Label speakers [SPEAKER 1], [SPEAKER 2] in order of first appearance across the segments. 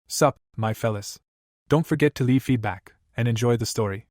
[SPEAKER 1] Sup, my fellas. Don't forget to leave feedback, and enjoy the story.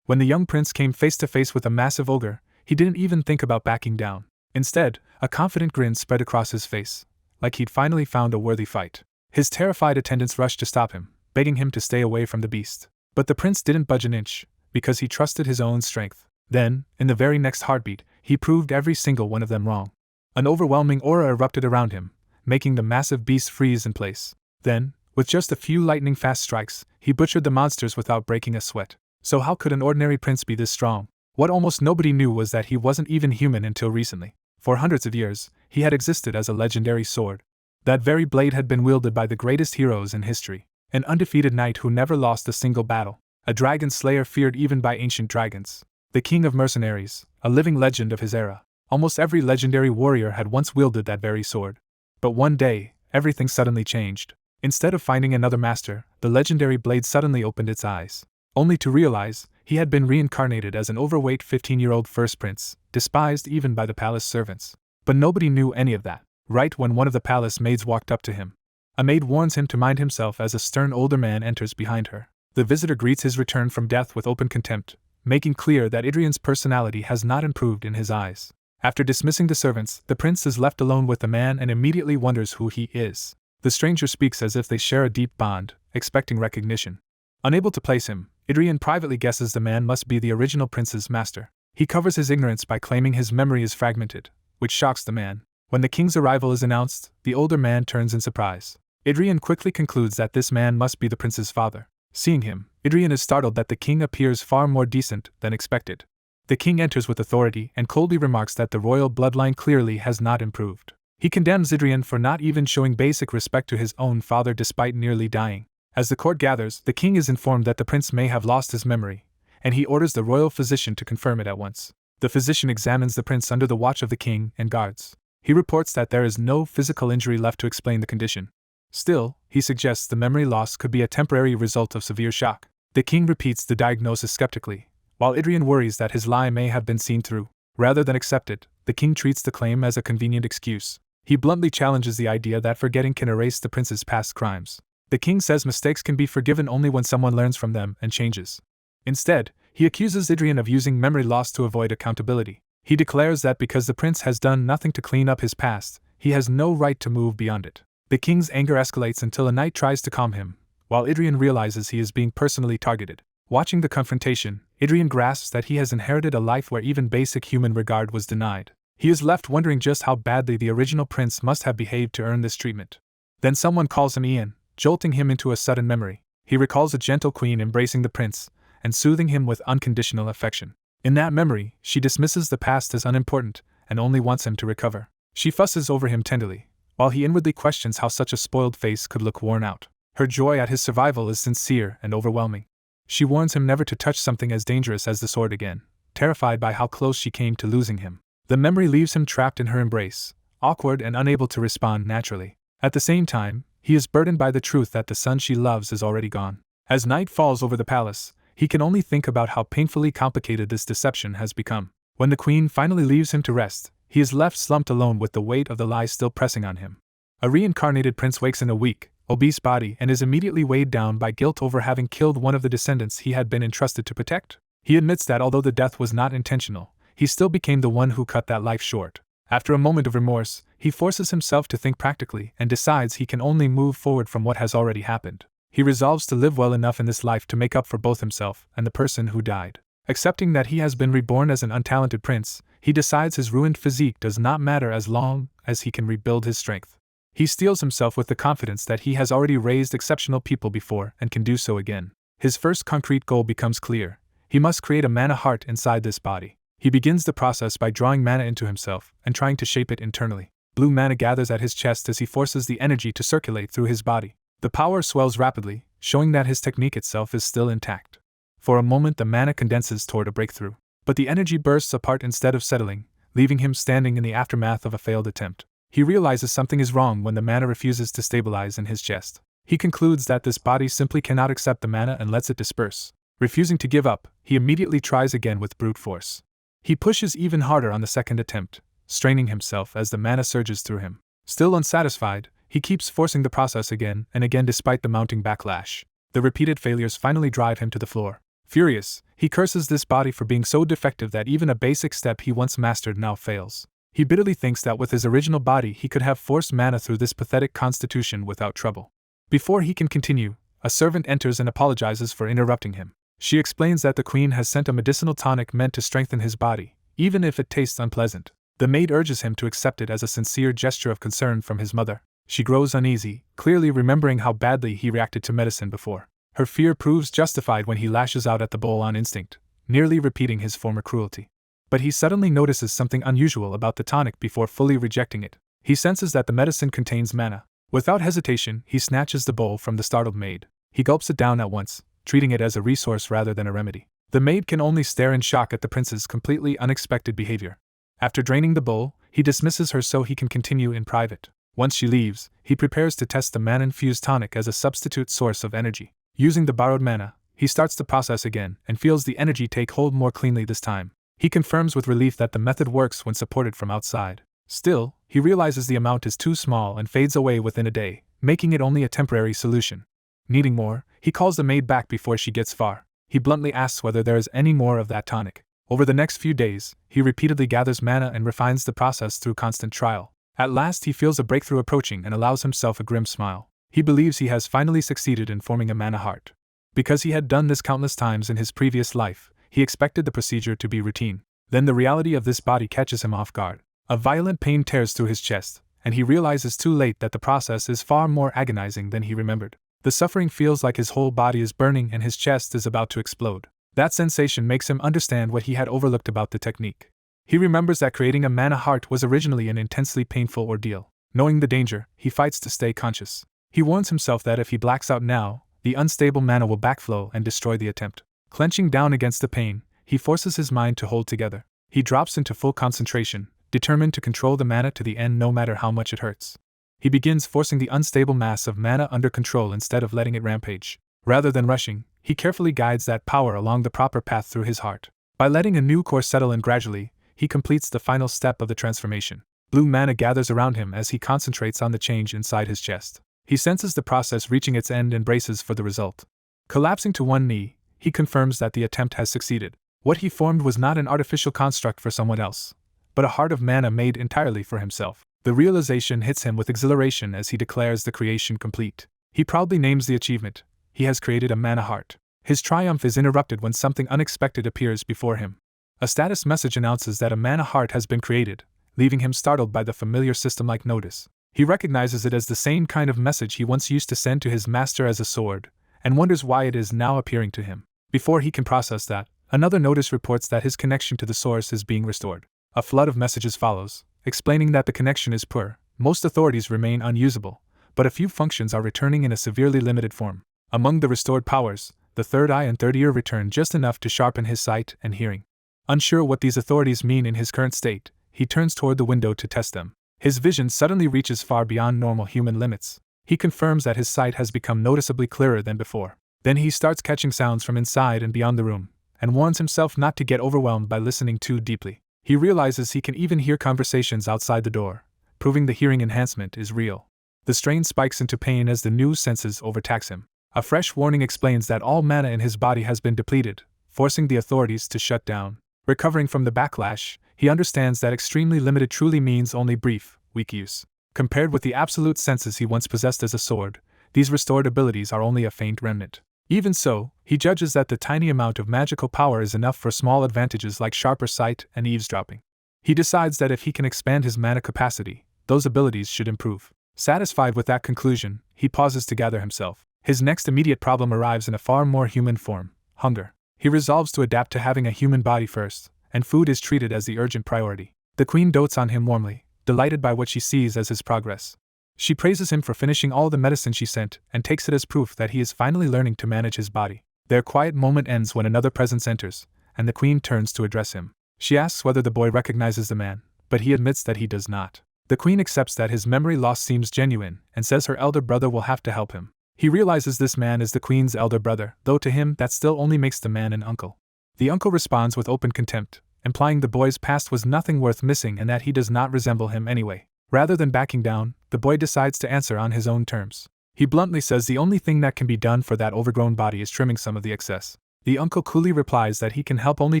[SPEAKER 1] When the young prince came face to face with a massive ogre, he didn't even think about backing down. Instead, a confident grin spread across his face, like he'd finally found a worthy fight. His terrified attendants rushed to stop him, begging him to stay away from the beast. But the prince didn't budge an inch, because he trusted his own strength. Then, in the very next heartbeat, he proved every single one of them wrong. An overwhelming aura erupted around him, making the massive beast freeze in place. Then, with just a few lightning-fast strikes, he butchered the monsters without breaking a sweat. So how could an ordinary prince be this strong? What almost nobody knew was that he wasn't even human until recently. For hundreds of years, he had existed as a legendary sword. That very blade had been wielded by the greatest heroes in history. An undefeated knight who never lost a single battle. A dragon slayer feared even by ancient dragons. The king of mercenaries, a living legend of his era. Almost every legendary warrior had once wielded that very sword. But one day, everything suddenly changed. Instead of finding another master, the legendary blade suddenly opened its eyes, only to realize he had been reincarnated as an overweight 15-year-old first prince, despised even by the palace servants. But nobody knew any of that. Right when one of the palace maids walked up to him, a maid warns him to mind himself as a stern older man enters behind her. The visitor greets his return from death with open contempt, making clear that Adrian's personality has not improved in his eyes. After dismissing the servants, the prince is left alone with the man and immediately wonders who he is. The stranger speaks as if they share a deep bond, expecting recognition. Unable to place him, Adrian privately guesses the man must be the original prince's master. He covers his ignorance by claiming his memory is fragmented, which shocks the man. When the king's arrival is announced, the older man turns in surprise. Adrian quickly concludes that this man must be the prince's father. Seeing him, Adrian is startled that the king appears far more decent than expected. The king enters with authority and coldly remarks that the royal bloodline clearly has not improved. He condemns Adrian for not even showing basic respect to his own father despite nearly dying. As the court gathers, the king is informed that the prince may have lost his memory, and he orders the royal physician to confirm it at once. The physician examines the prince under the watch of the king and guards. He reports that there is no physical injury left to explain the condition. Still, he suggests the memory loss could be a temporary result of severe shock. The king repeats the diagnosis skeptically, while Adrian worries that his lie may have been seen through. Rather than accept it, the king treats the claim as a convenient excuse. He bluntly challenges the idea that forgetting can erase the prince's past crimes. The king says mistakes can be forgiven only when someone learns from them and changes. Instead, he accuses Adrian of using memory loss to avoid accountability. He declares that because the prince has done nothing to clean up his past, he has no right to move beyond it. The king's anger escalates until a knight tries to calm him, while Adrian realizes he is being personally targeted. Watching the confrontation, Adrian grasps that he has inherited a life where even basic human regard was denied. He is left wondering just how badly the original prince must have behaved to earn this treatment. Then someone calls him Ian, jolting him into a sudden memory. He recalls a gentle queen embracing the prince and soothing him with unconditional affection. In that memory, she dismisses the past as unimportant and only wants him to recover. She fusses over him tenderly, while he inwardly questions how such a spoiled face could look worn out. Her joy at his survival is sincere and overwhelming. She warns him never to touch something as dangerous as the sword again, terrified by how close she came to losing him. The memory leaves him trapped in her embrace, awkward and unable to respond naturally. At the same time, he is burdened by the truth that the son she loves is already gone. As night falls over the palace, he can only think about how painfully complicated this deception has become. When the queen finally leaves him to rest, he is left slumped alone with the weight of the lie still pressing on him. A reincarnated prince wakes in a weak, obese body and is immediately weighed down by guilt over having killed one of the descendants he had been entrusted to protect. He admits that although the death was not intentional, he still became the one who cut that life short. After a moment of remorse, he forces himself to think practically and decides he can only move forward from what has already happened. He resolves to live well enough in this life to make up for both himself and the person who died. Accepting that he has been reborn as an untalented prince, he decides his ruined physique does not matter as long as he can rebuild his strength. He steels himself with the confidence that he has already raised exceptional people before and can do so again. His first concrete goal becomes clear. He must create a mana heart inside this body. He begins the process by drawing mana into himself and trying to shape it internally. Blue mana gathers at his chest as he forces the energy to circulate through his body. The power swells rapidly, showing that his technique itself is still intact. For a moment the mana condenses toward a breakthrough, but the energy bursts apart instead of settling, leaving him standing in the aftermath of a failed attempt. He realizes something is wrong when the mana refuses to stabilize in his chest. He concludes that this body simply cannot accept the mana and lets it disperse. Refusing to give up, he immediately tries again with brute force. He pushes even harder on the second attempt, straining himself as the mana surges through him. Still unsatisfied, He keeps forcing the process again and again despite the mounting backlash. The repeated failures finally drive him to the floor. Furious, he curses this body for being so defective that even a basic step he once mastered now fails. He bitterly thinks that with his original body he could have forced mana through this pathetic constitution without trouble. Before he can continue, a servant enters and apologizes for interrupting him. She explains that the queen has sent a medicinal tonic meant to strengthen his body, even if it tastes unpleasant. The maid urges him to accept it as a sincere gesture of concern from his mother. She grows uneasy, clearly remembering how badly he reacted to medicine before. Her fear proves justified when he lashes out at the bowl on instinct, nearly repeating his former cruelty. But he suddenly notices something unusual about the tonic before fully rejecting it. He senses that the medicine contains mana. Without hesitation, he snatches the bowl from the startled maid. He gulps it down at once, treating it as a resource rather than a remedy. The maid can only stare in shock at the prince's completely unexpected behavior. After draining the bowl, he dismisses her so he can continue in private. Once she leaves, he prepares to test the mana-infused tonic as a substitute source of energy. Using the borrowed mana, he starts the process again and feels the energy take hold more cleanly this time. He confirms with relief that the method works when supported from outside. Still, he realizes the amount is too small and fades away within a day, making it only a temporary solution. Needing more, he calls the maid back before she gets far. He bluntly asks whether there is any more of that tonic. Over the next few days, he repeatedly gathers mana and refines the process through constant trial. At last he feels a breakthrough approaching and allows himself a grim smile. He believes he has finally succeeded in forming a mana heart. Because he had done this countless times in his previous life, he expected the procedure to be routine. Then the reality of this body catches him off guard. A violent pain tears through his chest, and he realizes too late that the process is far more agonizing than he remembered. The suffering feels like his whole body is burning and his chest is about to explode. That sensation makes him understand what he had overlooked about the technique. He remembers that creating a mana heart was originally an intensely painful ordeal. Knowing the danger, he fights to stay conscious. He warns himself that if he blacks out now, the unstable mana will backflow and destroy the attempt. Clenching down against the pain, he forces his mind to hold together. He drops into full concentration, determined to control the mana to the end no matter how much it hurts. He begins forcing the unstable mass of mana under control instead of letting it rampage. Rather than rushing, he carefully guides that power along the proper path through his heart. By letting a new course settle in gradually, he completes the final step of the transformation. Blue mana gathers around him as he concentrates on the change inside his chest. He senses the process reaching its end and braces for the result. Collapsing to one knee, he confirms that the attempt has succeeded. What he formed was not an artificial construct for someone else, but a heart of mana made entirely for himself. The realization hits him with exhilaration as he declares the creation complete. He proudly names the achievement. He has created a mana heart. His triumph is interrupted when something unexpected appears before him. A status message announces that a mana heart has been created, leaving him startled by the familiar system-like notice. He recognizes it as the same kind of message he once used to send to his master as a sword, and wonders why it is now appearing to him. Before he can process that, another notice reports that his connection to the source is being restored. A flood of messages follows, explaining that the connection is poor. Most authorities remain unusable, but a few functions are returning in a severely limited form. Among the restored powers, the third eye and third ear return just enough to sharpen his sight and hearing. Unsure what these authorities mean in his current state, he turns toward the window to test them. His vision suddenly reaches far beyond normal human limits. He confirms that his sight has become noticeably clearer than before. Then he starts catching sounds from inside and beyond the room, and warns himself not to get overwhelmed by listening too deeply. He realizes he can even hear conversations outside the door, proving the hearing enhancement is real. The strain spikes into pain as the new senses overtax him. A fresh warning explains that all mana in his body has been depleted, forcing the authorities to shut down. Recovering from the backlash, he understands that extremely limited truly means only brief, weak use. Compared with the absolute senses he once possessed as a sword, these restored abilities are only a faint remnant. Even so, he judges that the tiny amount of magical power is enough for small advantages like sharper sight and eavesdropping. He decides that if he can expand his mana capacity, those abilities should improve. Satisfied with that conclusion, he pauses to gather himself. His next immediate problem arrives in a far more human form: hunger. He resolves to adapt to having a human body first, and food is treated as the urgent priority. The queen dotes on him warmly, delighted by what she sees as his progress. She praises him for finishing all the medicine she sent and takes it as proof that he is finally learning to manage his body. Their quiet moment ends when another presence enters, and the queen turns to address him. She asks whether the boy recognizes the man, but he admits that he does not. The queen accepts that his memory loss seems genuine and says her elder brother will have to help him. He realizes this man is the queen's elder brother, though to him that still only makes the man an uncle. The uncle responds with open contempt, implying the boy's past was nothing worth missing and that he does not resemble him anyway. Rather than backing down, the boy decides to answer on his own terms. He bluntly says the only thing that can be done for that overgrown body is trimming some of the excess. The uncle coolly replies that he can help only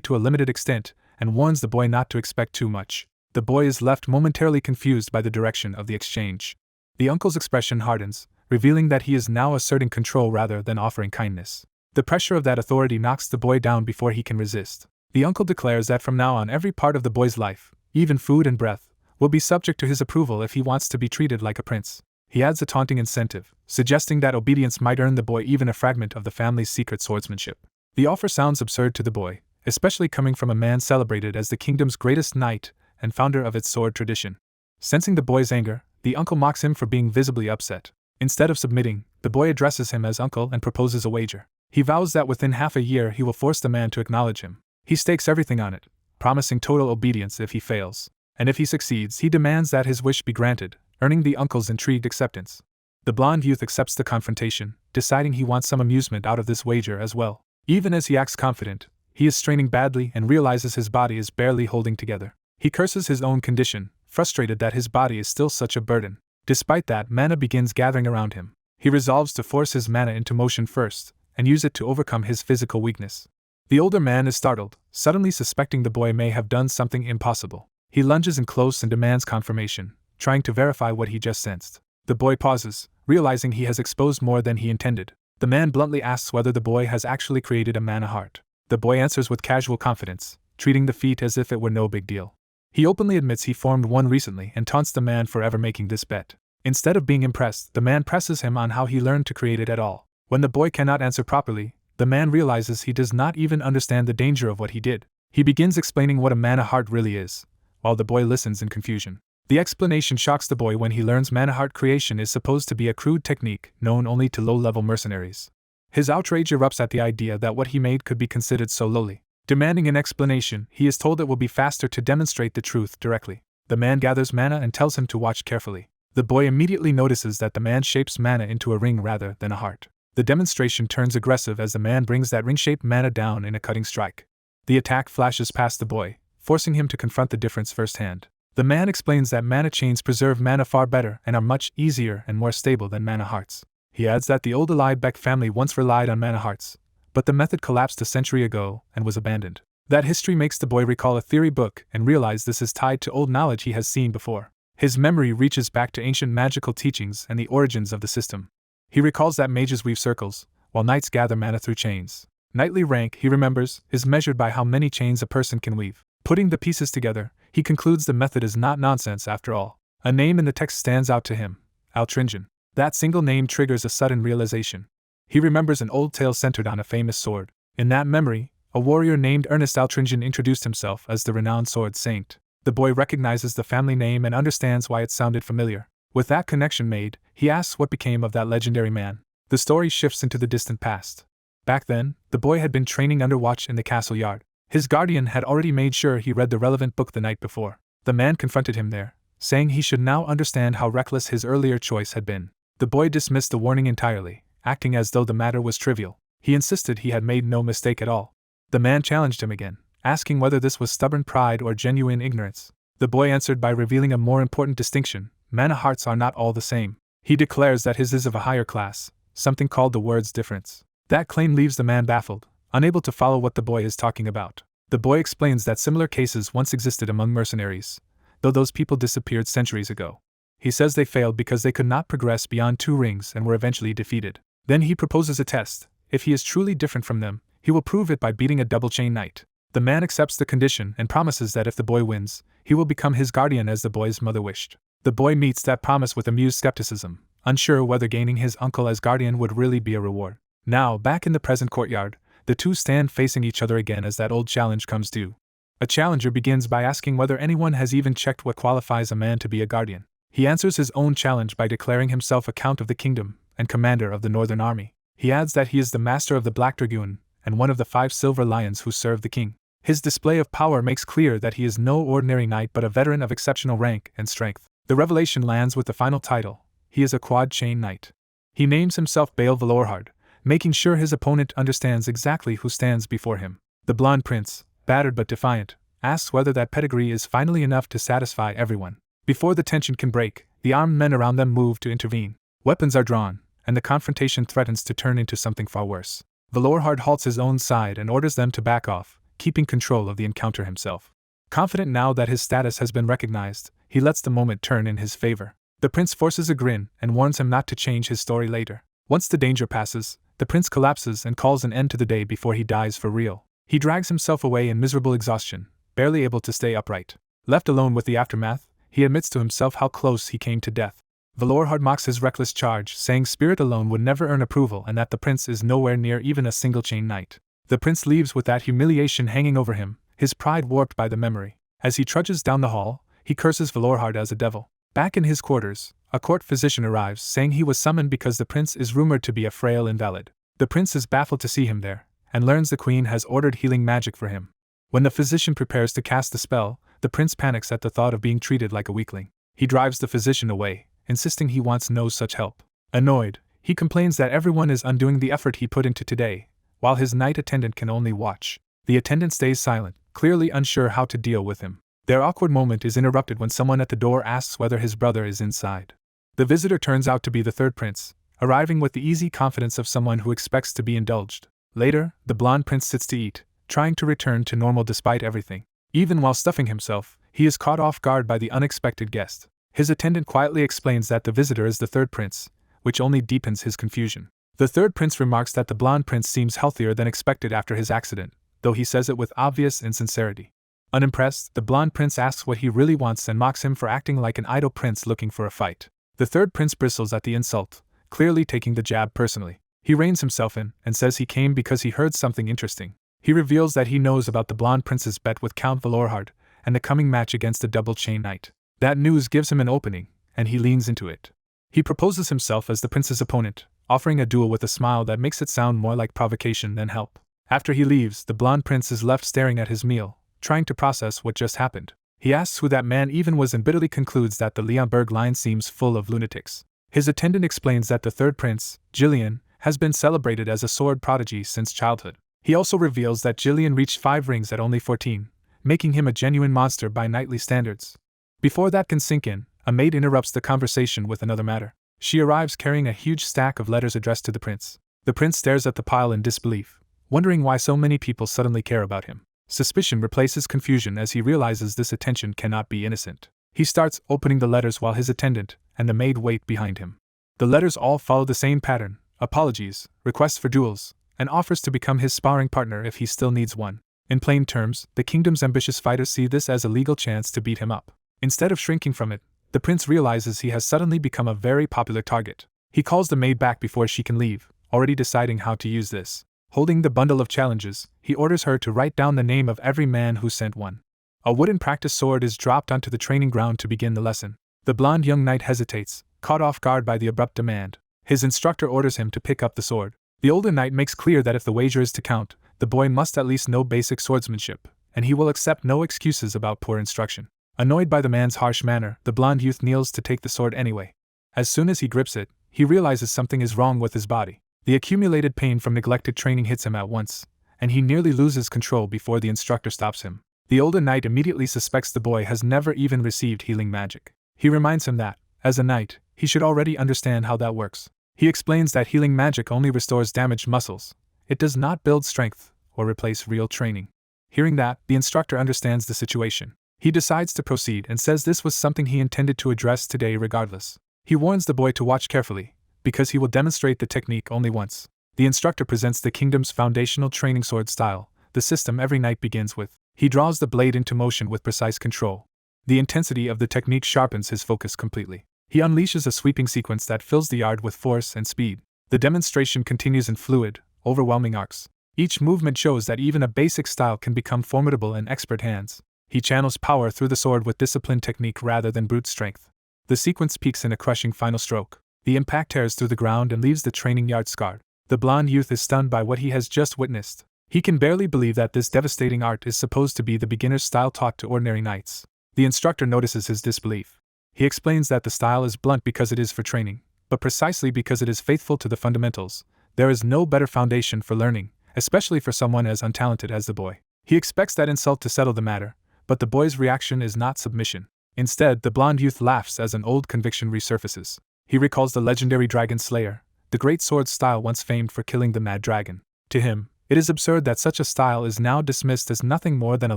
[SPEAKER 1] to a limited extent and warns the boy not to expect too much. The boy is left momentarily confused by the direction of the exchange. The uncle's expression hardens, revealing that he is now asserting control rather than offering kindness. The pressure of that authority knocks the boy down before he can resist. The uncle declares that from now on every part of the boy's life, even food and breath, will be subject to his approval if he wants to be treated like a prince. He adds a taunting incentive, suggesting that obedience might earn the boy even a fragment of the family's secret swordsmanship. The offer sounds absurd to the boy, especially coming from a man celebrated as the kingdom's greatest knight and founder of its sword tradition. Sensing the boy's anger, the uncle mocks him for being visibly upset. Instead of submitting, the boy addresses him as uncle and proposes a wager. He vows that within half a year he will force the man to acknowledge him. He stakes everything on it, promising total obedience if he fails. And if he succeeds, he demands that his wish be granted, earning the uncle's intrigued acceptance. The blonde youth accepts the confrontation, deciding he wants some amusement out of this wager as well. Even as he acts confident, he is straining badly and realizes his body is barely holding together. He curses his own condition, frustrated that his body is still such a burden. Despite that, mana begins gathering around him. He resolves to force his mana into motion first, and use it to overcome his physical weakness. The older man is startled, suddenly suspecting the boy may have done something impossible. He lunges in close and demands confirmation, trying to verify what he just sensed. The boy pauses, realizing he has exposed more than he intended. The man bluntly asks whether the boy has actually created a mana heart. The boy answers with casual confidence, treating the feat as if it were no big deal. He openly admits he formed one recently and taunts the man for ever making this bet. Instead of being impressed, the man presses him on how he learned to create it at all. When the boy cannot answer properly, the man realizes he does not even understand the danger of what he did. He begins explaining what a mana heart really is, while the boy listens in confusion. The explanation shocks the boy when he learns mana heart creation is supposed to be a crude technique known only to low-level mercenaries. His outrage erupts at the idea that what he made could be considered so lowly. Demanding an explanation, he is told it will be faster to demonstrate the truth directly. The man gathers mana and tells him to watch carefully. The boy immediately notices that the man shapes mana into a ring rather than a heart. The demonstration turns aggressive as the man brings that ring-shaped mana down in a cutting strike. The attack flashes past the boy, forcing him to confront the difference firsthand. The man explains that mana chains preserve mana far better and are much easier and more stable than mana hearts. He adds that the old Beck family once relied on mana hearts, but the method collapsed a century ago and was abandoned. That history makes the boy recall a theory book and realize this is tied to old knowledge he has seen before. His memory reaches back to ancient magical teachings and the origins of the system. He recalls that mages weave circles, while knights gather mana through chains. Knightly rank, he remembers, is measured by how many chains a person can weave. Putting the pieces together, he concludes the method is not nonsense after all. A name in the text stands out to him, Altringen. That single name triggers a sudden realization. He remembers an old tale centered on a famous sword. In that memory, a warrior named Ernest Altringen introduced himself as the renowned sword saint. The boy recognizes the family name and understands why it sounded familiar. With that connection made, he asks what became of that legendary man. The story shifts into the distant past. Back then, the boy had been training under watch in the castle yard. His guardian had already made sure he read the relevant book the night before. The man confronted him there, saying he should now understand how reckless his earlier choice had been. The boy dismissed the warning entirely, acting as though the matter was trivial. He insisted he had made no mistake at all. The man challenged him again, asking whether this was stubborn pride or genuine ignorance. The boy answered by revealing a more important distinction: mana hearts are not all the same. He declares that his is of a higher class, something called the word's difference. That claim leaves the man baffled, unable to follow what the boy is talking about. The boy explains that similar cases once existed among mercenaries, though those people disappeared centuries ago. He says they failed because they could not progress beyond 2 rings and were eventually defeated. Then he proposes a test. If he is truly different from them, he will prove it by beating a double-chain knight. The man accepts the condition and promises that if the boy wins, he will become his guardian as the boy's mother wished. The boy meets that promise with amused skepticism, unsure whether gaining his uncle as guardian would really be a reward. Now, back in the present courtyard, the two stand facing each other again as that old challenge comes due. A challenger begins by asking whether anyone has even checked what qualifies a man to be a guardian. He answers his own challenge by declaring himself a count of the kingdom and commander of the northern army. He adds that he is the master of the Black Dragoon and one of the 5 silver lions who serve the king. His display of power makes clear that he is no ordinary knight but a veteran of exceptional rank and strength. The revelation lands with the final title: he is a quad-chain knight. He names himself Baal Valorhard, making sure his opponent understands exactly who stands before him. The blonde prince, battered but defiant, asks whether that pedigree is finally enough to satisfy everyone. Before the tension can break, The armed men around them move to intervene. Weapons are drawn, and the confrontation threatens to turn into something far worse. Valorhard halts his own side and orders them to back off, keeping control of the encounter himself. Confident now that his status has been recognized, he lets the moment turn in his favor. The prince forces a grin and warns him not to change his story later. Once the danger passes, the prince collapses and calls an end to the day before he dies for real. He drags himself away in miserable exhaustion, barely able to stay upright. Left alone with the aftermath, he admits to himself how close he came to death. Valorhard mocks his reckless charge, saying spirit alone would never earn approval and that the prince is nowhere near even a single chain knight. The prince leaves with that humiliation hanging over him, his pride warped by the memory. As he trudges down the hall, he curses Valorhard as a devil. Back in his quarters, a court physician arrives saying he was summoned because the prince is rumored to be a frail invalid. The prince is baffled to see him there, and learns the queen has ordered healing magic for him. When the physician prepares to cast the spell, the prince panics at the thought of being treated like a weakling. He drives the physician away, insisting he wants no such help. Annoyed, he complains that everyone is undoing the effort he put into today, while his knight attendant can only watch. The attendant stays silent, clearly unsure how to deal with him. Their awkward moment is interrupted when someone at the door asks whether his brother is inside. The visitor turns out to be the third prince, arriving with the easy confidence of someone who expects to be indulged. Later, the blonde prince sits to eat, trying to return to normal despite everything. Even while stuffing himself, he is caught off guard by the unexpected guest. His attendant quietly explains that the visitor is the third prince, which only deepens his confusion. The third prince remarks that the blonde prince seems healthier than expected after his accident, though he says it with obvious insincerity. Unimpressed, the blonde prince asks what he really wants and mocks him for acting like an idle prince looking for a fight. The third prince bristles at the insult, clearly taking the jab personally. He reins himself in and says he came because he heard something interesting. He reveals that he knows about the blonde prince's bet with Count Valorhard and the coming match against the double chain knight. That news gives him an opening, and he leans into it. He proposes himself as the prince's opponent, offering a duel with a smile that makes it sound more like provocation than help. After he leaves, the blonde prince is left staring at his meal, trying to process what just happened. He asks who that man even was and bitterly concludes that the Leonberg line seems full of lunatics. His attendant explains that the third prince, Jillian, has been celebrated as a sword prodigy since childhood. He also reveals that Jillian reached 5 rings at only 14, making him a genuine monster by knightly standards. Before that can sink in, a maid interrupts the conversation with another matter. She arrives carrying a huge stack of letters addressed to the prince. The prince stares at the pile in disbelief, wondering why so many people suddenly care about him. Suspicion replaces confusion as he realizes this attention cannot be innocent. He starts opening the letters while his attendant and the maid wait behind him. The letters all follow the same pattern: apologies, requests for duels, and offers to become his sparring partner if he still needs one. In plain terms, the kingdom's ambitious fighters see this as a legal chance to beat him up. Instead of shrinking from it, the prince realizes he has suddenly become a very popular target. He calls the maid back before she can leave, already deciding how to use this. Holding the bundle of challenges, he orders her to write down the name of every man who sent one. A wooden practice sword is dropped onto the training ground to begin the lesson. The blonde young knight hesitates, caught off guard by the abrupt demand. His instructor orders him to pick up the sword. The older knight makes clear that if the wager is to count, the boy must at least know basic swordsmanship, and he will accept no excuses about poor instruction. Annoyed by the man's harsh manner, the blonde youth kneels to take the sword anyway. As soon as he grips it, he realizes something is wrong with his body. The accumulated pain from neglected training hits him at once, and he nearly loses control before the instructor stops him. The older knight immediately suspects the boy has never even received healing magic. He reminds him that, as a knight, he should already understand how that works. He explains that healing magic only restores damaged muscles. It does not build strength or replace real training. Hearing that, the instructor understands the situation. He decides to proceed and says this was something he intended to address today regardless. He warns the boy to watch carefully, because he will demonstrate the technique only once. The instructor presents the kingdom's foundational training sword style, the system every knight begins with. He draws the blade into motion with precise control. The intensity of the technique sharpens his focus completely. He unleashes a sweeping sequence that fills the yard with force and speed. The demonstration continues in fluid, overwhelming arcs. Each movement shows that even a basic style can become formidable in expert hands. He channels power through the sword with disciplined technique rather than brute strength. The sequence peaks in a crushing final stroke. The impact tears through the ground and leaves the training yard scarred. The blonde youth is stunned by what he has just witnessed. He can barely believe that this devastating art is supposed to be the beginner's style taught to ordinary knights. The instructor notices his disbelief. He explains that the style is blunt because it is for training, but precisely because it is faithful to the fundamentals. There is no better foundation for learning, especially for someone as untalented as the boy. He expects that insult to settle the matter, but the boy's reaction is not submission. Instead, the blonde youth laughs as an old conviction resurfaces. He recalls the legendary dragon slayer, the great sword style once famed for killing the mad dragon. To him, it is absurd that such a style is now dismissed as nothing more than a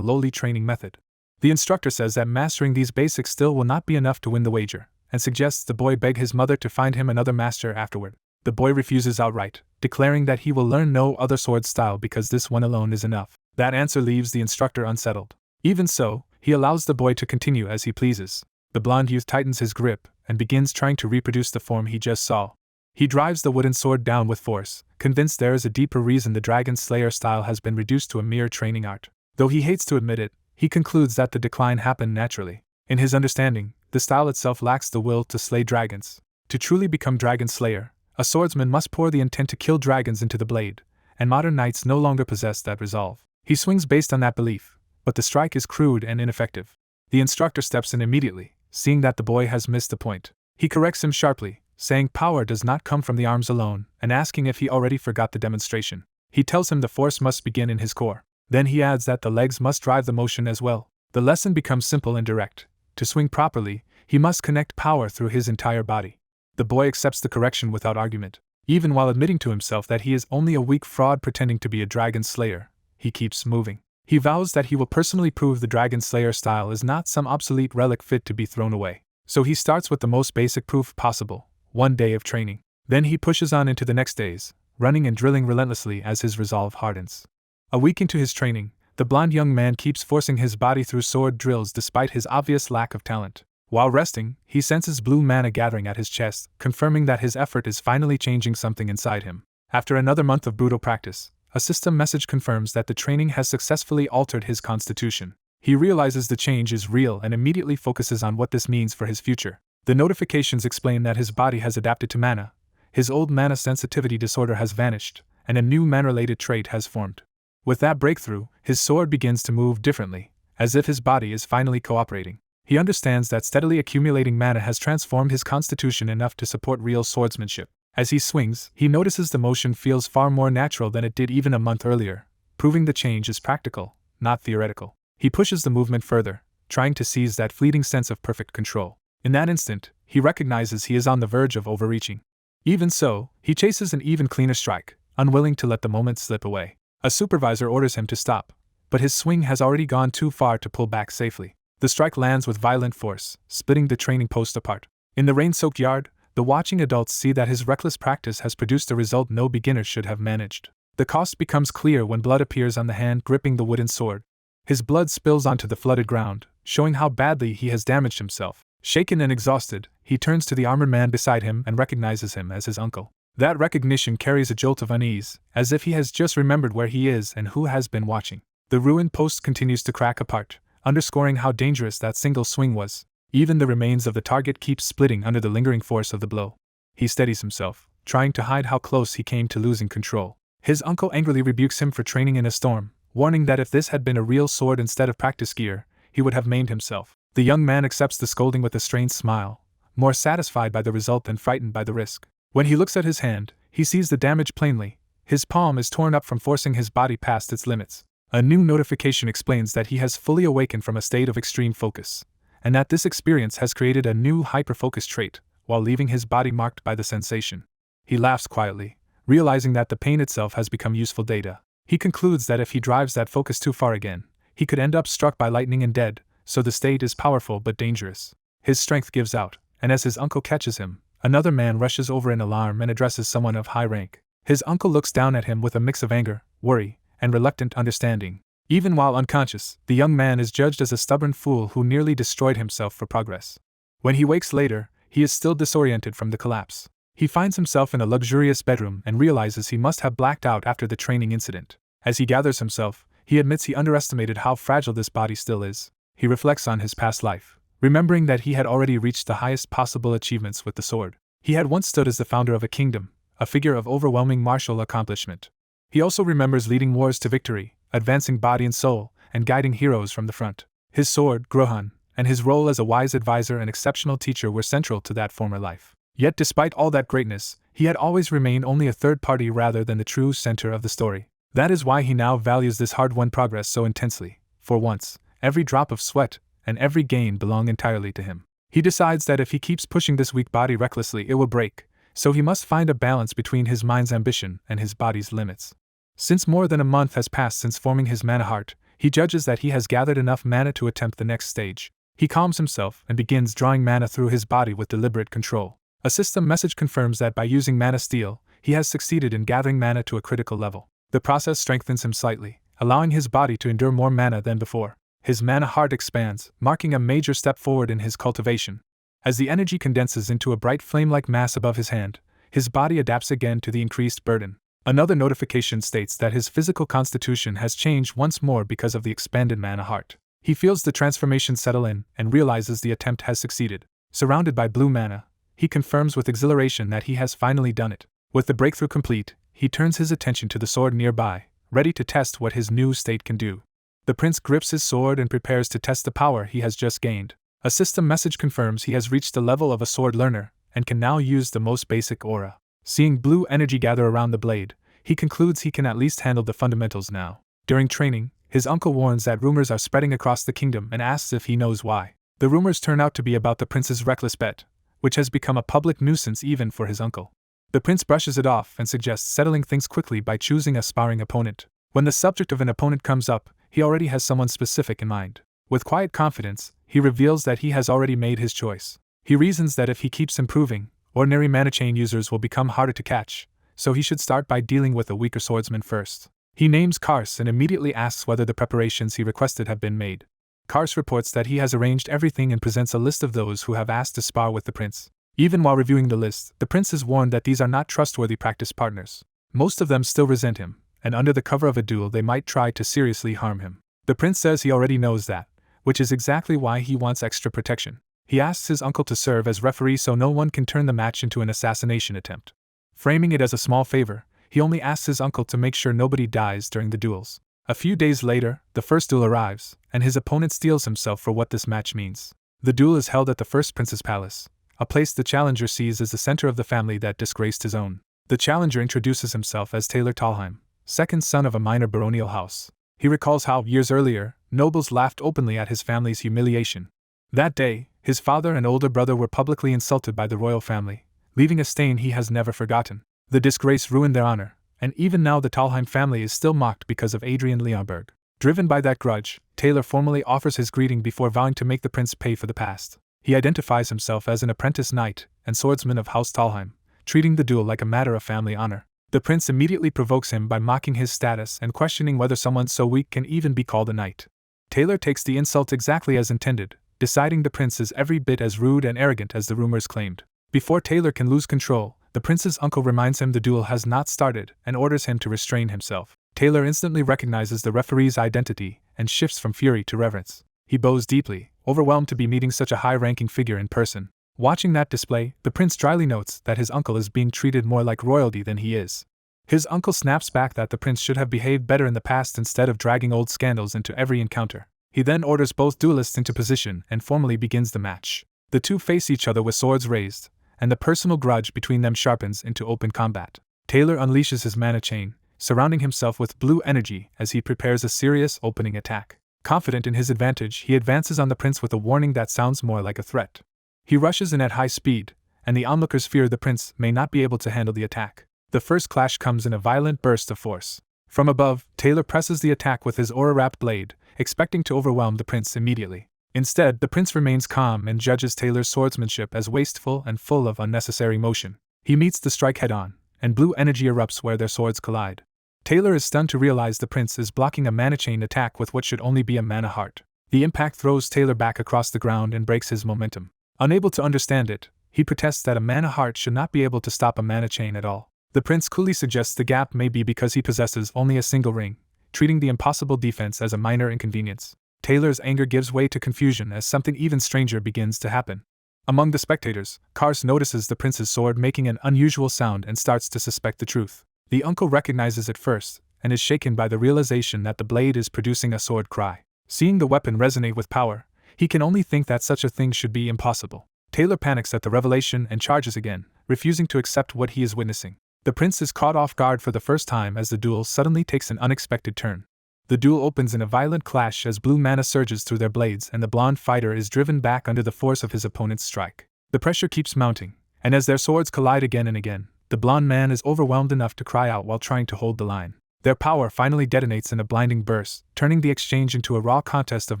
[SPEAKER 1] lowly training method. The instructor says that mastering these basics still will not be enough to win the wager, and suggests the boy beg his mother to find him another master afterward. The boy refuses outright, declaring that he will learn no other sword style because this one alone is enough. That answer leaves the instructor unsettled. Even so, he allows the boy to continue as he pleases. The blonde youth tightens his grip and begins trying to reproduce the form he just saw. He drives the wooden sword down with force, convinced there is a deeper reason the dragon slayer style has been reduced to a mere training art. Though he hates to admit it, he concludes that the decline happened naturally. In his understanding, the style itself lacks the will to slay dragons. To truly become dragon slayer, a swordsman must pour the intent to kill dragons into the blade, and modern knights no longer possess that resolve. He swings based on that belief, but the strike is crude and ineffective. The instructor steps in immediately, seeing that the boy has missed the point. He corrects him sharply, saying power does not come from the arms alone, and asking if he already forgot the demonstration. He tells him the force must begin in his core. Then he adds that the legs must drive the motion as well. The lesson becomes simple and direct. To swing properly, he must connect power through his entire body. The boy accepts the correction without argument. Even while admitting to himself that he is only a weak fraud pretending to be a dragon slayer, he keeps moving. He vows that he will personally prove the dragon slayer style is not some obsolete relic fit to be thrown away. So he starts with the most basic proof possible, 1 day of training. Then he pushes on into the next days, running and drilling relentlessly as his resolve hardens. A week into his training, the blond young man keeps forcing his body through sword drills despite his obvious lack of talent. While resting, he senses blue mana gathering at his chest, confirming that his effort is finally changing something inside him. After another month of brutal practice, a system message confirms that the training has successfully altered his constitution. He realizes the change is real and immediately focuses on what this means for his future. The notifications explain that his body has adapted to mana, his old mana sensitivity disorder has vanished, and a new mana-related trait has formed. With that breakthrough, his sword begins to move differently, as if his body is finally cooperating. He understands that steadily accumulating mana has transformed his constitution enough to support real swordsmanship. As he swings, he notices the motion feels far more natural than it did even a month earlier, proving the change is practical, not theoretical. He pushes the movement further, trying to seize that fleeting sense of perfect control. In that instant, he recognizes he is on the verge of overreaching. Even so, he chases an even cleaner strike, unwilling to let the moment slip away. A supervisor orders him to stop, but his swing has already gone too far to pull back safely. The strike lands with violent force, splitting the training post apart. In the rain-soaked yard, the watching adults see that his reckless practice has produced a result no beginner should have managed. The cost becomes clear when blood appears on the hand gripping the wooden sword. His blood spills onto the flooded ground, showing how badly he has damaged himself. Shaken and exhausted, he turns to the armored man beside him and recognizes him as his uncle. That recognition carries a jolt of unease, as if he has just remembered where he is and who has been watching. The ruined post continues to crack apart, underscoring how dangerous that single swing was. Even the remains of the target keep splitting under the lingering force of the blow. He steadies himself, trying to hide how close he came to losing control. His uncle angrily rebukes him for training in a storm, warning that if this had been a real sword instead of practice gear, he would have maimed himself. The young man accepts the scolding with a strained smile, more satisfied by the result than frightened by the risk. When he looks at his hand, he sees the damage plainly. His palm is torn up from forcing his body past its limits. A new notification explains that he has fully awakened from a state of extreme focus, and that this experience has created a new hyper-focus trait, while leaving his body marked by the sensation. He laughs quietly, realizing that the pain itself has become useful data. He concludes that if he drives that focus too far again, he could end up struck by lightning and dead, so the state is powerful but dangerous. His strength gives out, and as his uncle catches him, another man rushes over in alarm and addresses someone of high rank. His uncle looks down at him with a mix of anger, worry, and reluctant understanding. Even while unconscious, the young man is judged as a stubborn fool who nearly destroyed himself for progress. When he wakes later, he is still disoriented from the collapse. He finds himself in a luxurious bedroom and realizes he must have blacked out after the training incident. As he gathers himself, he admits he underestimated how fragile this body still is. He reflects on his past life, remembering that he had already reached the highest possible achievements with the sword. He had once stood as the founder of a kingdom, a figure of overwhelming martial accomplishment. He also remembers leading wars to victory, advancing body and soul, and guiding heroes from the front. His sword, Grohan, and his role as a wise advisor and exceptional teacher were central to that former life. Yet despite all that greatness, he had always remained only a third party rather than the true center of the story. That is why he now values this hard-won progress so intensely. For once, every drop of sweat and every gain belong entirely to him. He decides that if he keeps pushing this weak body recklessly, it will break, so he must find a balance between his mind's ambition and his body's limits. Since more than a month has passed since forming his mana heart, he judges that he has gathered enough mana to attempt the next stage. He calms himself and begins drawing mana through his body with deliberate control. A system message confirms that by using mana steel, he has succeeded in gathering mana to a critical level. The process strengthens him slightly, allowing his body to endure more mana than before. His mana heart expands, marking a major step forward in his cultivation. As the energy condenses into a bright flame-like mass above his hand, his body adapts again to the increased burden. Another notification states that his physical constitution has changed once more because of the expanded mana heart. He feels the transformation settle in and realizes the attempt has succeeded. Surrounded by blue mana, he confirms with exhilaration that he has finally done it. With the breakthrough complete, he turns his attention to the sword nearby, ready to test what his new state can do. The prince grips his sword and prepares to test the power he has just gained. A system message confirms he has reached the level of a sword learner and can now use the most basic aura. Seeing blue energy gather around the blade, he concludes he can at least handle the fundamentals now. During training, his uncle warns that rumors are spreading across the kingdom and asks if he knows why. The rumors turn out to be about the prince's reckless bet, which has become a public nuisance even for his uncle. The prince brushes it off and suggests settling things quickly by choosing a sparring opponent. When the subject of an opponent comes up, he already has someone specific in mind. With quiet confidence, he reveals that he has already made his choice. He reasons that if he keeps improving, ordinary mana chain users will become harder to catch, so he should start by dealing with a weaker swordsman first. He names Kars and immediately asks whether the preparations he requested have been made. Kars reports that he has arranged everything and presents a list of those who have asked to spar with the prince. Even while reviewing the list, the prince is warned that these are not trustworthy practice partners. Most of them still resent him, and under the cover of a duel they might try to seriously harm him. The prince says he already knows that, which is exactly why he wants extra protection. He asks his uncle to serve as referee so no one can turn the match into an assassination attempt. Framing it as a small favor, he only asks his uncle to make sure nobody dies during the duels. A few days later, the first duel arrives, and his opponent steels himself for what this match means. The duel is held at the first prince's palace, a place the challenger sees as the center of the family that disgraced his own. The challenger introduces himself as Taylor Talheim, second son of a minor baronial house. He recalls how, years earlier, nobles laughed openly at his family's humiliation. That day, his father and older brother were publicly insulted by the royal family, leaving a stain he has never forgotten. The disgrace ruined their honor, and even now the Talheim family is still mocked because of Adrian Leonberg. Driven by that grudge, Taylor formally offers his greeting before vowing to make the prince pay for the past. He identifies himself as an apprentice knight and swordsman of House Talheim, treating the duel like a matter of family honor. The prince immediately provokes him by mocking his status and questioning whether someone so weak can even be called a knight. Taylor takes the insult exactly as intended, deciding the prince is every bit as rude and arrogant as the rumors claimed. Before Taylor can lose control, the prince's uncle reminds him the duel has not started and orders him to restrain himself. Taylor instantly recognizes the referee's identity and shifts from fury to reverence. He bows deeply, overwhelmed to be meeting such a high-ranking figure in person. Watching that display, the prince dryly notes that his uncle is being treated more like royalty than he is. His uncle snaps back that the prince should have behaved better in the past instead of dragging old scandals into every encounter. He then orders both duelists into position and formally begins the match. The two face each other with swords raised, and the personal grudge between them sharpens into open combat. Taylor unleashes his mana chain, surrounding himself with blue energy as he prepares a serious opening attack. Confident in his advantage, he advances on the prince with a warning that sounds more like a threat. He rushes in at high speed, and the onlookers fear the prince may not be able to handle the attack. The first clash comes in a violent burst of force. From above, Taylor presses the attack with his aura-wrapped blade, expecting to overwhelm the prince immediately. Instead, the prince remains calm and judges Taylor's swordsmanship as wasteful and full of unnecessary motion. He meets the strike head-on, and blue energy erupts where their swords collide. Taylor is stunned to realize the prince is blocking a mana chain attack with what should only be a mana heart. The impact throws Taylor back across the ground and breaks his momentum. Unable to understand it, he protests that a mana heart should not be able to stop a mana chain at all. The prince coolly suggests the gap may be because he possesses only a single ring, treating the impossible defense as a minor inconvenience. Taylor's anger gives way to confusion as something even stranger begins to happen. Among the spectators, Kars notices the prince's sword making an unusual sound and starts to suspect the truth. The uncle recognizes it first, and is shaken by the realization that the blade is producing a sword cry. Seeing the weapon resonate with power, he can only think that such a thing should be impossible. Taylor panics at the revelation and charges again, refusing to accept what he is witnessing. The prince is caught off guard for the first time as the duel suddenly takes an unexpected turn. The duel opens in a violent clash as blue mana surges through their blades and the blonde fighter is driven back under the force of his opponent's strike. The pressure keeps mounting, and as their swords collide again and again, the blonde man is overwhelmed enough to cry out while trying to hold the line. Their power finally detonates in a blinding burst, turning the exchange into a raw contest of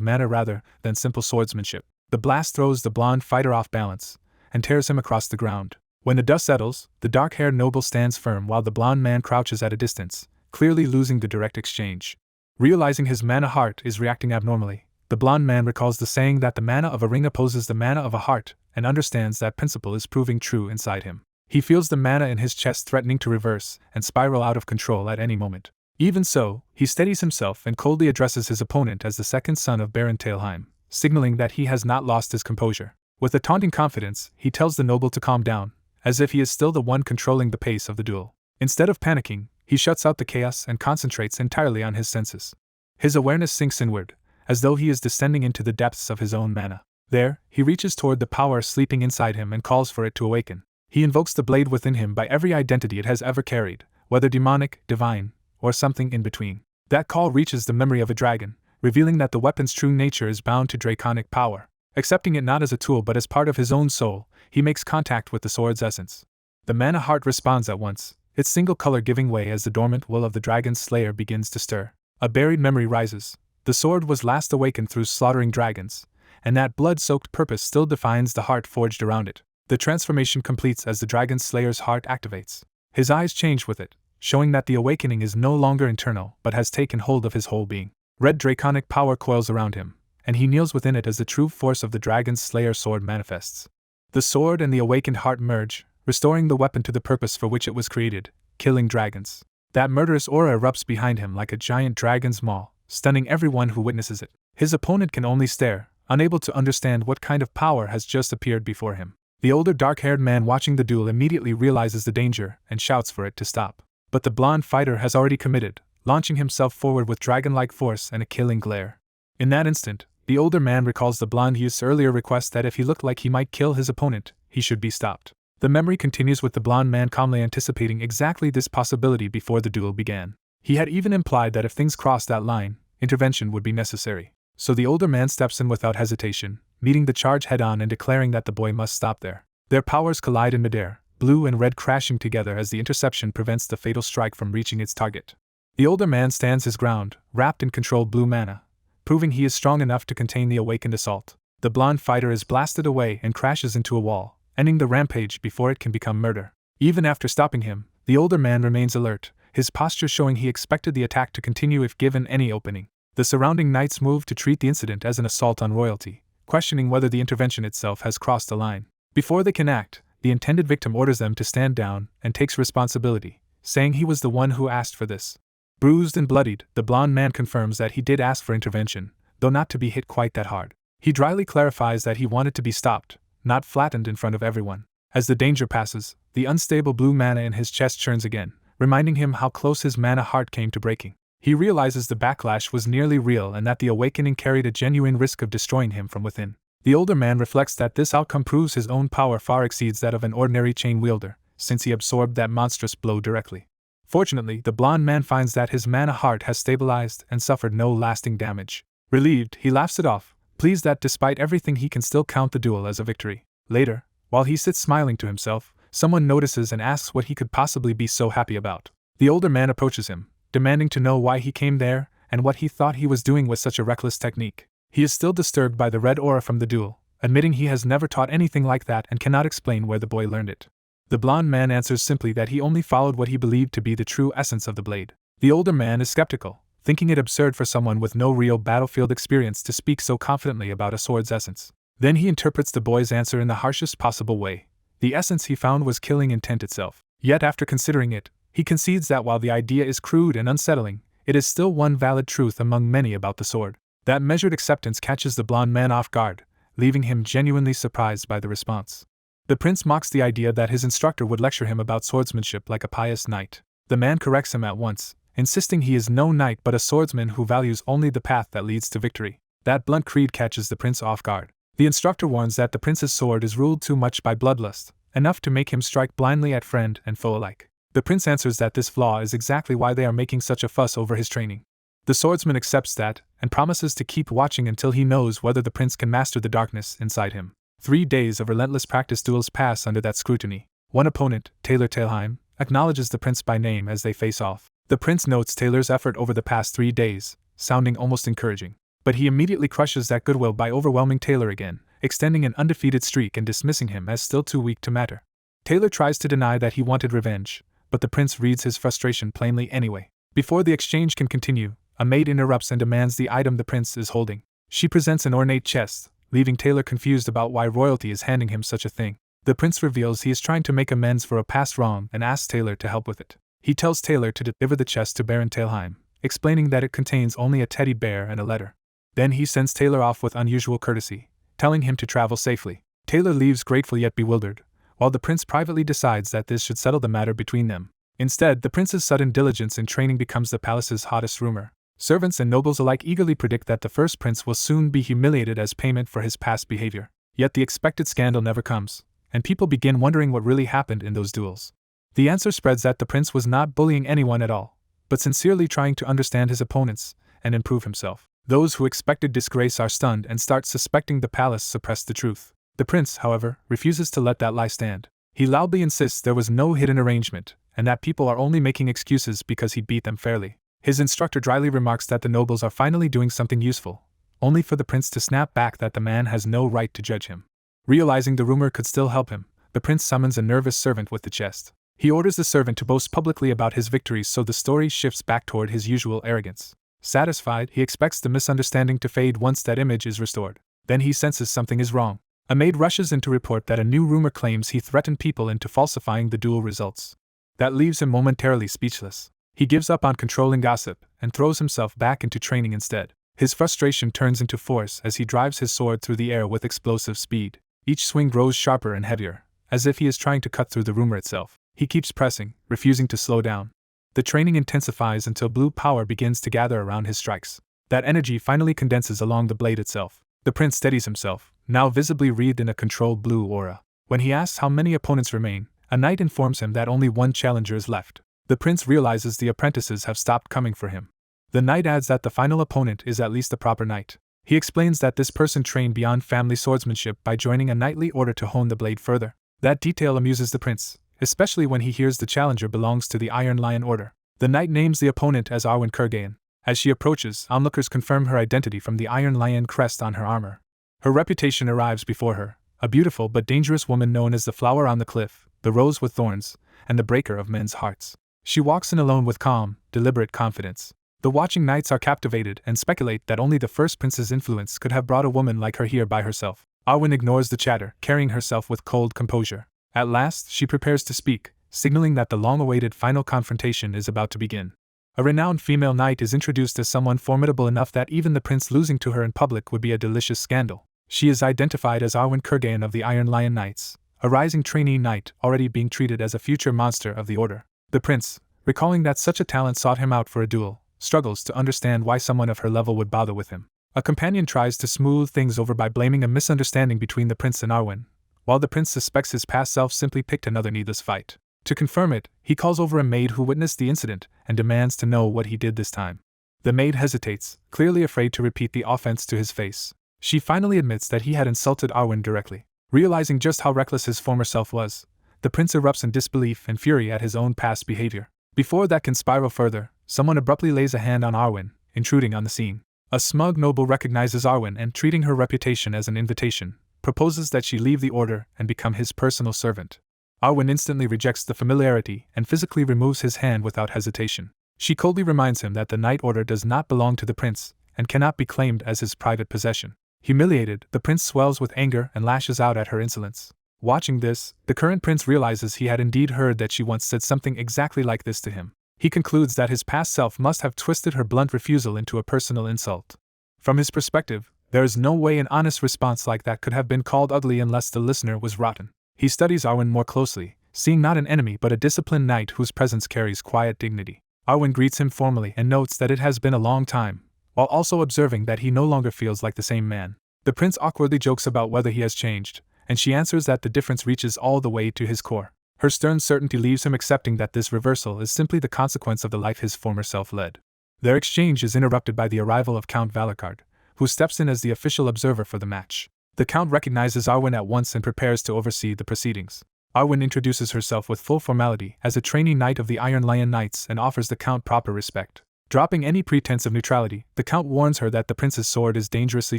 [SPEAKER 1] mana rather than simple swordsmanship. The blast throws the blonde fighter off balance and tears him across the ground. When the dust settles, the dark-haired noble stands firm while the blonde man crouches at a distance, clearly losing the direct exchange. Realizing his mana heart is reacting abnormally, the blonde man recalls the saying that the mana of a ring opposes the mana of a heart and understands that principle is proving true inside him. He feels the mana in his chest threatening to reverse and spiral out of control at any moment. Even so, he steadies himself and coldly addresses his opponent as the second son of Baron Talheim, signaling that he has not lost his composure. With a taunting confidence, he tells the noble to calm down, as if he is still the one controlling the pace of the duel. Instead of panicking, he shuts out the chaos and concentrates entirely on his senses. His awareness sinks inward, as though he is descending into the depths of his own mana. There, he reaches toward the power sleeping inside him and calls for it to awaken. He invokes the blade within him by every identity it has ever carried, whether demonic, divine, or something in between. That call reaches the memory of a dragon, revealing that the weapon's true nature is bound to draconic power. Accepting it not as a tool but as part of his own soul, he makes contact with the sword's essence. The mana heart responds at once, its single color giving way as the dormant will of the dragon's slayer begins to stir. A buried memory rises. The sword was last awakened through slaughtering dragons, and that blood-soaked purpose still defines the heart forged around it. The transformation completes as the dragon slayer's heart activates. His eyes change with it, showing that the awakening is no longer internal but has taken hold of his whole being. Red draconic power coils around him, and he kneels within it as the true force of the dragon slayer sword manifests. The sword and the awakened heart merge, restoring the weapon to the purpose for which it was created, killing dragons. That murderous aura erupts behind him like a giant dragon's maw, stunning everyone who witnesses it. His opponent can only stare, unable to understand what kind of power has just appeared before him. The older dark-haired man watching the duel immediately realizes the danger and shouts for it to stop. But the blonde fighter has already committed, launching himself forward with dragon-like force and a killing glare. In that instant, the older man recalls the blonde youth's earlier request that if he looked like he might kill his opponent, he should be stopped. The memory continues with the blonde man calmly anticipating exactly this possibility before the duel began. He had even implied that if things crossed that line, intervention would be necessary. So the older man steps in without hesitation, meeting the charge head-on and declaring that the boy must stop there. Their powers collide in midair, blue and red crashing together as the interception prevents the fatal strike from reaching its target. The older man stands his ground, wrapped in controlled blue mana, proving he is strong enough to contain the awakened assault. The blonde fighter is blasted away and crashes into a wall, ending the rampage before it can become murder. Even after stopping him, the older man remains alert, his posture showing he expected the attack to continue if given any opening. The surrounding knights move to treat the incident as an assault on royalty, questioning whether the intervention itself has crossed the line. Before they can act, the intended victim orders them to stand down and takes responsibility, saying he was the one who asked for this. Bruised and bloodied, the blonde man confirms that he did ask for intervention, though not to be hit quite that hard. He dryly clarifies that he wanted to be stopped, not flattened in front of everyone. As the danger passes, the unstable blue mana in his chest churns again, reminding him how close his mana heart came to breaking. He realizes the backlash was nearly real and that the awakening carried a genuine risk of destroying him from within. The older man reflects that this outcome proves his own power far exceeds that of an ordinary chain wielder, since he absorbed that monstrous blow directly. Fortunately, the blonde man finds that his mana heart has stabilized and suffered no lasting damage. Relieved, he laughs it off, pleased that despite everything he can still count the duel as a victory. Later, while he sits smiling to himself, someone notices and asks what he could possibly be so happy about. The older man approaches him, demanding to know why he came there and what he thought he was doing with such a reckless technique. He is still disturbed by the red aura from the duel, admitting he has never taught anything like that and cannot explain where the boy learned it. The blonde man answers simply that he only followed what he believed to be the true essence of the blade. The older man is skeptical, thinking it absurd for someone with no real battlefield experience to speak so confidently about a sword's essence. Then he interprets the boy's answer in the harshest possible way. The essence he found was killing intent itself. Yet after considering it, he concedes that while the idea is crude and unsettling, it is still one valid truth among many about the sword. That measured acceptance catches the blonde man off guard, leaving him genuinely surprised by the response. The prince mocks the idea that his instructor would lecture him about swordsmanship like a pious knight. The man corrects him at once, insisting he is no knight but a swordsman who values only the path that leads to victory. That blunt creed catches the prince off guard. The instructor warns that the prince's sword is ruled too much by bloodlust, enough to make him strike blindly at friend and foe alike. The prince answers that this flaw is exactly why they are making such a fuss over his training. The swordsman accepts that, and promises to keep watching until he knows whether the prince can master the darkness inside him. 3 days of relentless practice duels pass under that scrutiny. One opponent, Taylor Talheim, acknowledges the prince by name as they face off. The prince notes Taylor's effort over the past 3 days, sounding almost encouraging. But he immediately crushes that goodwill by overwhelming Taylor again, extending an undefeated streak and dismissing him as still too weak to matter. Taylor tries to deny that he wanted revenge, but the prince reads his frustration plainly anyway. Before the exchange can continue, a maid interrupts and demands the item the prince is holding. She presents an ornate chest, leaving Taylor confused about why royalty is handing him such a thing. The prince reveals he is trying to make amends for a past wrong and asks Taylor to help with it. He tells Taylor to deliver the chest to Baron Talheim, explaining that it contains only a teddy bear and a letter. Then he sends Taylor off with unusual courtesy, telling him to travel safely. Taylor leaves grateful yet bewildered, while the prince privately decides that this should settle the matter between them. Instead, the prince's sudden diligence in training becomes the palace's hottest rumor. Servants and nobles alike eagerly predict that the first prince will soon be humiliated as payment for his past behavior. Yet the expected scandal never comes, and people begin wondering what really happened in those duels. The answer spreads that the prince was not bullying anyone at all, but sincerely trying to understand his opponents and improve himself. Those who expected disgrace are stunned and start suspecting the palace suppressed the truth. The prince, however, refuses to let that lie stand. He loudly insists there was no hidden arrangement, and that people are only making excuses because he beat them fairly. His instructor dryly remarks that the nobles are finally doing something useful, only for the prince to snap back that the man has no right to judge him. Realizing the rumor could still help him, the prince summons a nervous servant with the chest. He orders the servant to boast publicly about his victories so the story shifts back toward his usual arrogance. Satisfied, he expects the misunderstanding to fade once that image is restored. Then he senses something is wrong. A maid rushes in to report that a new rumor claims he threatened people into falsifying the duel results. That leaves him momentarily speechless. He gives up on controlling gossip and throws himself back into training instead. His frustration turns into force as he drives his sword through the air with explosive speed. Each swing grows sharper and heavier, as if he is trying to cut through the rumor itself. He keeps pressing, refusing to slow down. The training intensifies until blue power begins to gather around his strikes. That energy finally condenses along the blade itself. The prince steadies himself, now visibly wreathed in a controlled blue aura. When he asks how many opponents remain, a knight informs him that only one challenger is left. The prince realizes the apprentices have stopped coming for him. The knight adds that the final opponent is at least a proper knight. He explains that this person trained beyond family swordsmanship by joining a knightly order to hone the blade further. That detail amuses the prince, especially when he hears the challenger belongs to the Iron Lion Order. The knight names the opponent as Arwen Kurgain. As she approaches, onlookers confirm her identity from the Iron Lion crest on her armor. Her reputation arrives before her, a beautiful but dangerous woman known as the Flower on the Cliff, the Rose with Thorns, and the Breaker of Men's Hearts. She walks in alone with calm, deliberate confidence. The watching knights are captivated and speculate that only the first prince's influence could have brought a woman like her here by herself. Arwen ignores the chatter, carrying herself with cold composure. At last, she prepares to speak, signaling that the long-awaited final confrontation is about to begin. A renowned female knight is introduced as someone formidable enough that even the prince losing to her in public would be a delicious scandal. She is identified as Arwen Kurgain of the Iron Lion Knights, a rising trainee knight already being treated as a future monster of the order. The prince, recalling that such a talent sought him out for a duel, struggles to understand why someone of her level would bother with him. A companion tries to smooth things over by blaming a misunderstanding between the prince and Arwen, while the prince suspects his past self simply picked another needless fight. To confirm it, he calls over a maid who witnessed the incident and demands to know what he did this time. The maid hesitates, clearly afraid to repeat the offense to his face. She finally admits that he had insulted Arwen directly. Realizing just how reckless his former self was, the prince erupts in disbelief and fury at his own past behavior. Before that can spiral further, someone abruptly lays a hand on Arwen, intruding on the scene. A smug noble recognizes Arwen and, treating her reputation as an invitation, proposes that she leave the order and become his personal servant. Arwen instantly rejects the familiarity and physically removes his hand without hesitation. She coldly reminds him that the Knight Order does not belong to the prince and cannot be claimed as his private possession. Humiliated, the prince swells with anger and lashes out at her insolence. Watching this, the current prince realizes he had indeed heard that she once said something exactly like this to him. He concludes that his past self must have twisted her blunt refusal into a personal insult. From his perspective, there is no way an honest response like that could have been called ugly unless the listener was rotten. He studies Arwen more closely, seeing not an enemy but a disciplined knight whose presence carries quiet dignity. Arwen greets him formally and notes that it has been a long time, while also observing that he no longer feels like the same man. The prince awkwardly jokes about whether he has changed, and she answers that the difference reaches all the way to his core. Her stern certainty leaves him accepting that this reversal is simply the consequence of the life his former self led. Their exchange is interrupted by the arrival of Count Valakard, who steps in as the official observer for the match. The Count recognizes Arwen at once and prepares to oversee the proceedings. Arwen introduces herself with full formality as a trainee knight of the Iron Lion Knights and offers the Count proper respect. Dropping any pretense of neutrality, the Count warns her that the prince's sword is dangerously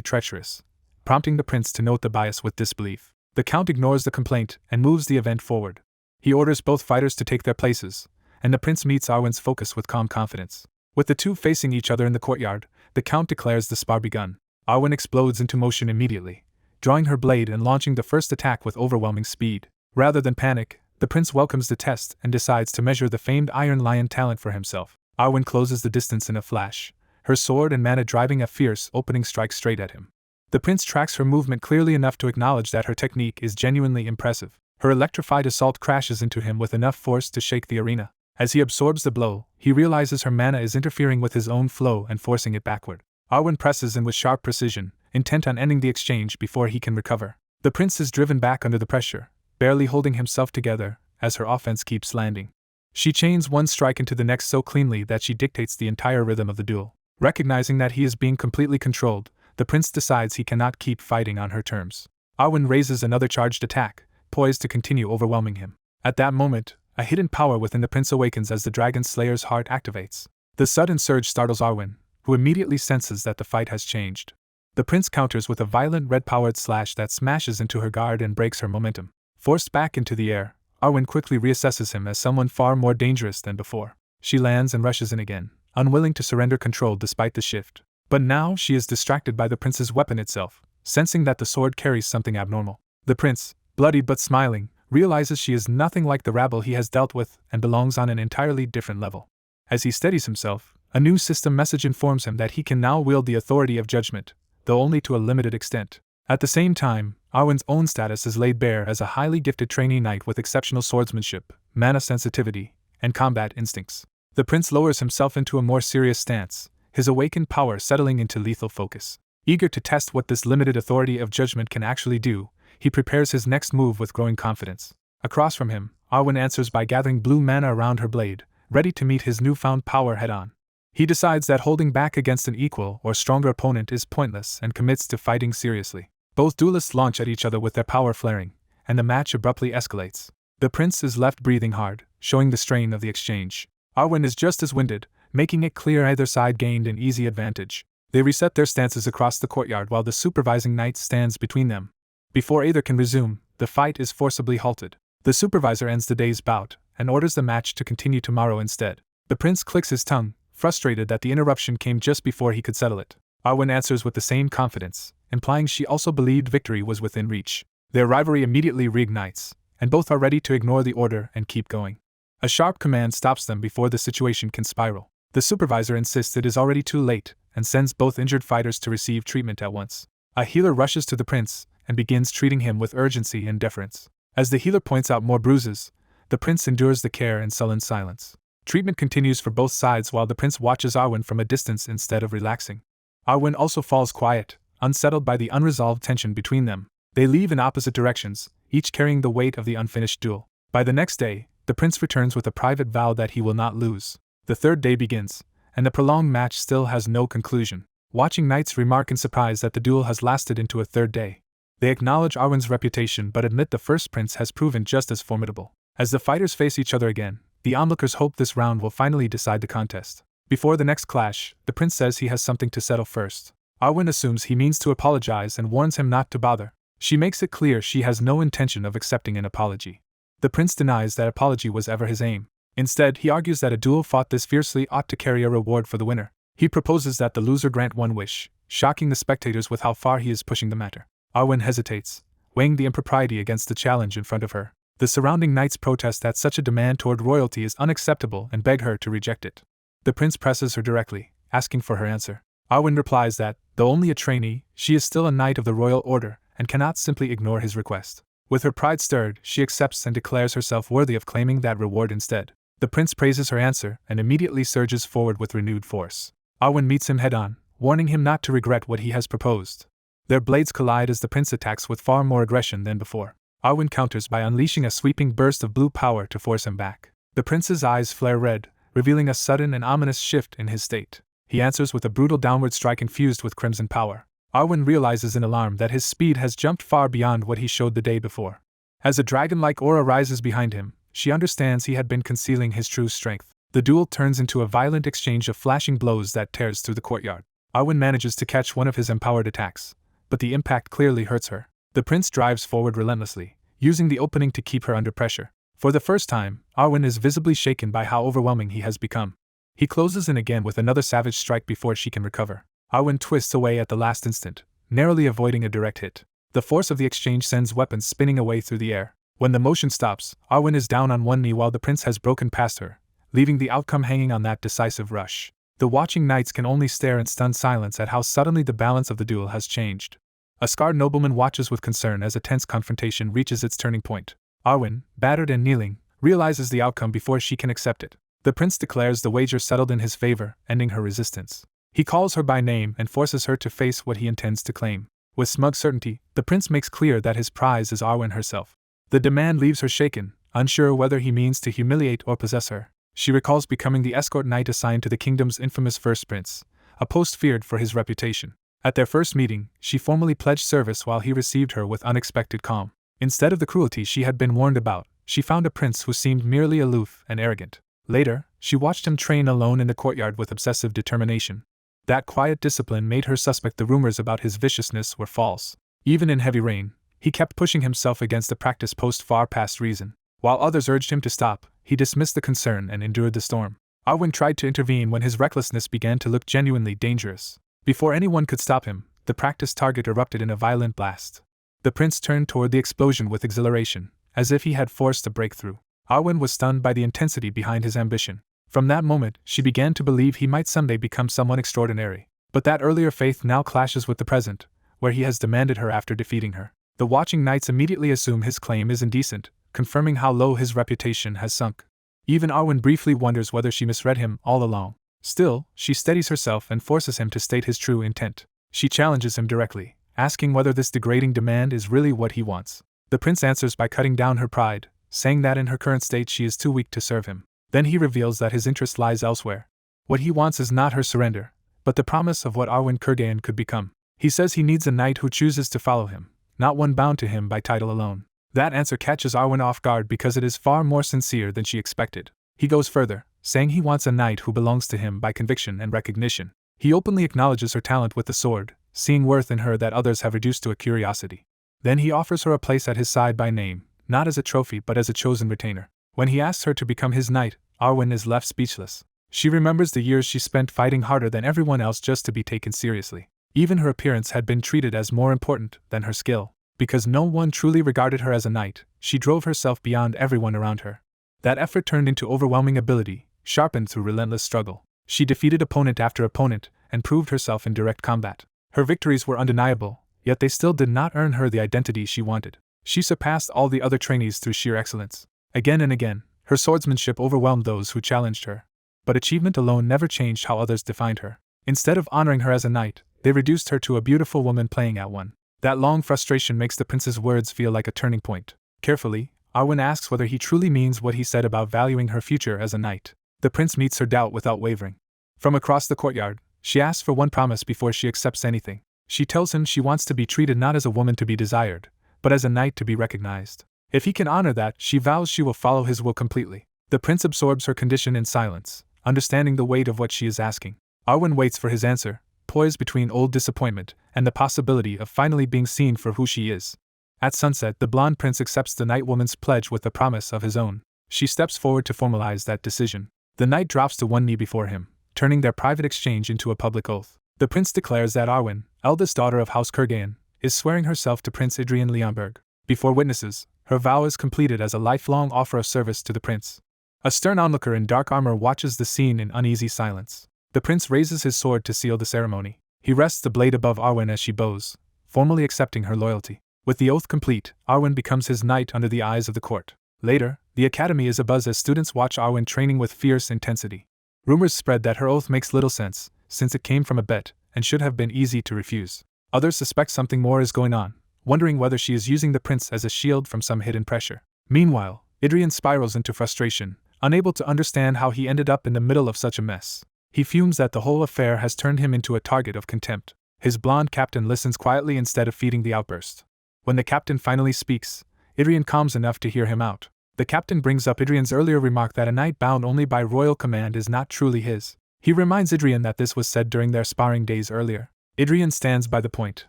[SPEAKER 1] treacherous, prompting the prince to note the bias with disbelief. The Count ignores the complaint and moves the event forward. He orders both fighters to take their places, and the prince meets Arwen's focus with calm confidence. With the two facing each other in the courtyard, the Count declares the spar begun. Arwen explodes into motion immediately, drawing her blade and launching the first attack with overwhelming speed. Rather than panic, the prince welcomes the test and decides to measure the famed Iron Lion talent for himself. Arwen closes the distance in a flash, her sword and mana driving a fierce opening strike straight at him. The prince tracks her movement clearly enough to acknowledge that her technique is genuinely impressive. Her electrified assault crashes into him with enough force to shake the arena. As he absorbs the blow, he realizes her mana is interfering with his own flow and forcing it backward. Arwen presses in with sharp precision, intent on ending the exchange before he can recover. The prince is driven back under the pressure, barely holding himself together as her offense keeps landing. She chains one strike into the next so cleanly that she dictates the entire rhythm of the duel. Recognizing that he is being completely controlled, the prince decides he cannot keep fighting on her terms. Arwen raises another charged attack, poised to continue overwhelming him. At that moment, a hidden power within the prince awakens as the Dragon Slayer's heart activates. The sudden surge startles Arwen, who immediately senses that the fight has changed. The prince counters with a violent red-powered slash that smashes into her guard and breaks her momentum. Forced back into the air, Arwen quickly reassesses him as someone far more dangerous than before. She lands and rushes in again, unwilling to surrender control despite the shift. But now she is distracted by the prince's weapon itself, sensing that the sword carries something abnormal. The prince, bloodied but smiling, realizes she is nothing like the rabble he has dealt with and belongs on an entirely different level. As he steadies himself, a new system message informs him that he can now wield the authority of judgment, though only to a limited extent. At the same time, Arwen's own status is laid bare as a highly gifted trainee knight with exceptional swordsmanship, mana sensitivity, and combat instincts. The prince lowers himself into a more serious stance, his awakened power settling into lethal focus. Eager to test what this limited authority of judgment can actually do, he prepares his next move with growing confidence. Across from him, Arwen answers by gathering blue mana around her blade, ready to meet his newfound power head-on. He decides that holding back against an equal or stronger opponent is pointless and commits to fighting seriously. Both duelists launch at each other with their power flaring, and the match abruptly escalates. The prince is left breathing hard, showing the strain of the exchange. Arwen is just as winded, making it clear either side gained an easy advantage. They reset their stances across the courtyard while the supervising knight stands between them. Before either can resume, the fight is forcibly halted. The supervisor ends the day's bout and orders the match to continue tomorrow instead. The prince clicks his tongue, frustrated that the interruption came just before he could settle it. Arwen answers with the same confidence, implying she also believed victory was within reach. Their rivalry immediately reignites, and both are ready to ignore the order and keep going. A sharp command stops them before the situation can spiral. The supervisor insists it is already too late and sends both injured fighters to receive treatment at once. A healer rushes to the prince and begins treating him with urgency and deference. As the healer points out more bruises, the prince endures the care in sullen silence. Treatment continues for both sides while the prince watches Arwen from a distance instead of relaxing. Arwen also falls quiet, unsettled by the unresolved tension between them. They leave in opposite directions, each carrying the weight of the unfinished duel. By the next day, the prince returns with a private vow that he will not lose. The third day begins, and the prolonged match still has no conclusion. Watching knights remark in surprise that the duel has lasted into a third day. They acknowledge Arwen's reputation but admit the first prince has proven just as formidable. As the fighters face each other again, the onlookers hope this round will finally decide the contest. Before the next clash, the prince says he has something to settle first. Arwen assumes he means to apologize and warns him not to bother. She makes it clear she has no intention of accepting an apology. The prince denies that apology was ever his aim. Instead, he argues that a duel fought this fiercely ought to carry a reward for the winner. He proposes that the loser grant one wish, shocking the spectators with how far he is pushing the matter. Arwen hesitates, weighing the impropriety against the challenge in front of her. The surrounding knights protest that such a demand toward royalty is unacceptable and beg her to reject it. The prince presses her directly, asking for her answer. Arwen replies that, though only a trainee, she is still a knight of the royal order and cannot simply ignore his request. With her pride stirred, she accepts and declares herself worthy of claiming that reward instead. The prince praises her answer and immediately surges forward with renewed force. Arwen meets him head-on, warning him not to regret what he has proposed. Their blades collide as the prince attacks with far more aggression than before. Arwen counters by unleashing a sweeping burst of blue power to force him back. The prince's eyes flare red, revealing a sudden and ominous shift in his state. he answers with a brutal downward strike infused with crimson power. Arwen realizes in alarm that his speed has jumped far beyond what he showed the day before. As a dragon-like aura rises behind him, she understands he had been concealing his true strength. The duel turns into a violent exchange of flashing blows that tears through the courtyard. Arwen manages to catch one of his empowered attacks, but the impact clearly hurts her. The prince drives forward relentlessly, using the opening to keep her under pressure. For the first time, Arwen is visibly shaken by how overwhelming he has become. He closes in again with another savage strike before she can recover. Arwen twists away at the last instant, narrowly avoiding a direct hit. The force of the exchange sends weapons spinning away through the air. When the motion stops, Arwen is down on one knee while the prince has broken past her, leaving the outcome hanging on that decisive rush. The watching knights can only stare in stunned silence at how suddenly the balance of the duel has changed. A scarred nobleman watches with concern as a tense confrontation reaches its turning point. Arwen, battered and kneeling, realizes the outcome before she can accept it. The prince declares the wager settled in his favor, ending her resistance. He calls her by name and forces her to face what he intends to claim. With smug certainty, the prince makes clear that his prize is Arwen herself. The demand leaves her shaken, unsure whether he means to humiliate or possess her. She recalls becoming the escort knight assigned to the kingdom's infamous first prince, a post feared for his reputation. At their first meeting, she formally pledged service while he received her with unexpected calm. Instead of the cruelty she had been warned about, she found a prince who seemed merely aloof and arrogant. Later, she watched him train alone in the courtyard with obsessive determination. That quiet discipline made her suspect the rumors about his viciousness were false. Even in heavy rain, he kept pushing himself against a practice post far past reason. While others urged him to stop, he dismissed the concern and endured the storm. Arwen tried to intervene when his recklessness began to look genuinely dangerous. Before anyone could stop him, the practice target erupted in a violent blast. The prince turned toward the explosion with exhilaration, as if he had forced a breakthrough. Arwen was stunned by the intensity behind his ambition. From that moment, she began to believe he might someday become someone extraordinary. But that earlier faith now clashes with the present, where he has demanded her after defeating her. The watching knights immediately assume his claim is indecent, confirming how low his reputation has sunk. Even Arwen briefly wonders whether she misread him all along. Still, she steadies herself and forces him to state his true intent. She challenges him directly, asking whether this degrading demand is really what he wants. The prince answers by cutting down her pride, saying that in her current state she is too weak to serve him. Then he reveals that his interest lies elsewhere. What he wants is not her surrender, but the promise of what Arwen Kurgan could become. He says he needs a knight who chooses to follow him, not one bound to him by title alone. That answer catches Arwen off guard because it is far more sincere than she expected. He goes further, saying he wants a knight who belongs to him by conviction and recognition. He openly acknowledges her talent with the sword, seeing worth in her that others have reduced to a curiosity. Then he offers her a place at his side by name, not as a trophy but as a chosen retainer. When he asks her to become his knight, Arwen is left speechless. She remembers the years she spent fighting harder than everyone else just to be taken seriously. Even her appearance had been treated as more important than her skill. Because no one truly regarded her as a knight, she drove herself beyond everyone around her. That effort turned into overwhelming ability, sharpened through relentless struggle. She defeated opponent after opponent, and proved herself in direct combat. Her victories were undeniable, yet they still did not earn her the identity she wanted. She surpassed all the other trainees through sheer excellence. Again and again, her swordsmanship overwhelmed those who challenged her. But achievement alone never changed how others defined her. Instead of honoring her as a knight, they reduced her to a beautiful woman playing at one. That long frustration makes the prince's words feel like a turning point. Carefully, Arwen asks whether he truly means what he said about valuing her future as a knight. The prince meets her doubt without wavering. From across the courtyard, she asks for one promise before she accepts anything. She tells him she wants to be treated not as a woman to be desired, but as a knight to be recognized. If he can honor that, she vows she will follow his will completely. The prince absorbs her condition in silence, understanding the weight of what she is asking. Arwen waits for his answer, poised between old disappointment and the possibility of finally being seen for who she is. At sunset, the blonde prince accepts the knight woman's pledge with a promise of his own. She steps forward to formalize that decision. The knight drops to one knee before him, turning their private exchange into a public oath. The prince declares that Arwen, eldest daughter of House Kurgan, is swearing herself to Prince Adrian Leonberg. Before witnesses, her vow is completed as a lifelong offer of service to the prince. A stern onlooker in dark armor watches the scene in uneasy silence. The prince raises his sword to seal the ceremony. He rests the blade above Arwen as she bows, formally accepting her loyalty. With the oath complete, Arwen becomes his knight under the eyes of the court. Later, the academy is abuzz as students watch Arwen training with fierce intensity. Rumors spread that her oath makes little sense, since it came from a bet, and should have been easy to refuse. Others suspect something more is going on, wondering whether she is using the prince as a shield from some hidden pressure. Meanwhile, Adrian spirals into frustration, unable to understand how he ended up in the middle of such a mess. He fumes that the whole affair has turned him into a target of contempt. His blonde captain listens quietly instead of feeding the outburst. When the captain finally speaks, Idrian calms enough to hear him out. The captain brings up Idrian's earlier remark that a knight bound only by royal command is not truly his. He reminds Idrian that this was said during their sparring days earlier. Idrian stands by the point,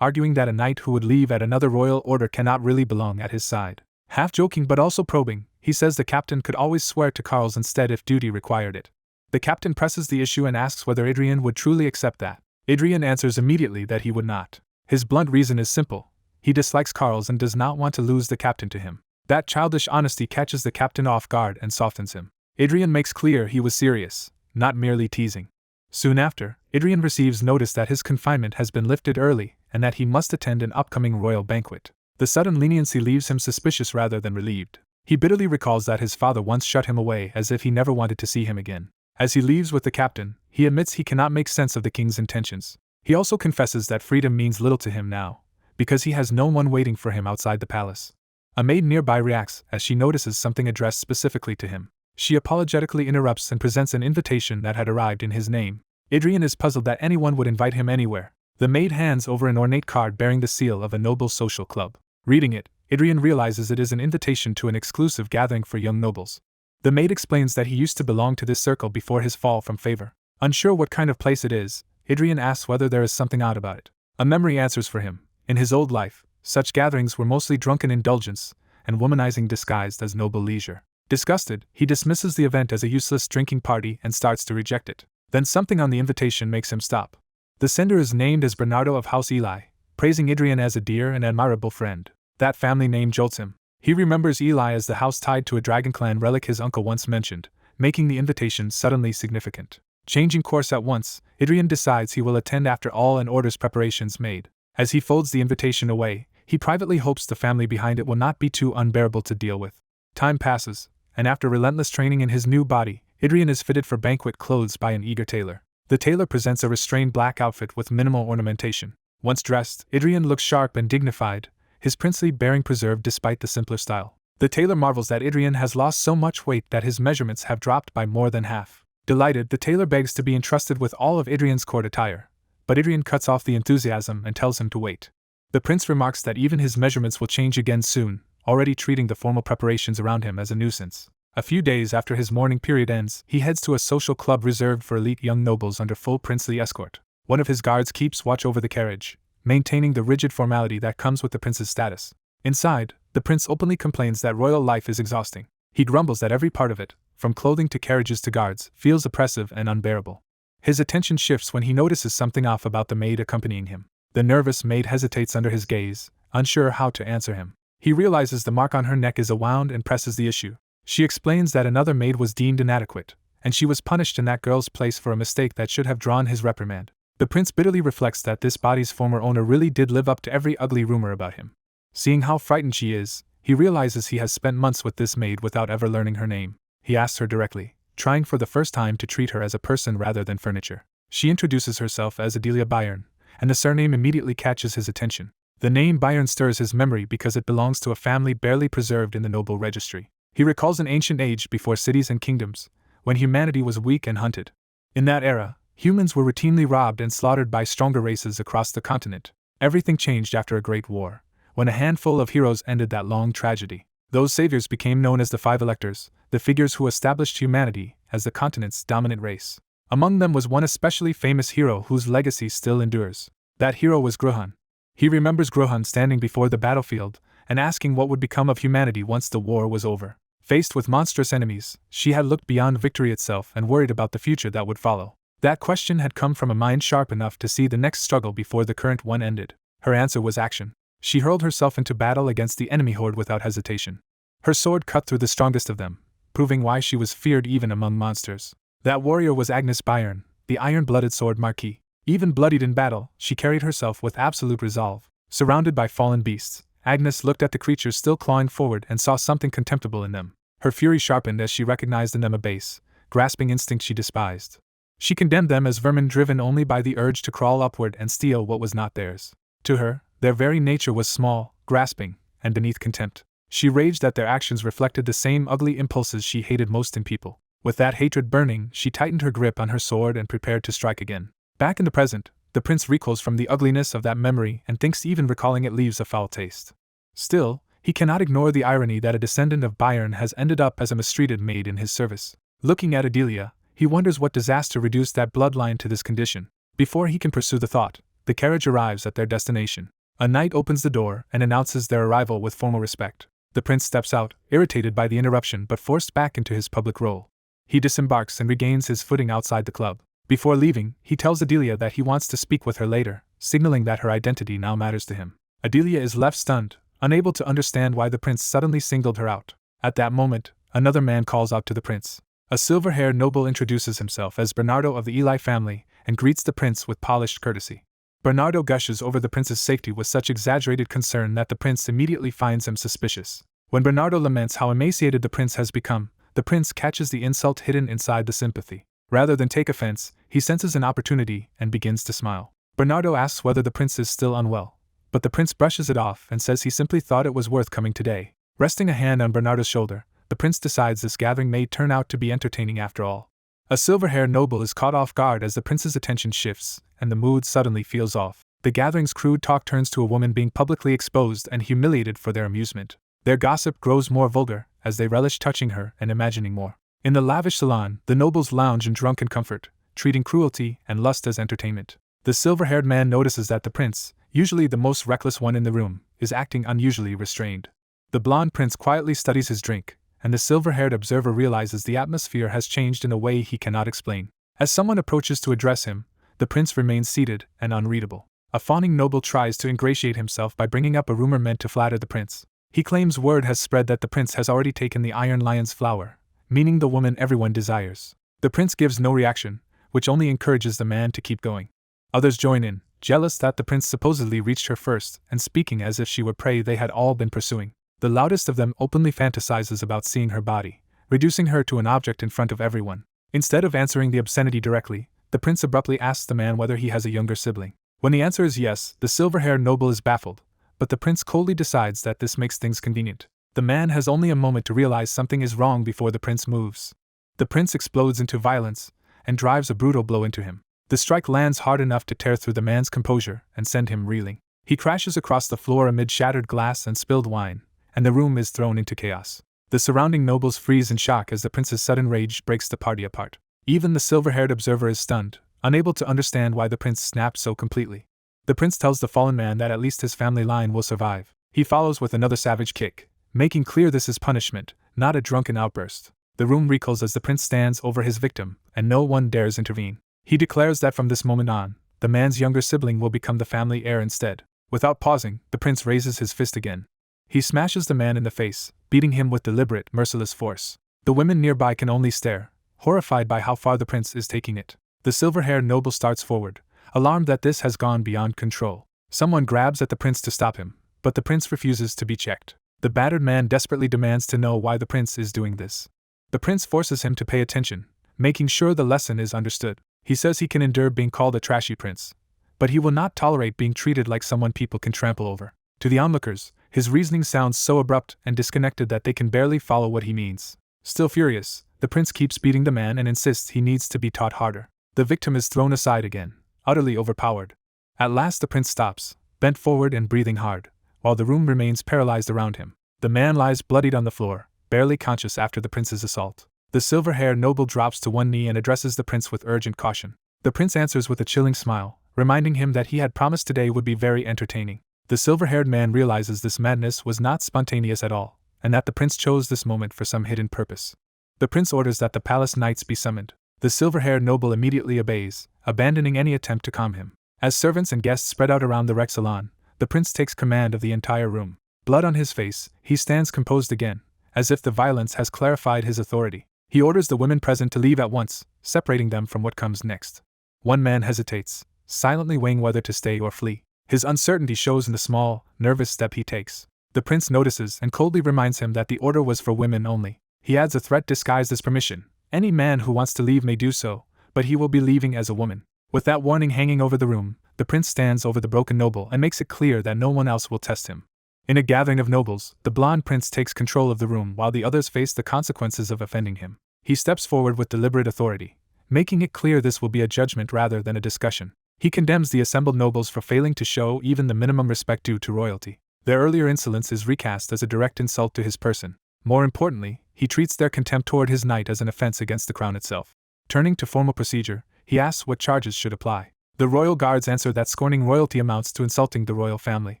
[SPEAKER 1] arguing that a knight who would leave at another royal order cannot really belong at his side. Half joking but also probing, he says the captain could always swear to Carl's instead if duty required it. The captain presses the issue and asks whether Idrian would truly accept that. Idrian answers immediately that he would not. His blunt reason is simple. He dislikes Carl's and does not want to lose the captain to him. That childish honesty catches the captain off guard and softens him. Idrian makes clear he was serious, not merely teasing. Soon after, Idrian receives notice that his confinement has been lifted early and that he must attend an upcoming royal banquet. The sudden leniency leaves him suspicious rather than relieved. He bitterly recalls that his father once shut him away as if he never wanted to see him again. As he leaves with the captain, he admits he cannot make sense of the king's intentions. He also confesses that freedom means little to him now, because he has no one waiting for him outside the palace. A maid nearby reacts as she notices something addressed specifically to him. She apologetically interrupts and presents an invitation that had arrived in his name. Idrian is puzzled that anyone would invite him anywhere. The maid hands over an ornate card bearing the seal of a noble social club. Reading it, Idrian realizes it is an invitation to an exclusive gathering for young nobles. The maid explains that he used to belong to this circle before his fall from favor. Unsure what kind of place it is, Idrian asks whether there is something odd about it. A memory answers for him. In his old life, such gatherings were mostly drunken indulgence and womanizing disguised as noble leisure. Disgusted, he dismisses the event as a useless drinking party and starts to reject it. Then something on the invitation makes him stop. The sender is named as Bernardo of House Eli, praising Idrian as a dear and admirable friend. That family name jolts him. He remembers Eli as the house tied to a Dragon Clan relic his uncle once mentioned, making the invitation suddenly significant. Changing course at once, Idrian decides he will attend after all and orders preparations made. As he folds the invitation away, he privately hopes the family behind it will not be too unbearable to deal with. Time passes, and after relentless training in his new body, Idrian is fitted for banquet clothes by an eager tailor. The tailor presents a restrained black outfit with minimal ornamentation. Once dressed, Idrian looks sharp and dignified, his princely bearing preserved despite the simpler style. The tailor marvels that Idrian has lost so much weight that his measurements have dropped by more than half. Delighted, the tailor begs to be entrusted with all of Idrian's court attire, but Idrian cuts off the enthusiasm and tells him to wait. The prince remarks that even his measurements will change again soon, already treating the formal preparations around him as a nuisance. A few days after his mourning period ends, he heads to a social club reserved for elite young nobles under full princely escort. One of his guards keeps watch over the carriage, maintaining the rigid formality that comes with the prince's status. Inside, the prince openly complains that royal life is exhausting. He grumbles that every part of it, from clothing to carriages to guards, feels oppressive and unbearable. His attention shifts when he notices something off about the maid accompanying him. The nervous maid hesitates under his gaze, unsure how to answer him. He realizes the mark on her neck is a wound and presses the issue. She explains that another maid was deemed inadequate, and she was punished in that girl's place for a mistake that should have drawn his reprimand. The prince bitterly reflects that this body's former owner really did live up to every ugly rumor about him. Seeing how frightened she is, he realizes he has spent months with this maid without ever learning her name. He asks her directly, trying for the first time to treat her as a person rather than furniture. She introduces herself as Adelia Bayern, and the surname immediately catches his attention. The name Bayern stirs his memory because it belongs to a family barely preserved in the noble registry. He recalls an ancient age before cities and kingdoms, when humanity was weak and hunted. In that era, humans were routinely robbed and slaughtered by stronger races across the continent. Everything changed after a great war, when a handful of heroes ended that long tragedy. Those saviors became known as the Five Electors, the figures who established humanity as the continent's dominant race. Among them was one especially famous hero whose legacy still endures. That hero was Grohan. He remembers Grohan standing before the battlefield and asking what would become of humanity once the war was over. Faced with monstrous enemies, she had looked beyond victory itself and worried about the future that would follow. That question had come from a mind sharp enough to see the next struggle before the current one ended. Her answer was action. She hurled herself into battle against the enemy horde without hesitation. Her sword cut through the strongest of them, proving why she was feared even among monsters. That warrior was Agnes Bayern, the iron-blooded sword marquis. Even bloodied in battle, she carried herself with absolute resolve. Surrounded by fallen beasts, Agnes looked at the creatures still clawing forward and saw something contemptible in them. Her fury sharpened as she recognized in them a base, grasping instinct she despised. She condemned them as vermin driven only by the urge to crawl upward and steal what was not theirs. To her, their very nature was small, grasping, and beneath contempt. She raged that their actions reflected the same ugly impulses she hated most in people. With that hatred burning, she tightened her grip on her sword and prepared to strike again. Back in the present, the prince recoils from the ugliness of that memory and thinks even recalling it leaves a foul taste. Still, he cannot ignore the irony that a descendant of Bayern has ended up as a mistreated maid in his service. Looking at Adelia, he wonders what disaster reduced that bloodline to this condition. Before he can pursue the thought, the carriage arrives at their destination. A knight opens the door and announces their arrival with formal respect. The prince steps out, irritated by the interruption but forced back into his public role. He disembarks and regains his footing outside the club. Before leaving, he tells Adelia that he wants to speak with her later, signaling that her identity now matters to him. Adelia is left stunned, unable to understand why the prince suddenly singled her out. At that moment, another man calls out to the prince. A silver-haired noble introduces himself as Bernardo of the Eli family and greets the prince with polished courtesy. Bernardo gushes over the prince's safety with such exaggerated concern that the prince immediately finds him suspicious. When Bernardo laments how emaciated the prince has become, the prince catches the insult hidden inside the sympathy. Rather than take offense, he senses an opportunity and begins to smile. Bernardo asks whether the prince is still unwell, but the prince brushes it off and says he simply thought it was worth coming today. Resting a hand on Bernardo's shoulder, the prince decides this gathering may turn out to be entertaining after all. A silver-haired noble is caught off guard as the prince's attention shifts, and the mood suddenly feels off. The gathering's crude talk turns to a woman being publicly exposed and humiliated for their amusement. Their gossip grows more vulgar, as they relish touching her and imagining more. In the lavish salon, the nobles lounge in drunken comfort, treating cruelty and lust as entertainment. The silver-haired man notices that the prince, usually the most reckless one in the room, is acting unusually restrained. The blonde prince quietly studies his drink, and the silver-haired observer realizes the atmosphere has changed in a way he cannot explain. As someone approaches to address him, the prince remains seated and unreadable. A fawning noble tries to ingratiate himself by bringing up a rumor meant to flatter the prince. He claims word has spread that the prince has already taken the Iron Lion's flower, meaning the woman everyone desires. The prince gives no reaction, which only encourages the man to keep going. Others join in, jealous that the prince supposedly reached her first and speaking as if she were prey they had all been pursuing. The loudest of them openly fantasizes about seeing her body, reducing her to an object in front of everyone. Instead of answering the obscenity directly, the prince abruptly asks the man whether he has a younger sibling. When the answer is yes, the silver-haired noble is baffled, but the prince coldly decides that this makes things convenient. The man has only a moment to realize something is wrong before the prince moves. The prince explodes into violence and drives a brutal blow into him. The strike lands hard enough to tear through the man's composure and send him reeling. He crashes across the floor amid shattered glass and spilled wine, and the room is thrown into chaos. The surrounding nobles freeze in shock as the prince's sudden rage breaks the party apart. Even the silver-haired observer is stunned, unable to understand why the prince snapped so completely. The prince tells the fallen man that at least his family line will survive. He follows with another savage kick, making clear this is punishment, not a drunken outburst. The room recoils as the prince stands over his victim, and no one dares intervene. He declares that from this moment on, the man's younger sibling will become the family heir instead. Without pausing, the prince raises his fist again. He smashes the man in the face, beating him with deliberate, merciless force. The women nearby can only stare, horrified by how far the prince is taking it. The silver-haired noble starts forward, alarmed that this has gone beyond control. Someone grabs at the prince to stop him, but the prince refuses to be checked. The battered man desperately demands to know why the prince is doing this. The prince forces him to pay attention, making sure the lesson is understood. He says he can endure being called a trashy prince, but he will not tolerate being treated like someone people can trample over. To the onlookers, his reasoning sounds so abrupt and disconnected that they can barely follow what he means. Still furious, the prince keeps beating the man and insists he needs to be taught harder. The victim is thrown aside again, utterly overpowered. At last the prince stops, bent forward and breathing hard, while the room remains paralyzed around him. The man lies bloodied on the floor, barely conscious after the prince's assault. The silver-haired noble drops to one knee and addresses the prince with urgent caution. The prince answers with a chilling smile, reminding him that he had promised today would be very entertaining. The silver-haired man realizes this madness was not spontaneous at all, and that the prince chose this moment for some hidden purpose. The prince orders that the palace knights be summoned. The silver-haired noble immediately obeys, abandoning any attempt to calm him. As servants and guests spread out around the rec salon, the prince takes command of the entire room. Blood on his face, he stands composed again, as if the violence has clarified his authority. He orders the women present to leave at once, separating them from what comes next. One man hesitates, silently weighing whether to stay or flee. His uncertainty shows in the small, nervous step he takes. The prince notices and coldly reminds him that the order was for women only. He adds a threat disguised as permission. Any man who wants to leave may do so, but he will be leaving as a woman. With that warning hanging over the room, the prince stands over the broken noble and makes it clear that no one else will test him. In a gathering of nobles, the blonde prince takes control of the room while the others face the consequences of offending him. He steps forward with deliberate authority, making it clear this will be a judgment rather than a discussion. He condemns the assembled nobles for failing to show even the minimum respect due to royalty. Their earlier insolence is recast as a direct insult to his person. More importantly, he treats their contempt toward his knight as an offense against the crown itself. Turning to formal procedure, he asks what charges should apply. The royal guards answer that scorning royalty amounts to insulting the royal family.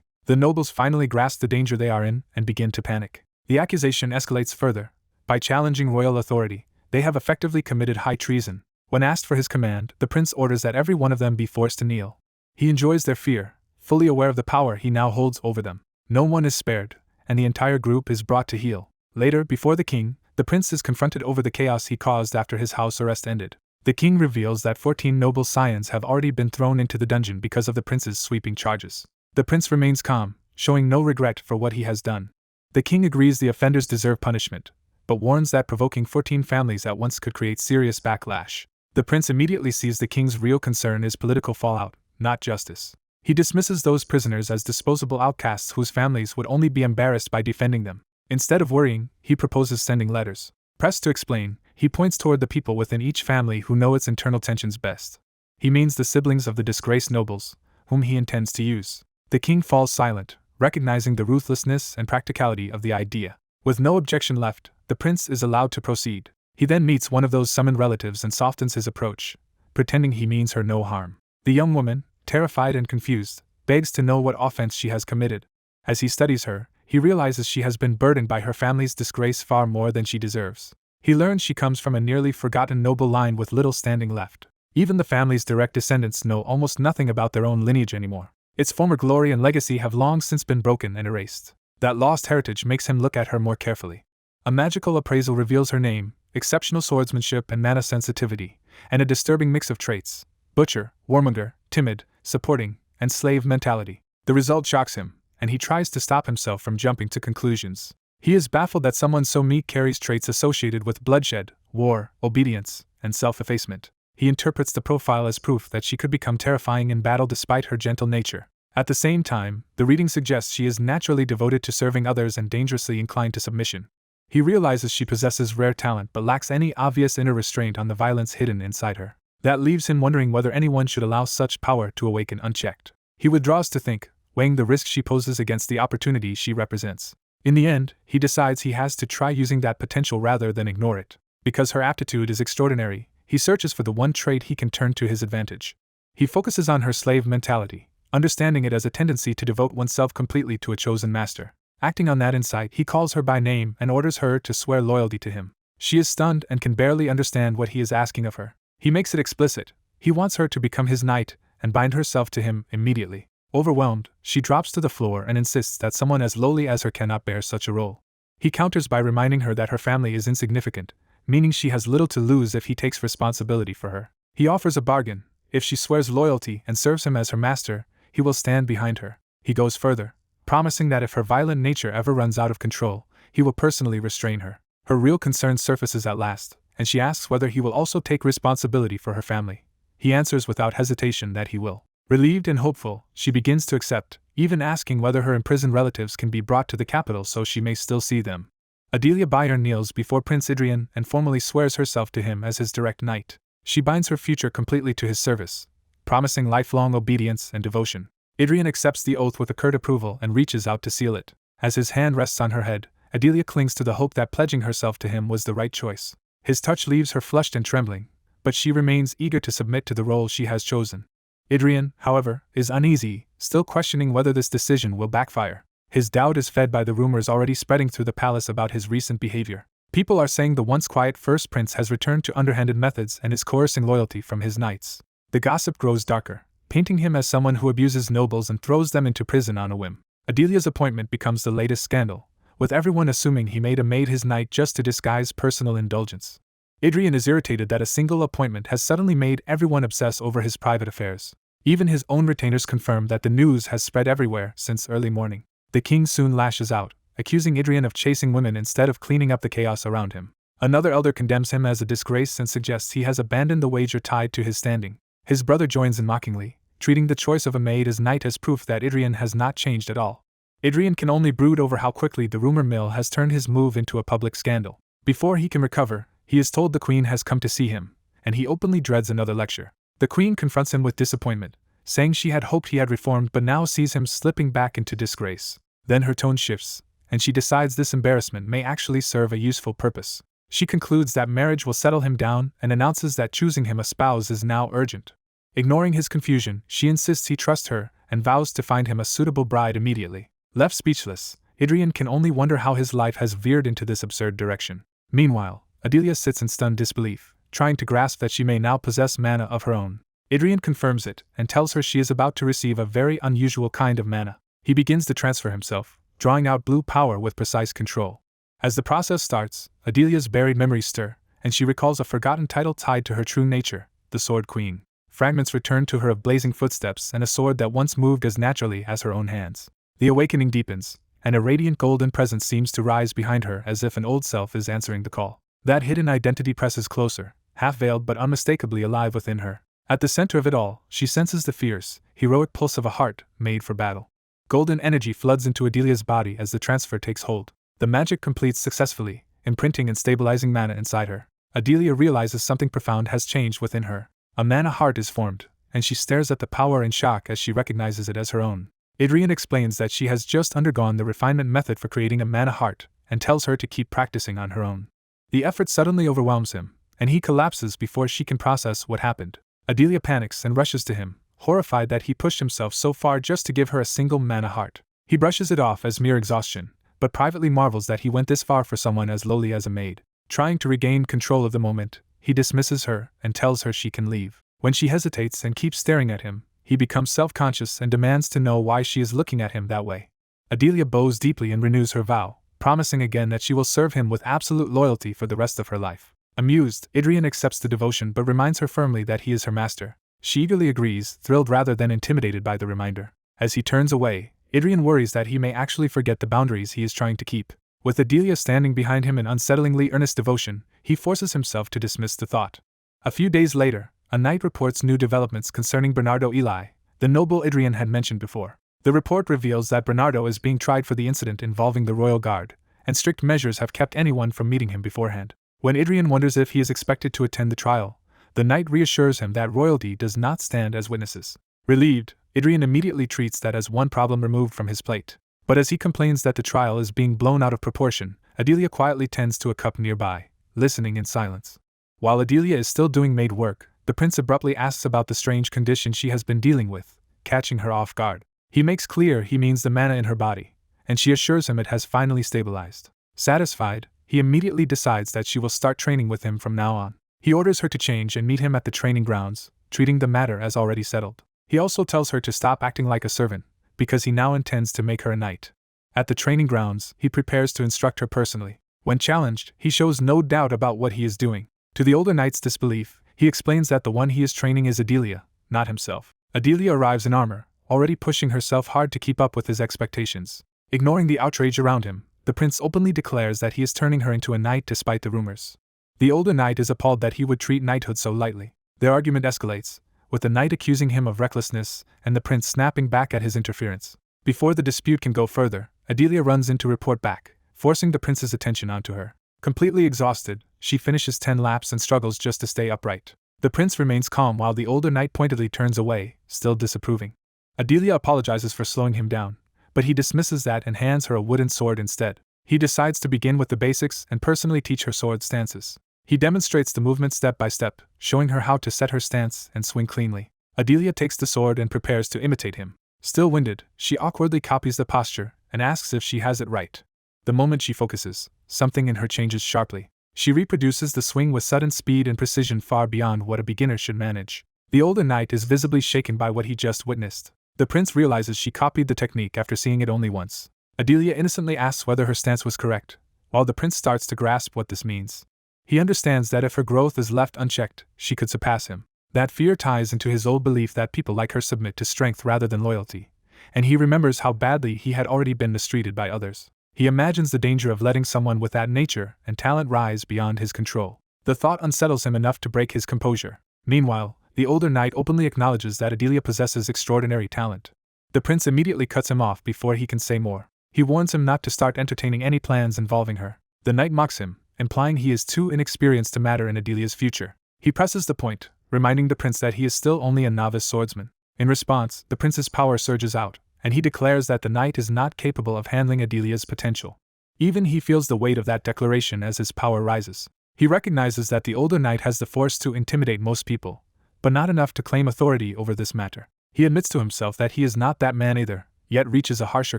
[SPEAKER 1] The nobles finally grasp the danger they are in and begin to panic. The accusation escalates further. By challenging royal authority, they have effectively committed high treason. When asked for his command, the prince orders that every one of them be forced to kneel. He enjoys their fear, fully aware of the power he now holds over them. No one is spared, and the entire group is brought to heel. Later, before the king, the prince is confronted over the chaos he caused after his house arrest ended. The king reveals that 14 noble scions have already been thrown into the dungeon because of the prince's sweeping charges. The prince remains calm, showing no regret for what he has done. The king agrees the offenders deserve punishment, but warns that provoking 14 families at once could create serious backlash. The prince immediately sees the king's real concern is political fallout, not justice. He dismisses those prisoners as disposable outcasts whose families would only be embarrassed by defending them. Instead of worrying, he proposes sending letters. Pressed to explain, he points toward the people within each family who know its internal tensions best. He means the siblings of the disgraced nobles, whom he intends to use. The king falls silent, recognizing the ruthlessness and practicality of the idea. With no objection left, the prince is allowed to proceed. He then meets one of those summoned relatives and softens his approach, pretending he means her no harm. The young woman, terrified and confused, begs to know what offense she has committed. As he studies her, he realizes she has been burdened by her family's disgrace far more than she deserves. He learns she comes from a nearly forgotten noble line with little standing left. Even the family's direct descendants know almost nothing about their own lineage anymore. Its former glory and legacy have long since been broken and erased. That lost heritage makes him look at her more carefully. A magical appraisal reveals her name, exceptional swordsmanship and mana sensitivity, and a disturbing mix of traits: butcher, warmonger, timid, supporting, and slave mentality. The result shocks him, and he tries to stop himself from jumping to conclusions. He is baffled that someone so meek carries traits associated with bloodshed, war, obedience, and self-effacement. He interprets the profile as proof that she could become terrifying in battle despite her gentle nature. At the same time, the reading suggests she is naturally devoted to serving others and dangerously inclined to submission. He realizes she possesses rare talent but lacks any obvious inner restraint on the violence hidden inside her. That leaves him wondering whether anyone should allow such power to awaken unchecked. He withdraws to think, weighing the risk she poses against the opportunity she represents. In the end, he decides he has to try using that potential rather than ignore it. Because her aptitude is extraordinary, he searches for the one trait he can turn to his advantage. He focuses on her slave mentality, understanding it as a tendency to devote oneself completely to a chosen master. Acting on that insight, he calls her by name and orders her to swear loyalty to him. She is stunned and can barely understand what he is asking of her. He makes it explicit. He wants her to become his knight and bind herself to him immediately. Overwhelmed, she drops to the floor and insists that someone as lowly as her cannot bear such a role. He counters by reminding her that her family is insignificant, meaning she has little to lose if he takes responsibility for her. He offers a bargain. If she swears loyalty and serves him as her master, he will stand behind her. He goes further, promising that if her violent nature ever runs out of control, he will personally restrain her. Her real concern surfaces at last, and she asks whether he will also take responsibility for her family. He answers without hesitation that he will. Relieved and hopeful, she begins to accept, even asking whether her imprisoned relatives can be brought to the capital so she may still see them. Adelia Bayer kneels before Prince Idrian and formally swears herself to him as his direct knight. She binds her future completely to his service, promising lifelong obedience and devotion. Idrian accepts the oath with a curt approval and reaches out to seal it. As his hand rests on her head, Adelia clings to the hope that pledging herself to him was the right choice. His touch leaves her flushed and trembling, but she remains eager to submit to the role she has chosen. Idrian, however, is uneasy, still questioning whether this decision will backfire. His doubt is fed by the rumors already spreading through the palace about his recent behavior. People are saying the once quiet first prince has returned to underhanded methods and is coercing loyalty from his knights. The gossip grows darker, painting him as someone who abuses nobles and throws them into prison on a whim. Adelia's appointment becomes the latest scandal, with everyone assuming he made his knight just to disguise personal indulgence. Idrian is irritated that a single appointment has suddenly made everyone obsess over his private affairs. Even his own retainers confirm that the news has spread everywhere since early morning. The king soon lashes out, accusing Idrian of chasing women instead of cleaning up the chaos around him. Another elder condemns him as a disgrace and suggests he has abandoned the wager tied to his standing. His brother joins in mockingly, treating the choice of a maid as knight as proof that Idrian has not changed at all. Idrian can only brood over how quickly the rumor mill has turned his move into a public scandal. Before he can recover, He is told the queen has come to see him, and he openly dreads another lecture. The queen confronts him with disappointment, saying she had hoped he had reformed but now sees him slipping back into disgrace. Then her tone shifts, and she decides this embarrassment may actually serve a useful purpose. She concludes that marriage will settle him down and announces that choosing him a spouse is now urgent. Ignoring his confusion, she insists he trust her and vows to find him a suitable bride immediately. Left speechless, Adrian can only wonder how his life has veered into this absurd direction. Meanwhile, Adelia sits in stunned disbelief, trying to grasp that she may now possess mana of her own. Adrian confirms it and tells her she is about to receive a very unusual kind of mana. He begins to transfer himself, drawing out blue power with precise control. As the process starts, Adelia's buried memories stir, and she recalls a forgotten title tied to her true nature, the Sword Queen. Fragments return to her of blazing footsteps and a sword that once moved as naturally as her own hands. The awakening deepens, and a radiant golden presence seems to rise behind her as if an old self is answering the call. That hidden identity presses closer, half-veiled but unmistakably alive within her. At the center of it all, she senses the fierce, heroic pulse of a heart made for battle. Golden energy floods into Adelia's body as the transfer takes hold. The magic completes successfully, imprinting and stabilizing mana inside her. Adelia realizes something profound has changed within her. A mana heart is formed, and she stares at the power in shock as she recognizes it as her own. Adrian explains that she has just undergone the refinement method for creating a mana heart, and tells her to keep practicing on her own. The effort suddenly overwhelms him, and he collapses before she can process what happened. Adelia panics and rushes to him, horrified that he pushed himself so far just to give her a single mana heart. He brushes it off as mere exhaustion, but privately marvels that he went this far for someone as lowly as a maid. Trying to regain control of the moment, he dismisses her and tells her she can leave. When she hesitates and keeps staring at him, he becomes self-conscious and demands to know why she is looking at him that way. Adelia bows deeply and renews her vow, promising again that she will serve him with absolute loyalty for the rest of her life. Amused, Adrian accepts the devotion but reminds her firmly that he is her master. She eagerly agrees, thrilled rather than intimidated by the reminder. As he turns away, Adrian worries that he may actually forget the boundaries he is trying to keep. With Adelia standing behind him in unsettlingly earnest devotion, he forces himself to dismiss the thought. A few days later, a knight reports new developments concerning Bernardo Eli, the noble Adrian had mentioned before. The report reveals that Bernardo is being tried for the incident involving the royal guard, and strict measures have kept anyone from meeting him beforehand. When Adrian wonders if he is expected to attend the trial, the knight reassures him that royalty does not stand as witnesses. Relieved, Adrian immediately treats that as one problem removed from his plate. But as he complains that the trial is being blown out of proportion, Adelia quietly tends to a cup nearby, listening in silence. While Adelia is still doing maid work, the prince abruptly asks about the strange condition she has been dealing with, catching her off guard. He makes clear he means the mana in her body, and she assures him it has finally stabilized. Satisfied, he immediately decides that she will start training with him from now on. He orders her to change and meet him at the training grounds, treating the matter as already settled. He also tells her to stop acting like a servant, because he now intends to make her a knight. At the training grounds, he prepares to instruct her personally. When challenged, he shows no doubt about what he is doing. To the older knight's disbelief, he explains that the one he is training is Adelia, not himself. Adelia arrives in armor, already pushing herself hard to keep up with his expectations. Ignoring the outrage around him, the prince openly declares that he is turning her into a knight despite the rumors. The older knight is appalled that he would treat knighthood so lightly. Their argument escalates, with the knight accusing him of recklessness and the prince snapping back at his interference. Before the dispute can go further, Adelia runs in to report back, forcing the prince's attention onto her. Completely exhausted, she finishes 10 laps and struggles just to stay upright. The prince remains calm while the older knight pointedly turns away, still disapproving. Adelia apologizes for slowing him down, but he dismisses that and hands her a wooden sword instead. He decides to begin with the basics and personally teach her sword stances. He demonstrates the movement step by step, showing her how to set her stance and swing cleanly. Adelia takes the sword and prepares to imitate him. Still winded, she awkwardly copies the posture and asks if she has it right. The moment she focuses, something in her changes sharply. She reproduces the swing with sudden speed and precision far beyond what a beginner should manage. The older knight is visibly shaken by what he just witnessed. The prince realizes she copied the technique after seeing it only once. Adelia innocently asks whether her stance was correct, while the prince starts to grasp what this means. He understands that if her growth is left unchecked, she could surpass him. That fear ties into his old belief that people like her submit to strength rather than loyalty, and he remembers how badly he had already been mistreated by others. He imagines the danger of letting someone with that nature and talent rise beyond his control. The thought unsettles him enough to break his composure. Meanwhile, the older knight openly acknowledges that Adelia possesses extraordinary talent. The prince immediately cuts him off before he can say more. He warns him not to start entertaining any plans involving her. The knight mocks him, implying he is too inexperienced to matter in Adelia's future. He presses the point, reminding the prince that he is still only a novice swordsman. In response, the prince's power surges out, and he declares that the knight is not capable of handling Adelia's potential. Even he feels the weight of that declaration as his power rises. He recognizes that the older knight has the force to intimidate most people, but not enough to claim authority over this matter. He admits to himself that he is not that man either, yet reaches a harsher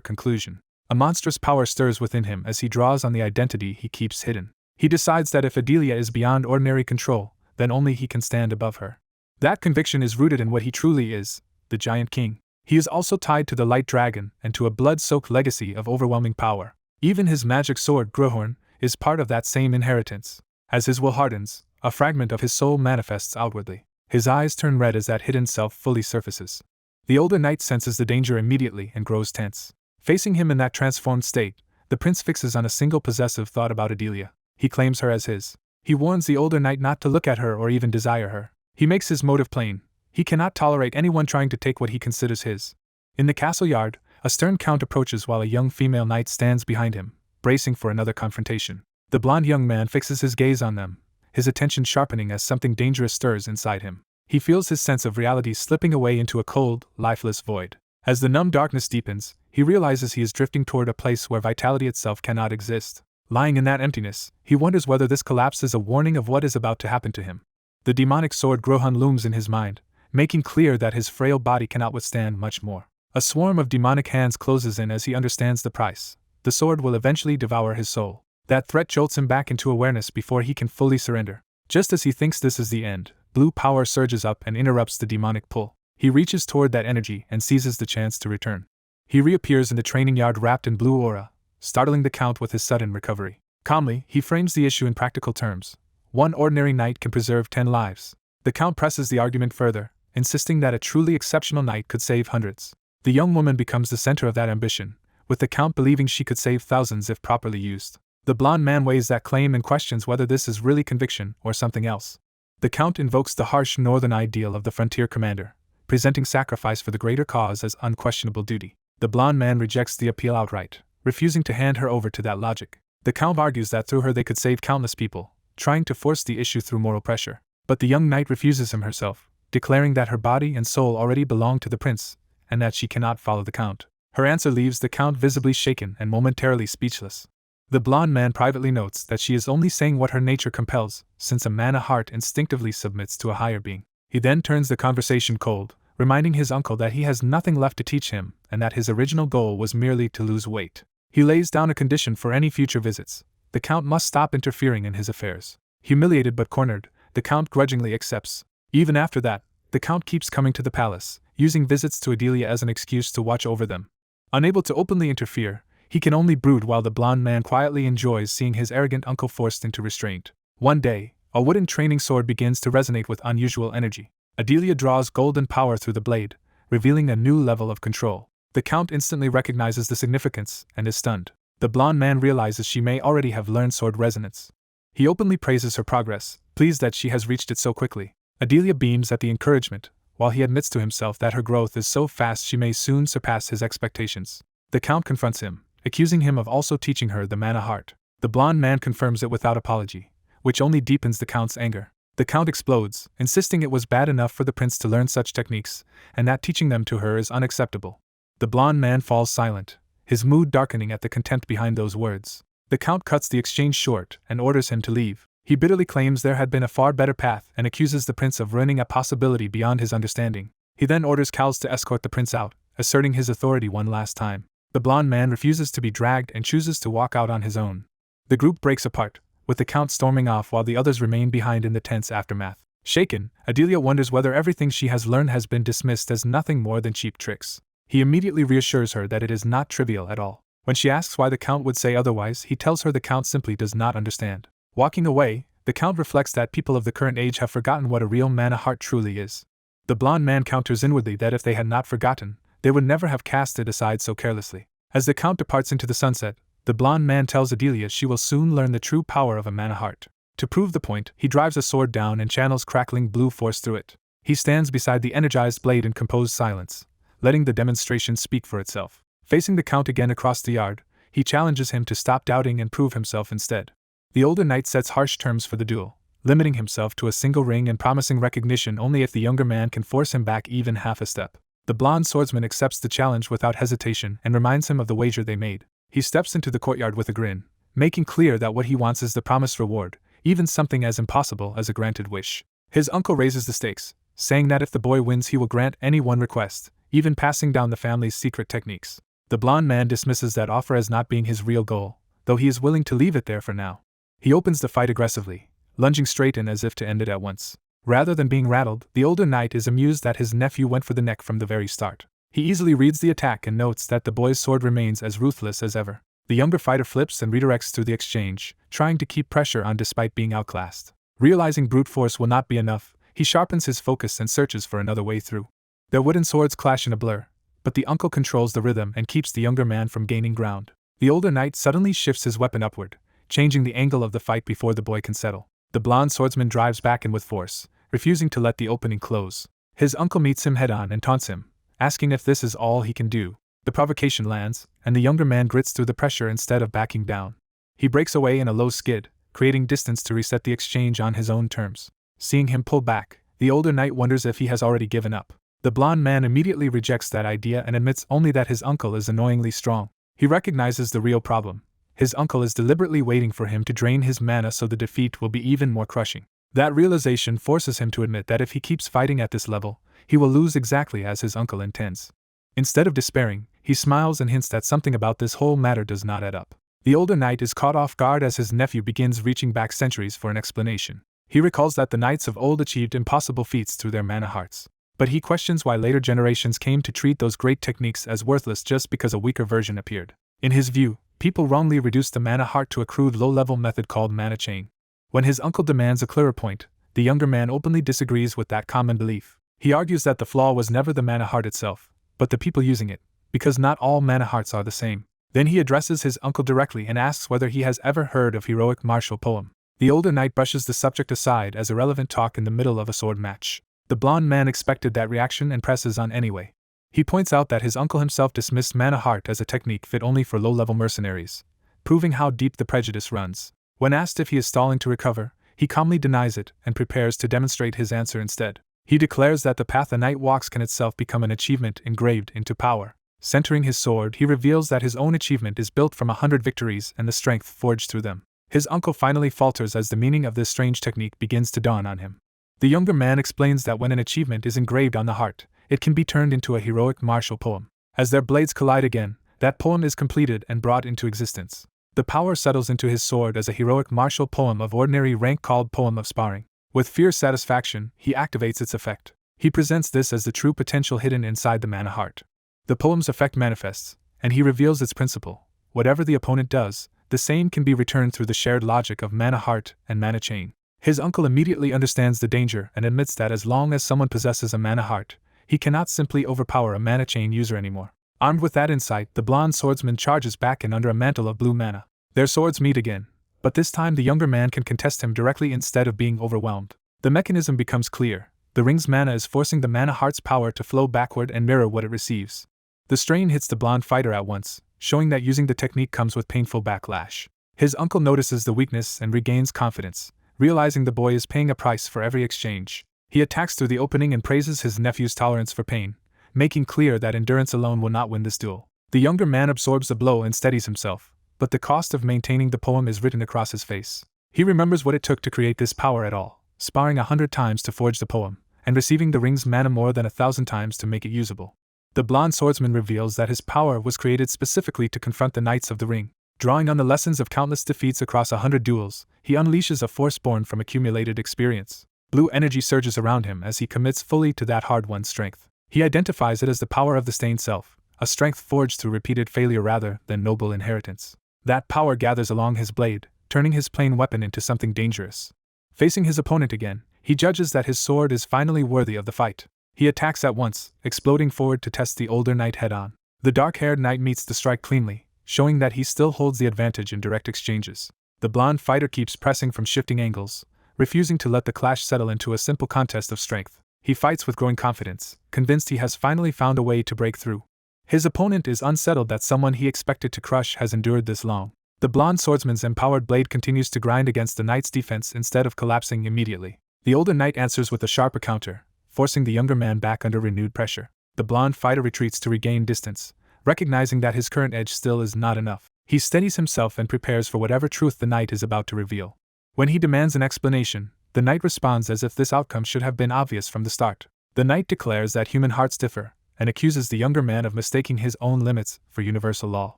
[SPEAKER 1] conclusion. A monstrous power stirs within him as he draws on the identity he keeps hidden. He decides that if Adelia is beyond ordinary control, then only he can stand above her. That conviction is rooted in what he truly is, the Giant King. He is also tied to the Light Dragon and to a blood-soaked legacy of overwhelming power. Even his magic sword, Grohorn, is part of that same inheritance. As his will hardens, a fragment of his soul manifests outwardly. His eyes turn red as that hidden self fully surfaces. The older knight senses the danger immediately and grows tense. Facing him in that transformed state, the prince fixes on a single possessive thought about Adelia. He claims her as his. He warns the older knight not to look at her or even desire her. He makes his motive plain. He cannot tolerate anyone trying to take what he considers his. In the castle yard, a stern count approaches while a young female knight stands behind him, bracing for another confrontation. The blond young man fixes his gaze on them, his attention sharpening as something dangerous stirs inside him. He feels his sense of reality slipping away into a cold, lifeless void. As the numb darkness deepens, he realizes he is drifting toward a place where vitality itself cannot exist. Lying in that emptiness, he wonders whether this collapse is a warning of what is about to happen to him. The demonic sword Grohorn looms in his mind, making clear that his frail body cannot withstand much more. A swarm of demonic hands closes in as he understands the price. The sword will eventually devour his soul. That threat jolts him back into awareness before he can fully surrender. Just as he thinks this is the end, blue power surges up and interrupts the demonic pull. He reaches toward that energy and seizes the chance to return. He reappears in the training yard wrapped in blue aura, startling the count with his sudden recovery. Calmly, he frames the issue in practical terms. One ordinary knight can preserve 10 lives. The count presses the argument further, insisting that a truly exceptional knight could save hundreds. The young woman becomes the center of that ambition, with the count believing she could save thousands if properly used. The blond man weighs that claim and questions whether this is really conviction or something else. The count invokes the harsh northern ideal of the frontier commander, presenting sacrifice for the greater cause as unquestionable duty. The blond man rejects the appeal outright, refusing to hand her over to that logic. The count argues that through her they could save countless people, trying to force the issue through moral pressure. But the young knight refuses him herself, declaring that her body and soul already belong to the prince, and that she cannot follow the count. Her answer leaves the count visibly shaken and momentarily speechless. The blond man privately notes that she is only saying what her nature compels, since a mana heart instinctively submits to a higher being. He then turns the conversation cold, reminding his uncle that he has nothing left to teach him and that his original goal was merely to lose weight. He lays down a condition for any future visits. The count must stop interfering in his affairs. Humiliated but cornered, the count grudgingly accepts. Even after that, the count keeps coming to the palace, using visits to Adelia as an excuse to watch over them. Unable to openly interfere, he can only brood while the blond man quietly enjoys seeing his arrogant uncle forced into restraint. One day, a wooden training sword begins to resonate with unusual energy. Adelia draws golden power through the blade, revealing a new level of control. The count instantly recognizes the significance and is stunned. The blond man realizes she may already have learned sword resonance. He openly praises her progress, pleased that she has reached it so quickly. Adelia beams at the encouragement, while he admits to himself that her growth is so fast she may soon surpass his expectations. The count confronts him, accusing him of also teaching her the mana heart. The blond man confirms it without apology, which only deepens the count's anger. The count explodes, insisting it was bad enough for the prince to learn such techniques, and that teaching them to her is unacceptable. The blond man falls silent, his mood darkening at the contempt behind those words. The count cuts the exchange short and orders him to leave. He bitterly claims there had been a far better path and accuses the prince of ruining a possibility beyond his understanding. He then orders Cowles to escort the prince out, asserting his authority one last time. The blond man refuses to be dragged and chooses to walk out on his own. The group breaks apart, with the count storming off while the others remain behind in the tense aftermath. Shaken, Adelia wonders whether everything she has learned has been dismissed as nothing more than cheap tricks. He immediately reassures her that it is not trivial at all. When she asks why the count would say otherwise, he tells her the count simply does not understand. Walking away, the count reflects that people of the current age have forgotten what a real mana heart truly is. The blond man counters inwardly that if they had not forgotten, they would never have cast it aside so carelessly. As the count departs into the sunset, the blond man tells Adelia she will soon learn the true power of a mana heart. To prove the point, he drives a sword down and channels crackling blue force through it. He stands beside the energized blade in composed silence, letting the demonstration speak for itself. Facing the count again across the yard, he challenges him to stop doubting and prove himself instead. The older knight sets harsh terms for the duel, limiting himself to a single ring and promising recognition only if the younger man can force him back even half a step. The blonde swordsman accepts the challenge without hesitation and reminds him of the wager they made. He steps into the courtyard with a grin, making clear that what he wants is the promised reward, even something as impossible as a granted wish. His uncle raises the stakes, saying that if the boy wins he will grant any one request, even passing down the family's secret techniques. The blonde man dismisses that offer as not being his real goal, though he is willing to leave it there for now. He opens the fight aggressively, lunging straight in as if to end it at once. Rather than being rattled, the older knight is amused that his nephew went for the neck from the very start. He easily reads the attack and notes that the boy's sword remains as ruthless as ever. The younger fighter flips and redirects through the exchange, trying to keep pressure on despite being outclassed. Realizing brute force will not be enough, he sharpens his focus and searches for another way through. Their wooden swords clash in a blur, but the uncle controls the rhythm and keeps the younger man from gaining ground. The older knight suddenly shifts his weapon upward, changing the angle of the fight before the boy can settle. The blonde swordsman drives back in with force, refusing to let the opening close. His uncle meets him head-on and taunts him, asking if this is all he can do. The provocation lands, and the younger man grits through the pressure instead of backing down. He breaks away in a low skid, creating distance to reset the exchange on his own terms. Seeing him pull back, the older knight wonders if he has already given up. The blonde man immediately rejects that idea and admits only that his uncle is annoyingly strong. He recognizes the real problem. His uncle is deliberately waiting for him to drain his mana so the defeat will be even more crushing. That realization forces him to admit that if he keeps fighting at this level, he will lose exactly as his uncle intends. Instead of despairing, he smiles and hints that something about this whole matter does not add up. The older knight is caught off guard as his nephew begins reaching back centuries for an explanation. He recalls that the knights of old achieved impossible feats through their mana hearts. But he questions why later generations came to treat those great techniques as worthless just because a weaker version appeared. In his view, people wrongly reduced the mana heart to a crude low-level method called mana chain. When his uncle demands a clearer point, the younger man openly disagrees with that common belief. He argues that the flaw was never the mana heart itself, but the people using it, because not all mana hearts are the same. Then he addresses his uncle directly and asks whether he has ever heard of heroic martial poem. The older knight brushes the subject aside as irrelevant talk in the middle of a sword match. The blonde man expected that reaction and presses on anyway. He points out that his uncle himself dismissed mana heart as a technique fit only for low-level mercenaries, proving how deep the prejudice runs. When asked if he is stalling to recover, he calmly denies it and prepares to demonstrate his answer instead. He declares that the path a knight walks can itself become an achievement engraved into power. Centering his sword, he reveals that his own achievement is built from 100 victories and the strength forged through them. His uncle finally falters as the meaning of this strange technique begins to dawn on him. The younger man explains that when an achievement is engraved on the heart, it can be turned into a heroic martial poem. As their blades collide again, that poem is completed and brought into existence. The power settles into his sword as a heroic martial poem of ordinary rank called Poem of Sparring. With fierce satisfaction, he activates its effect. He presents this as the true potential hidden inside the mana heart. The poem's effect manifests, and he reveals its principle. Whatever the opponent does, the same can be returned through the shared logic of mana heart and mana chain. His uncle immediately understands the danger and admits that as long as someone possesses a mana heart, he cannot simply overpower a mana chain user anymore. Armed with that insight, the blonde swordsman charges back in under a mantle of blue mana. Their swords meet again, but this time the younger man can contest him directly instead of being overwhelmed. The mechanism becomes clear. The ring's mana is forcing the mana heart's power to flow backward and mirror what it receives. The strain hits the blonde fighter at once, showing that using the technique comes with painful backlash. His uncle notices the weakness and regains confidence, realizing the boy is paying a price for every exchange. He attacks through the opening and praises his nephew's tolerance for pain, making clear that endurance alone will not win this duel. The younger man absorbs the blow and steadies himself, but the cost of maintaining the poem is written across his face. He remembers what it took to create this power at all, sparring 100 times to forge the poem, and receiving the ring's mana more than 1,000 times to make it usable. The blonde swordsman reveals that his power was created specifically to confront the Knights of the Ring. Drawing on the lessons of countless defeats across 100 duels, he unleashes a force born from accumulated experience. Blue energy surges around him as he commits fully to that hard-won strength. He identifies it as the power of the stained self, a strength forged through repeated failure rather than noble inheritance. That power gathers along his blade, turning his plain weapon into something dangerous. Facing his opponent again, he judges that his sword is finally worthy of the fight. He attacks at once, exploding forward to test the older knight head-on. The dark-haired knight meets the strike cleanly, showing that he still holds the advantage in direct exchanges. The blonde fighter keeps pressing from shifting angles, refusing to let the clash settle into a simple contest of strength. He fights with growing confidence, convinced he has finally found a way to break through. His opponent is unsettled that someone he expected to crush has endured this long. The blonde swordsman's empowered blade continues to grind against the knight's defense instead of collapsing immediately. The older knight answers with a sharper counter, forcing the younger man back under renewed pressure. The blonde fighter retreats to regain distance, recognizing that his current edge still is not enough. He steadies himself and prepares for whatever truth the knight is about to reveal. When he demands an explanation, the knight responds as if this outcome should have been obvious from the start. The knight declares that human hearts differ, and accuses the younger man of mistaking his own limits for universal law.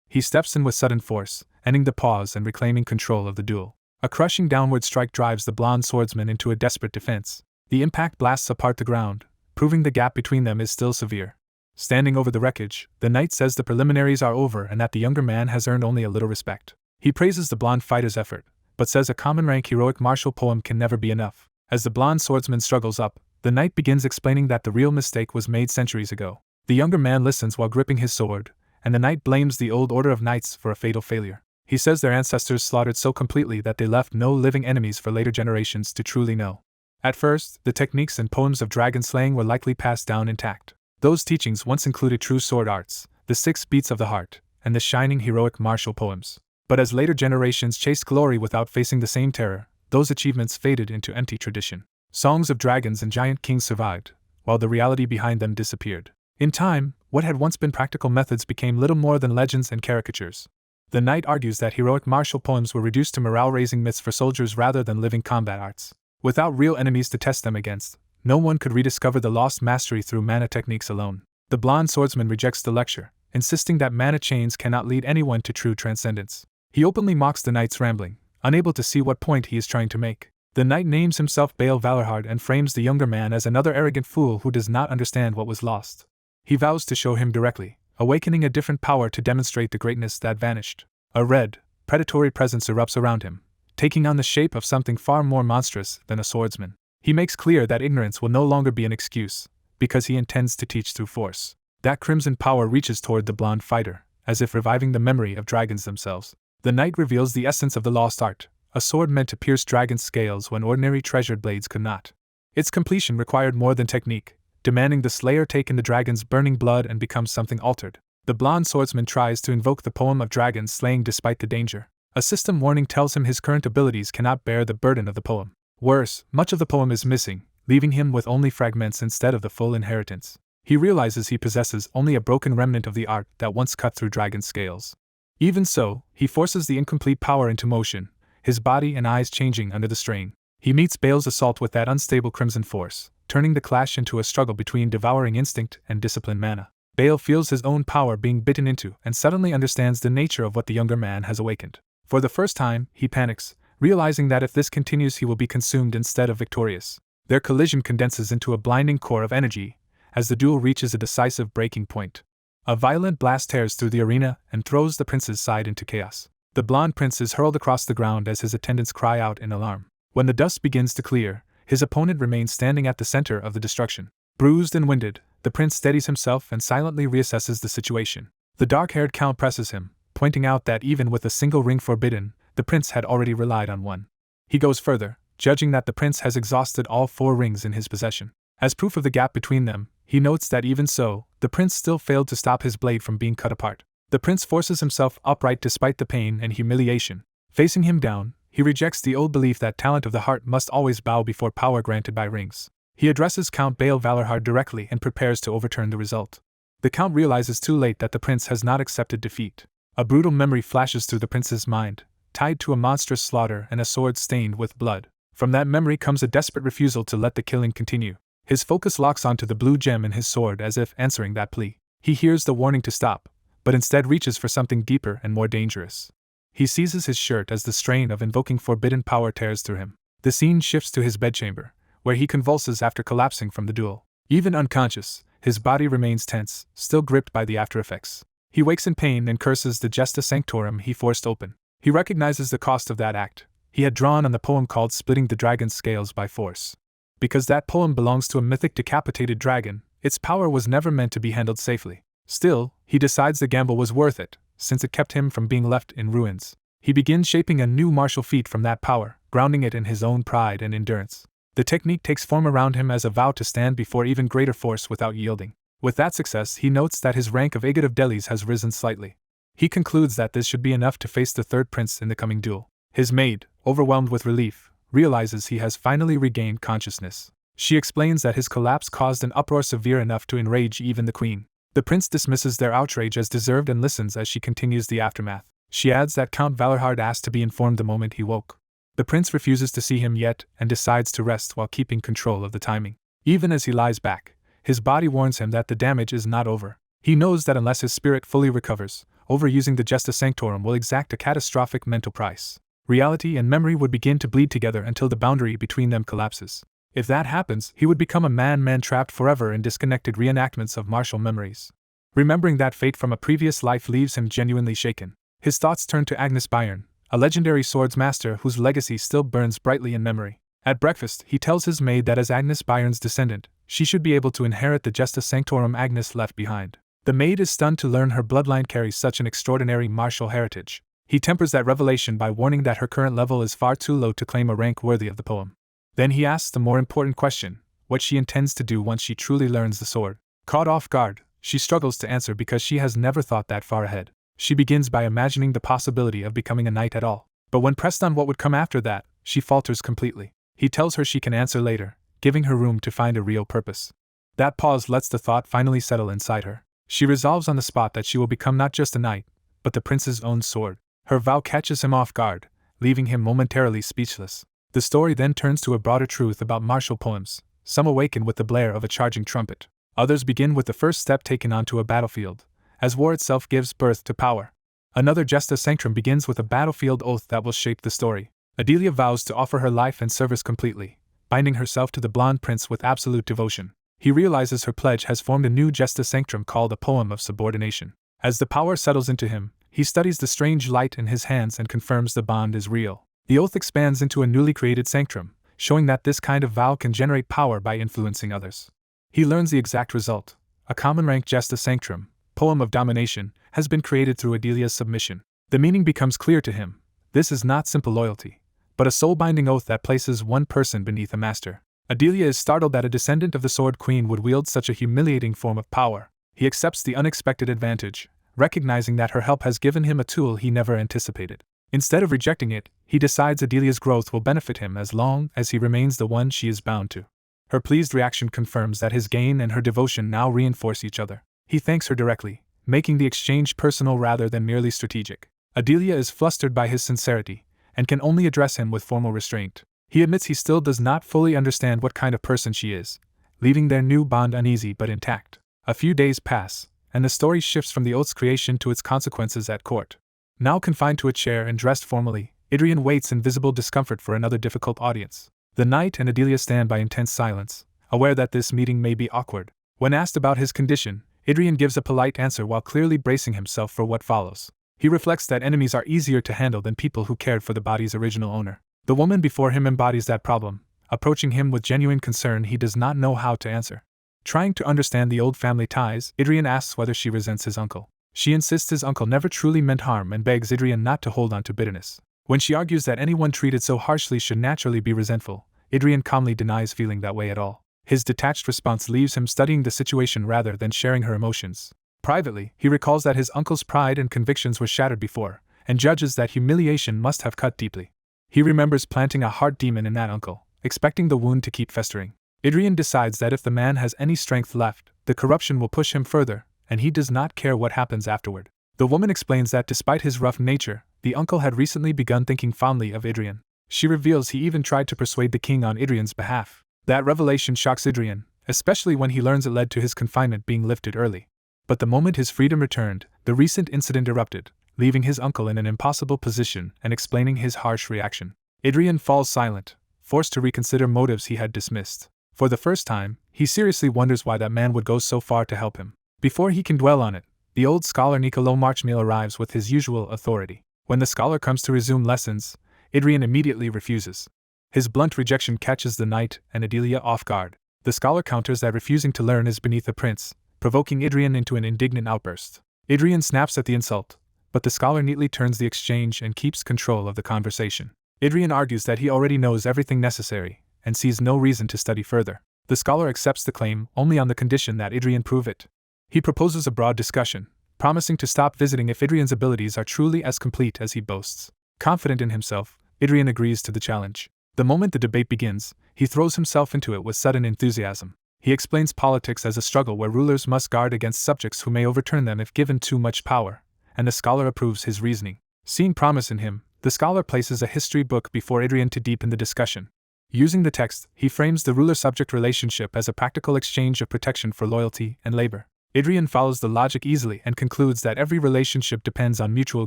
[SPEAKER 1] He steps in with sudden force, ending the pause and reclaiming control of the duel. A crushing downward strike drives the blonde swordsman into a desperate defense. The impact blasts apart the ground, proving the gap between them is still severe. Standing over the wreckage, the knight says the preliminaries are over and that the younger man has earned only a little respect. He praises the blonde fighter's effort, but says a common rank heroic martial poem can never be enough. As the blonde swordsman struggles up, the knight begins explaining that the real mistake was made centuries ago. The younger man listens while gripping his sword, and the knight blames the old order of knights for a fatal failure. He says their ancestors slaughtered so completely that they left no living enemies for later generations to truly know. At first, the techniques and poems of dragon slaying were likely passed down intact. Those teachings once included true sword arts, the 6 beats of the heart, and the shining heroic martial poems. But as later generations chased glory without facing the same terror, those achievements faded into empty tradition. Songs of dragons and giant kings survived, while the reality behind them disappeared. In time, what had once been practical methods became little more than legends and caricatures. The knight argues that heroic martial poems were reduced to morale-raising myths for soldiers rather than living combat arts. Without real enemies to test them against, no one could rediscover the lost mastery through mana techniques alone. The blonde swordsman rejects the lecture, insisting that mana chains cannot lead anyone to true transcendence. He openly mocks the knight's rambling, unable to see what point he is trying to make. The knight names himself Baal Valorhard and frames the younger man as another arrogant fool who does not understand what was lost. He vows to show him directly, awakening a different power to demonstrate the greatness that vanished. A red, predatory presence erupts around him, taking on the shape of something far more monstrous than a swordsman. He makes clear that ignorance will no longer be an excuse, because he intends to teach through force. That crimson power reaches toward the blonde fighter, as if reviving the memory of dragons themselves. The knight reveals the essence of the lost art, a sword meant to pierce dragons' scales when ordinary treasured blades could not. Its completion required more than technique, demanding the slayer take in the dragon's burning blood and become something altered. The blonde swordsman tries to invoke the poem of dragon slaying despite the danger. A system warning tells him his current abilities cannot bear the burden of the poem. Worse, much of the poem is missing, leaving him with only fragments instead of the full inheritance. He realizes he possesses only a broken remnant of the art that once cut through dragon scales. Even so, he forces the incomplete power into motion, his body and eyes changing under the strain. He meets Baal's assault with that unstable crimson force, turning the clash into a struggle between devouring instinct and disciplined mana. Baal feels his own power being bitten into and suddenly understands the nature of what the younger man has awakened. For the first time, he panics, realizing that if this continues he will be consumed instead of victorious. Their collision condenses into a blinding core of energy, as the duel reaches a decisive breaking point. A violent blast tears through the arena and throws the prince's side into chaos. The blonde prince is hurled across the ground as his attendants cry out in alarm. When the dust begins to clear, his opponent remains standing at the center of the destruction. Bruised and winded, the prince steadies himself and silently reassesses the situation. The dark-haired count presses him, pointing out that even with a single ring forbidden, the prince had already relied on one. He goes further, judging that the prince has exhausted all 4 rings in his possession. As proof of the gap between them, he notes that even so, the prince still failed to stop his blade from being cut apart. The prince forces himself upright despite the pain and humiliation. Facing him down, he rejects the old belief that talent of the heart must always bow before power granted by rings. He addresses Count Baal Valorhard directly and prepares to overturn the result. The count realizes too late that the prince has not accepted defeat. A brutal memory flashes through the prince's mind, tied to a monstrous slaughter and a sword stained with blood. From that memory comes a desperate refusal to let the killing continue. His focus locks onto the blue gem in his sword as if answering that plea. He hears the warning to stop, but instead reaches for something deeper and more dangerous. He seizes his shirt as the strain of invoking forbidden power tears through him. The scene shifts to his bedchamber, where he convulses after collapsing from the duel. Even unconscious, his body remains tense, still gripped by the aftereffects. He wakes in pain and curses the Gesta Sanctorum he forced open. He recognizes the cost of that act. He had drawn on the poem called Splitting the Dragon's Scales by Force. Because that poem belongs to a mythic decapitated dragon, its power was never meant to be handled safely. Still, he decides the gamble was worth it, since it kept him from being left in ruins. He begins shaping a new martial feat from that power, grounding it in his own pride and endurance. The technique takes form around him as a vow to stand before even greater force without yielding. With that success, he notes that his rank of Agate of Delis has risen slightly. He concludes that this should be enough to face the third prince in the coming duel. His maid, overwhelmed with relief, realizes he has finally regained consciousness. She explains that his collapse caused an uproar severe enough to enrage even the queen. The prince dismisses their outrage as deserved and listens as she continues the aftermath. She adds that Count Valerhard asked to be informed the moment he woke. The prince refuses to see him yet and decides to rest while keeping control of the timing. Even as he lies back, his body warns him that the damage is not over. He knows that unless his spirit fully recovers, overusing the Gesta Sanctorum will exact a catastrophic mental price. Reality and memory would begin to bleed together until the boundary between them collapses. If that happens, he would become a man trapped forever in disconnected reenactments of martial memories. Remembering that fate from a previous life leaves him genuinely shaken. His thoughts turn to Agnes Bayern, a legendary swords master whose legacy still burns brightly in memory. At breakfast, he tells his maid that as Agnes Bayern's descendant, she should be able to inherit the Gesta Sanctorum Agnes left behind. The maid is stunned to learn her bloodline carries such an extraordinary martial heritage. He tempers that revelation by warning that her current level is far too low to claim a rank worthy of the poem. Then he asks the more important question, what she intends to do once she truly learns the sword. Caught off guard, she struggles to answer because she has never thought that far ahead. She begins by imagining the possibility of becoming a knight at all. But when pressed on what would come after that, she falters completely. He tells her she can answer later, giving her room to find a real purpose. That pause lets the thought finally settle inside her. She resolves on the spot that she will become not just a knight, but the prince's own sword. Her vow catches him off guard, leaving him momentarily speechless. The story then turns to a broader truth about martial poems. Some awaken with the blare of a charging trumpet. Others begin with the first step taken onto a battlefield, as war itself gives birth to power. Another Gesta Sanctorum begins with a battlefield oath that will shape the story. Adelia vows to offer her life and service completely, binding herself to the blonde prince with absolute devotion. He realizes her pledge has formed a new Gesta Sanctorum called a poem of subordination. As the power settles into him, he studies the strange light in his hands and confirms the bond is real. The oath expands into a newly created sanctum, showing that this kind of vow can generate power by influencing others. He learns the exact result. A common rank Gesta Sanctorum, poem of domination, has been created through Adelia's submission. The meaning becomes clear to him. This is not simple loyalty, but a soul-binding oath that places one person beneath a master. Adelia is startled that a descendant of the Sword Queen would wield such a humiliating form of power. He accepts the unexpected advantage, recognizing that her help has given him a tool he never anticipated. Instead of rejecting it, he decides Adelia's growth will benefit him as long as he remains the one she is bound to. Her pleased reaction confirms that his gain and her devotion now reinforce each other. He thanks her directly, making the exchange personal rather than merely strategic. Adelia is flustered by his sincerity, and can only address him with formal restraint. He admits he still does not fully understand what kind of person she is, leaving their new bond uneasy but intact. A few days pass, and the story shifts from the oath's creation to its consequences at court. Now confined to a chair and dressed formally, Adrian waits in visible discomfort for another difficult audience. The knight and Adelia stand by intense silence, aware that this meeting may be awkward. When asked about his condition, Adrian gives a polite answer while clearly bracing himself for what follows. He reflects that enemies are easier to handle than people who cared for the body's original owner. The woman before him embodies that problem. Approaching him with genuine concern, he does not know how to answer. Trying to understand the old family ties, Adrian asks whether she resents his uncle. She insists his uncle never truly meant harm and begs Adrian not to hold on to bitterness. When she argues that anyone treated so harshly should naturally be resentful, Adrian calmly denies feeling that way at all. His detached response leaves him studying the situation rather than sharing her emotions. Privately, he recalls that his uncle's pride and convictions were shattered before, and judges that humiliation must have cut deeply. He remembers planting a heart demon in that uncle, expecting the wound to keep festering. Adrian decides that if the man has any strength left, the corruption will push him further, and he does not care what happens afterward. The woman explains that despite his rough nature, the uncle had recently begun thinking fondly of Adrian. She reveals he even tried to persuade the king on Adrian's behalf. That revelation shocks Adrian, especially when he learns it led to his confinement being lifted early. But the moment his freedom returned, the recent incident erupted, leaving his uncle in an impossible position and explaining his harsh reaction. Adrian falls silent, forced to reconsider motives he had dismissed. For the first time, he seriously wonders why that man would go so far to help him. Before he can dwell on it, the old scholar Niccolo Marchmiel arrives with his usual authority. When the scholar comes to resume lessons, Adrian immediately refuses. His blunt rejection catches the knight and Adelia off guard. The scholar counters that refusing to learn is beneath the prince, provoking Adrian into an indignant outburst. Adrian snaps at the insult, but the scholar neatly turns the exchange and keeps control of the conversation. Adrian argues that he already knows everything necessary, and sees no reason to study further. The scholar accepts the claim only on the condition that Adrian prove it. He proposes a broad discussion, promising to stop visiting if Adrian's abilities are truly as complete as he boasts. Confident in himself, Adrian agrees to the challenge. The moment the debate begins, he throws himself into it with sudden enthusiasm. He explains politics as a struggle where rulers must guard against subjects who may overturn them if given too much power, and the scholar approves his reasoning. Seeing promise in him, the scholar places a history book before Adrian to deepen the discussion. Using the text, he frames the ruler-subject relationship as a practical exchange of protection for loyalty and labor. Adrian follows the logic easily and concludes that every relationship depends on mutual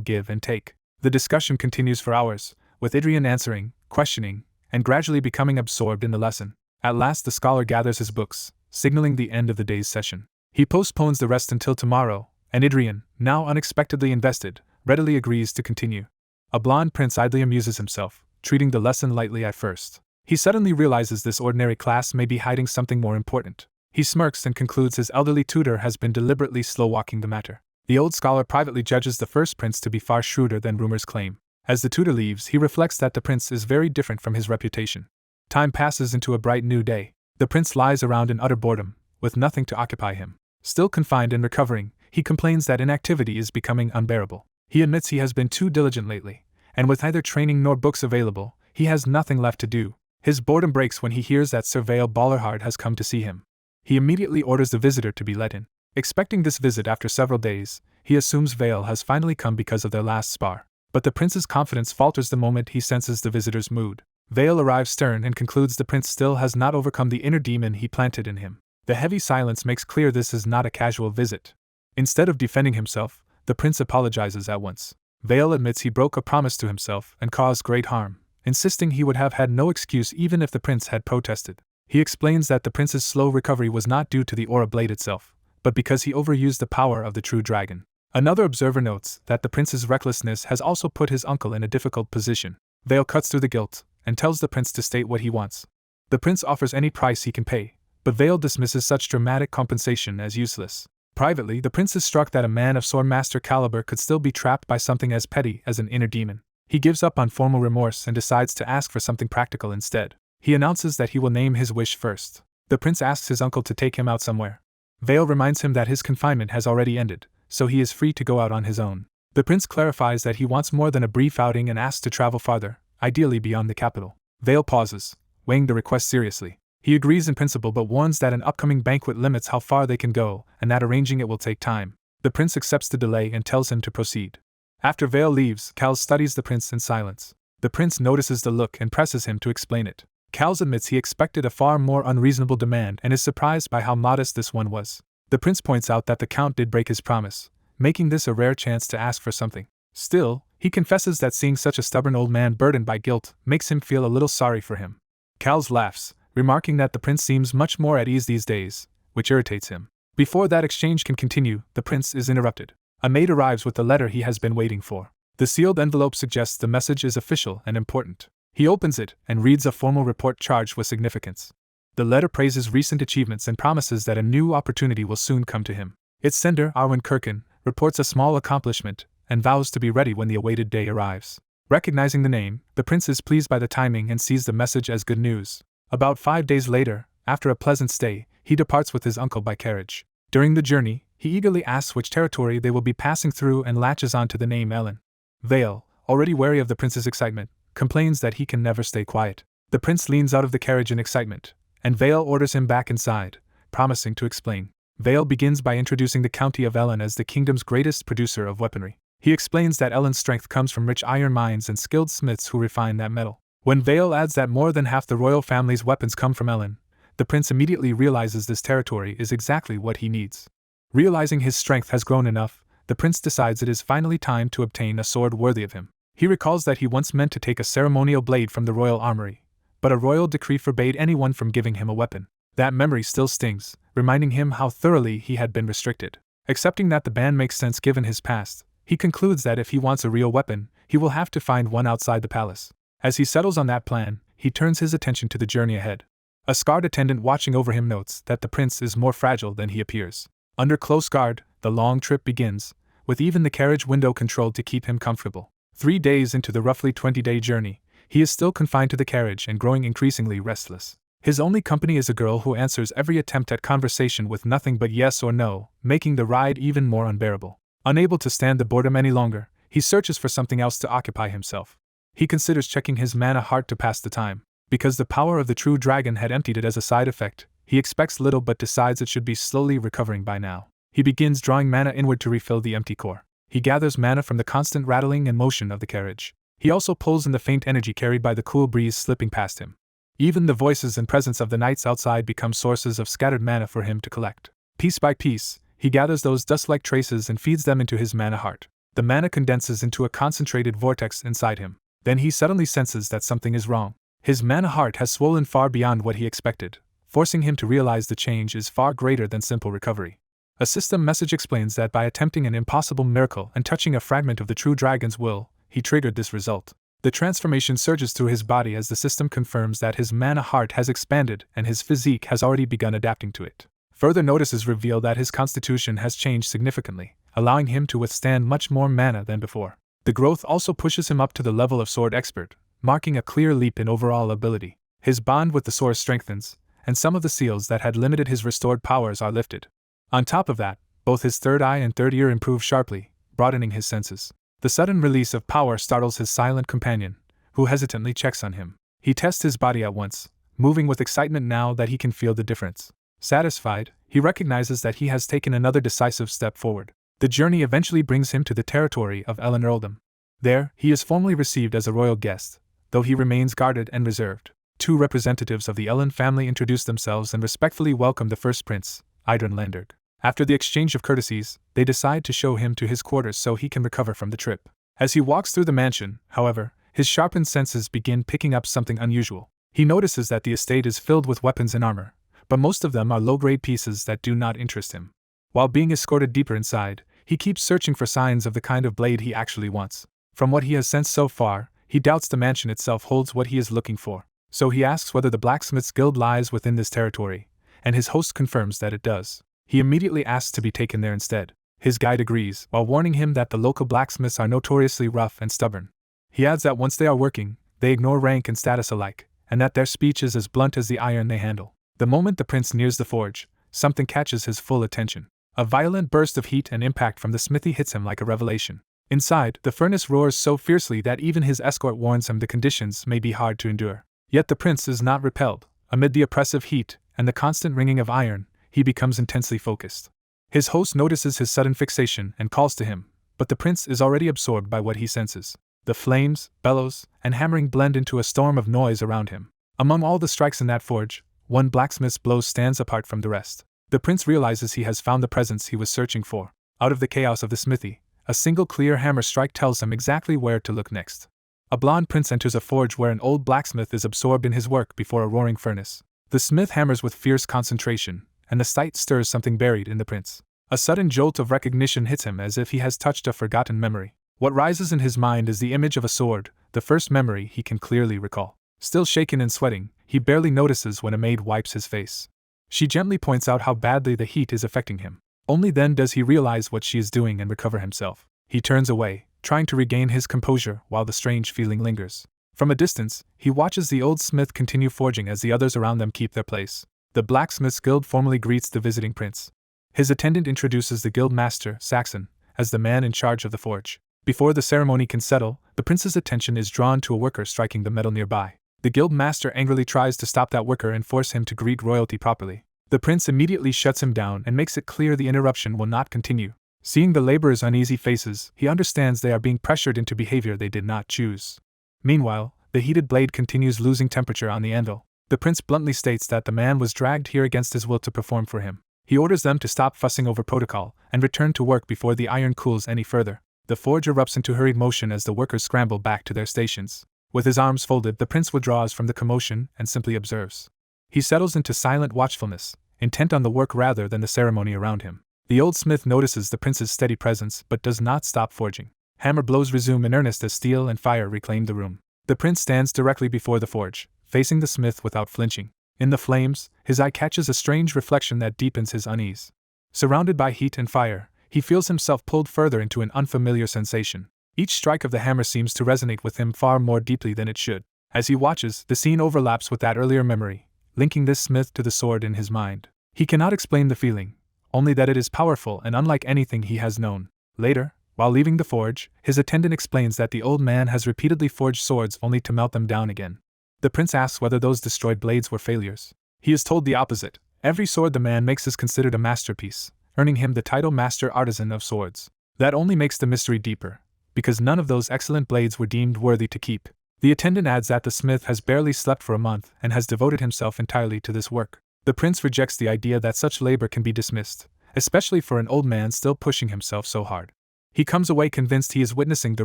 [SPEAKER 1] give and take. The discussion continues for hours, with Adrian answering, questioning, and gradually becoming absorbed in the lesson. At last the scholar gathers his books, signaling the end of the day's session. He postpones the rest until tomorrow, and Adrian, now unexpectedly invested, readily agrees to continue. A blond prince idly amuses himself, treating the lesson lightly at first. He suddenly realizes this ordinary class may be hiding something more important. He smirks and concludes his elderly tutor has been deliberately slow-walking the matter. The old scholar privately judges the first prince to be far shrewder than rumors claim. As the tutor leaves, he reflects that the prince is very different from his reputation. Time passes into a bright new day. The prince lies around in utter boredom, with nothing to occupy him. Still confined and recovering, he complains that inactivity is becoming unbearable. He admits he has been too diligent lately, and with neither training nor books available, he has nothing left to do. His boredom breaks when he hears that Sir Vale Ballerhard has come to see him. He immediately orders the visitor to be let in. Expecting this visit after several days, he assumes Vale has finally come because of their last spar. But the prince's confidence falters the moment he senses the visitor's mood. Vale arrives stern and concludes the prince still has not overcome the inner demon he planted in him. The heavy silence makes clear this is not a casual visit. Instead of defending himself, the prince apologizes at once. Vale admits he broke a promise to himself and caused great harm, insisting he would have had no excuse even if the prince had protested. He explains that the prince's slow recovery was not due to the aura blade itself, but because he overused the power of the true dragon. Another observer notes that the prince's recklessness has also put his uncle in a difficult position. Vale cuts through the guilt and tells the prince to state what he wants. The prince offers any price he can pay, but Vale dismisses such dramatic compensation as useless. Privately, the prince is struck that a man of sword master caliber could still be trapped by something as petty as an inner demon. He gives up on formal remorse and decides to ask for something practical instead. He announces that he will name his wish first. The prince asks his uncle to take him out somewhere. Vale reminds him that his confinement has already ended, so he is free to go out on his own. The prince clarifies that he wants more than a brief outing and asks to travel farther, ideally beyond the capital. Vale pauses, weighing the request seriously. He agrees in principle but warns that an upcoming banquet limits how far they can go and that arranging it will take time. The prince accepts the delay and tells him to proceed. After Vale leaves, Cal studies the prince in silence. The prince notices the look and presses him to explain it. Cal admits he expected a far more unreasonable demand and is surprised by how modest this one was. The prince points out that the count did break his promise, making this a rare chance to ask for something. Still, he confesses that seeing such a stubborn old man burdened by guilt makes him feel a little sorry for him. Cal laughs, remarking that the prince seems much more at ease these days, which irritates him. Before that exchange can continue, the prince is interrupted. A maid arrives with the letter he has been waiting for. The sealed envelope suggests the message is official and important. He opens it and reads a formal report charged with significance. The letter praises recent achievements and promises that a new opportunity will soon come to him. Its sender, Arwen Kirkin, reports a small accomplishment and vows to be ready when the awaited day arrives. Recognizing the name, the prince is pleased by the timing and sees the message as good news. About 5 days later, after a pleasant stay, he departs with his uncle by carriage. During the journey, he eagerly asks which territory they will be passing through and latches on to the name Ellen. Vale, already wary of the prince's excitement, complains that he can never stay quiet. The prince leans out of the carriage in excitement, and Vale orders him back inside, promising to explain. Vale begins by introducing the county of Ellen as the kingdom's greatest producer of weaponry. He explains that Ellen's strength comes from rich iron mines and skilled smiths who refine that metal. When Vale adds that more than half the royal family's weapons come from Ellen, the prince immediately realizes this territory is exactly what he needs. Realizing his strength has grown enough, the prince decides it is finally time to obtain a sword worthy of him. He recalls that he once meant to take a ceremonial blade from the royal armory, but a royal decree forbade anyone from giving him a weapon. That memory still stings, reminding him how thoroughly he had been restricted. Accepting that the ban makes sense given his past, he concludes that if he wants a real weapon, he will have to find one outside the palace. As he settles on that plan, he turns his attention to the journey ahead. A scarred attendant watching over him notes that the prince is more fragile than he appears. Under close guard, the long trip begins, with even the carriage window controlled to keep him comfortable. 3 days into the roughly 20-day journey, he is still confined to the carriage and growing increasingly restless. His only company is a girl who answers every attempt at conversation with nothing but yes or no, making the ride even more unbearable. Unable to stand the boredom any longer, he searches for something else to occupy himself. He considers checking his mana heart to pass the time. Because the power of the true dragon had emptied it as a side effect, he expects little but decides it should be slowly recovering by now. He begins drawing mana inward to refill the empty core. He gathers mana from the constant rattling and motion of the carriage. He also pulls in the faint energy carried by the cool breeze slipping past him. Even the voices and presence of the knights outside become sources of scattered mana for him to collect. Piece by piece, he gathers those dust-like traces and feeds them into his mana heart. The mana condenses into a concentrated vortex inside him. Then he suddenly senses that something is wrong. His mana heart has swollen far beyond what he expected, forcing him to realize the change is far greater than simple recovery. A system message explains that by attempting an impossible miracle and touching a fragment of the true dragon's will, he triggered this result. The transformation surges through his body as the system confirms that his mana heart has expanded and his physique has already begun adapting to it. Further notices reveal that his constitution has changed significantly, allowing him to withstand much more mana than before. The growth also pushes him up to the level of sword expert, marking a clear leap in overall ability. His bond with the sword strengthens, and some of the seals that had limited his restored powers are lifted. On top of that, both his third eye and third ear improve sharply, broadening his senses. The sudden release of power startles his silent companion, who hesitantly checks on him. He tests his body at once, moving with excitement now that he can feel the difference. Satisfied, he recognizes that he has taken another decisive step forward. The journey eventually brings him to the territory of Ellen Earldom. There, he is formally received as a royal guest, though he remains guarded and reserved. Two representatives of the Ellen family introduce themselves and respectfully welcome the first prince, Idrun Landurg. After the exchange of courtesies, they decide to show him to his quarters so he can recover from the trip. As he walks through the mansion, however, his sharpened senses begin picking up something unusual. He notices that the estate is filled with weapons and armor, but most of them are low-grade pieces that do not interest him. While being escorted deeper inside, he keeps searching for signs of the kind of blade he actually wants. From what he has sensed so far, he doubts the mansion itself holds what he is looking for. So he asks whether the blacksmith's guild lies within this territory, and his host confirms that it does. He immediately asks to be taken there instead. His guide agrees, while warning him that the local blacksmiths are notoriously rough and stubborn. He adds that once they are working, they ignore rank and status alike, and that their speech is as blunt as the iron they handle. The moment the prince nears the forge, something catches his full attention. A violent burst of heat and impact from the smithy hits him like a revelation. Inside, the furnace roars so fiercely that even his escort warns him the conditions may be hard to endure. Yet the prince is not repelled. Amid the oppressive heat and the constant ringing of iron, he becomes intensely focused. His host notices his sudden fixation and calls to him, but the prince is already absorbed by what he senses. The flames, bellows, and hammering blend into a storm of noise around him. Among all the strikes in that forge, one blacksmith's blow stands apart from the rest. The prince realizes he has found the presence he was searching for. Out of the chaos of the smithy, a single clear hammer strike tells him exactly where to look next. A blond prince enters a forge where an old blacksmith is absorbed in his work before a roaring furnace. The smith hammers with fierce concentration, and the sight stirs something buried in the prince. A sudden jolt of recognition hits him as if he has touched a forgotten memory. What rises in his mind is the image of a sword, the first memory he can clearly recall. Still shaken and sweating, he barely notices when a maid wipes his face. She gently points out how badly the heat is affecting him. Only then does he realize what she is doing and recover himself. He turns away, trying to regain his composure while the strange feeling lingers. From a distance, he watches the old smith continue forging as the others around them keep their place. The blacksmith's guild formally greets the visiting prince. His attendant introduces the guild master, Saxon, as the man in charge of the forge. Before the ceremony can settle, the prince's attention is drawn to a worker striking the metal nearby. The guild master angrily tries to stop that worker and force him to greet royalty properly. The prince immediately shuts him down and makes it clear the interruption will not continue. Seeing the laborers' uneasy faces, he understands they are being pressured into behavior they did not choose. Meanwhile, the heated blade continues losing temperature on the anvil. The prince bluntly states that the man was dragged here against his will to perform for him. He orders them to stop fussing over protocol and return to work before the iron cools any further. The forge erupts into hurried motion as the workers scramble back to their stations. With his arms folded, the prince withdraws from the commotion and simply observes. He settles into silent watchfulness, intent on the work rather than the ceremony around him. The old smith notices the prince's steady presence but does not stop forging. Hammer blows resume in earnest as steel and fire reclaim the room. The prince stands directly before the forge, facing the smith without flinching. In the flames, his eye catches a strange reflection that deepens his unease. Surrounded by heat and fire, he feels himself pulled further into an unfamiliar sensation. Each strike of the hammer seems to resonate with him far more deeply than it should. As he watches, the scene overlaps with that earlier memory, linking this smith to the sword in his mind. He cannot explain the feeling, only that it is powerful and unlike anything he has known. Later, while leaving the forge, his attendant explains that the old man has repeatedly forged swords only to melt them down again. The prince asks whether those destroyed blades were failures. He is told the opposite. Every sword the man makes is considered a masterpiece, earning him the title Master Artisan of Swords. That only makes the mystery deeper, because none of those excellent blades were deemed worthy to keep. The attendant adds that the smith has barely slept for a month and has devoted himself entirely to this work. The prince rejects the idea that such labor can be dismissed, especially for an old man still pushing himself so hard. He comes away convinced he is witnessing the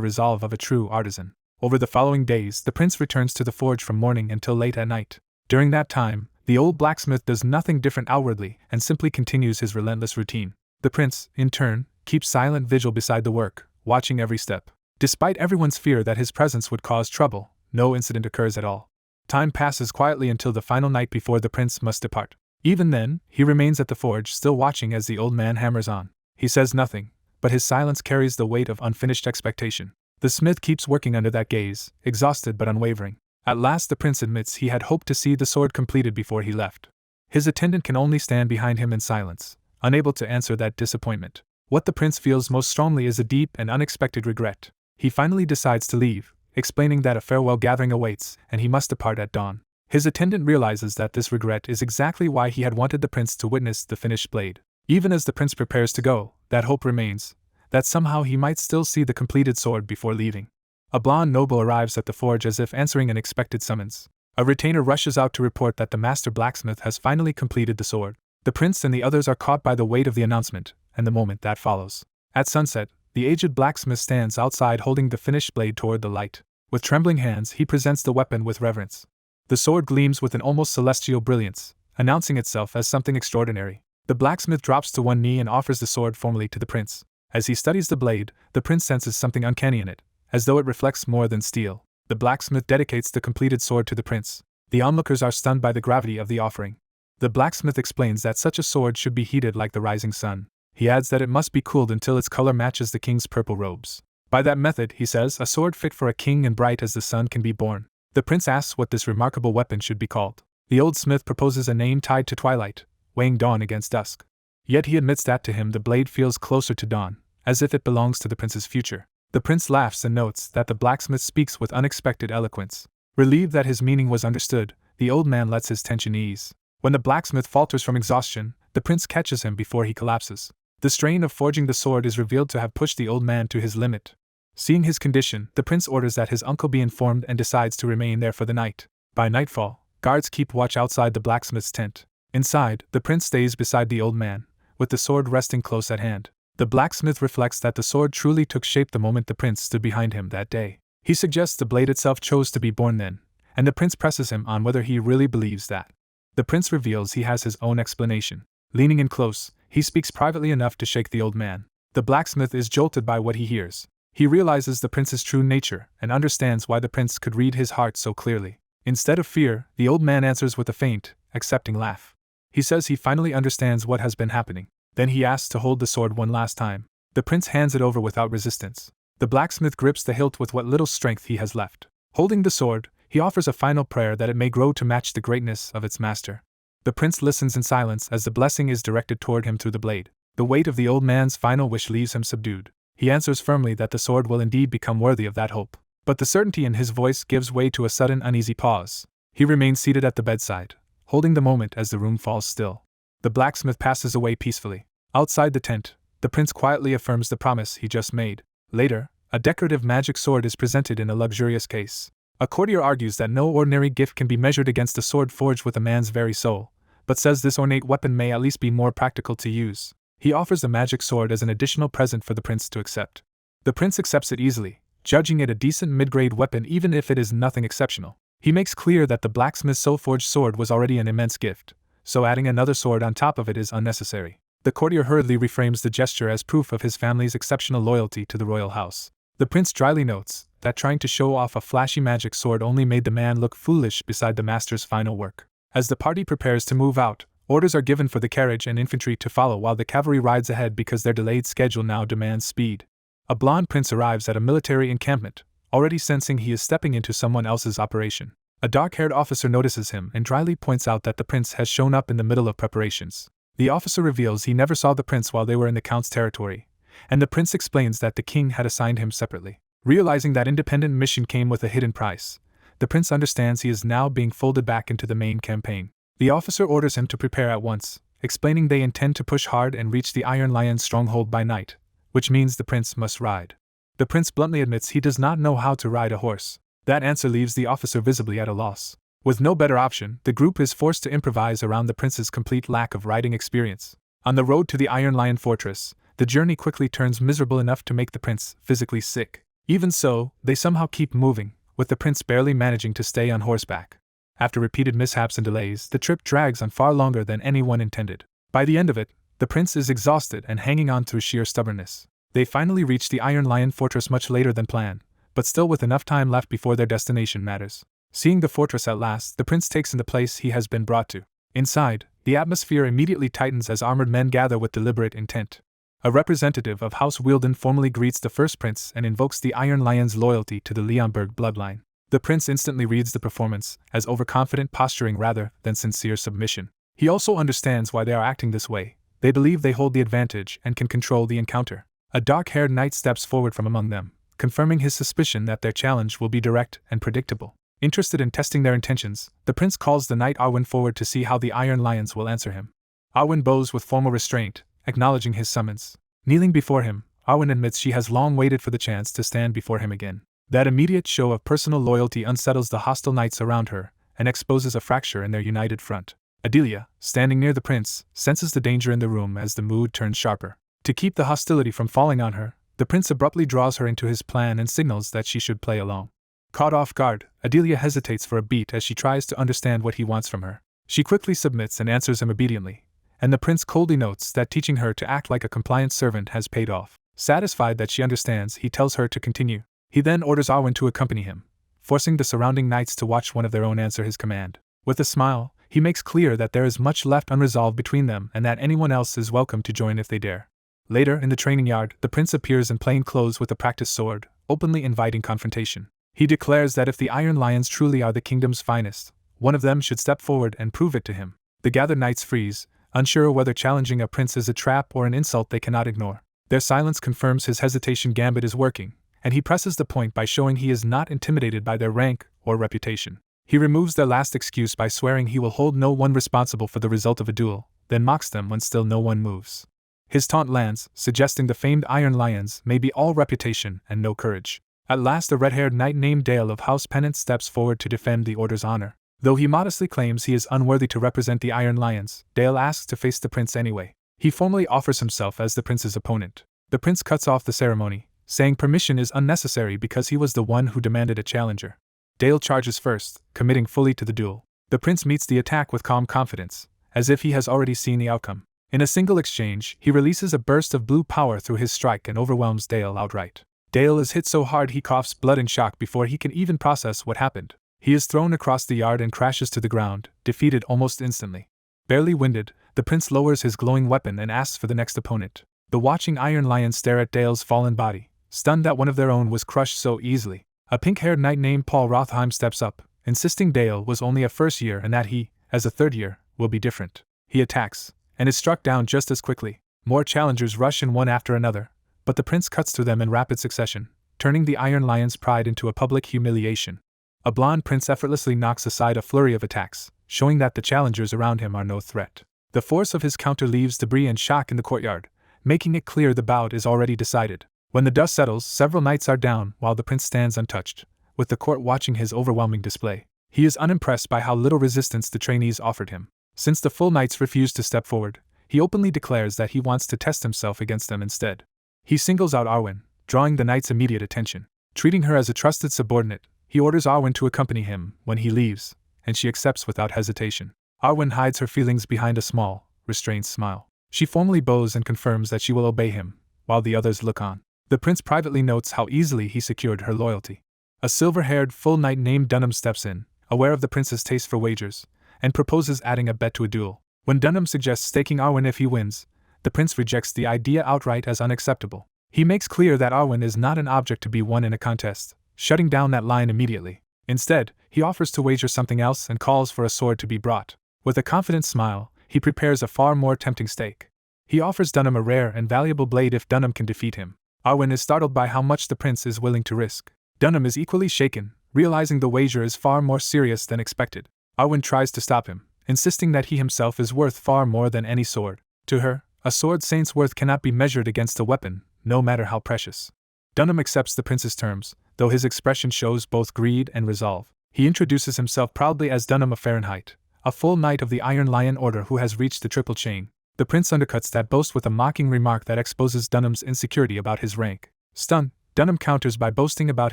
[SPEAKER 1] resolve of a true artisan. Over the following days, the prince returns to the forge from morning until late at night. During that time, the old blacksmith does nothing different outwardly and simply continues his relentless routine. The prince, in turn, keeps silent vigil beside the work, watching every step. Despite everyone's fear that his presence would cause trouble, no incident occurs at all. Time passes quietly until the final night before the prince must depart. Even then, he remains at the forge, still watching as the old man hammers on. He says nothing, but his silence carries the weight of unfinished expectation. The smith keeps working under that gaze, exhausted but unwavering. At last the prince admits he had hoped to see the sword completed before he left. His attendant can only stand behind him in silence, unable to answer that disappointment. What the prince feels most strongly is a deep and unexpected regret. He finally decides to leave, explaining that a farewell gathering awaits and he must depart at dawn. His attendant realizes that this regret is exactly why he had wanted the prince to witness the finished blade. Even as the prince prepares to go, that hope remains, that somehow he might still see the completed sword before leaving. A blonde noble arrives at the forge as if answering an expected summons. A retainer rushes out to report that the master blacksmith has finally completed the sword. The prince and the others are caught by the weight of the announcement and the moment that follows. At sunset, the aged blacksmith stands outside holding the finished blade toward the light. With trembling hands, he presents the weapon with reverence. The sword gleams with an almost celestial brilliance, announcing itself as something extraordinary. The blacksmith drops to one knee and offers the sword formally to the prince. As he studies the blade, the prince senses something uncanny in it, as though it reflects more than steel. The blacksmith dedicates the completed sword to the prince. The onlookers are stunned by the gravity of the offering. The blacksmith explains that such a sword should be heated like the rising sun. He adds that it must be cooled until its color matches the king's purple robes. By that method, he says, a sword fit for a king and bright as the sun can be born. The prince asks what this remarkable weapon should be called. The old smith proposes a name tied to twilight, weighing dawn against dusk. Yet he admits that to him the blade feels closer to dawn, as if it belongs to the prince's future. The prince laughs and notes that the blacksmith speaks with unexpected eloquence. Relieved that his meaning was understood, the old man lets his tension ease. When the blacksmith falters from exhaustion, the prince catches him before he collapses. The strain of forging the sword is revealed to have pushed the old man to his limit. Seeing his condition, the prince orders that his uncle be informed and decides to remain there for the night. By nightfall, guards keep watch outside the blacksmith's tent. Inside, the prince stays beside the old man, with the sword resting close at hand. The blacksmith reflects that the sword truly took shape the moment the prince stood behind him that day. He suggests the blade itself chose to be born then, and the prince presses him on whether he really believes that. The prince reveals he has his own explanation. Leaning in close, he speaks privately enough to shake the old man. The blacksmith is jolted by what he hears. He realizes the prince's true nature and understands why the prince could read his heart so clearly. Instead of fear, the old man answers with a faint, accepting laugh. He says he finally understands what has been happening. Then he asks to hold the sword one last time. The prince hands it over without resistance. The blacksmith grips the hilt with what little strength he has left. Holding the sword, he offers a final prayer that it may grow to match the greatness of its master. The prince listens in silence as the blessing is directed toward him through the blade. The weight of the old man's final wish leaves him subdued. He answers firmly that the sword will indeed become worthy of that hope. But the certainty in his voice gives way to a sudden uneasy pause. He remains seated at the bedside, holding the moment as the room falls still. The blacksmith passes away peacefully. Outside the tent, the prince quietly affirms the promise he just made. Later, a decorative magic sword is presented in a luxurious case. A courtier argues that no ordinary gift can be measured against a sword forged with a man's very soul, but says this ornate weapon may at least be more practical to use. He offers the magic sword as an additional present for the prince to accept. The prince accepts it easily, judging it a decent mid-grade weapon even if it is nothing exceptional. He makes clear that the blacksmith's so-forged sword was already an immense gift, so adding another sword on top of it is unnecessary. The courtier hurriedly reframes the gesture as proof of his family's exceptional loyalty to the royal house. The prince dryly notes that trying to show off a flashy magic sword only made the man look foolish beside the master's final work. As the party prepares to move out, orders are given for the carriage and infantry to follow while the cavalry rides ahead because their delayed schedule now demands speed. A blonde prince arrives at a military encampment, already sensing he is stepping into someone else's operation. A dark-haired officer notices him and dryly points out that the prince has shown up in the middle of preparations. The officer reveals he never saw the prince while they were in the count's territory, and the prince explains that the king had assigned him separately. Realizing that independent mission came with a hidden price, the prince understands he is now being folded back into the main campaign. The officer orders him to prepare at once, explaining they intend to push hard and reach the Iron Lion's stronghold by night, which means the prince must ride. The prince bluntly admits he does not know how to ride a horse. That answer leaves the officer visibly at a loss. With no better option, the group is forced to improvise around the prince's complete lack of riding experience. On the road to the Iron Lion fortress, the journey quickly turns miserable enough to make the prince physically sick. Even so, they somehow keep moving, with the prince barely managing to stay on horseback. After repeated mishaps and delays, the trip drags on far longer than anyone intended. By the end of it, the prince is exhausted and hanging on through sheer stubbornness. They finally reach the Iron Lion fortress much later than planned, but still with enough time left before their destination matters. Seeing the fortress at last, the prince takes in the place he has been brought to. Inside, the atmosphere immediately tightens as armored men gather with deliberate intent. A representative of House Wielden formally greets the first prince and invokes the Iron Lion's loyalty to the Leonberg bloodline. The prince instantly reads the performance as overconfident posturing rather than sincere submission. He also understands why they are acting this way. They believe they hold the advantage and can control the encounter. A dark-haired knight steps forward from among them, confirming his suspicion that their challenge will be direct and predictable. Interested in testing their intentions, the prince calls the knight Arwen forward to see how the Iron Lions will answer him. Arwen bows with formal restraint, acknowledging his summons. Kneeling before him, Arwen admits she has long waited for the chance to stand before him again. That immediate show of personal loyalty unsettles the hostile knights around her and exposes a fracture in their united front. Adelia, standing near the prince, senses the danger in the room as the mood turns sharper. To keep the hostility from falling on her, the prince abruptly draws her into his plan and signals that she should play along. Caught off guard, Adelia hesitates for a beat as she tries to understand what he wants from her. She quickly submits and answers him obediently, and the prince coldly notes that teaching her to act like a compliant servant has paid off. Satisfied that she understands, he tells her to continue. He then orders Arwen to accompany him, forcing the surrounding knights to watch one of their own answer his command. With a smile, he makes clear that there is much left unresolved between them and that anyone else is welcome to join if they dare. Later, in the training yard, the prince appears in plain clothes with a practiced sword, openly inviting confrontation. He declares that if the Iron Lions truly are the kingdom's finest, one of them should step forward and prove it to him. The gathered knights freeze, unsure whether challenging a prince is a trap or an insult they cannot ignore. Their silence confirms his hesitation gambit is working, and he presses the point by showing he is not intimidated by their rank or reputation. He removes their last excuse by swearing he will hold no one responsible for the result of a duel, then mocks them when still no one moves. His taunt lands, suggesting the famed Iron Lions may be all reputation and no courage. At last a red-haired knight named Dale of House Pennant steps forward to defend the Order's honor. Though he modestly claims he is unworthy to represent the Iron Lions, Dale asks to face the prince anyway. He formally offers himself as the prince's opponent. The prince cuts off the ceremony, saying permission is unnecessary because he was the one who demanded a challenger. Dale charges first, committing fully to the duel. The prince meets the attack with calm confidence, as if he has already seen the outcome. In a single exchange, he releases a burst of blue power through his strike and overwhelms Dale outright. Dale is hit so hard he coughs blood in shock before he can even process what happened. He is thrown across the yard and crashes to the ground, defeated almost instantly. Barely winded, the prince lowers his glowing weapon and asks for the next opponent. The watching Iron Lions stare at Dale's fallen body, stunned that one of their own was crushed so easily. A pink-haired knight named Paul Rothheim steps up, insisting Dale was only a first year and that he, as a third year, will be different. He attacks, and is struck down just as quickly. More challengers rush in one after another, but the prince cuts through them in rapid succession, turning the Iron Lion's pride into a public humiliation. A blonde prince effortlessly knocks aside a flurry of attacks, showing that the challengers around him are no threat. The force of his counter leaves debris and shock in the courtyard, making it clear the bout is already decided. When the dust settles, several knights are down while the prince stands untouched, with the court watching his overwhelming display. He is unimpressed by how little resistance the trainees offered him. Since the full knights refuse to step forward, he openly declares that he wants to test himself against them instead. He singles out Arwen, drawing the knight's immediate attention. Treating her as a trusted subordinate, he orders Arwen to accompany him when he leaves, and she accepts without hesitation. Arwen hides her feelings behind a small, restrained smile. She formally bows and confirms that she will obey him, while the others look on. The prince privately notes how easily he secured her loyalty. A silver-haired full knight named Dunham steps in, aware of the prince's taste for wagers, and proposes adding a bet to a duel. When Dunham suggests staking Arwen if he wins, the prince rejects the idea outright as unacceptable. He makes clear that Arwen is not an object to be won in a contest, shutting down that line immediately. Instead, he offers to wager something else and calls for a sword to be brought. With a confident smile, he prepares a far more tempting stake. He offers Dunham a rare and valuable blade if Dunham can defeat him. Arwen is startled by how much the prince is willing to risk. Dunham is equally shaken, realizing the wager is far more serious than expected. Arwen tries to stop him, insisting that he himself is worth far more than any sword. To her, a sword saint's worth cannot be measured against a weapon, no matter how precious. Dunham accepts the prince's terms, though his expression shows both greed and resolve. He introduces himself proudly as Dunham of Fahrenheit, a full knight of the Iron Lion Order who has reached the triple chain. The prince undercuts that boast with a mocking remark that exposes Dunham's insecurity about his rank. Stunned, Dunham counters by boasting about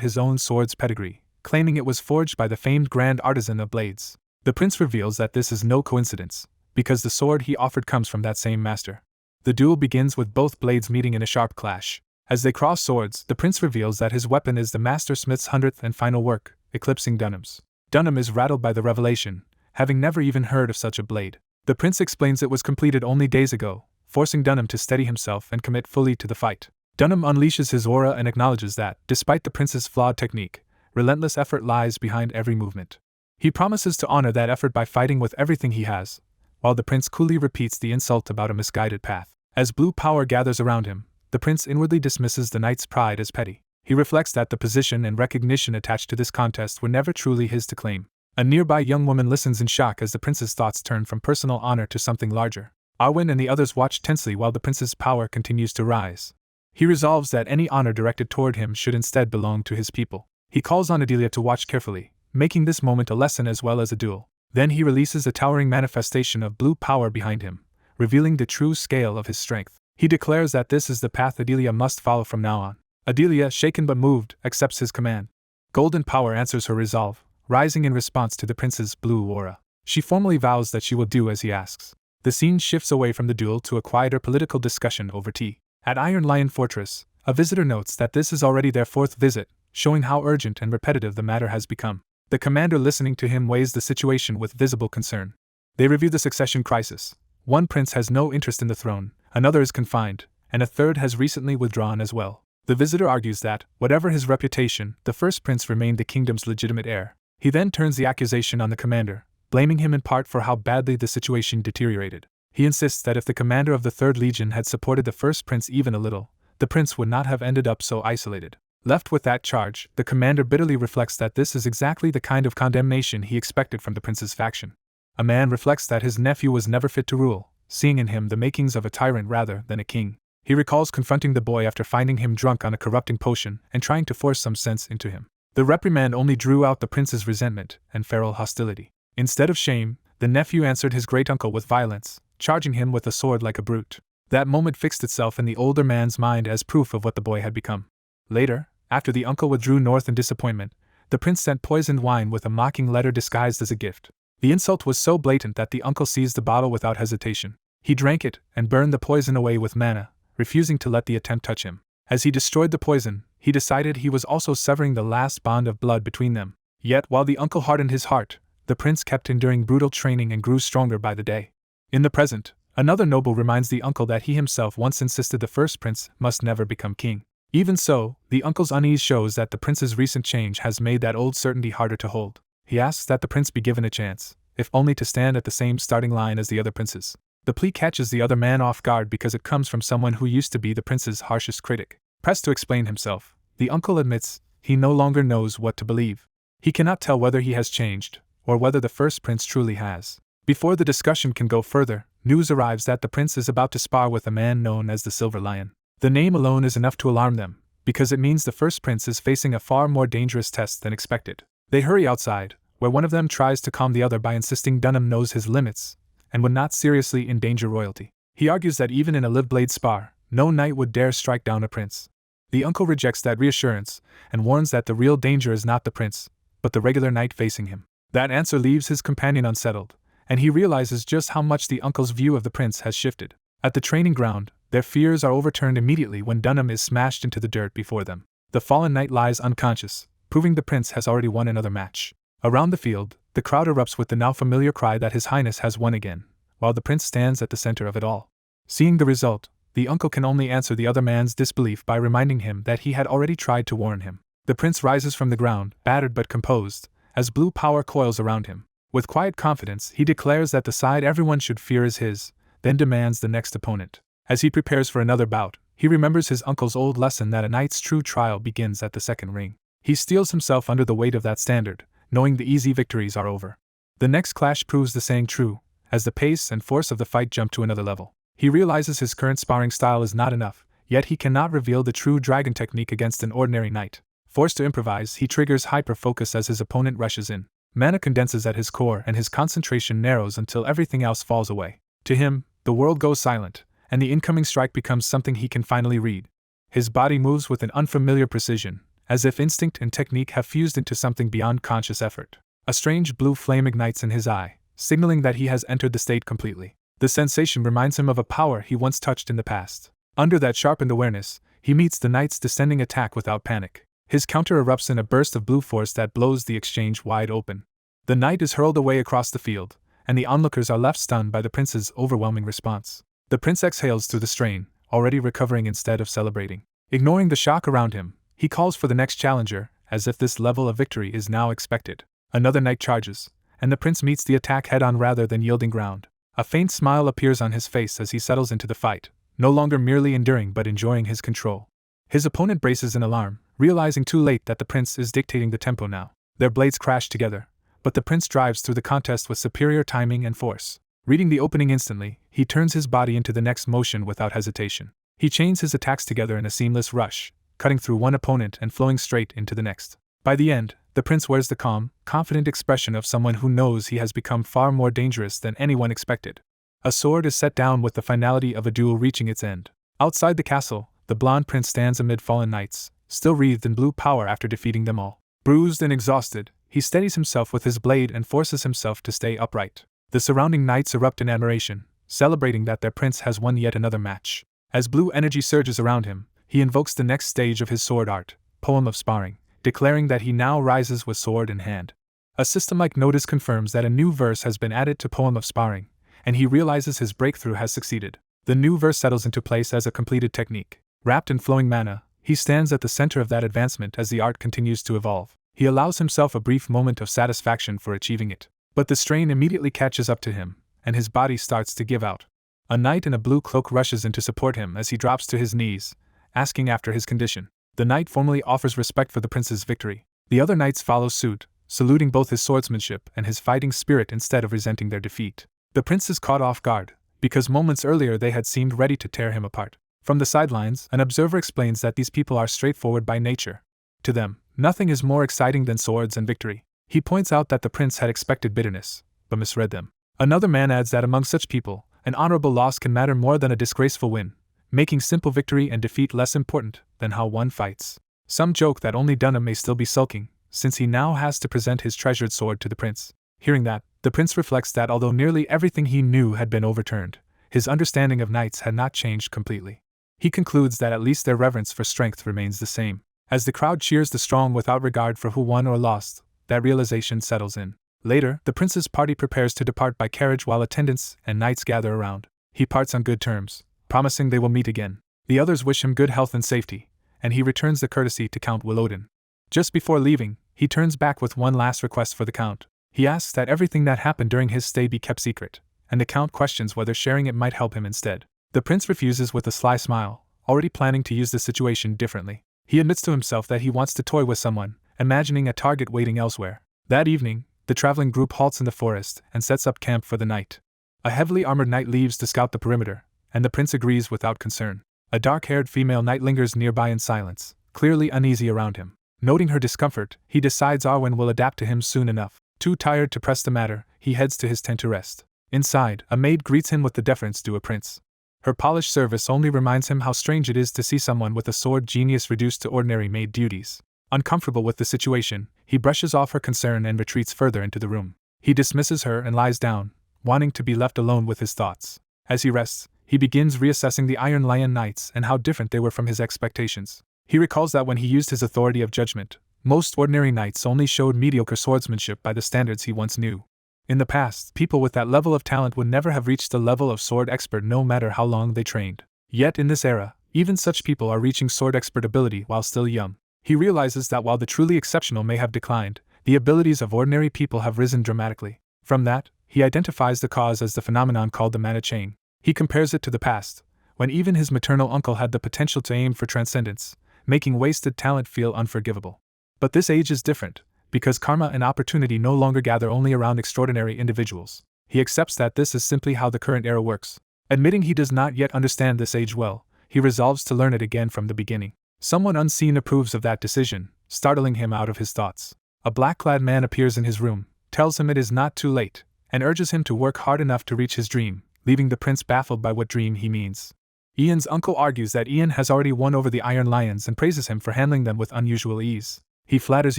[SPEAKER 1] his own sword's pedigree, claiming it was forged by the famed grand artisan of blades. The prince reveals that this is no coincidence, because the sword he offered comes from that same master. The duel begins with both blades meeting in a sharp clash. As they cross swords, the prince reveals that his weapon is the master smith's 100th and final work, eclipsing Dunham's. Dunham is rattled by the revelation, having never even heard of such a blade. The prince explains it was completed only days ago, forcing Dunham to steady himself and commit fully to the fight. Dunham unleashes his aura and acknowledges that, despite the prince's flawed technique, relentless effort lies behind every movement. He promises to honor that effort by fighting with everything he has, while the prince coolly repeats the insult about a misguided path. As blue power gathers around him, the prince inwardly dismisses the knight's pride as petty. He reflects that the position and recognition attached to this contest were never truly his to claim. A nearby young woman listens in shock as the prince's thoughts turn from personal honor to something larger. Arwen and the others watch tensely while the prince's power continues to rise. He resolves that any honor directed toward him should instead belong to his people. He calls on Adelia to watch carefully, making this moment a lesson as well as a duel. Then he releases a towering manifestation of blue power behind him, revealing the true scale of his strength. He declares that this is the path Adelia must follow from now on. Adelia, shaken but moved, accepts his command. Golden power answers her resolve, rising in response to the prince's blue aura. She formally vows that she will do as he asks. The scene shifts away from the duel to a quieter political discussion over tea. At Iron Lion Fortress, a visitor notes that this is already their 4th visit, showing how urgent and repetitive the matter has become. The commander listening to him weighs the situation with visible concern. They review the succession crisis. One prince has no interest in the throne, another is confined, and a third has recently withdrawn as well. The visitor argues that, whatever his reputation, the first prince remained the kingdom's legitimate heir. He then turns the accusation on the commander, blaming him in part for how badly the situation deteriorated. He insists that if the commander of the 3rd Legion had supported the first prince even a little, the prince would not have ended up so isolated. Left with that charge, the commander bitterly reflects that this is exactly the kind of condemnation he expected from the prince's faction. A man reflects that his nephew was never fit to rule, seeing in him the makings of a tyrant rather than a king. He recalls confronting the boy after finding him drunk on a corrupting potion and trying to force some sense into him. The reprimand only drew out the prince's resentment and feral hostility. Instead of shame, the nephew answered his great-uncle with violence, charging him with a sword like a brute. That moment fixed itself in the older man's mind as proof of what the boy had become. Later, after the uncle withdrew north in disappointment, the prince sent poisoned wine with a mocking letter disguised as a gift. The insult was so blatant that the uncle seized the bottle without hesitation. He drank it and burned the poison away with mana, refusing to let the attempt touch him. As he destroyed the poison, he decided he was also severing the last bond of blood between them. Yet while the uncle hardened his heart, the prince kept enduring brutal training and grew stronger by the day. In the present, another noble reminds the uncle that he himself once insisted the first prince must never become king. Even so, the uncle's unease shows that the prince's recent change has made that old certainty harder to hold. He asks that the prince be given a chance, if only to stand at the same starting line as the other princes. The plea catches the other man off guard because it comes from someone who used to be the prince's harshest critic. Pressed to explain himself, the uncle admits he no longer knows what to believe. He cannot tell whether he has changed, or whether the first prince truly has. Before the discussion can go further, news arrives that the prince is about to spar with a man known as the Silver Lion. The name alone is enough to alarm them, because it means the first prince is facing a far more dangerous test than expected. They hurry outside, where one of them tries to calm the other by insisting Dunham knows his limits, and would not seriously endanger royalty. He argues that even in a live-blade spar, no knight would dare strike down a prince. The uncle rejects that reassurance, and warns that the real danger is not the prince, but the regular knight facing him. That answer leaves his companion unsettled, and he realizes just how much the uncle's view of the prince has shifted. At the training ground, their fears are overturned immediately when Dunham is smashed into the dirt before them. The fallen knight lies unconscious, proving the prince has already won another match. Around the field, the crowd erupts with the now familiar cry that His Highness has won again, while the prince stands at the center of it all. Seeing the result, the uncle can only answer the other man's disbelief by reminding him that he had already tried to warn him. The prince rises from the ground, battered but composed, as blue power coils around him. With quiet confidence, he declares that the side everyone should fear is his, then demands the next opponent. As he prepares for another bout, he remembers his uncle's old lesson that a knight's true trial begins at the second ring. He steels himself under the weight of that standard, knowing the easy victories are over. The next clash proves the saying true, as the pace and force of the fight jump to another level. He realizes his current sparring style is not enough, yet he cannot reveal the true dragon technique against an ordinary knight. Forced to improvise, he triggers hyper-focus as his opponent rushes in. Mana condenses at his core and his concentration narrows until everything else falls away. To him, the world goes silent, and the incoming strike becomes something he can finally read. His body moves with an unfamiliar precision, as if instinct and technique have fused into something beyond conscious effort. A strange blue flame ignites in his eye, signaling that he has entered the state completely. The sensation reminds him of a power he once touched in the past. Under that sharpened awareness, he meets the knight's descending attack without panic. His counter erupts in a burst of blue force that blows the exchange wide open. The knight is hurled away across the field, and the onlookers are left stunned by the prince's overwhelming response. The prince exhales through the strain, already recovering instead of celebrating. Ignoring the shock around him, he calls for the next challenger, as if this level of victory is now expected. Another knight charges, and the prince meets the attack head-on rather than yielding ground. A faint smile appears on his face as he settles into the fight, no longer merely enduring but enjoying his control. His opponent braces in alarm, realizing too late that the prince is dictating the tempo now. Their blades crash together, but the prince drives through the contest with superior timing and force. Reading the opening instantly, he turns his body into the next motion without hesitation. He chains his attacks together in a seamless rush, cutting through one opponent and flowing straight into the next. By the end, the prince wears the calm, confident expression of someone who knows he has become far more dangerous than anyone expected. A sword is set down with the finality of a duel reaching its end. Outside the castle, the blonde prince stands amid fallen knights, still wreathed in blue power after defeating them all. Bruised and exhausted, he steadies himself with his blade and forces himself to stay upright. The surrounding knights erupt in admiration, celebrating that their prince has won yet another match. As blue energy surges around him, he invokes the next stage of his sword art, poem of sparring, declaring that he now rises with sword in hand. A system-like notice confirms that a new verse has been added to Poem of Sparring, and he realizes his breakthrough has succeeded. The new verse settles into place as a completed technique. Wrapped in flowing mana, he stands at the center of that advancement as the art continues to evolve. He allows himself a brief moment of satisfaction for achieving it. But the strain immediately catches up to him, and his body starts to give out. A knight in a blue cloak rushes in to support him as he drops to his knees, asking after his condition. The knight formally offers respect for the prince's victory. The other knights follow suit, saluting both his swordsmanship and his fighting spirit instead of resenting their defeat. The prince is caught off guard, because moments earlier they had seemed ready to tear him apart. From the sidelines, an observer explains that these people are straightforward by nature. To them, nothing is more exciting than swords and victory. He points out that the prince had expected bitterness, but misread them. Another man adds that among such people, an honorable loss can matter more than a disgraceful win, making simple victory and defeat less important than how one fights. Some joke that only Dunham may still be sulking, since he now has to present his treasured sword to the prince. Hearing that, the prince reflects that although nearly everything he knew had been overturned, his understanding of knights had not changed completely. He concludes that at least their reverence for strength remains the same. As the crowd cheers the strong without regard for who won or lost, that realization settles in. Later, the prince's party prepares to depart by carriage while attendants and knights gather around. He parts on good terms, promising they will meet again. The others wish him good health and safety, and he returns the courtesy to Count Willodin. Just before leaving, he turns back with one last request for the Count. He asks that everything that happened during his stay be kept secret, and the Count questions whether sharing it might help him instead. The prince refuses with a sly smile, already planning to use the situation differently. He admits to himself that he wants to toy with someone, imagining a target waiting elsewhere. That evening, the traveling group halts in the forest and sets up camp for the night. A heavily armored knight leaves to scout the perimeter, and the prince agrees without concern. A dark-haired female knight lingers nearby in silence, clearly uneasy around him. Noting her discomfort, he decides Arwen will adapt to him soon enough. Too tired to press the matter, he heads to his tent to rest. Inside, a maid greets him with the deference due a prince. Her polished service only reminds him how strange it is to see someone with a sword genius reduced to ordinary maid duties. Uncomfortable with the situation, he brushes off her concern and retreats further into the room. He dismisses her and lies down, wanting to be left alone with his thoughts. As he rests, he begins reassessing the Iron Lion Knights and how different they were from his expectations. He recalls that when he used his authority of judgment, most ordinary knights only showed mediocre swordsmanship by the standards he once knew. In the past, people with that level of talent would never have reached the level of sword expert no matter how long they trained. Yet in this era, even such people are reaching sword expert ability while still young. He realizes that while the truly exceptional may have declined, the abilities of ordinary people have risen dramatically. From that, he identifies the cause as the phenomenon called the mana chain. He compares it to the past, when even his maternal uncle had the potential to aim for transcendence, making wasted talent feel unforgivable. But this age is different, because karma and opportunity no longer gather only around extraordinary individuals. He accepts that this is simply how the current era works. Admitting he does not yet understand this age well, he resolves to learn it again from the beginning. Someone unseen approves of that decision, startling him out of his thoughts. A black-clad man appears in his room, tells him it is not too late, and urges him to work hard enough to reach his dream, leaving the prince baffled by what dream he means. Ian's uncle argues that Ian has already won over the Iron Lions and praises him for handling them with unusual ease. He flatters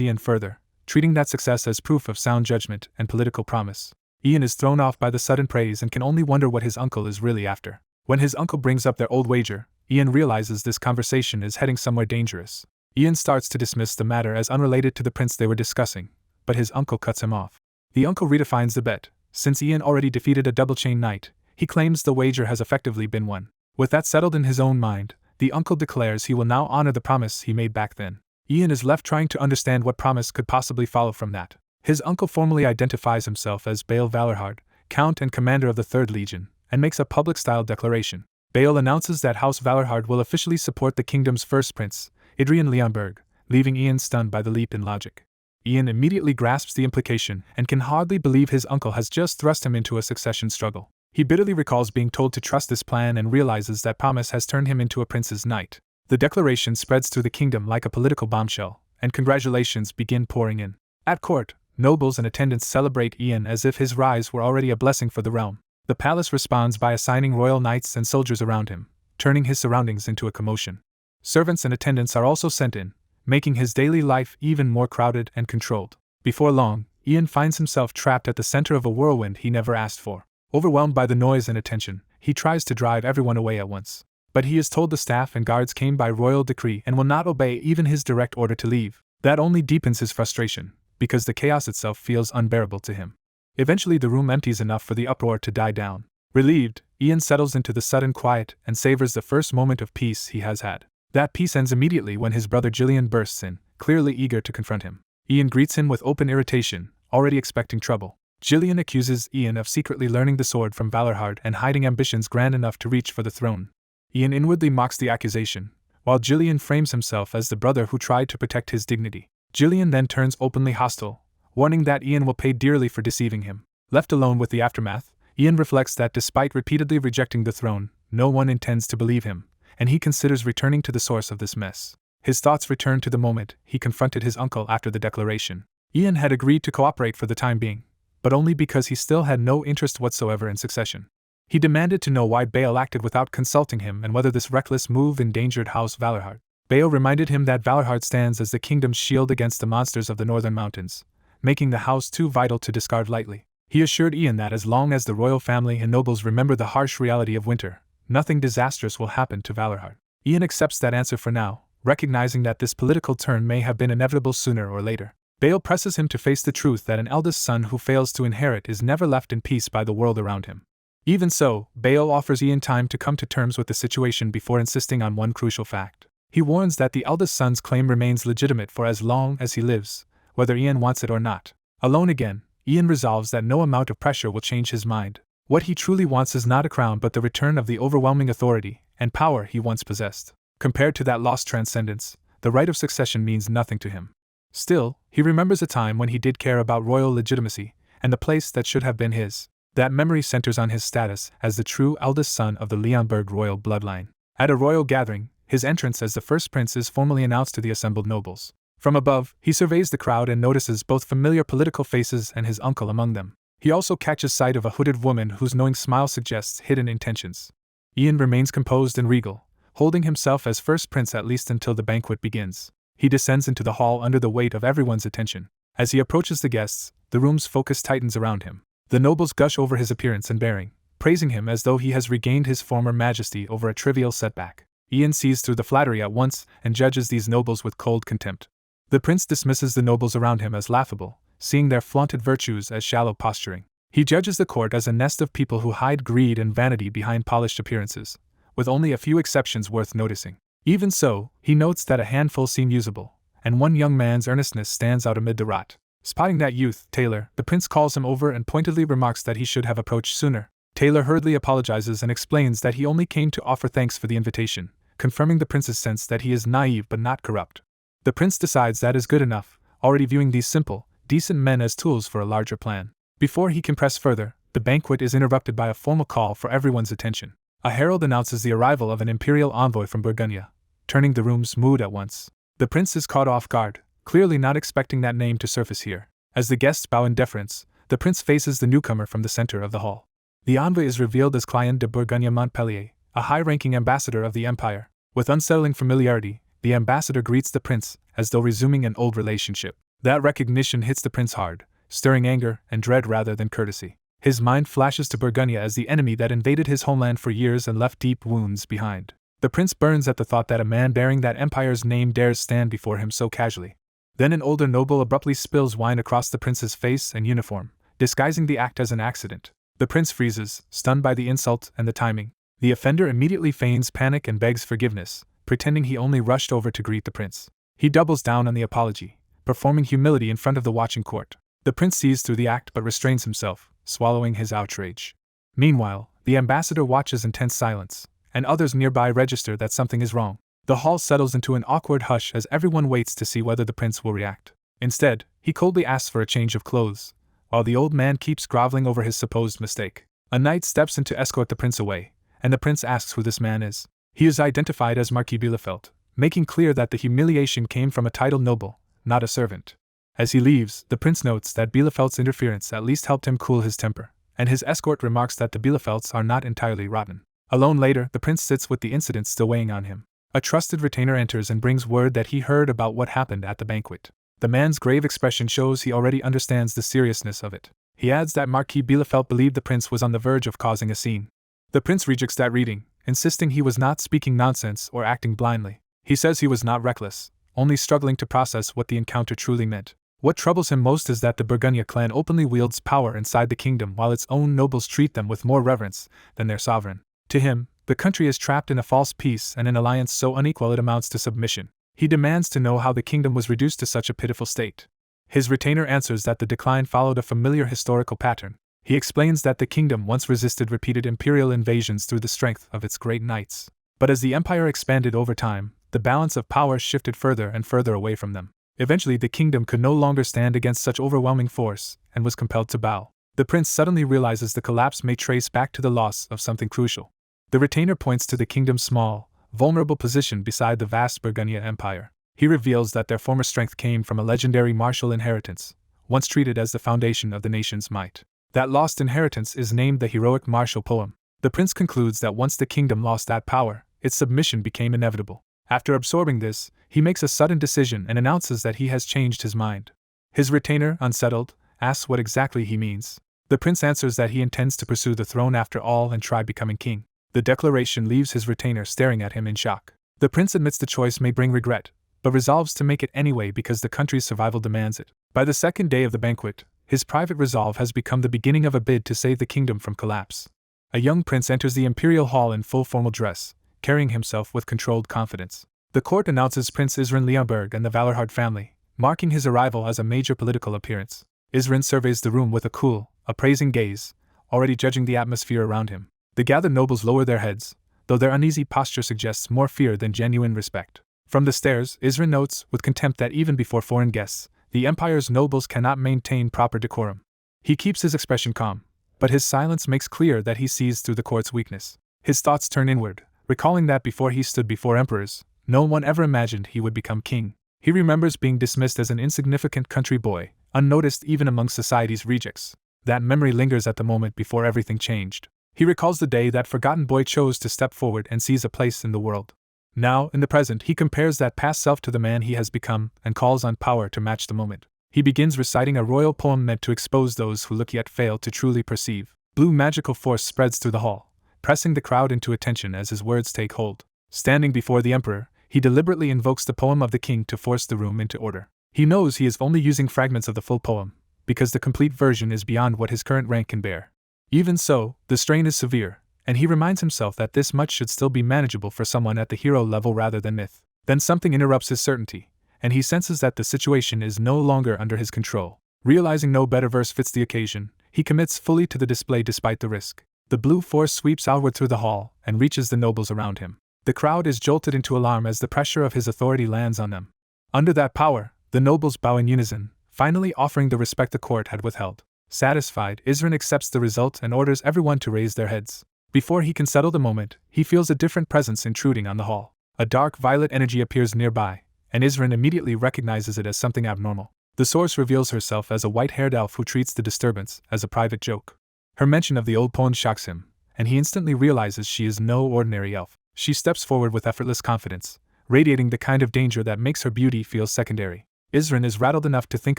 [SPEAKER 1] Ian further, treating that success as proof of sound judgment and political promise. Ian is thrown off by the sudden praise and can only wonder what his uncle is really after. When his uncle brings up their old wager, Ian realizes this conversation is heading somewhere dangerous. Ian starts to dismiss the matter as unrelated to the prince they were discussing, but his uncle cuts him off. The uncle redefines the bet. Since Ian already defeated a double-chain knight, he claims the wager has effectively been won. With that settled in his own mind, the uncle declares he will now honor the promise he made back then. Ian is left trying to understand what promise could possibly follow from that. His uncle formally identifies himself as Bael Valorhard, Count and Commander of the 3rd Legion, and makes a public-style declaration. Bael announces that House Valorhard will officially support the kingdom's first prince, Idrian Leonberg, leaving Ian stunned by the leap in logic. Ian immediately grasps the implication and can hardly believe his uncle has just thrust him into a succession struggle. He bitterly recalls being told to trust this plan and realizes that promise has turned him into a prince's knight. The declaration spreads through the kingdom like a political bombshell, and congratulations begin pouring in. At court, nobles and attendants celebrate Ian as if his rise were already a blessing for the realm. The palace responds by assigning royal knights and soldiers around him, turning his surroundings into a commotion. Servants and attendants are also sent in, making his daily life even more crowded and controlled. Before long, Ian finds himself trapped at the center of a whirlwind he never asked for. Overwhelmed by the noise and attention, he tries to drive everyone away at once. But he is told the staff and guards came by royal decree and will not obey even his direct order to leave. That only deepens his frustration, because the chaos itself feels unbearable to him. Eventually the room empties enough for the uproar to die down. Relieved, Ian settles into the sudden quiet and savors the first moment of peace he has had. That peace ends immediately when his brother Gillian bursts in, clearly eager to confront him. Ian greets him with open irritation, already expecting trouble. Gillian accuses Ian of secretly learning the sword from Valorhard and hiding ambitions grand enough to reach for the throne. Ian inwardly mocks the accusation, while Gillian frames himself as the brother who tried to protect his dignity. Gillian then turns openly hostile, warning that Ian will pay dearly for deceiving him. Left alone with the aftermath, Ian reflects that despite repeatedly rejecting the throne, no one intends to believe him, and he considers returning to the source of this mess. His thoughts return to the moment he confronted his uncle after the declaration. Ian had agreed to cooperate for the time being, but only because he still had no interest whatsoever in succession. He demanded to know why Bael acted without consulting him and whether this reckless move endangered House Valorhard. Bael reminded him that Valorhard stands as the kingdom's shield against the monsters of the northern mountains, making the house too vital to discard lightly. He assured Ian that as long as the royal family and nobles remember the harsh reality of winter, nothing disastrous will happen to Valorhard. Ian accepts that answer for now, recognizing that this political turn may have been inevitable sooner or later. Bael presses him to face the truth that an eldest son who fails to inherit is never left in peace by the world around him. Even so, Bael offers Ian time to come to terms with the situation before insisting on one crucial fact. He warns that the eldest son's claim remains legitimate for as long as he lives, whether Ian wants it or not. Alone again, Ian resolves that no amount of pressure will change his mind. What he truly wants is not a crown but the return of the overwhelming authority and power he once possessed. Compared to that lost transcendence, the right of succession means nothing to him. Still, he remembers a time when he did care about royal legitimacy, and the place that should have been his. That memory centers on his status as the true eldest son of the Leonberg royal bloodline. At a royal gathering, his entrance as the first prince is formally announced to the assembled nobles. From above, he surveys the crowd and notices both familiar political faces and his uncle among them. He also catches sight of a hooded woman whose knowing smile suggests hidden intentions. Ian remains composed and regal, holding himself as first prince at least until the banquet begins. He descends into the hall under the weight of everyone's attention. As he approaches the guests, the room's focus tightens around him. The nobles gush over his appearance and bearing, praising him as though he has regained his former majesty over a trivial setback. Ian sees through the flattery at once and judges these nobles with cold contempt. The prince dismisses the nobles around him as laughable, seeing their flaunted virtues as shallow posturing. He judges the court as a nest of people who hide greed and vanity behind polished appearances, with only a few exceptions worth noticing. Even so, he notes that a handful seem usable, and one young man's earnestness stands out amid the rot. Spotting that youth, Taylor, the prince calls him over and pointedly remarks that he should have approached sooner. Taylor hurriedly apologizes and explains that he only came to offer thanks for the invitation, confirming the prince's sense that he is naive but not corrupt. The prince decides that is good enough, already viewing these simple, decent men as tools for a larger plan. Before he can press further, the banquet is interrupted by a formal call for everyone's attention. A herald announces the arrival of an imperial envoy from Burgundy, turning the room's mood at once. The prince is caught off guard, clearly not expecting that name to surface here. As the guests bow in deference, the prince faces the newcomer from the center of the hall. The envoy is revealed as Client de Bourgogne-Montpellier, a high-ranking ambassador of the empire. With unsettling familiarity, the ambassador greets the prince, as though resuming an old relationship. That recognition hits the prince hard, stirring anger and dread rather than courtesy. His mind flashes to Burgundy as the enemy that invaded his homeland for years and left deep wounds behind. The prince burns at the thought that a man bearing that empire's name dares stand before him so casually. Then an older noble abruptly spills wine across the prince's face and uniform, disguising the act as an accident. The prince freezes, stunned by the insult and the timing. The offender immediately feigns panic and begs forgiveness, pretending he only rushed over to greet the prince. He doubles down on the apology, performing humility in front of the watching court. The prince sees through the act but restrains himself, swallowing his outrage. Meanwhile, the ambassador watches in tense silence, and others nearby register that something is wrong. The hall settles into an awkward hush as everyone waits to see whether the prince will react. Instead, he coldly asks for a change of clothes, while the old man keeps groveling over his supposed mistake. A knight steps in to escort the prince away, and the prince asks who this man is. He is identified as Marquis Bielefeld, making clear that the humiliation came from a titled noble, not a servant. As he leaves, the prince notes that Bielefeld's interference at least helped him cool his temper, and his escort remarks that the Bielefelds are not entirely rotten. Alone later, the prince sits with the incident still weighing on him. A trusted retainer enters and brings word that he heard about what happened at the banquet. The man's grave expression shows he already understands the seriousness of it. He adds that Marquis Bielefeld believed the prince was on the verge of causing a scene. The prince rejects that reading, insisting he was not speaking nonsense or acting blindly. He says he was not reckless, only struggling to process what the encounter truly meant. What troubles him most is that the Burgundy clan openly wields power inside the kingdom while its own nobles treat them with more reverence than their sovereign. To him, the country is trapped in a false peace and an alliance so unequal it amounts to submission. He demands to know how the kingdom was reduced to such a pitiful state. His retainer answers that the decline followed a familiar historical pattern. He explains that the kingdom once resisted repeated imperial invasions through the strength of its great knights. But as the empire expanded over time, the balance of power shifted further and further away from them. Eventually the kingdom could no longer stand against such overwhelming force, and was compelled to bow. The prince suddenly realizes the collapse may trace back to the loss of something crucial. The retainer points to the kingdom's small, vulnerable position beside the vast Burgundy Empire. He reveals that their former strength came from a legendary martial inheritance, once treated as the foundation of the nation's might. That lost inheritance is named the heroic martial poem. The prince concludes that once the kingdom lost that power, its submission became inevitable. After absorbing this, he makes a sudden decision and announces that he has changed his mind. His retainer, unsettled, asks what exactly he means. The prince answers that he intends to pursue the throne after all and try becoming king. The declaration leaves his retainer staring at him in shock. The prince admits the choice may bring regret, but resolves to make it anyway because the country's survival demands it. By the second day of the banquet, his private resolve has become the beginning of a bid to save the kingdom from collapse. A young prince enters the imperial hall in full formal dress, carrying himself with controlled confidence. The court announces Prince Isrin Leonberg and the Valorhard family, marking his arrival as a major political appearance. Isrin surveys the room with a cool, appraising gaze, already judging the atmosphere around him. The gathered nobles lower their heads, though their uneasy posture suggests more fear than genuine respect. From the stairs, Isrin notes with contempt that even before foreign guests, the empire's nobles cannot maintain proper decorum. He keeps his expression calm, but his silence makes clear that he sees through the court's weakness. His thoughts turn inward, recalling that before he stood before emperors, no one ever imagined he would become king. He remembers being dismissed as an insignificant country boy, unnoticed even among society's rejects. That memory lingers at the moment before everything changed. He recalls the day that forgotten boy chose to step forward and seize a place in the world. Now, in the present, he compares that past self to the man he has become and calls on power to match the moment. He begins reciting a royal poem meant to expose those who look yet fail to truly perceive. Blue magical force spreads through the hall, pressing the crowd into attention as his words take hold. Standing before the emperor, he deliberately invokes the poem of the king to force the room into order. He knows he is only using fragments of the full poem, because the complete version is beyond what his current rank can bear. Even so, the strain is severe, and he reminds himself that this much should still be manageable for someone at the hero level rather than myth. Then something interrupts his certainty, and he senses that the situation is no longer under his control. Realizing no better verse fits the occasion, he commits fully to the display despite the risk. The blue force sweeps outward through the hall and reaches the nobles around him. The crowd is jolted into alarm as the pressure of his authority lands on them. Under that power, the nobles bow in unison, finally offering the respect the court had withheld. Satisfied, Isrin accepts the result and orders everyone to raise their heads. Before he can settle the moment, he feels a different presence intruding on the hall. A dark violet energy appears nearby, and Isrin immediately recognizes it as something abnormal. The source reveals herself as a white-haired elf who treats the disturbance as a private joke. Her mention of the old poem shocks him, and he instantly realizes she is no ordinary elf. She steps forward with effortless confidence, radiating the kind of danger that makes her beauty feel secondary. Isrin is rattled enough to think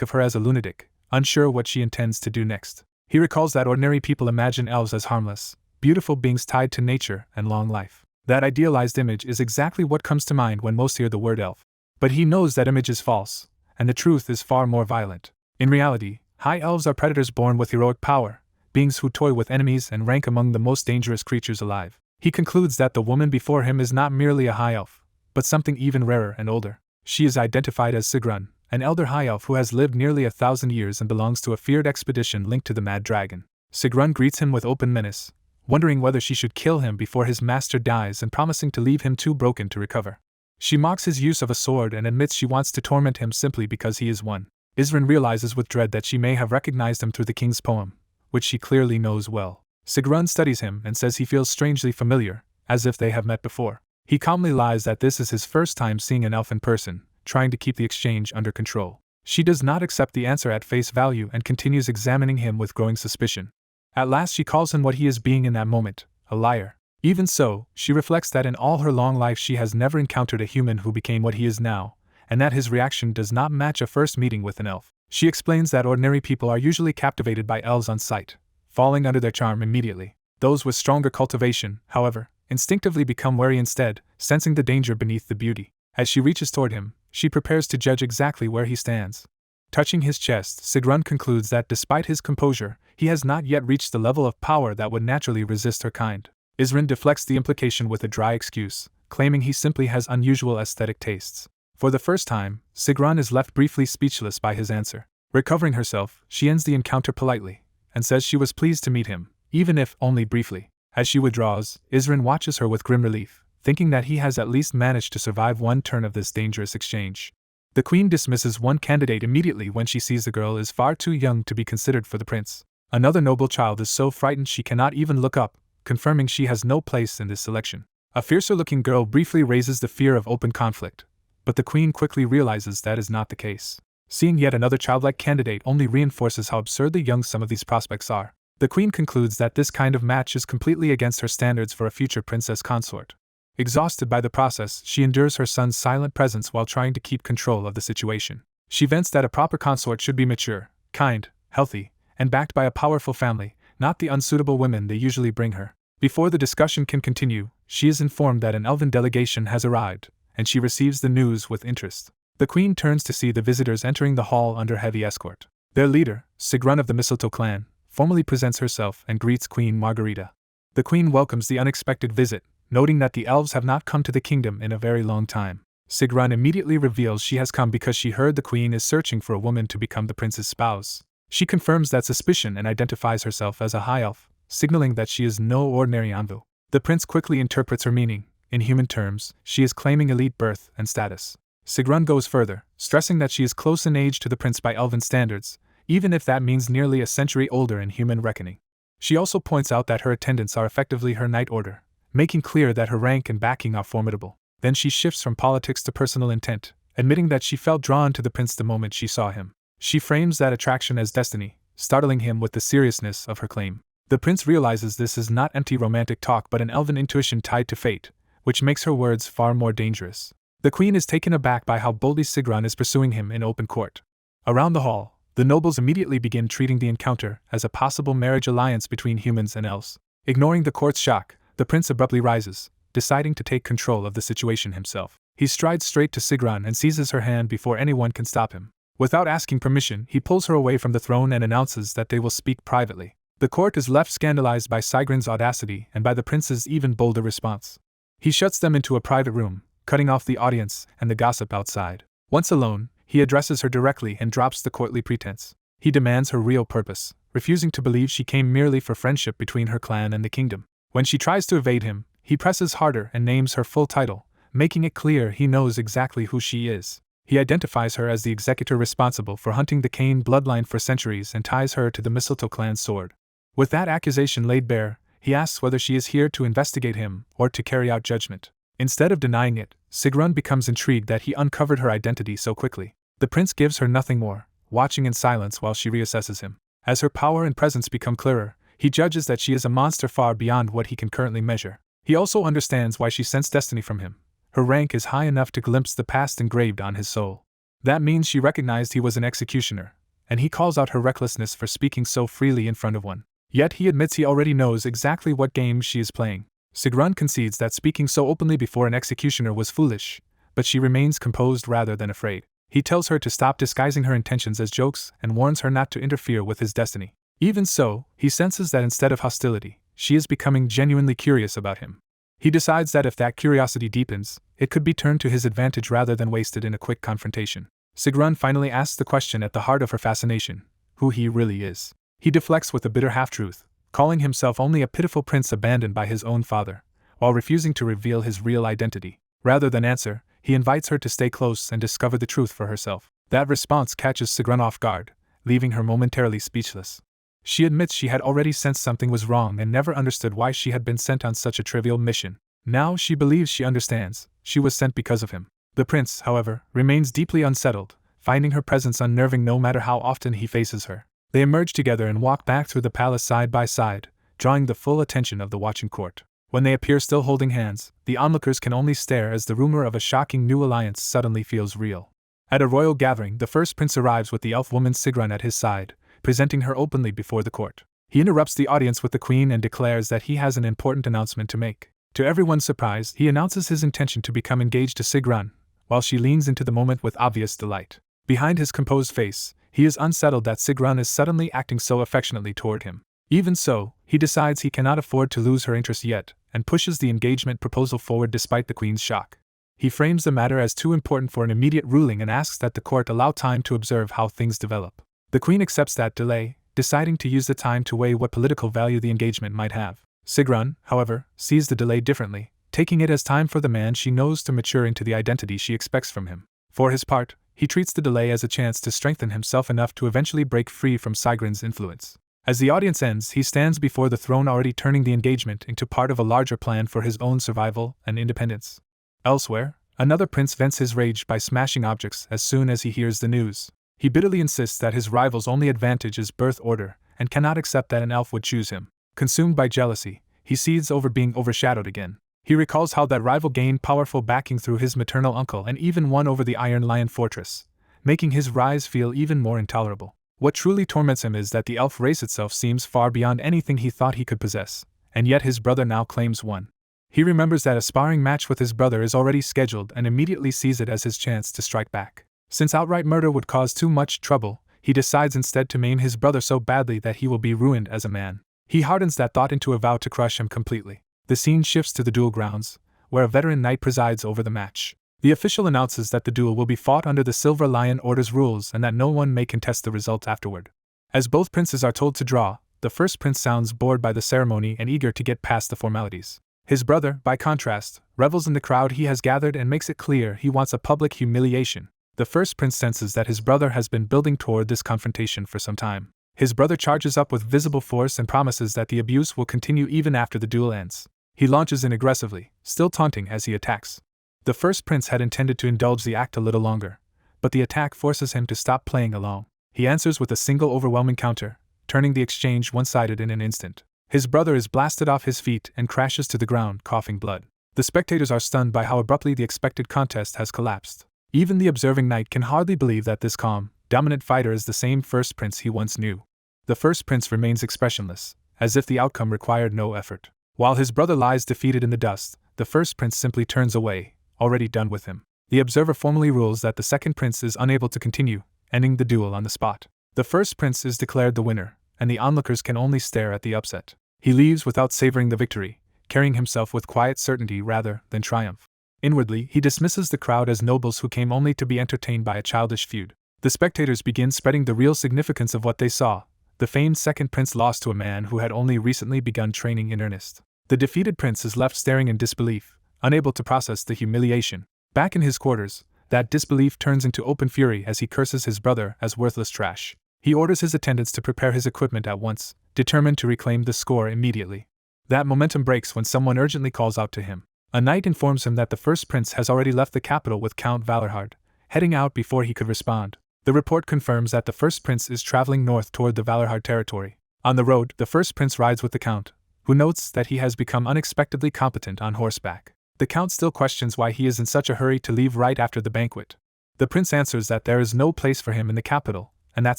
[SPEAKER 1] of her as a lunatic, unsure what she intends to do next. He recalls that ordinary people imagine elves as harmless, beautiful beings tied to nature and long life. That idealized image is exactly what comes to mind when most hear the word elf. But he knows that image is false, and the truth is far more violent. In reality, high elves are predators born with heroic power, beings who toy with enemies and rank among the most dangerous creatures alive. He concludes that the woman before him is not merely a high elf, but something even rarer and older. She is identified as Sigrun, an elder high elf who has lived nearly 1,000 years and belongs to a feared expedition linked to the Mad Dragon. Sigrun greets him with open menace, wondering whether she should kill him before his master dies and promising to leave him too broken to recover. She mocks his use of a sword and admits she wants to torment him simply because he is one. Isrin realizes with dread that she may have recognized him through the king's poem, which she clearly knows well. Sigrun studies him and says he feels strangely familiar, as if they have met before. He calmly lies that this is his first time seeing an elf in person, trying to keep the exchange under control. She does not accept the answer at face value and continues examining him with growing suspicion. At last she calls him what he is being in that moment, a liar. Even so, she reflects that in all her long life she has never encountered a human who became what he is now, and that his reaction does not match a first meeting with an elf. She explains that ordinary people are usually captivated by elves on sight, falling under their charm immediately. Those with stronger cultivation, however, instinctively become wary instead, sensing the danger beneath the beauty. As she reaches toward him, she prepares to judge exactly where he stands. Touching his chest, Sigrun concludes that despite his composure, he has not yet reached the level of power that would naturally resist her kind. Isrin deflects the implication with a dry excuse, claiming he simply has unusual aesthetic tastes. For the first time, Sigrun is left briefly speechless by his answer. Recovering herself, she ends the encounter politely, and says she was pleased to meet him, even if only briefly. As she withdraws, Isrin watches her with grim relief, thinking that he has at least managed to survive one turn of this dangerous exchange. The queen dismisses one candidate immediately when she sees the girl is far too young to be considered for the prince. Another noble child is so frightened she cannot even look up, confirming she has no place in this selection. A fiercer-looking girl briefly raises the fear of open conflict, but the queen quickly realizes that is not the case. Seeing yet another childlike candidate only reinforces how absurdly young some of these prospects are. The queen concludes that this kind of match is completely against her standards for a future princess consort. Exhausted by the process, she endures her son's silent presence while trying to keep control of the situation. She vents that a proper consort should be mature, kind, healthy, and backed by a powerful family, not the unsuitable women they usually bring her. Before the discussion can continue, she is informed that an elven delegation has arrived, and she receives the news with interest. The queen turns to see the visitors entering the hall under heavy escort. Their leader, Sigrun of the Mistletoe clan, formally presents herself and greets Queen Margarita. The queen welcomes the unexpected visit, noting that the elves have not come to the kingdom in a very long time. Sigrun immediately reveals she has come because she heard the queen is searching for a woman to become the prince's spouse. She confirms that suspicion and identifies herself as a high elf, signaling that she is no ordinary envoy. The prince quickly interprets her meaning. In human terms, she is claiming elite birth and status. Sigrun goes further, stressing that she is close in age to the prince by elven standards, even if that means nearly a century older in human reckoning. She also points out that her attendants are effectively her knight order, making clear that her rank and backing are formidable. Then she shifts from politics to personal intent, admitting that she felt drawn to the prince the moment she saw him. She frames that attraction as destiny, startling him with the seriousness of her claim. The prince realizes this is not empty romantic talk but an elven intuition tied to fate, which makes her words far more dangerous. The queen is taken aback by how boldly Sigrun is pursuing him in open court. Around the hall, the nobles immediately begin treating the encounter as a possible marriage alliance between humans and elves. Ignoring the court's shock, the prince abruptly rises, deciding to take control of the situation himself. He strides straight to Sigrun and seizes her hand before anyone can stop him. Without asking permission, he pulls her away from the throne and announces that they will speak privately. The court is left scandalized by Sigrun's audacity and by the prince's even bolder response. He shuts them into a private room, cutting off the audience and the gossip outside. Once alone, he addresses her directly and drops the courtly pretense. He demands her real purpose, refusing to believe she came merely for friendship between her clan and the kingdom. When she tries to evade him, he presses harder and names her full title, making it clear he knows exactly who she is. He identifies her as the executor responsible for hunting the Cain bloodline for centuries and ties her to the Mistletoe clan's sword. With that accusation laid bare, he asks whether she is here to investigate him or to carry out judgment. Instead of denying it, Sigrun becomes intrigued that he uncovered her identity so quickly. The prince gives her nothing more, watching in silence while she reassesses him. As her power and presence become clearer, he judges that she is a monster far beyond what he can currently measure. He also understands why she sensed destiny from him. Her rank is high enough to glimpse the past engraved on his soul. That means she recognized he was an executioner, and he calls out her recklessness for speaking so freely in front of one. Yet he admits he already knows exactly what game she is playing. Sigrun concedes that speaking so openly before an executioner was foolish, but she remains composed rather than afraid. He tells her to stop disguising her intentions as jokes and warns her not to interfere with his destiny. Even so, he senses that instead of hostility, she is becoming genuinely curious about him. He decides that if that curiosity deepens, it could be turned to his advantage rather than wasted in a quick confrontation. Sigrun finally asks the question at the heart of her fascination: who he really is. He deflects with a bitter half-truth, calling himself only a pitiful prince abandoned by his own father, while refusing to reveal his real identity. Rather than answer, he invites her to stay close and discover the truth for herself. That response catches Sigrun off guard, leaving her momentarily speechless. She admits she had already sensed something was wrong and never understood why she had been sent on such a trivial mission. Now she believes she understands. She was sent because of him. The prince, however, remains deeply unsettled, finding her presence unnerving no matter how often he faces her. They emerge together and walk back through the palace side by side, drawing the full attention of the watching court. When they appear still holding hands, the onlookers can only stare as the rumor of a shocking new alliance suddenly feels real. At a royal gathering, the first prince arrives with the elf woman Sigrun at his side, presenting her openly before the court. He interrupts the audience with the queen and declares that he has an important announcement to make. To everyone's surprise, he announces his intention to become engaged to Sigrun, while she leans into the moment with obvious delight. Behind his composed face, he is unsettled that Sigrun is suddenly acting so affectionately toward him. Even so, he decides he cannot afford to lose her interest yet, and pushes the engagement proposal forward despite the queen's shock. He frames the matter as too important for an immediate ruling and asks that the court allow time to observe how things develop. The queen accepts that delay, deciding to use the time to weigh what political value the engagement might have. Sigrun, however, sees the delay differently, taking it as time for the man she knows to mature into the identity she expects from him. For his part, he treats the delay as a chance to strengthen himself enough to eventually break free from Sigrun's influence. As the audience ends, he stands before the throne, already turning the engagement into part of a larger plan for his own survival and independence. Elsewhere, another prince vents his rage by smashing objects as soon as he hears the news. He bitterly insists that his rival's only advantage is birth order, and cannot accept that an elf would choose him. Consumed by jealousy, he seethes over being overshadowed again. He recalls how that rival gained powerful backing through his maternal uncle and even won over the Iron Lion Fortress, making his rise feel even more intolerable. What truly torments him is that the elf race itself seems far beyond anything he thought he could possess, and yet his brother now claims one. He remembers that a sparring match with his brother is already scheduled and immediately sees it as his chance to strike back. Since outright murder would cause too much trouble, he decides instead to maim his brother so badly that he will be ruined as a man. He hardens that thought into a vow to crush him completely. The scene shifts to the duel grounds, where a veteran knight presides over the match. The official announces that the duel will be fought under the Silver Lion Order's rules and that no one may contest the result afterward. As both princes are told to draw, the first prince sounds bored by the ceremony and eager to get past the formalities. His brother, by contrast, revels in the crowd he has gathered and makes it clear he wants a public humiliation. The first prince senses that his brother has been building toward this confrontation for some time. His brother charges up with visible force and promises that the abuse will continue even after the duel ends. He launches in aggressively, still taunting as he attacks. The first prince had intended to indulge the act a little longer, but the attack forces him to stop playing along. He answers with a single overwhelming counter, turning the exchange one-sided in an instant. His brother is blasted off his feet and crashes to the ground, coughing blood. The spectators are stunned by how abruptly the expected contest has collapsed. Even the observing knight can hardly believe that this calm, dominant fighter is the same first prince he once knew. The first prince remains expressionless, as if the outcome required no effort. While his brother lies defeated in the dust, the first prince simply turns away, already done with him. The observer formally rules that the second prince is unable to continue, ending the duel on the spot. The first prince is declared the winner, and the onlookers can only stare at the upset. He leaves without savoring the victory, carrying himself with quiet certainty rather than triumph. Inwardly, he dismisses the crowd as nobles who came only to be entertained by a childish feud. The spectators begin spreading the real significance of what they saw. The famed second prince lost to a man who had only recently begun training in earnest. The defeated prince is left staring in disbelief, unable to process the humiliation. Back in his quarters, that disbelief turns into open fury as he curses his brother as worthless trash. He orders his attendants to prepare his equipment at once, determined to reclaim the score immediately. That momentum breaks when someone urgently calls out to him. A knight informs him that the first prince has already left the capital with Count Valerhard, heading out before he could respond. The report confirms that the first prince is traveling north toward the Valerhard territory. On the road, the first prince rides with the count, who notes that he has become unexpectedly competent on horseback. The count still questions why he is in such a hurry to leave right after the banquet. The prince answers that there is no place for him in the capital, and that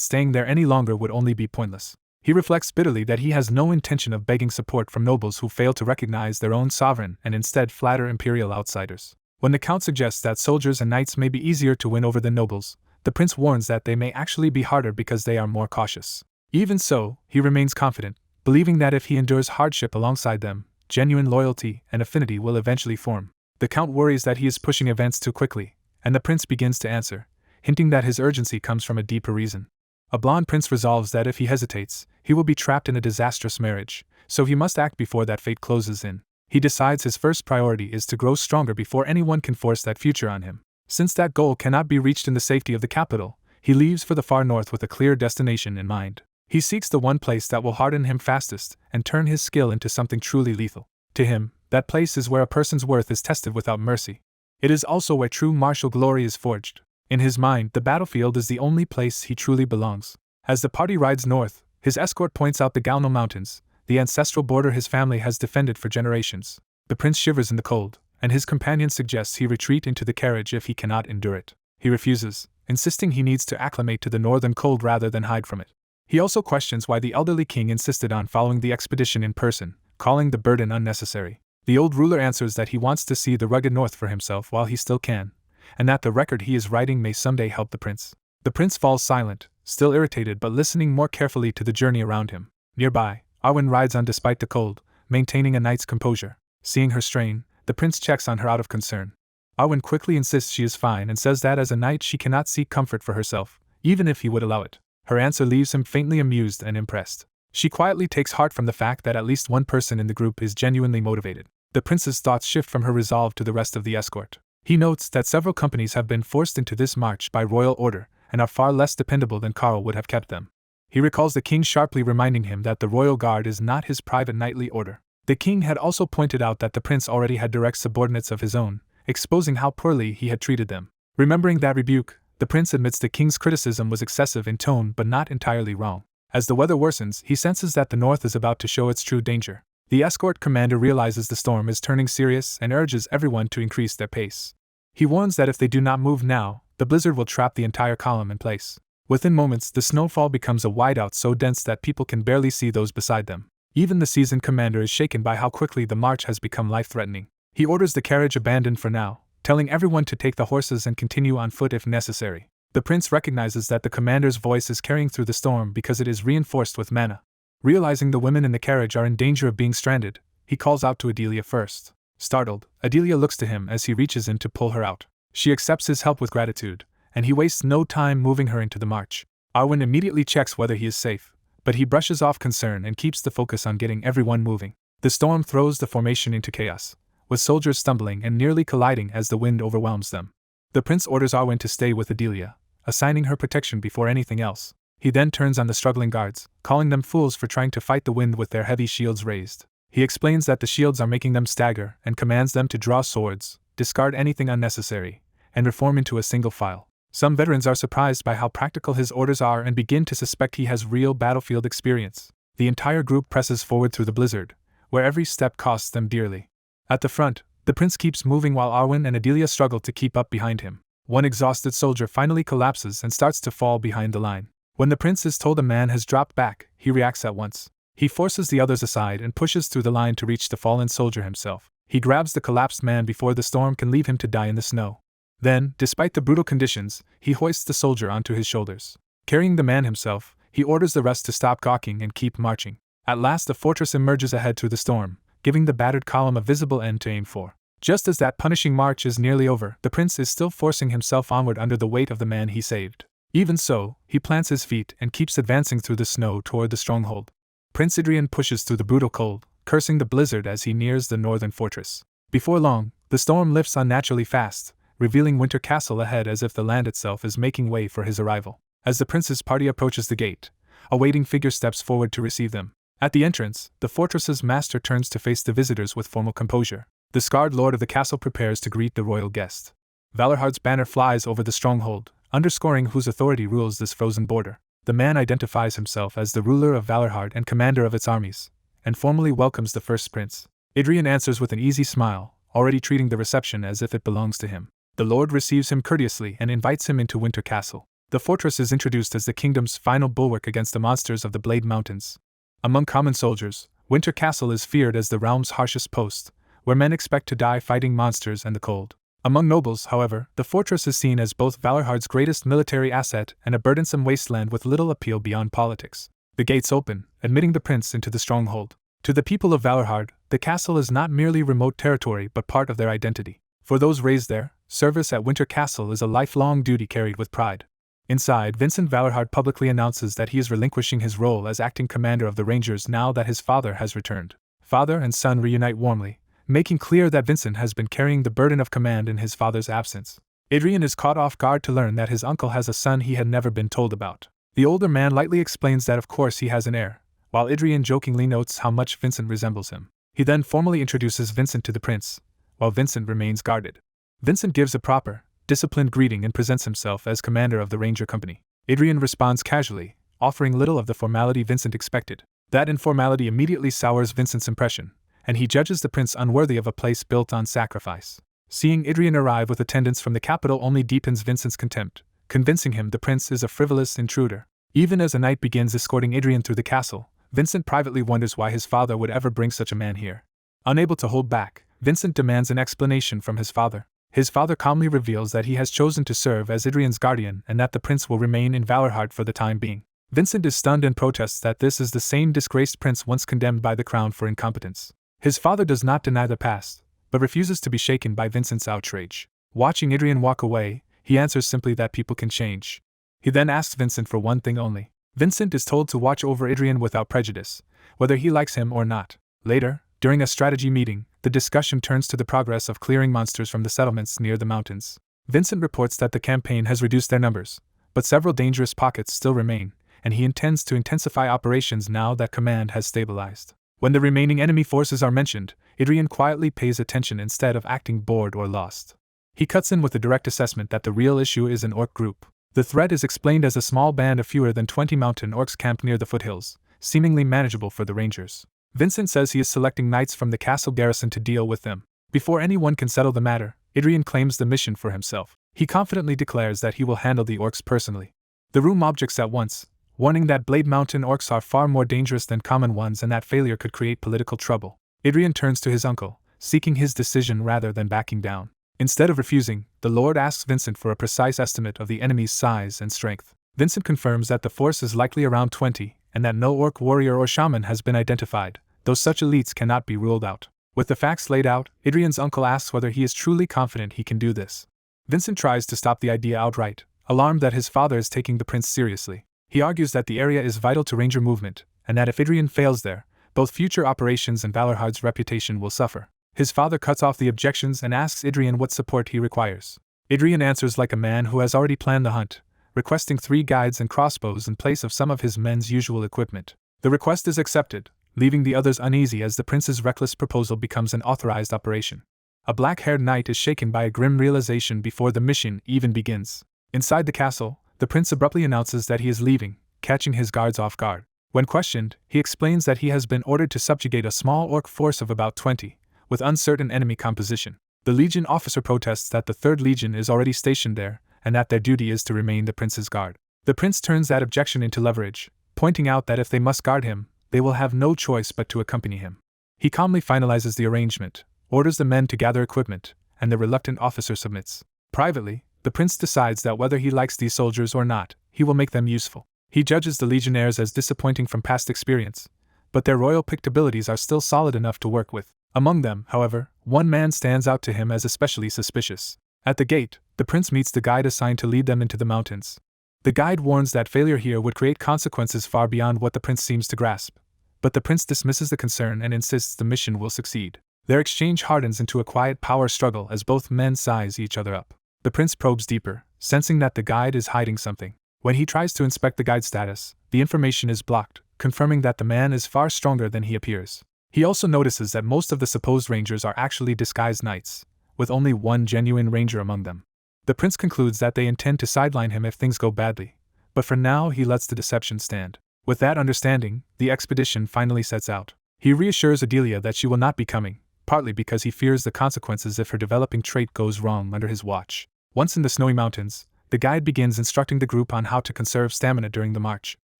[SPEAKER 1] staying there any longer would only be pointless. He reflects bitterly that he has no intention of begging support from nobles who fail to recognize their own sovereign and instead flatter imperial outsiders. When the count suggests that soldiers and knights may be easier to win over than nobles, the prince warns that they may actually be harder because they are more cautious. Even so, he remains confident, believing that if he endures hardship alongside them, genuine loyalty and affinity will eventually form. The count worries that he is pushing events too quickly, and the prince begins to answer, hinting that his urgency comes from a deeper reason. A blonde prince resolves that if he hesitates, he will be trapped in a disastrous marriage, so he must act before that fate closes in. He decides his first priority is to grow stronger before anyone can force that future on him. Since that goal cannot be reached in the safety of the capital, he leaves for the far north with a clear destination in mind. He seeks the one place that will harden him fastest and turn his skill into something truly lethal. To him, that place is where a person's worth is tested without mercy. It is also where true martial glory is forged. In his mind, the battlefield is the only place he truly belongs. As the party rides north, his escort points out the Galno Mountains, the ancestral border his family has defended for generations. The prince shivers in the cold, and his companion suggests he retreat into the carriage if he cannot endure it. He refuses, insisting he needs to acclimate to the northern cold rather than hide from it. He also questions why the elderly king insisted on following the expedition in person, calling the burden unnecessary. The old ruler answers that he wants to see the rugged north for himself while he still can, and that the record he is writing may someday help the prince. The prince falls silent, still irritated but listening more carefully to the journey around him. Nearby, Arwen rides on despite the cold, maintaining a knight's composure. Seeing her strain, the prince checks on her out of concern. Arwen quickly insists she is fine and says that as a knight she cannot seek comfort for herself, even if he would allow it. Her answer leaves him faintly amused and impressed. She quietly takes heart from the fact that at least one person in the group is genuinely motivated. The prince's thoughts shift from her resolve to the rest of the escort. He notes that several companies have been forced into this march by royal order and are far less dependable than Karl would have kept them. He recalls the king sharply reminding him that the royal guard is not his private knightly order. The king had also pointed out that the prince already had direct subordinates of his own, exposing how poorly he had treated them. Remembering that rebuke, the prince admits the king's criticism was excessive in tone but not entirely wrong. As the weather worsens, he senses that the north is about to show its true danger. The escort commander realizes the storm is turning serious and urges everyone to increase their pace. He warns that if they do not move now, the blizzard will trap the entire column in place. Within moments, the snowfall becomes a whiteout so dense that people can barely see those beside them. Even the seasoned commander is shaken by how quickly the march has become life-threatening. He orders the carriage abandoned for now, telling everyone to take the horses and continue on foot if necessary. The prince recognizes that the commander's voice is carrying through the storm because it is reinforced with mana. Realizing the women in the carriage are in danger of being stranded, he calls out to Adelia first. Startled, Adelia looks to him as he reaches in to pull her out. She accepts his help with gratitude, and he wastes no time moving her into the march. Arwen immediately checks whether he is safe, but he brushes off concern and keeps the focus on getting everyone moving. The storm throws the formation into chaos, with soldiers stumbling and nearly colliding as the wind overwhelms them. The prince orders Arwen to stay with Adelia, assigning her protection before anything else. He then turns on the struggling guards, calling them fools for trying to fight the wind with their heavy shields raised. He explains that the shields are making them stagger and commands them to draw swords, discard anything unnecessary, and reform into a single file. Some veterans are surprised by how practical his orders are and begin to suspect he has real battlefield experience. The entire group presses forward through the blizzard, where every step costs them dearly. At the front, the prince keeps moving while Arwen and Adelia struggle to keep up behind him. One exhausted soldier finally collapses and starts to fall behind the line. When the prince is told a man has dropped back, he reacts at once. He forces the others aside and pushes through the line to reach the fallen soldier himself. He grabs the collapsed man before the storm can leave him to die in the snow. Then, despite the brutal conditions, he hoists the soldier onto his shoulders. Carrying the man himself, he orders the rest to stop gawking and keep marching. At last the fortress emerges ahead through the storm, giving the battered column a visible end to aim for. Just as that punishing march is nearly over, the prince is still forcing himself onward under the weight of the man he saved. Even so, he plants his feet and keeps advancing through the snow toward the stronghold. Prince Adrian pushes through the brutal cold, cursing the blizzard as he nears the northern fortress. Before long, the storm lifts unnaturally fast, revealing Winter Castle ahead as if the land itself is making way for his arrival. As the prince's party approaches the gate, a waiting figure steps forward to receive them. At the entrance, the fortress's master turns to face the visitors with formal composure. The scarred lord of the castle prepares to greet the royal guest. Valorhard's banner flies over the stronghold, underscoring whose authority rules this frozen border. The man identifies himself as the ruler of Valorhard and commander of its armies, and formally welcomes the first prince. Adrian answers with an easy smile, already treating the reception as if it belongs to him. The lord receives him courteously and invites him into Winter Castle. The fortress is introduced as the kingdom's final bulwark against the monsters of the Blade Mountains. Among common soldiers, Winter Castle is feared as the realm's harshest post, where men expect to die fighting monsters and the cold. Among nobles, however, the fortress is seen as both Valorhard's greatest military asset and a burdensome wasteland with little appeal beyond politics. The gates open, admitting the prince into the stronghold. To the people of Valorhard, the castle is not merely remote territory but part of their identity. For those raised there, service at Winter Castle is a lifelong duty carried with pride. Inside, Vincent Valorhard publicly announces that he is relinquishing his role as acting commander of the Rangers now that his father has returned. Father and son reunite warmly, making clear that Vincent has been carrying the burden of command in his father's absence. Adrian is caught off guard to learn that his uncle has a son he had never been told about. The older man lightly explains that of course he has an heir, while Adrian jokingly notes how much Vincent resembles him. He then formally introduces Vincent to the prince, while Vincent remains guarded. Vincent gives a proper, disciplined greeting and presents himself as commander of the Ranger Company. Adrian responds casually, offering little of the formality Vincent expected. That informality immediately sours Vincent's impression, and he judges the prince unworthy of a place built on sacrifice. Seeing Adrian arrive with attendants from the capital only deepens Vincent's contempt, convincing him the prince is a frivolous intruder. Even as a knight begins escorting Adrian through the castle, Vincent privately wonders why his father would ever bring such a man here. Unable to hold back, Vincent demands an explanation from his father. His father calmly reveals that he has chosen to serve as Adrian's guardian and that the prince will remain in Valorhard for the time being. Vincent is stunned and protests that this is the same disgraced prince once condemned by the crown for incompetence. His father does not deny the past, but refuses to be shaken by Vincent's outrage. Watching Adrian walk away, he answers simply that people can change. He then asks Vincent for one thing only. Vincent is told to watch over Adrian without prejudice, whether he likes him or not. Later, during a strategy meeting, the discussion turns to the progress of clearing monsters from the settlements near the mountains. Vincent reports that the campaign has reduced their numbers, but several dangerous pockets still remain, and he intends to intensify operations now that command has stabilized. When the remaining enemy forces are mentioned, Adrian quietly pays attention instead of acting bored or lost. He cuts in with a direct assessment that the real issue is an orc group. The threat is explained as a small band of fewer than 20 mountain orcs camped near the foothills, seemingly manageable for the Rangers. Vincent says he is selecting knights from the castle garrison to deal with them. Before anyone can settle the matter, Adrian claims the mission for himself. He confidently declares that he will handle the orcs personally. The room objects at once, warning that Blade Mountain orcs are far more dangerous than common ones and that failure could create political trouble. Adrian turns to his uncle, seeking his decision rather than backing down. Instead of refusing, the Lord asks Vincent for a precise estimate of the enemy's size and strength. Vincent confirms that the force is likely around 20, and that no orc warrior or shaman has been identified, though such elites cannot be ruled out. With the facts laid out, Adrian's uncle asks whether he is truly confident he can do this. Vincent tries to stop the idea outright, alarmed that his father is taking the prince seriously. He argues that the area is vital to Ranger movement, and that if Adrian fails there, both future operations and Valorhard's reputation will suffer. His father cuts off the objections and asks Adrian what support he requires. Adrian answers like a man who has already planned the hunt, requesting 3 guides and crossbows in place of some of his men's usual equipment. The request is accepted, leaving the others uneasy as the prince's reckless proposal becomes an authorized operation. A black-haired knight is shaken by a grim realization before the mission even begins. Inside the castle, the prince abruptly announces that he is leaving, catching his guards off guard. When questioned, he explains that he has been ordered to subjugate a small orc force of about 20, with uncertain enemy composition. The Legion officer protests that the 3rd Legion is already stationed there, and that their duty is to remain the prince's guard. The prince turns that objection into leverage, pointing out that if they must guard him, they will have no choice but to accompany him. He calmly finalizes the arrangement, orders the men to gather equipment, and the reluctant officer submits. Privately, the prince decides that whether he likes these soldiers or not, he will make them useful. He judges the legionnaires as disappointing from past experience, but their royal picked abilities are still solid enough to work with. Among them, however, one man stands out to him as especially suspicious. At the gate, the prince meets the guide assigned to lead them into the mountains. The guide warns that failure here would create consequences far beyond what the prince seems to grasp. But the prince dismisses the concern and insists the mission will succeed. Their exchange hardens into a quiet power struggle as both men size each other up. The prince probes deeper, sensing that the guide is hiding something. When he tries to inspect the guide's status, the information is blocked, confirming that the man is far stronger than he appears. He also notices that most of the supposed rangers are actually disguised knights, with only one genuine ranger among them. The prince concludes that they intend to sideline him if things go badly, but for now he lets the deception stand. With that understanding, the expedition finally sets out. He reassures Adelia that she will not be coming, partly because he fears the consequences if her developing trait goes wrong under his watch. Once in the snowy mountains, the guide begins instructing the group on how to conserve stamina during the march.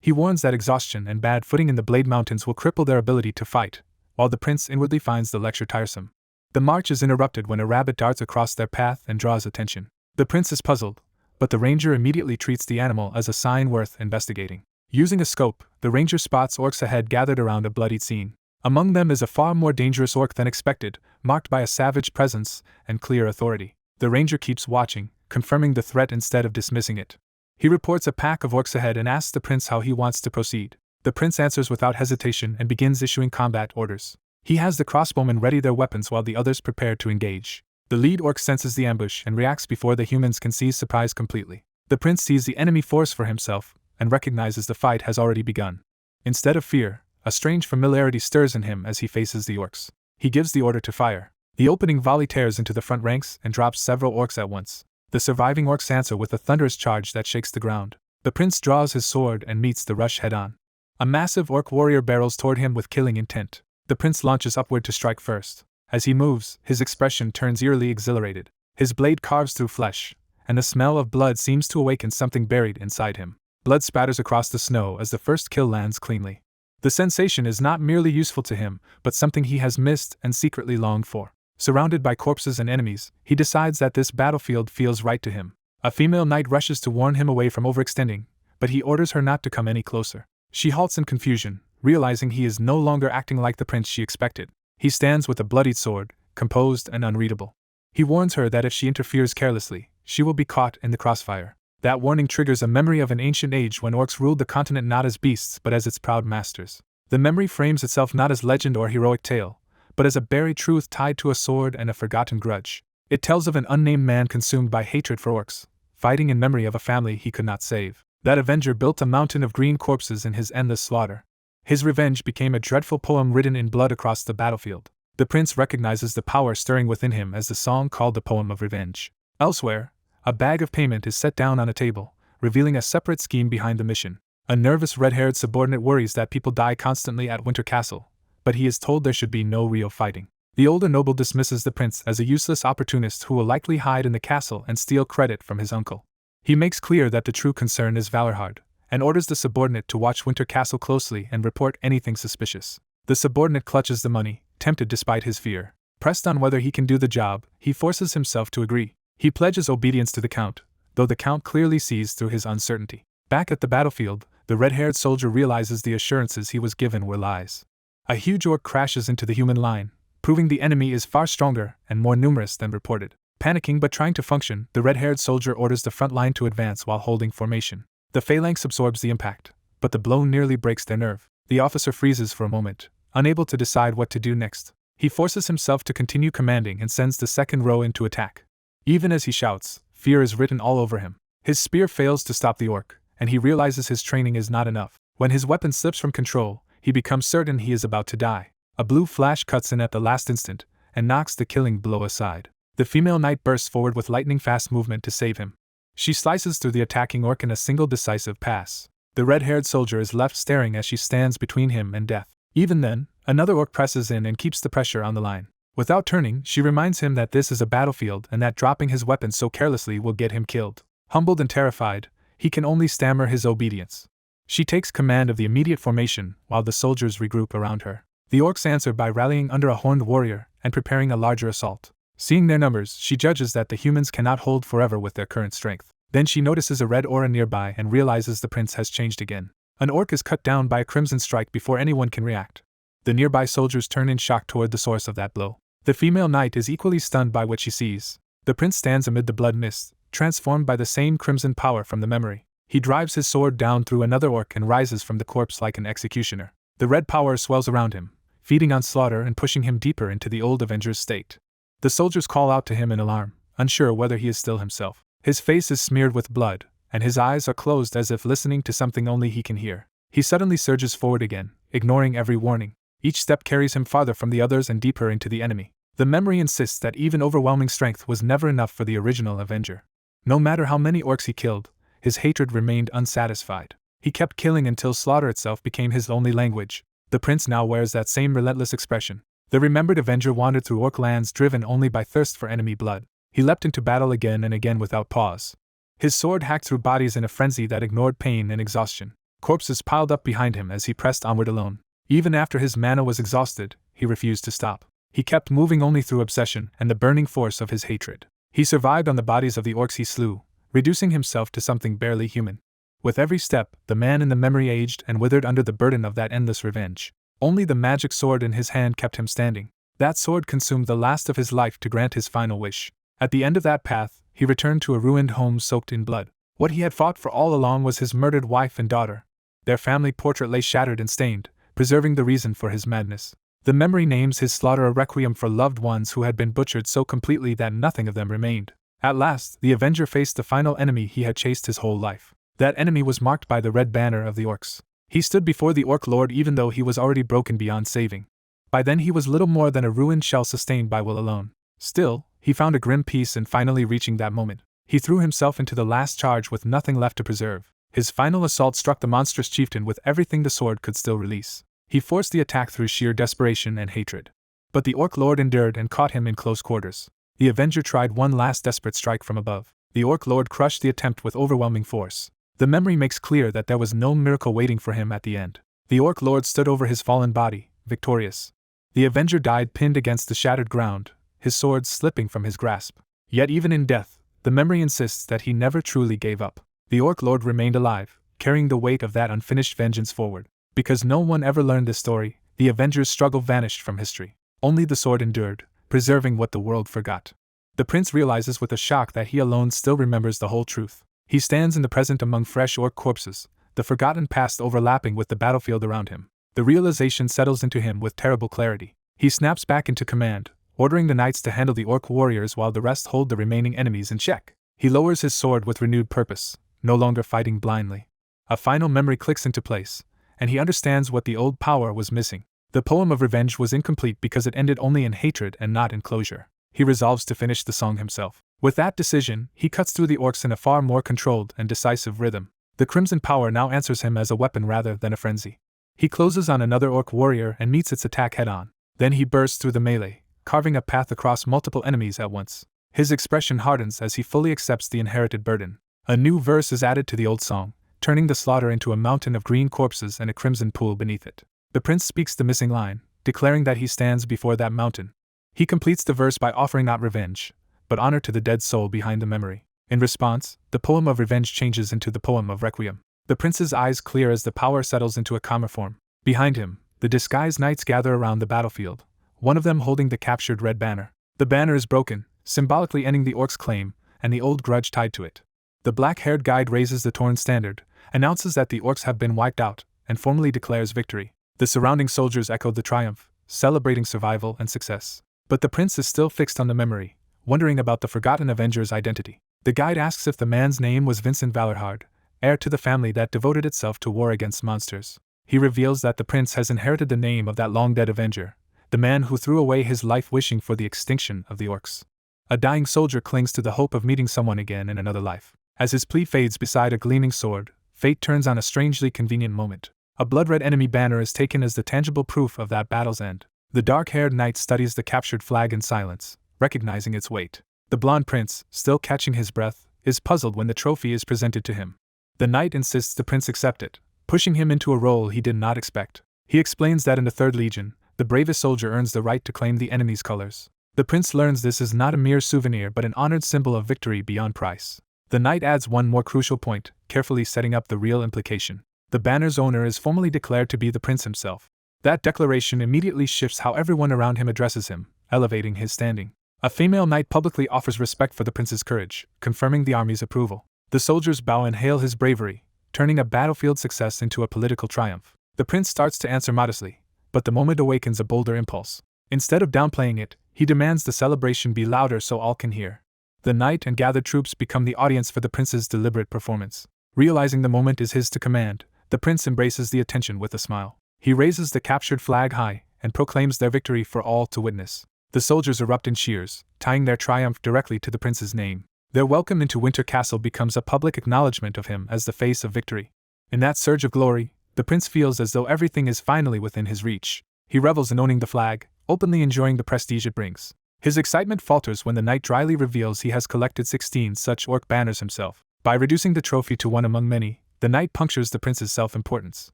[SPEAKER 1] He warns that exhaustion and bad footing in the Blade Mountains will cripple their ability to fight, while the prince inwardly finds the lecture tiresome. The march is interrupted when a rabbit darts across their path and draws attention. The prince is puzzled, but the ranger immediately treats the animal as a sign worth investigating. Using a scope, the ranger spots orcs ahead gathered around a bloodied scene. Among them is a far more dangerous orc than expected, marked by a savage presence and clear authority. The ranger keeps watching, confirming the threat instead of dismissing it. He reports a pack of orcs ahead and asks the prince how he wants to proceed. The prince answers without hesitation and begins issuing combat orders. He has the crossbowmen ready their weapons while the others prepare to engage. The lead orc senses the ambush and reacts before the humans can seize surprise completely. The prince sees the enemy force for himself and recognizes the fight has already begun. Instead of fear, a strange familiarity stirs in him as he faces the orcs. He gives the order to fire. The opening volley tears into the front ranks and drops several orcs at once. The surviving orcs answer with a thunderous charge that shakes the ground. The prince draws his sword and meets the rush head-on. A massive orc warrior barrels toward him with killing intent. The prince launches upward to strike first. As he moves, his expression turns eerily exhilarated. His blade carves through flesh, and the smell of blood seems to awaken something buried inside him. Blood spatters across the snow as the first kill lands cleanly. The sensation is not merely useful to him, but something he has missed and secretly longed for. Surrounded by corpses and enemies, he decides that this battlefield feels right to him. A female knight rushes to warn him away from overextending, but he orders her not to come any closer. She halts in confusion, realizing he is no longer acting like the prince she expected. He stands with a bloodied sword, composed and unreadable. He warns her that if she interferes carelessly, she will be caught in the crossfire. That warning triggers a memory of an ancient age when orcs ruled the continent not as beasts but as its proud masters. The memory frames itself not as legend or heroic tale, but as a buried truth tied to a sword and a forgotten grudge. It tells of an unnamed man consumed by hatred for orcs, fighting in memory of a family he could not save. That avenger built a mountain of green corpses in his endless slaughter. His revenge became a dreadful poem written in blood across the battlefield. The prince recognizes the power stirring within him as the song called the Poem of Revenge. Elsewhere, a bag of payment is set down on a table, revealing a separate scheme behind the mission. A nervous red-haired subordinate worries that people die constantly at Winter Castle, but he is told there should be no real fighting. The older noble dismisses the prince as a useless opportunist who will likely hide in the castle and steal credit from his uncle. He makes clear that the true concern is Valorhard, and orders the subordinate to watch Winter Castle closely and report anything suspicious. The subordinate clutches the money, tempted despite his fear. Pressed on whether he can do the job, he forces himself to agree. He pledges obedience to the Count, though the Count clearly sees through his uncertainty. Back at the battlefield, the red-haired soldier realizes the assurances he was given were lies. A huge orc crashes into the human line, proving the enemy is far stronger and more numerous than reported. Panicking but trying to function, the red-haired soldier orders the front line to advance while holding formation. The phalanx absorbs the impact, but the blow nearly breaks their nerve. The officer freezes for a moment, unable to decide what to do next. He forces himself to continue commanding and sends the second row into attack. Even as he shouts, fear is written all over him. His spear fails to stop the orc, and he realizes his training is not enough. When his weapon slips from control, he becomes certain he is about to die. A blue flash cuts in at the last instant, and knocks the killing blow aside. The female knight bursts forward with lightning-fast movement to save him. She slices through the attacking orc in a single decisive pass. The red-haired soldier is left staring as she stands between him and death. Even then, another orc presses in and keeps the pressure on the line. Without turning, she reminds him that this is a battlefield and that dropping his weapon so carelessly will get him killed. Humbled and terrified, he can only stammer his obedience. She takes command of the immediate formation while the soldiers regroup around her. The orcs answer by rallying under a horned warrior and preparing a larger assault. Seeing their numbers, she judges that the humans cannot hold forever with their current strength. Then she notices a red aura nearby and realizes the prince has changed again. An orc is cut down by a crimson strike before anyone can react. The nearby soldiers turn in shock toward the source of that blow. The female knight is equally stunned by what she sees. The prince stands amid the blood mist, transformed by the same crimson power from the memory. He drives his sword down through another orc and rises from the corpse like an executioner. The red power swells around him, feeding on slaughter and pushing him deeper into the old Avenger's state. The soldiers call out to him in alarm, unsure whether he is still himself. His face is smeared with blood, and his eyes are closed as if listening to something only he can hear. He suddenly surges forward again, ignoring every warning. Each step carries him farther from the others and deeper into the enemy. The memory insists that even overwhelming strength was never enough for the original Avenger. No matter how many orcs he killed, his hatred remained unsatisfied. He kept killing until slaughter itself became his only language. The prince now wears that same relentless expression. The remembered Avenger wandered through orc lands driven only by thirst for enemy blood. He leapt into battle again and again without pause. His sword hacked through bodies in a frenzy that ignored pain and exhaustion. Corpses piled up behind him as he pressed onward alone. Even after his mana was exhausted, he refused to stop. He kept moving only through obsession and the burning force of his hatred. He survived on the bodies of the orcs he slew, reducing himself to something barely human. With every step, the man in the memory aged and withered under the burden of that endless revenge. Only the magic sword in his hand kept him standing. That sword consumed the last of his life to grant his final wish. At the end of that path, he returned to a ruined home soaked in blood. What he had fought for all along was his murdered wife and daughter. Their family portrait lay shattered and stained, preserving the reason for his madness. The memory names his slaughter a requiem for loved ones who had been butchered so completely that nothing of them remained. At last, the Avenger faced the final enemy he had chased his whole life. That enemy was marked by the red banner of the orcs. He stood before the orc lord even though he was already broken beyond saving. By then he was little more than a ruined shell sustained by will alone. Still, he found a grim peace in finally reaching that moment. He threw himself into the last charge with nothing left to preserve. His final assault struck the monstrous chieftain with everything the sword could still release. He forced the attack through sheer desperation and hatred. But the orc lord endured and caught him in close quarters. The Avenger tried one last desperate strike from above. The orc lord crushed the attempt with overwhelming force. The memory makes clear that there was no miracle waiting for him at the end. The orc lord stood over his fallen body, victorious. The Avenger died pinned against the shattered ground, his sword slipping from his grasp. Yet even in death, the memory insists that he never truly gave up. The orc lord remained alive, carrying the weight of that unfinished vengeance forward. Because no one ever learned this story, the Avenger's struggle vanished from history. Only the sword endured, preserving what the world forgot. The prince realizes with a shock that he alone still remembers the whole truth. He stands in the present among fresh orc corpses, the forgotten past overlapping with the battlefield around him. The realization settles into him with terrible clarity. He snaps back into command, ordering the knights to handle the orc warriors while the rest hold the remaining enemies in check. He lowers his sword with renewed purpose, no longer fighting blindly. A final memory clicks into place, and he understands what the old power was missing. The poem of revenge was incomplete because it ended only in hatred and not in closure. He resolves to finish the song himself. With that decision, he cuts through the orcs in a far more controlled and decisive rhythm. The crimson power now answers him as a weapon rather than a frenzy. He closes on another orc warrior and meets its attack head-on. Then he bursts through the melee, carving a path across multiple enemies at once. His expression hardens as he fully accepts the inherited burden. A new verse is added to the old song, turning the slaughter into a mountain of green corpses and a crimson pool beneath it. The prince speaks the missing line, declaring that he stands before that mountain. He completes the verse by offering not revenge, but honor to the dead soul behind the memory. In response, the poem of revenge changes into the poem of requiem. The prince's eyes clear as the power settles into a calmer form. Behind him, the disguised knights gather around the battlefield, one of them holding the captured red banner. The banner is broken, symbolically ending the orcs' claim, and the old grudge tied to it. The black-haired guide raises the torn standard, announces that the orcs have been wiped out, and formally declares victory. The surrounding soldiers echo the triumph, celebrating survival and success. But the prince is still fixed on the memory, wondering about the forgotten Avenger's identity. The guide asks if the man's name was Vincent Valorhard, heir to the family that devoted itself to war against monsters. He reveals that the prince has inherited the name of that long-dead Avenger, the man who threw away his life wishing for the extinction of the orcs. A dying soldier clings to the hope of meeting someone again in another life. As his plea fades beside a gleaming sword, fate turns on a strangely convenient moment. A blood-red enemy banner is taken as the tangible proof of that battle's end. The dark-haired knight studies the captured flag in silence, recognizing its weight. The blonde prince, still catching his breath, is puzzled when the trophy is presented to him. The knight insists the prince accept it, pushing him into a role he did not expect. He explains that in the 3rd Legion, the bravest soldier earns the right to claim the enemy's colors. The prince learns this is not a mere souvenir but an honored symbol of victory beyond price. The knight adds one more crucial point, carefully setting up the real implication. The banner's owner is formally declared to be the prince himself. That declaration immediately shifts how everyone around him addresses him, elevating his standing. A female knight publicly offers respect for the prince's courage, confirming the army's approval. The soldiers bow and hail his bravery, turning a battlefield success into a political triumph. The prince starts to answer modestly, but the moment awakens a bolder impulse. Instead of downplaying it, he demands the celebration be louder so all can hear. The knight and gathered troops become the audience for the prince's deliberate performance. Realizing the moment is his to command, the prince embraces the attention with a smile. He raises the captured flag high and proclaims their victory for all to witness. The soldiers erupt in cheers, tying their triumph directly to the prince's name. Their welcome into Winter Castle becomes a public acknowledgement of him as the face of victory. In that surge of glory, the prince feels as though everything is finally within his reach. He revels in owning the flag, openly enjoying the prestige it brings. His excitement falters when the knight dryly reveals he has collected 16 such orc banners himself. By reducing the trophy to one among many, the knight punctures the prince's self-importance.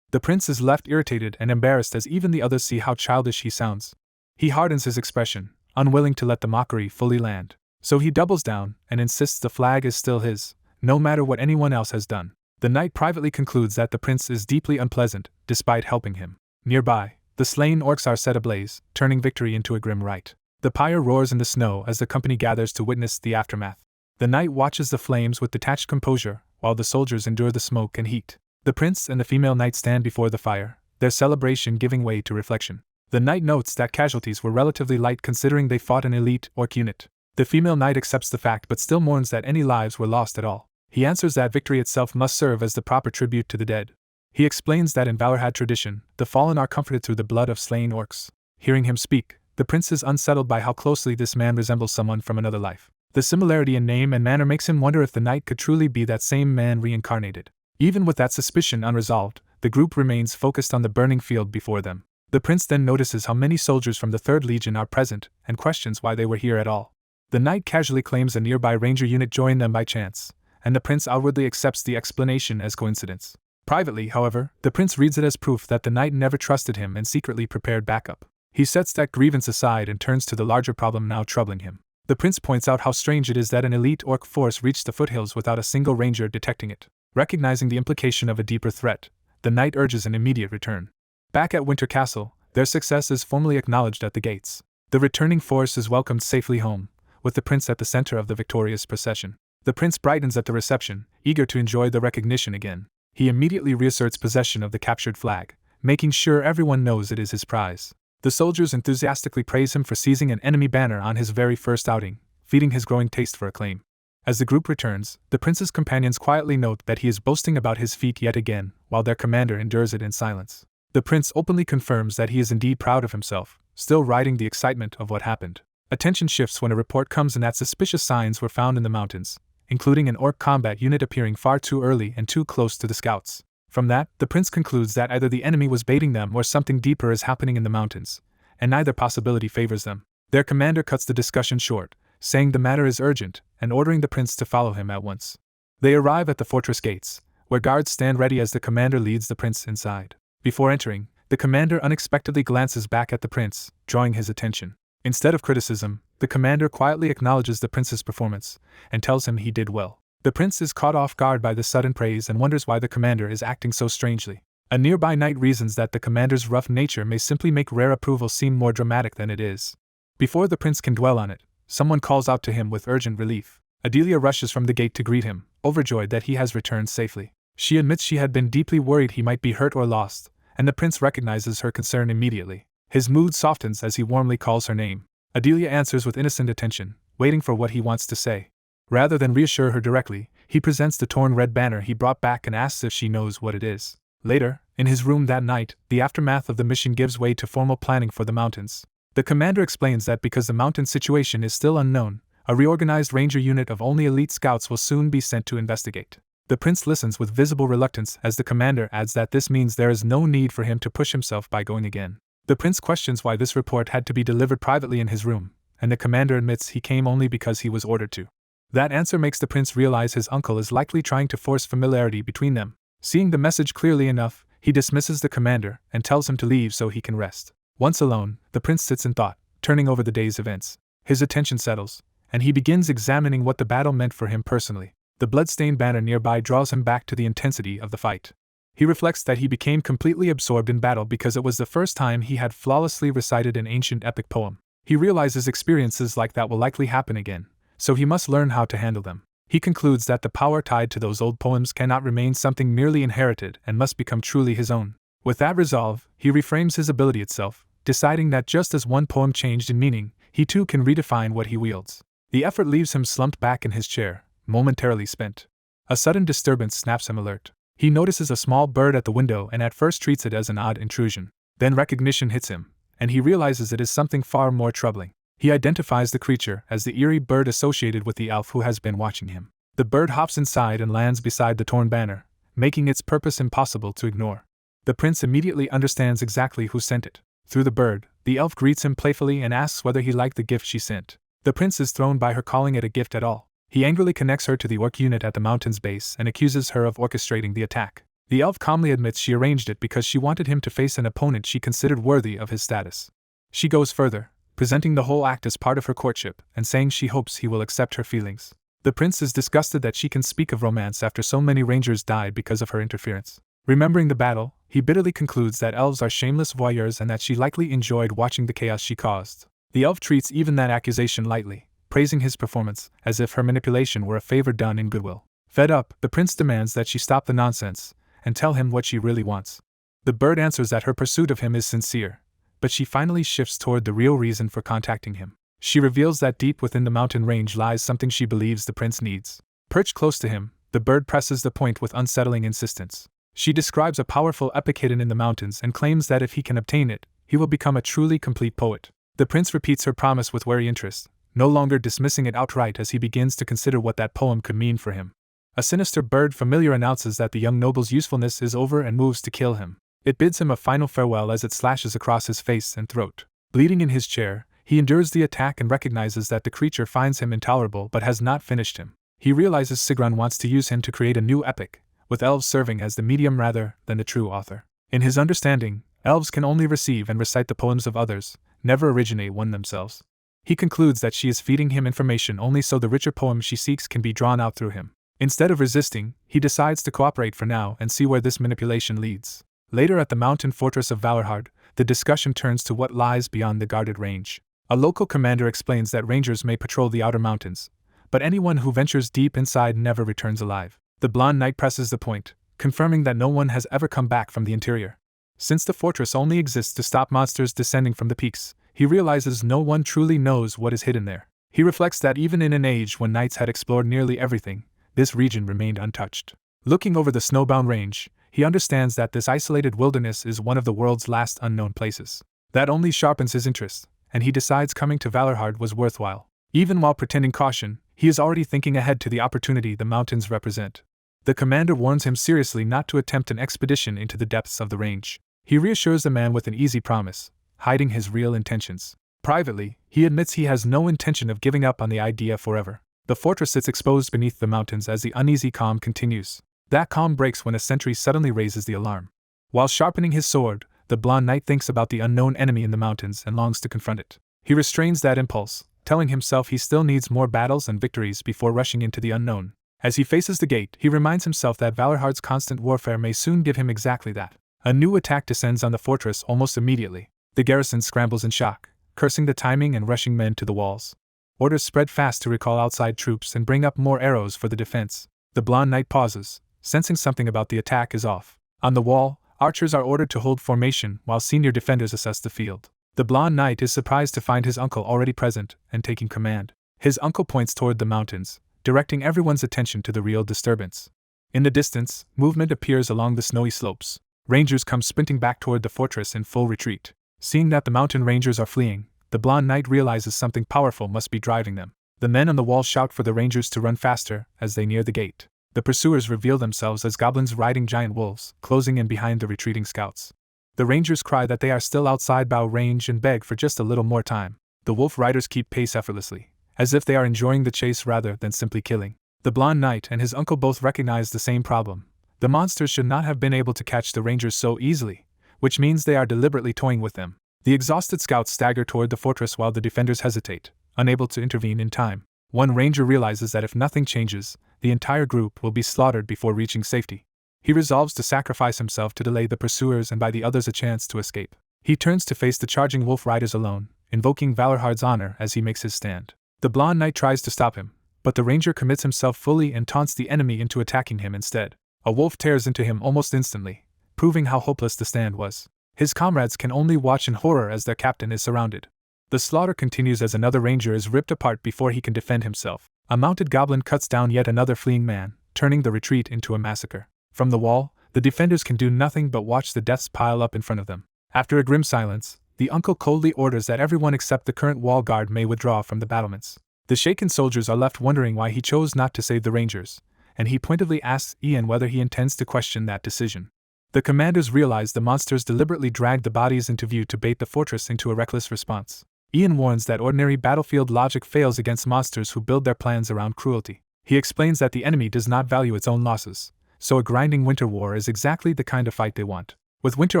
[SPEAKER 1] The prince is left irritated and embarrassed as even the others see how childish he sounds. He hardens his expression, unwilling to let the mockery fully land. So he doubles down and insists the flag is still his, no matter what anyone else has done. The knight privately concludes that the prince is deeply unpleasant, despite helping him. Nearby, the slain orcs are set ablaze, turning victory into a grim rite. The pyre roars in the snow as the company gathers to witness the aftermath. The knight watches the flames with detached composure, while the soldiers endure the smoke and heat. The prince and the female knight stand before the fire, their celebration giving way to reflection. The knight notes that casualties were relatively light considering they fought an elite orc unit. The female knight accepts the fact but still mourns that any lives were lost at all. He answers that victory itself must serve as the proper tribute to the dead. He explains that in Valorhad tradition, the fallen are comforted through the blood of slain orcs. Hearing him speak, the prince is unsettled by how closely this man resembles someone from another life. The similarity in name and manner makes him wonder if the knight could truly be that same man reincarnated. Even with that suspicion unresolved, the group remains focused on the burning field before them. The prince then notices how many soldiers from the 3rd Legion are present and questions why they were here at all. The knight casually claims a nearby ranger unit joined them by chance, and the prince outwardly accepts the explanation as coincidence. Privately, however, the prince reads it as proof that the knight never trusted him and secretly prepared backup. He sets that grievance aside and turns to the larger problem now troubling him. The prince points out how strange it is that an elite orc force reached the foothills without a single ranger detecting it. Recognizing the implication of a deeper threat, the knight urges an immediate return. Back at Winter Castle, their success is formally acknowledged at the gates. The returning force is welcomed safely home, with the prince at the center of the victorious procession. The prince brightens at the reception, eager to enjoy the recognition again. He immediately reasserts possession of the captured flag, making sure everyone knows it is his prize. The soldiers enthusiastically praise him for seizing an enemy banner on his very first outing, feeding his growing taste for acclaim. As the group returns, the prince's companions quietly note that he is boasting about his feat yet again, while their commander endures it in silence. The prince openly confirms that he is indeed proud of himself, still riding the excitement of what happened. Attention shifts when a report comes in that suspicious signs were found in the mountains, including an orc combat unit appearing far too early and too close to the scouts. From that, the prince concludes that either the enemy was baiting them or something deeper is happening in the mountains, and neither possibility favors them. Their commander cuts the discussion short, saying the matter is urgent, and ordering the prince to follow him at once. They arrive at the fortress gates, where guards stand ready as the commander leads the prince inside. Before entering, the commander unexpectedly glances back at the prince, drawing his attention. Instead of criticism, the commander quietly acknowledges the prince's performance, and tells him he did well. The prince is caught off guard by this sudden praise and wonders why the commander is acting so strangely. A nearby knight reasons that the commander's rough nature may simply make rare approval seem more dramatic than it is. Before the prince can dwell on it, someone calls out to him with urgent relief. Adelia rushes from the gate to greet him, overjoyed that he has returned safely. She admits she had been deeply worried he might be hurt or lost, and the prince recognizes her concern immediately. His mood softens as he warmly calls her name. Adelia answers with innocent attention, waiting for what he wants to say. Rather than reassure her directly, he presents the torn red banner he brought back and asks if she knows what it is. Later, in his room that night, the aftermath of the mission gives way to formal planning for the mountains. The commander explains that because the mountain situation is still unknown, a reorganized ranger unit of only elite scouts will soon be sent to investigate. The prince listens with visible reluctance as the commander adds that this means there is no need for him to push himself by going again. The prince questions why this report had to be delivered privately in his room, and the commander admits he came only because he was ordered to. That answer makes the prince realize his uncle is likely trying to force familiarity between them. Seeing the message clearly enough, he dismisses the commander and tells him to leave so he can rest. Once alone, the prince sits in thought, turning over the day's events. His attention settles, and he begins examining what the battle meant for him personally. The blood-stained banner nearby draws him back to the intensity of the fight. He reflects that he became completely absorbed in battle because it was the first time he had flawlessly recited an ancient epic poem. He realizes experiences like that will likely happen again, so he must learn how to handle them. He concludes that the power tied to those old poems cannot remain something merely inherited and must become truly his own. With that resolve, he reframes his ability itself, deciding that just as one poem changed in meaning, he too can redefine what he wields. The effort leaves him slumped back in his chair, momentarily spent. A sudden disturbance snaps him alert. He notices a small bird at the window and at first treats it as an odd intrusion. Then recognition hits him, and he realizes it is something far more troubling. He identifies the creature as the eerie bird associated with the elf who has been watching him. The bird hops inside and lands beside the torn banner, making its purpose impossible to ignore. The prince immediately understands exactly who sent it. Through the bird, the elf greets him playfully and asks whether he liked the gift she sent. The prince is thrown by her calling it a gift at all. He angrily connects her to the orc unit at the mountain's base and accuses her of orchestrating the attack. The elf calmly admits she arranged it because she wanted him to face an opponent she considered worthy of his status. She goes further, presenting the whole act as part of her courtship and saying she hopes he will accept her feelings. The prince is disgusted that she can speak of romance after so many rangers died because of her interference. Remembering the battle, he bitterly concludes that elves are shameless voyeurs and that she likely enjoyed watching the chaos she caused. The elf treats even that accusation lightly, praising his performance as if her manipulation were a favor done in goodwill. Fed up, the prince demands that she stop the nonsense and tell him what she really wants. The bird answers that her pursuit of him is sincere, but she finally shifts toward the real reason for contacting him. She reveals that deep within the mountain range lies something she believes the prince needs. Perched close to him, the bird presses the point with unsettling insistence. She describes a powerful epic hidden in the mountains and claims that if he can obtain it, he will become a truly complete poet. The prince repeats her promise with wary interest, no longer dismissing it outright as he begins to consider what that poem could mean for him. A sinister bird familiar announces that the young noble's usefulness is over and moves to kill him. It bids him a final farewell as it slashes across his face and throat. Bleeding in his chair, he endures the attack and recognizes that the creature finds him intolerable but has not finished him. He realizes Sigrun wants to use him to create a new epic, with elves serving as the medium rather than the true author. In his understanding, elves can only receive and recite the poems of others, never originate one themselves. He concludes that she is feeding him information only so the richer poem she seeks can be drawn out through him. Instead of resisting, he decides to cooperate for now and see where this manipulation leads. Later at the mountain fortress of Valorhard, the discussion turns to what lies beyond the guarded range. A local commander explains that rangers may patrol the outer mountains, but anyone who ventures deep inside never returns alive. The blonde knight presses the point, confirming that no one has ever come back from the interior. Since the fortress only exists to stop monsters descending from the peaks, he realizes no one truly knows what is hidden there. He reflects that even in an age when knights had explored nearly everything, this region remained untouched. Looking over the snowbound range, he understands that this isolated wilderness is one of the world's last unknown places. That only sharpens his interest, and he decides coming to Valorhard was worthwhile. Even while pretending caution, he is already thinking ahead to the opportunity the mountains represent. The commander warns him seriously not to attempt an expedition into the depths of the range. He reassures the man with an easy promise, hiding his real intentions. Privately, he admits he has no intention of giving up on the idea forever. The fortress sits exposed beneath the mountains as the uneasy calm continues. That calm breaks when a sentry suddenly raises the alarm. While sharpening his sword, the blonde knight thinks about the unknown enemy in the mountains and longs to confront it. He restrains that impulse, telling himself he still needs more battles and victories before rushing into the unknown. As he faces the gate, he reminds himself that Valorhard's constant warfare may soon give him exactly that. A new attack descends on the fortress almost immediately. The garrison scrambles in shock, cursing the timing and rushing men to the walls. Orders spread fast to recall outside troops and bring up more arrows for the defense. The blonde knight pauses, sensing something about the attack is off. On the wall, archers are ordered to hold formation while senior defenders assess the field. The blonde knight is surprised to find his uncle already present and taking command. His uncle points toward the mountains, directing everyone's attention to the real disturbance. In the distance, movement appears along the snowy slopes. Rangers come sprinting back toward the fortress in full retreat. Seeing that the mountain rangers are fleeing, the blonde knight realizes something powerful must be driving them. The men on the wall shout for the rangers to run faster as they near the gate. The pursuers reveal themselves as goblins riding giant wolves, closing in behind the retreating scouts. The rangers cry that they are still outside bow range and beg for just a little more time. The wolf riders keep pace effortlessly, as if they are enjoying the chase rather than simply killing. The blonde knight and his uncle both recognize the same problem. The monsters should not have been able to catch the rangers so easily, which means they are deliberately toying with them. The exhausted scouts stagger toward the fortress while the defenders hesitate, unable to intervene in time. One ranger realizes that if nothing changes, the entire group will be slaughtered before reaching safety. He resolves to sacrifice himself to delay the pursuers and buy the others a chance to escape. He turns to face the charging wolf riders alone, invoking Valorhard's honor as he makes his stand. The blonde knight tries to stop him, but the ranger commits himself fully and taunts the enemy into attacking him instead. A wolf tears into him almost instantly, proving how hopeless the stand was. His comrades can only watch in horror as their captain is surrounded. The slaughter continues as another ranger is ripped apart before he can defend himself. A mounted goblin cuts down yet another fleeing man, turning the retreat into a massacre. From the wall, the defenders can do nothing but watch the deaths pile up in front of them. After a grim silence, the uncle coldly orders that everyone except the current wall guard may withdraw from the battlements. The shaken soldiers are left wondering why he chose not to save the rangers, and he pointedly asks Ian whether he intends to question that decision. The commanders realize the monsters deliberately dragged the bodies into view to bait the fortress into a reckless response. Ian warns that ordinary battlefield logic fails against monsters who build their plans around cruelty. He explains that the enemy does not value its own losses, so a grinding winter war is exactly the kind of fight they want. With winter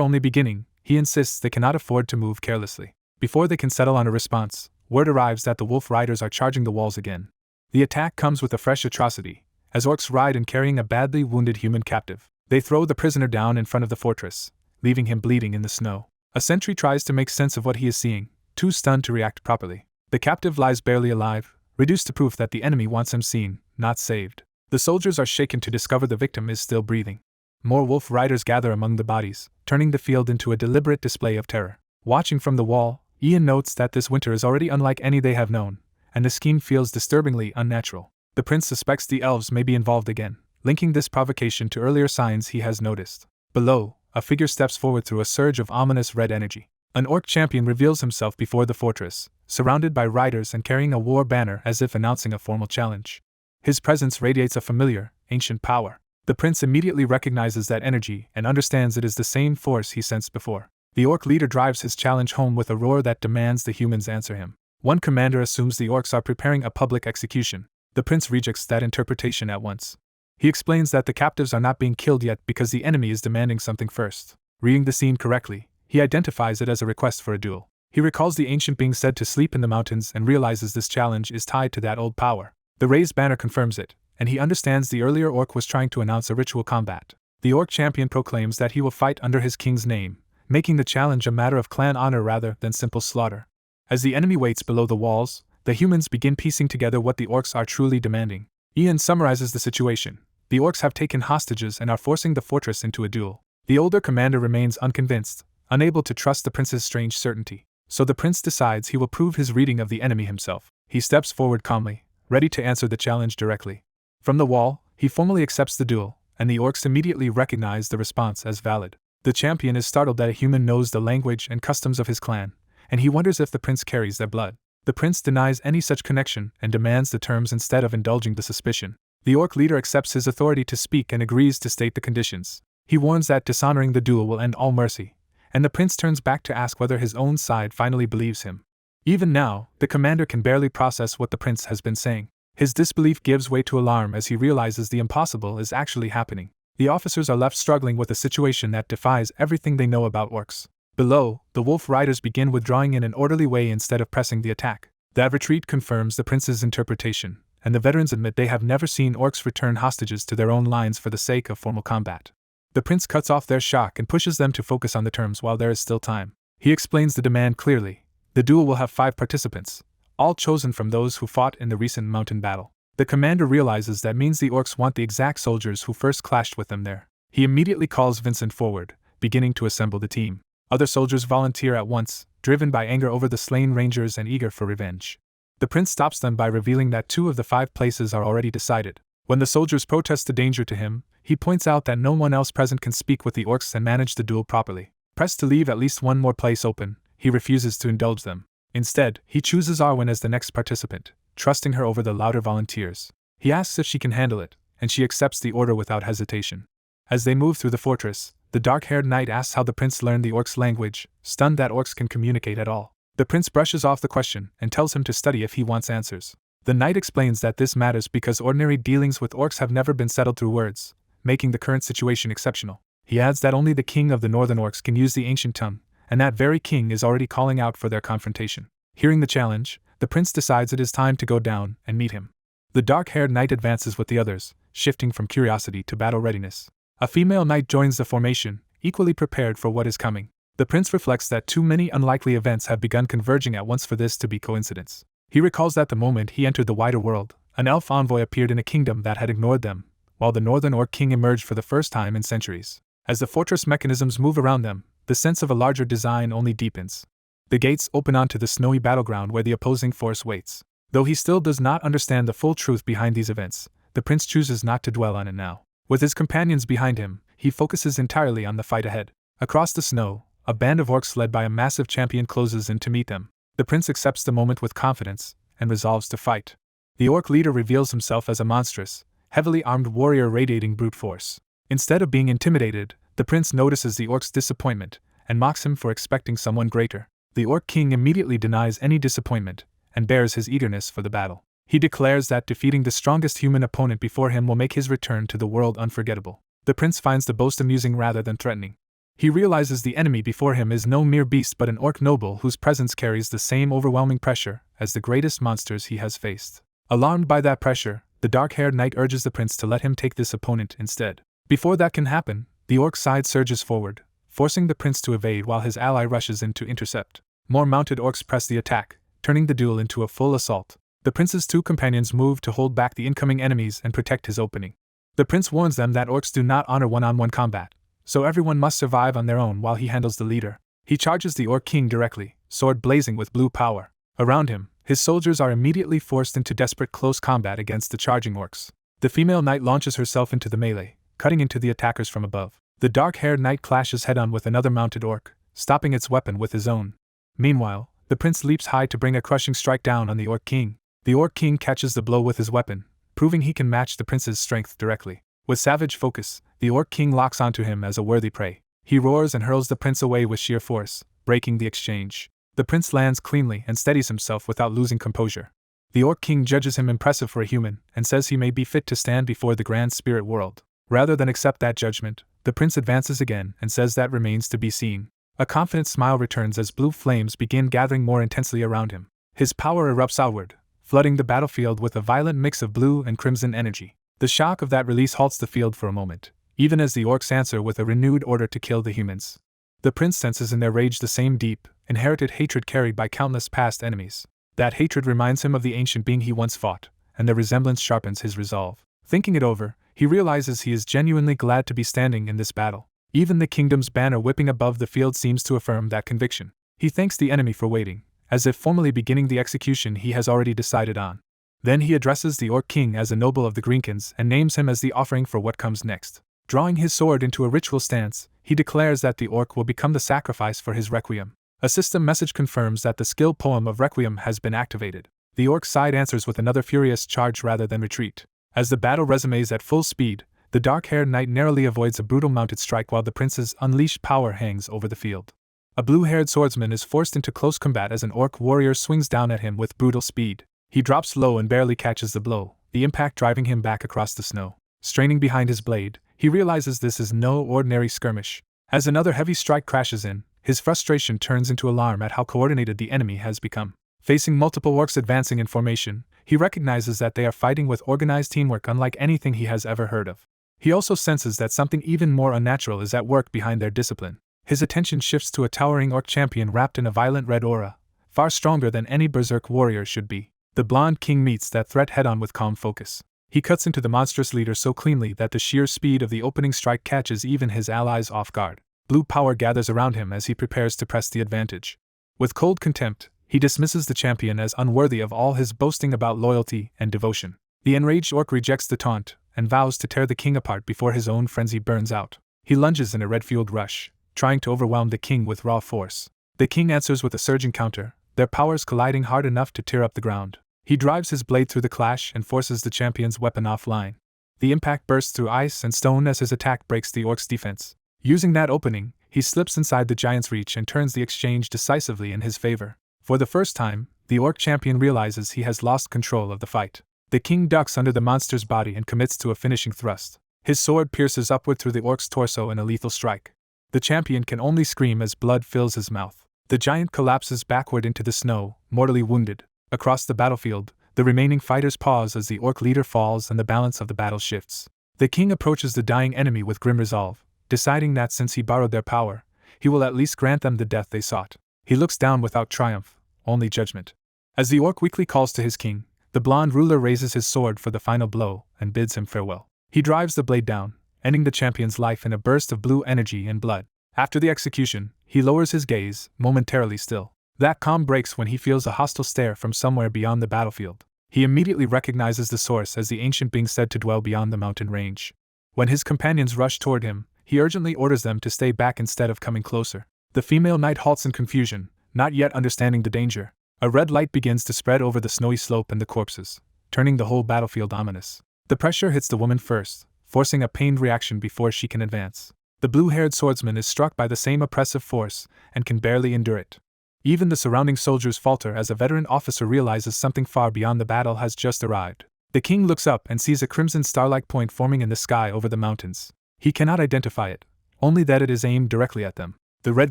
[SPEAKER 1] only beginning, he insists they cannot afford to move carelessly. Before they can settle on a response, word arrives that the wolf riders are charging the walls again. The attack comes with a fresh atrocity, as orcs ride in carrying a badly wounded human captive. They throw the prisoner down in front of the fortress, leaving him bleeding in the snow. A sentry tries to make sense of what he is seeing, too stunned to react properly. The captive lies barely alive, reduced to proof that the enemy wants him seen, not saved. The soldiers are shaken to discover the victim is still breathing. More wolf riders gather among the bodies, turning the field into a deliberate display of terror. Watching from the wall, Ian notes that this winter is already unlike any they have known, and the scheme feels disturbingly unnatural. The prince suspects the elves may be involved again, linking this provocation to earlier signs he has noticed. Below, a figure steps forward through a surge of ominous red energy. An orc champion reveals himself before the fortress, surrounded by riders and carrying a war banner as if announcing a formal challenge. His presence radiates a familiar, ancient power. The prince immediately recognizes that energy and understands it is the same force he sensed before. The orc leader drives his challenge home with a roar that demands the humans answer him. One commander assumes the orcs are preparing a public execution. The prince rejects that interpretation at once. He explains that the captives are not being killed yet because the enemy is demanding something first. Reading the scene correctly, he identifies it as a request for a duel. He recalls the ancient being said to sleep in the mountains and realizes this challenge is tied to that old power. The raised banner confirms it, and he understands the earlier orc was trying to announce a ritual combat. The orc champion proclaims that he will fight under his king's name, making the challenge a matter of clan honor rather than simple slaughter. As the enemy waits below the walls, the humans begin piecing together what the orcs are truly demanding. Ian summarizes the situation. The orcs have taken hostages and are forcing the fortress into a duel. The older commander remains unconvinced, unable to trust the prince's strange certainty. So the prince decides he will prove his reading of the enemy himself. He steps forward calmly, ready to answer the challenge directly. From the wall, he formally accepts the duel, and the orcs immediately recognize the response as valid. The champion is startled that a human knows the language and customs of his clan, and he wonders if the prince carries their blood. The prince denies any such connection and demands the terms instead of indulging the suspicion. The orc leader accepts his authority to speak and agrees to state the conditions. He warns that dishonoring the duel will end all mercy, and the prince turns back to ask whether his own side finally believes him. Even now, the commander can barely process what the prince has been saying. His disbelief gives way to alarm as he realizes the impossible is actually happening. The officers are left struggling with a situation that defies everything they know about orcs. Below, the wolf riders begin withdrawing in an orderly way instead of pressing the attack. That retreat confirms the prince's interpretation, and the veterans admit they have never seen orcs return hostages to their own lines for the sake of formal combat. The prince cuts off their shock and pushes them to focus on the terms while there is still time. He explains the demand clearly. The duel will have 5 participants, all chosen from those who fought in the recent mountain battle. The commander realizes that means the orcs want the exact soldiers who first clashed with them there. He immediately calls Vincent forward, beginning to assemble the team. Other soldiers volunteer at once, driven by anger over the slain rangers and eager for revenge. The prince stops them by revealing that 2 of the 5 places are already decided. When the soldiers protest the danger to him, he points out that no one else present can speak with the orcs and manage the duel properly. Pressed to leave at least one more place open, he refuses to indulge them. Instead, he chooses Arwen as the next participant, trusting her over the louder volunteers. He asks if she can handle it, and she accepts the order without hesitation. As they move through the fortress, the dark-haired knight asks how the prince learned the orcs' language, stunned that orcs can communicate at all. The prince brushes off the question and tells him to study if he wants answers. The knight explains that this matters because ordinary dealings with orcs have never been settled through words, making the current situation exceptional. He adds that only the king of the northern orcs can use the ancient tongue, and that very king is already calling out for their confrontation. Hearing the challenge, the prince decides it is time to go down and meet him. The dark-haired knight advances with the others, shifting from curiosity to battle readiness. A female knight joins the formation, equally prepared for what is coming. The prince reflects that too many unlikely events have begun converging at once for this to be coincidence. He recalls that the moment he entered the wider world, An elf envoy appeared in a kingdom that had ignored them, while the northern orc king emerged for the first time in centuries. As the fortress mechanisms move around them, the sense of a larger design only deepens. The gates open onto the snowy battleground where the opposing force waits. Though he still does not understand the full truth behind these events, the prince chooses not to dwell on it now. With his companions behind him, he focuses entirely on the fight ahead. Across the snow, a band of orcs led by a massive champion closes in to meet them. The prince accepts the moment with confidence and resolves to fight. The orc leader reveals himself as a monstrous, heavily armed warrior radiating brute force. Instead of being intimidated, the prince notices the orc's disappointment and mocks him for expecting someone greater. The orc king immediately denies any disappointment and bears his eagerness for the battle. He declares that defeating the strongest human opponent before him will make his return to the world unforgettable. The prince finds the boast amusing rather than threatening. He realizes the enemy before him is no mere beast but an orc noble whose presence carries the same overwhelming pressure as the greatest monsters he has faced. Alarmed by that pressure, the dark-haired knight urges the prince to let him take this opponent instead. Before that can happen, the orc side surges forward, forcing the prince to evade while his ally rushes in to intercept. More mounted orcs press the attack, turning the duel into a full assault. The prince's two companions move to hold back the incoming enemies and protect his opening. The prince warns them that orcs do not honor one-on-one combat, so everyone must survive on their own while he handles the leader. He charges the orc king directly, sword blazing with blue power. Around him, his soldiers are immediately forced into desperate close combat against the charging orcs. The female knight launches herself into the melee, cutting into the attackers from above. The dark-haired knight clashes head-on with another mounted orc, stopping its weapon with his own. Meanwhile, the prince leaps high to bring a crushing strike down on the orc king. The orc king catches the blow with his weapon, proving he can match the prince's strength directly. With savage focus, the orc king locks onto him as a worthy prey. He roars and hurls the prince away with sheer force, breaking the exchange. The prince lands cleanly and steadies himself without losing composure. The orc king judges him impressive for a human and says he may be fit to stand before the grand spirit world. Rather than accept that judgment, the prince advances again and says that remains to be seen. A confident smile returns as blue flames begin gathering more intensely around him. His power erupts outward, flooding the battlefield with a violent mix of blue and crimson energy. The shock of that release halts the field for a moment, even as the orcs answer with a renewed order to kill the humans. The prince senses in their rage the same deep, inherited hatred carried by countless past enemies. That hatred reminds him of the ancient being he once fought, and the resemblance sharpens his resolve. Thinking it over, he realizes he is genuinely glad to be standing in this battle. Even the kingdom's banner whipping above the field seems to affirm that conviction. He thanks the enemy for waiting, as if formally beginning the execution he has already decided on. Then he addresses the orc king as a noble of the Greenkins and names him as the offering for what comes next. Drawing his sword into a ritual stance, he declares that the orc will become the sacrifice for his requiem. A system message confirms that the skill poem of requiem has been activated. The orc side answers with another furious charge rather than retreat. As the battle resumes at full speed, the dark-haired knight narrowly avoids a brutal mounted strike while the prince's unleashed power hangs over the field. A blue-haired swordsman is forced into close combat as an orc warrior swings down at him with brutal speed. He drops low and barely catches the blow, the impact driving him back across the snow. Straining behind his blade, he realizes this is no ordinary skirmish. As another heavy strike crashes in, his frustration turns into alarm at how coordinated the enemy has become. Facing multiple orcs advancing in formation, he recognizes that they are fighting with organized teamwork unlike anything he has ever heard of. He also senses that something even more unnatural is at work behind their discipline. His attention shifts to a towering orc champion wrapped in a violent red aura, far stronger than any berserk warrior should be. The blonde king meets that threat head-on with calm focus. He cuts into the monstrous leader so cleanly that the sheer speed of the opening strike catches even his allies off guard. Blue power gathers around him as he prepares to press the advantage. With cold contempt, he dismisses the champion as unworthy of all his boasting about loyalty and devotion. The enraged orc rejects the taunt and vows to tear the king apart before his own frenzy burns out. He lunges in a red-fueled rush, trying to overwhelm the king with raw force. The king answers with a surging counter, their powers colliding hard enough to tear up the ground. He drives his blade through the clash and forces the champion's weapon offline. The impact bursts through ice and stone as his attack breaks the orc's defense. Using that opening, he slips inside the giant's reach and turns the exchange decisively in his favor. For the first time, the orc champion realizes he has lost control of the fight. The king ducks under the monster's body and commits to a finishing thrust. His sword pierces upward through the orc's torso in a lethal strike. The champion can only scream as blood fills his mouth. The giant collapses backward into the snow, mortally wounded. Across the battlefield, the remaining fighters pause as the orc leader falls and the balance of the battle shifts. The king approaches the dying enemy with grim resolve, deciding that since he borrowed their power, he will at least grant them the death they sought. He looks down without triumph, only judgment. As the orc weakly calls to his king, The blonde ruler raises his sword for the final blow and bids him farewell. He drives the blade down, ending the champion's life in a burst of blue energy and blood. After the execution, he lowers his gaze, momentarily still. That calm breaks when he feels a hostile stare from somewhere beyond the battlefield. He immediately recognizes the source as the ancient being said to dwell beyond the mountain range. When his companions rush toward him, he urgently orders them to stay back instead of coming closer. The female knight halts in confusion, not yet understanding the danger. A red light begins to spread over the snowy slope and the corpses, turning the whole battlefield ominous. The pressure hits the woman first, forcing a pained reaction before she can advance. The blue-haired swordsman is struck by the same oppressive force and can barely endure it. Even the surrounding soldiers falter as a veteran officer realizes something far beyond the battle has just arrived. The king looks up and sees a crimson star-like point forming in the sky over the mountains. He cannot identify it, only that it is aimed directly at them. The red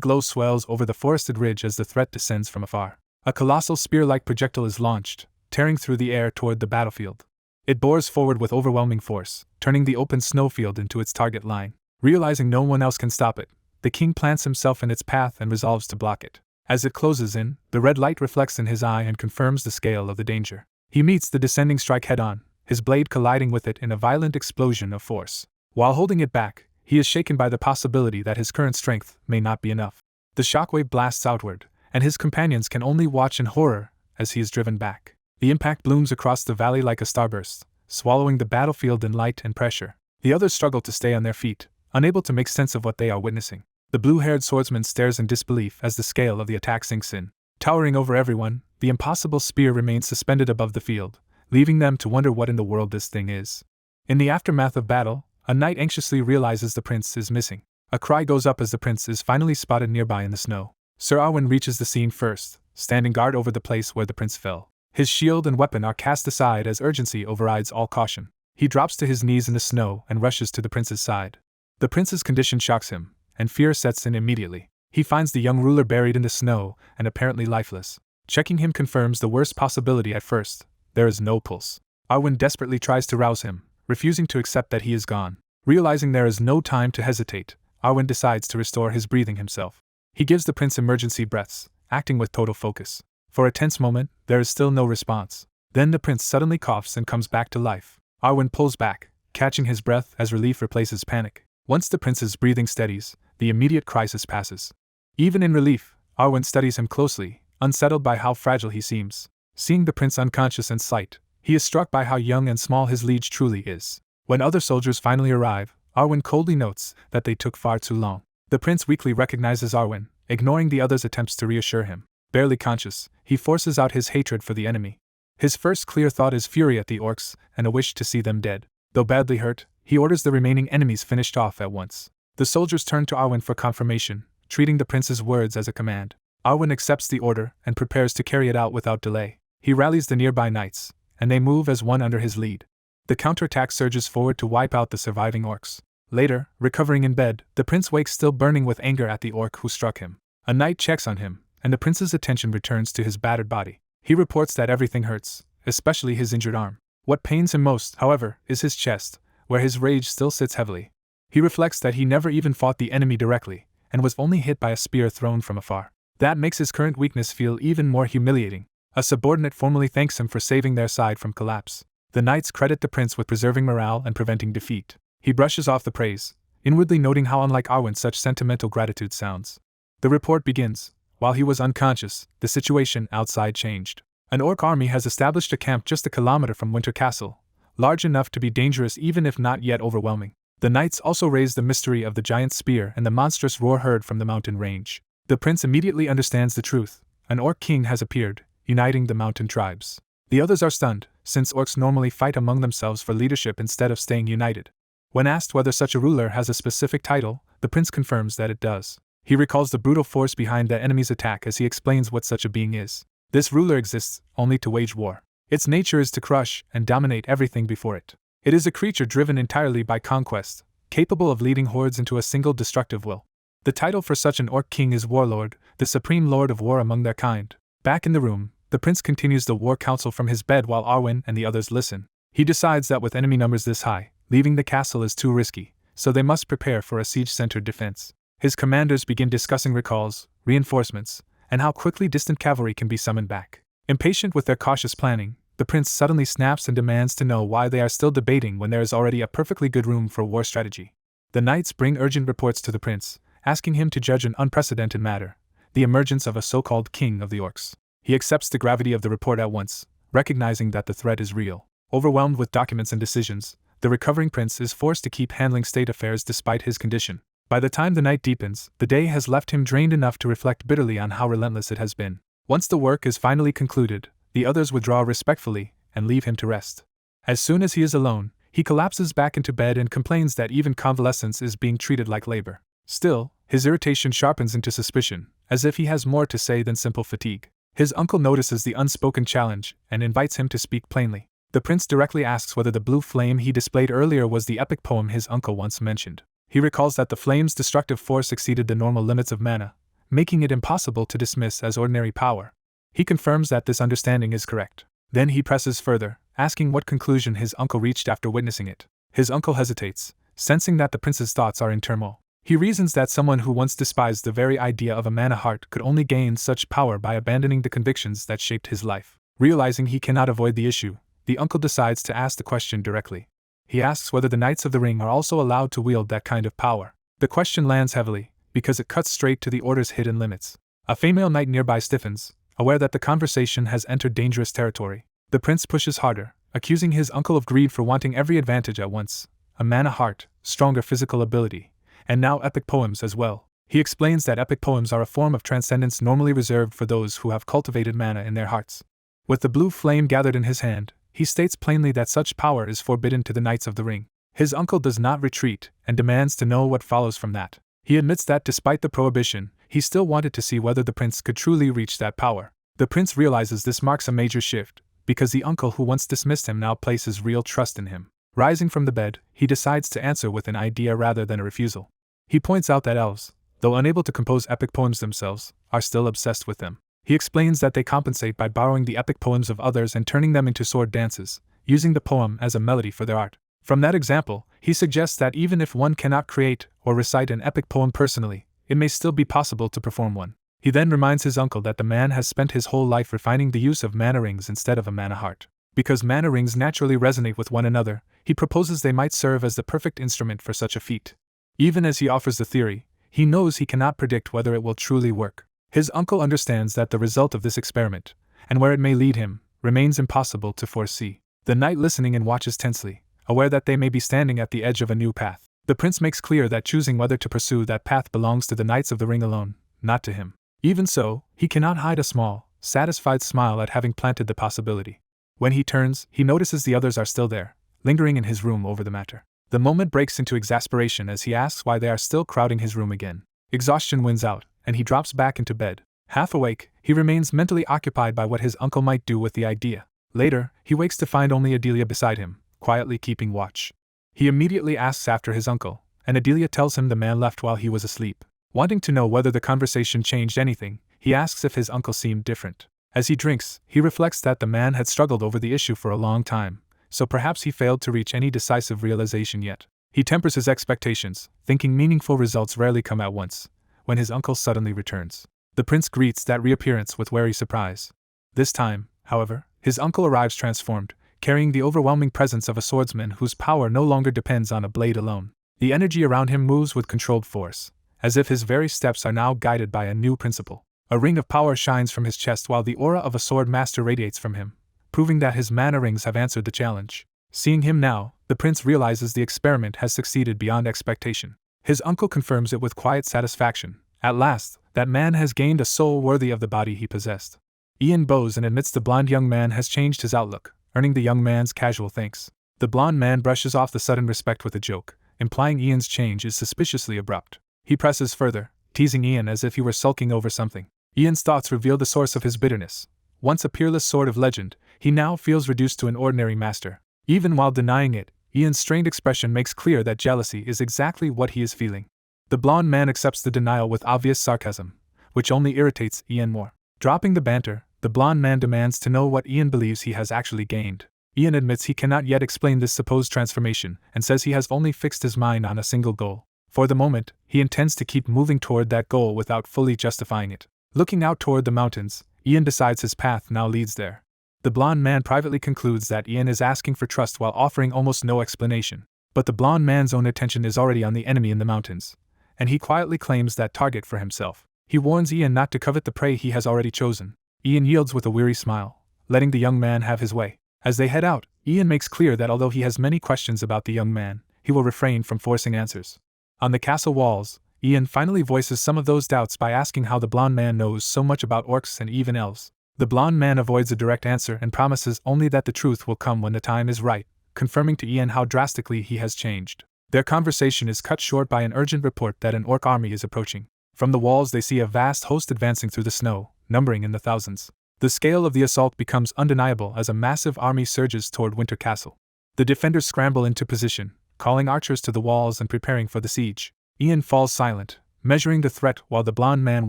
[SPEAKER 1] glow swells over the forested ridge as the threat descends from afar. A colossal spear-like projectile is launched, tearing through the air toward the battlefield. It bores forward with overwhelming force, turning the open snowfield into its target line. Realizing no one else can stop it, the king plants himself in its path and resolves to block it. As it closes in, the red light reflects in his eye and confirms the scale of the danger. He meets the descending strike head-on, his blade colliding with it in a violent explosion of force. While holding it back, he is shaken by the possibility that his current strength may not be enough. The shockwave blasts outward, and his companions can only watch in horror as he is driven back. The impact blooms across the valley like a starburst, swallowing the battlefield in light and pressure. The others struggle to stay on their feet, unable to make sense of what they are witnessing. The blue-haired swordsman stares in disbelief as the scale of the attack sinks in. Towering over everyone, the impossible spear remains suspended above the field, leaving them to wonder what in the world this thing is. In the aftermath of battle, a knight anxiously realizes the prince is missing. A cry goes up as the prince is finally spotted nearby in the snow. Sir Arwen reaches the scene first, standing guard over the place where the prince fell. His shield and weapon are cast aside as urgency overrides all caution. He drops to his knees in the snow and rushes to the prince's side. The prince's condition shocks him, and fear sets in immediately. He finds the young ruler buried in the snow and apparently lifeless. Checking him confirms the worst possibility at first. There is no pulse. Arwen desperately tries to rouse him, refusing to accept that he is gone. Realizing there is no time to hesitate, Arwen decides to restore his breathing himself. He gives the prince emergency breaths, acting with total focus. For a tense moment, there is still no response. Then the prince suddenly coughs and comes back to life. Arwen pulls back, catching his breath as relief replaces panic. Once the prince's breathing steadies, the immediate crisis passes. Even in relief, Arwen studies him closely, unsettled by how fragile he seems. Seeing the prince unconscious in sight, he is struck by how young and small his liege truly is. When other soldiers finally arrive, Arwen coldly notes that they took far too long. The prince weakly recognizes Arwen, ignoring the others' attempts to reassure him. Barely conscious, he forces out his hatred for the enemy. His first clear thought is fury at the orcs and a wish to see them dead. Though badly hurt, he orders the remaining enemies finished off at once. The soldiers turn to Arwen for confirmation, treating the prince's words as a command. Arwen accepts the order and prepares to carry it out without delay. He rallies the nearby knights, and they move as one under his lead. The counterattack surges forward to wipe out the surviving orcs. Later, recovering in bed, the prince wakes still burning with anger at the orc who struck him. A knight checks on him, and the prince's attention returns to his battered body. He reports that everything hurts, especially his injured arm. What pains him most, however, is his chest, where his rage still sits heavily. He reflects that he never even fought the enemy directly, and was only hit by a spear thrown from afar. That makes his current weakness feel even more humiliating. A subordinate formally thanks him for saving their side from collapse. The knights credit the prince with preserving morale and preventing defeat. He brushes off the praise, inwardly noting how unlike Arwen such sentimental gratitude sounds. The report begins. While he was unconscious, the situation outside changed. An orc army has established a camp just a kilometer from Winter Castle, large enough to be dangerous even if not yet overwhelming. The knights also raise the mystery of the giant spear and the monstrous roar heard from the mountain range. The prince immediately understands the truth. An orc king has appeared, uniting the mountain tribes. The others are stunned, since orcs normally fight among themselves for leadership instead of staying united. When asked whether such a ruler has a specific title, the prince confirms that it does. He recalls the brutal force behind the enemy's attack as he explains what such a being is. This ruler exists only to wage war. Its nature is to crush and dominate everything before it. It is a creature driven entirely by conquest, capable of leading hordes into a single destructive will. The title for such an orc king is Warlord, the supreme lord of war among their kind. Back in the room, the prince continues the war council from his bed while Arwen and the others listen. He decides that with enemy numbers this high, leaving the castle is too risky, so they must prepare for a siege-centered defense. His commanders begin discussing recalls, reinforcements, and how quickly distant cavalry can be summoned back. Impatient with their cautious planning, the prince suddenly snaps and demands to know why they are still debating when there is already a perfectly good room for war strategy. The knights bring urgent reports to the prince, asking him to judge an unprecedented matter, the emergence of a so-called king of the orcs. He accepts the gravity of the report at once, recognizing that the threat is real. Overwhelmed with documents and decisions, the recovering prince is forced to keep handling state affairs despite his condition. By the time the night deepens, the day has left him drained enough to reflect bitterly on how relentless it has been. Once the work is finally concluded, the others withdraw respectfully and leave him to rest. As soon as he is alone, he collapses back into bed and complains that even convalescence is being treated like labor. Still, his irritation sharpens into suspicion, as if he has more to say than simple fatigue. His uncle notices the unspoken challenge and invites him to speak plainly. The prince directly asks whether the blue flame he displayed earlier was the epic poem his uncle once mentioned. He recalls that the flame's destructive force exceeded the normal limits of mana, making it impossible to dismiss as ordinary power. He confirms that this understanding is correct. Then he presses further, asking what conclusion his uncle reached after witnessing it. His uncle hesitates, sensing that the prince's thoughts are in turmoil. He reasons that someone who once despised the very idea of a mana heart could only gain such power by abandoning the convictions that shaped his life. Realizing he cannot avoid the issue, the uncle decides to ask the question directly. He asks whether the Knights of the Ring are also allowed to wield that kind of power. The question lands heavily, because it cuts straight to the Order's hidden limits. A female knight nearby stiffens, aware that the conversation has entered dangerous territory. The prince pushes harder, accusing his uncle of greed for wanting every advantage at once: a mana heart, stronger physical ability, and now epic poems as well. He explains that epic poems are a form of transcendence normally reserved for those who have cultivated mana in their hearts. With the blue flame gathered in his hand, he states plainly that such power is forbidden to the Knights of the Ring. His uncle does not retreat, and demands to know what follows from that. He admits that despite the prohibition, he still wanted to see whether the prince could truly reach that power. The prince realizes this marks a major shift, because the uncle who once dismissed him now places real trust in him. Rising from the bed, he decides to answer with an idea rather than a refusal. He points out that elves, though unable to compose epic poems themselves, are still obsessed with them. He explains that they compensate by borrowing the epic poems of others and turning them into sword dances, using the poem as a melody for their art. From that example, he suggests that even if one cannot create or recite an epic poem personally, it may still be possible to perform one. He then reminds his uncle that the man has spent his whole life refining the use of mana rings instead of a mana heart. Because mana rings naturally resonate with one another, he proposes they might serve as the perfect instrument for such a feat. Even as he offers the theory, he knows he cannot predict whether it will truly work. His uncle understands that the result of this experiment, and where it may lead him, remains impossible to foresee. The knight listening and watches tensely, aware that they may be standing at the edge of a new path. The prince makes clear that choosing whether to pursue that path belongs to the Knights of the Ring alone, not to him. Even so, he cannot hide a small, satisfied smile at having planted the possibility. When he turns, he notices the others are still there, lingering in his room over the matter. The moment breaks into exasperation as he asks why they are still crowding his room again. Exhaustion wins out, and he drops back into bed. Half awake, he remains mentally occupied by what his uncle might do with the idea. Later, he wakes to find only Adelia beside him, quietly keeping watch. He immediately asks after his uncle, and Adelia tells him the man left while he was asleep. Wanting to know whether the conversation changed anything, he asks if his uncle seemed different. As he drinks, he reflects that the man had struggled over the issue for a long time, so perhaps he failed to reach any decisive realization yet. He tempers his expectations, thinking meaningful results rarely come at once, when his uncle suddenly returns. The prince greets that reappearance with wary surprise. This time, however, his uncle arrives transformed, carrying the overwhelming presence of a swordsman whose power no longer depends on a blade alone. The energy around him moves with controlled force, as if his very steps are now guided by a new principle. A ring of power shines from his chest while the aura of a sword master radiates from him, proving that his mana rings have answered the challenge. Seeing him now, the prince realizes the experiment has succeeded beyond expectation. His uncle confirms it with quiet satisfaction. At last, that man has gained a soul worthy of the body he possessed. Ian bows and admits the blond young man has changed his outlook, earning the young man's casual thanks. The blond man brushes off the sudden respect with a joke, implying Ian's change is suspiciously abrupt. He presses further, teasing Ian as if he were sulking over something. Ian's thoughts reveal the source of his bitterness. Once a peerless sword of legend, he now feels reduced to an ordinary master. Even while denying it, Ian's strained expression makes clear that jealousy is exactly what he is feeling. The blond man accepts the denial with obvious sarcasm, which only irritates Ian more. Dropping the banter, the blond man demands to know what Ian believes he has actually gained. Ian admits he cannot yet explain this supposed transformation and says he has only fixed his mind on a single goal. For the moment, he intends to keep moving toward that goal without fully justifying it. Looking out toward the mountains, Ian decides his path now leads there. The blonde man privately concludes that Ian is asking for trust while offering almost no explanation. But the blonde man's own attention is already on the enemy in the mountains, and he quietly claims that target for himself. He warns Ian not to covet the prey he has already chosen. Ian yields with a weary smile, letting the young man have his way. As they head out, Ian makes clear that although he has many questions about the young man, he will refrain from forcing answers. On the castle walls, Ian finally voices some of those doubts by asking how the blonde man knows so much about orcs and even elves. The blonde man avoids a direct answer and promises only that the truth will come when the time is right, confirming to Ian how drastically he has changed. Their conversation is cut short by an urgent report that an orc army is approaching. From the walls they see a vast host advancing through the snow, numbering in the thousands. The scale of the assault becomes undeniable as a massive army surges toward Winter Castle. The defenders scramble into position, calling archers to the walls and preparing for the siege. Ian falls silent, measuring the threat while the blonde man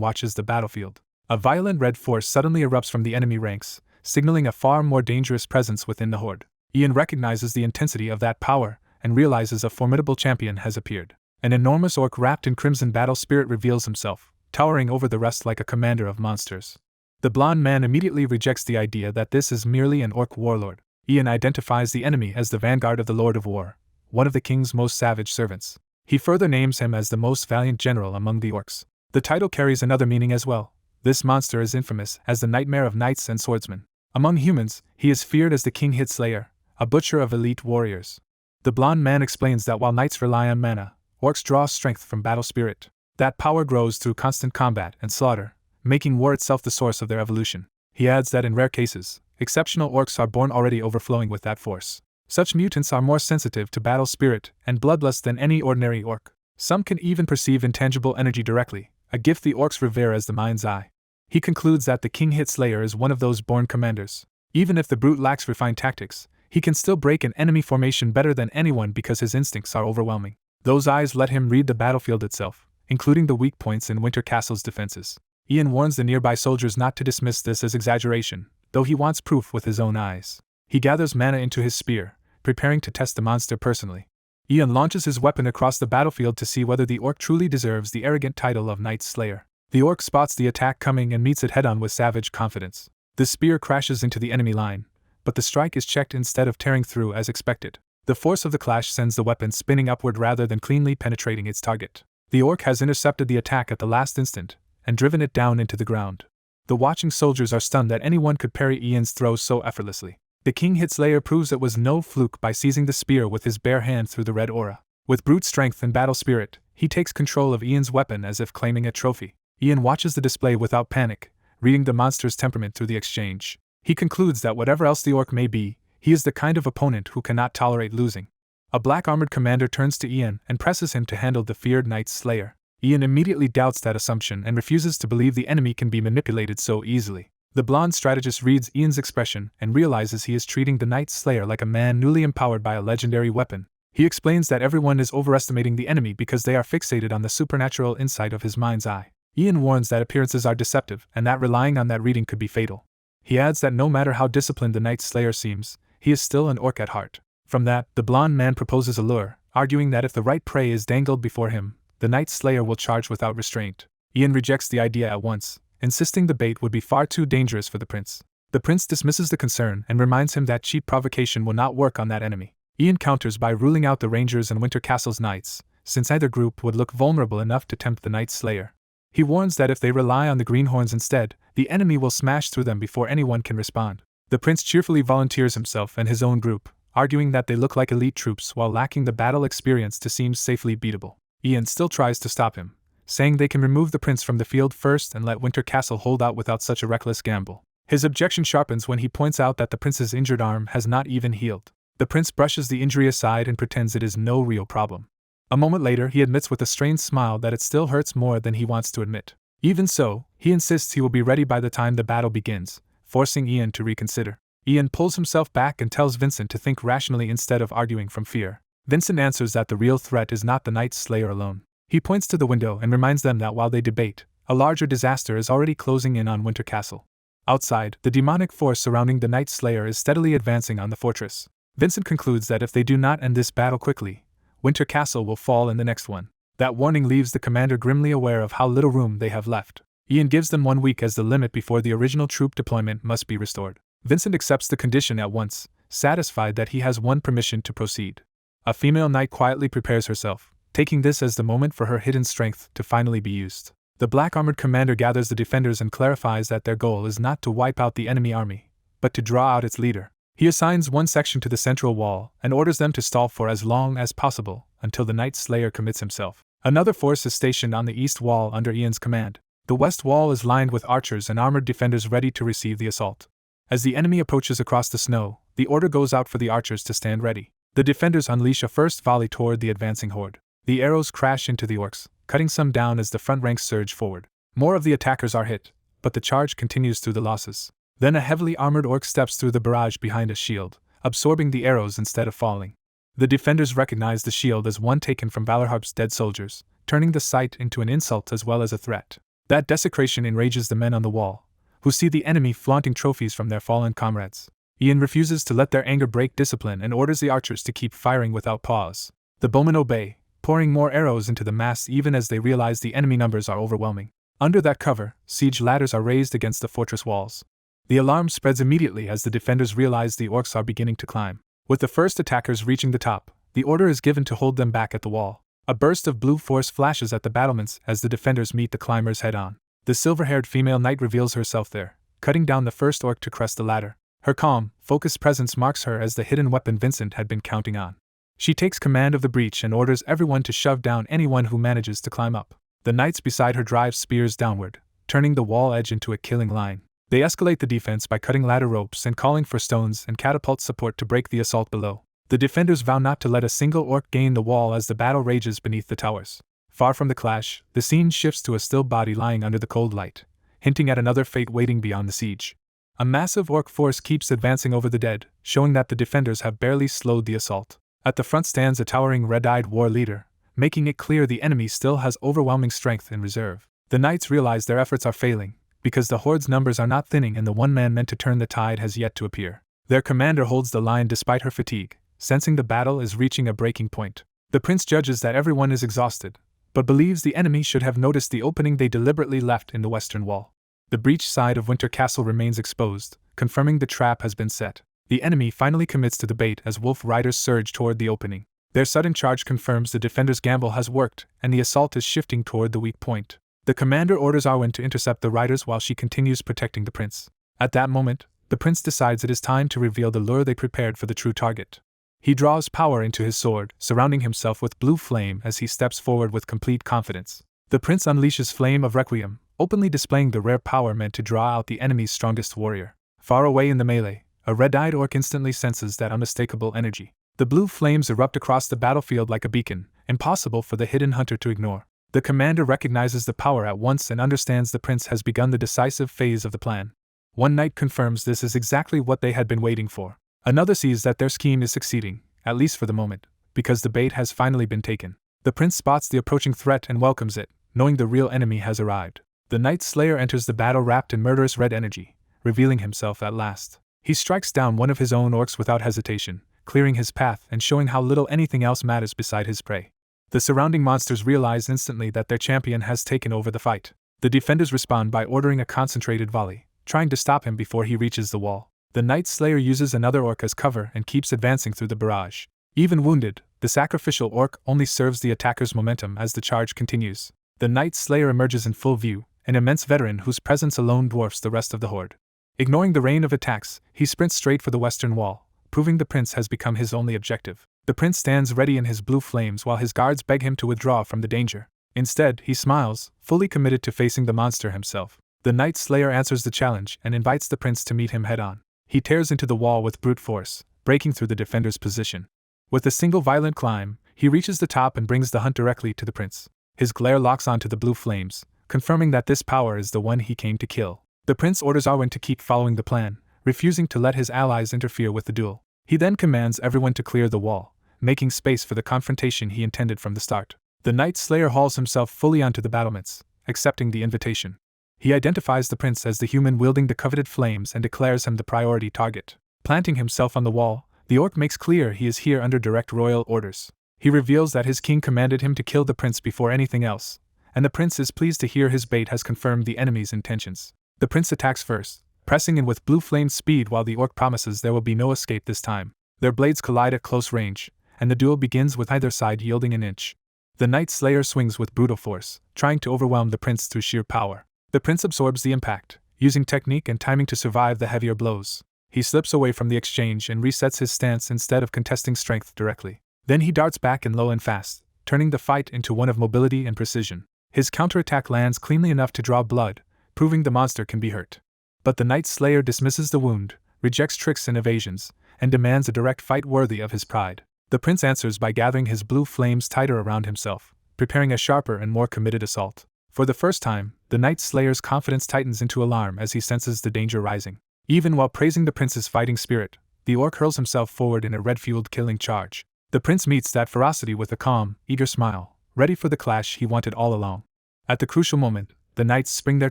[SPEAKER 1] watches the battlefield. A violent red force suddenly erupts from the enemy ranks, signaling a far more dangerous presence within the horde. Ian recognizes the intensity of that power and realizes a formidable champion has appeared. An enormous orc wrapped in crimson battle spirit reveals himself, towering over the rest like a commander of monsters. The blonde man immediately rejects the idea that this is merely an orc warlord. Ian identifies the enemy as the vanguard of the Lord of War, one of the king's most savage servants. He further names him as the most valiant general among the orcs. The title carries another meaning as well. This monster is infamous as the nightmare of knights and swordsmen. Among humans, he is feared as the King Hit Slayer, a butcher of elite warriors. The blonde man explains that while knights rely on mana, orcs draw strength from battle spirit. That power grows through constant combat and slaughter, making war itself the source of their evolution. He adds that in rare cases, exceptional orcs are born already overflowing with that force. Such mutants are more sensitive to battle spirit and bloodlust than any ordinary orc. Some can even perceive intangible energy directly, a gift the orcs revere as the mind's eye. He concludes that the King Hit Slayer is one of those born commanders. Even if the brute lacks refined tactics, he can still break an enemy formation better than anyone because his instincts are overwhelming. Those eyes let him read the battlefield itself, including the weak points in Winter Castle's defenses. Ian warns the nearby soldiers not to dismiss this as exaggeration, though he wants proof with his own eyes. He gathers mana into his spear, preparing to test the monster personally. Ian launches his weapon across the battlefield to see whether the orc truly deserves the arrogant title of Night Slayer. The orc spots the attack coming and meets it head-on with savage confidence. The spear crashes into the enemy line, but the strike is checked instead of tearing through as expected. The force of the clash sends the weapon spinning upward rather than cleanly penetrating its target. The orc has intercepted the attack at the last instant and driven it down into the ground. The watching soldiers are stunned that anyone could parry Ian's throws so effortlessly. The King Hit Slayer proves it was no fluke by seizing the spear with his bare hand through the red aura. With brute strength and battle spirit, he takes control of Ian's weapon as if claiming a trophy. Ian watches the display without panic, reading the monster's temperament through the exchange. He concludes that whatever else the orc may be, he is the kind of opponent who cannot tolerate losing. A black-armored commander turns to Ian and presses him to handle the feared Night Slayer. Ian immediately doubts that assumption and refuses to believe the enemy can be manipulated so easily. The blonde strategist reads Ian's expression and realizes he is treating the Night Slayer like a man newly empowered by a legendary weapon. He explains that everyone is overestimating the enemy because they are fixated on the supernatural insight of his mind's eye. Ian warns that appearances are deceptive and that relying on that reading could be fatal. He adds that no matter how disciplined the Night Slayer seems, he is still an orc at heart. From that, the blonde man proposes a lure, arguing that if the right prey is dangled before him, the Night Slayer will charge without restraint. Ian rejects the idea at once, insisting the bait would be far too dangerous for the prince. The prince dismisses the concern and reminds him that cheap provocation will not work on that enemy. Ian counters by ruling out the Rangers and Winter Castle's knights, since either group would look vulnerable enough to tempt the Night Slayer. He warns that if they rely on the Greenhorns instead, the enemy will smash through them before anyone can respond. The prince cheerfully volunteers himself and his own group, arguing that they look like elite troops while lacking the battle experience to seem safely beatable. Ian still tries to stop him, saying they can remove the prince from the field first and let Winter Castle hold out without such a reckless gamble. His objection sharpens when he points out that the prince's injured arm has not even healed. The prince brushes the injury aside and pretends it is no real problem. A moment later, he admits with a strained smile that it still hurts more than he wants to admit. Even so, he insists he will be ready by the time the battle begins, forcing Ian to reconsider. Ian pulls himself back and tells Vincent to think rationally instead of arguing from fear. Vincent answers that the real threat is not the Night Slayer alone. He points to the window and reminds them that while they debate, a larger disaster is already closing in on Winter Castle. Outside, the demonic force surrounding the Night Slayer is steadily advancing on the fortress. Vincent concludes that if they do not end this battle quickly, Winter Castle will fall in the next one. That warning leaves the commander grimly aware of how little room they have left. Ian gives them 1 week as the limit before the original troop deployment must be restored. Vincent accepts the condition at once, satisfied that he has won permission to proceed. A female knight quietly prepares herself, taking this as the moment for her hidden strength to finally be used. The black-armored commander gathers the defenders and clarifies that their goal is not to wipe out the enemy army, but to draw out its leader. He assigns one section to the central wall and orders them to stall for as long as possible until the Night Slayer commits himself. Another force is stationed on the east wall under Ian's command. The west wall is lined with archers and armored defenders ready to receive the assault. As the enemy approaches across the snow, the order goes out for the archers to stand ready. The defenders unleash a first volley toward the advancing horde. The arrows crash into the orcs, cutting some down as the front ranks surge forward. More of the attackers are hit, but the charge continues through the losses. Then a heavily armored orc steps through the barrage behind a shield, absorbing the arrows instead of falling. The defenders recognize the shield as one taken from Valorharp's dead soldiers, turning the sight into an insult as well as a threat. That desecration enrages the men on the wall, who see the enemy flaunting trophies from their fallen comrades. Ian refuses to let their anger break discipline and orders the archers to keep firing without pause. The bowmen obey, pouring more arrows into the mass even as they realize the enemy numbers are overwhelming. Under that cover, siege ladders are raised against the fortress walls. The alarm spreads immediately as the defenders realize the orcs are beginning to climb. With the first attackers reaching the top, the order is given to hold them back at the wall. A burst of blue force flashes at the battlements as the defenders meet the climbers head-on. The silver-haired female knight reveals herself there, cutting down the first orc to crest the ladder. Her calm, focused presence marks her as the hidden weapon Vincent had been counting on. She takes command of the breach and orders everyone to shove down anyone who manages to climb up. The knights beside her drive spears downward, turning the wall edge into a killing line. They escalate the defense by cutting ladder ropes and calling for stones and catapult support to break the assault below. The defenders vow not to let a single orc gain the wall as the battle rages beneath the towers. Far from the clash, the scene shifts to a still body lying under the cold light, hinting at another fate waiting beyond the siege. A massive orc force keeps advancing over the dead, showing that the defenders have barely slowed the assault. At the front stands a towering red-eyed war leader, making it clear the enemy still has overwhelming strength in reserve. The knights realize their efforts are failing, because the horde's numbers are not thinning and the one man meant to turn the tide has yet to appear. Their commander holds the line despite her fatigue, sensing the battle is reaching a breaking point. The prince judges that everyone is exhausted, but believes the enemy should have noticed the opening they deliberately left in the western wall. The breached side of Winter Castle remains exposed, confirming the trap has been set. The enemy finally commits to the bait as wolf riders surge toward the opening. Their sudden charge confirms the defender's gamble has worked, and the assault is shifting toward the weak point. The commander orders Arwen to intercept the riders while she continues protecting the prince. At that moment, the prince decides it is time to reveal the lure they prepared for the true target. He draws power into his sword, surrounding himself with blue flame as he steps forward with complete confidence. The prince unleashes Flame of Requiem, openly displaying the rare power meant to draw out the enemy's strongest warrior. Far away in the melee, a red-eyed orc instantly senses that unmistakable energy. The blue flames erupt across the battlefield like a beacon, impossible for the hidden hunter to ignore. The commander recognizes the power at once and understands the prince has begun the decisive phase of the plan. One knight confirms this is exactly what they had been waiting for. Another sees that their scheme is succeeding, at least for the moment, because the bait has finally been taken. The prince spots the approaching threat and welcomes it, knowing the real enemy has arrived. The Night Slayer enters the battle wrapped in murderous red energy, revealing himself at last. He strikes down one of his own orcs without hesitation, clearing his path and showing how little anything else matters beside his prey. The surrounding monsters realize instantly that their champion has taken over the fight. The defenders respond by ordering a concentrated volley, trying to stop him before he reaches the wall. The Night Slayer uses another orc as cover and keeps advancing through the barrage. Even wounded, the sacrificial orc only serves the attacker's momentum as the charge continues. The Night Slayer emerges in full view, an immense veteran whose presence alone dwarfs the rest of the horde. Ignoring the rain of attacks, he sprints straight for the western wall, proving the prince has become his only objective. The prince stands ready in his blue flames while his guards beg him to withdraw from the danger. Instead, he smiles, fully committed to facing the monster himself. The Night Slayer answers the challenge and invites the prince to meet him head-on. He tears into the wall with brute force, breaking through the defender's position. With a single violent climb, he reaches the top and brings the hunt directly to the prince. His glare locks onto the blue flames, confirming that this power is the one he came to kill. The prince orders Arwen to keep following the plan, refusing to let his allies interfere with the duel. He then commands everyone to clear the wall, making space for the confrontation he intended from the start. The Night Slayer hauls himself fully onto the battlements, accepting the invitation. He identifies the prince as the human wielding the coveted flames and declares him the priority target. Planting himself on the wall, the orc makes clear he is here under direct royal orders. He reveals that his king commanded him to kill the prince before anything else, and the prince is pleased to hear his bait has confirmed the enemy's intentions. The prince attacks first, pressing in with blue flame speed while the orc promises there will be no escape this time. Their blades collide at close range, and the duel begins with either side yielding an inch. The Night Slayer swings with brutal force, trying to overwhelm the prince through sheer power. The prince absorbs the impact, using technique and timing to survive the heavier blows. He slips away from the exchange and resets his stance instead of contesting strength directly. Then he darts back and low and fast, turning the fight into one of mobility and precision. His counterattack lands cleanly enough to draw blood, proving the monster can be hurt. But the Night Slayer dismisses the wound, rejects tricks and evasions, and demands a direct fight worthy of his pride. The prince answers by gathering his blue flames tighter around himself, preparing a sharper and more committed assault. For the first time, the Night Slayer's confidence tightens into alarm as he senses the danger rising. Even while praising the prince's fighting spirit, the orc hurls himself forward in a red-fueled killing charge. The prince meets that ferocity with a calm, eager smile, ready for the clash he wanted all along. At the crucial moment, the knights spring their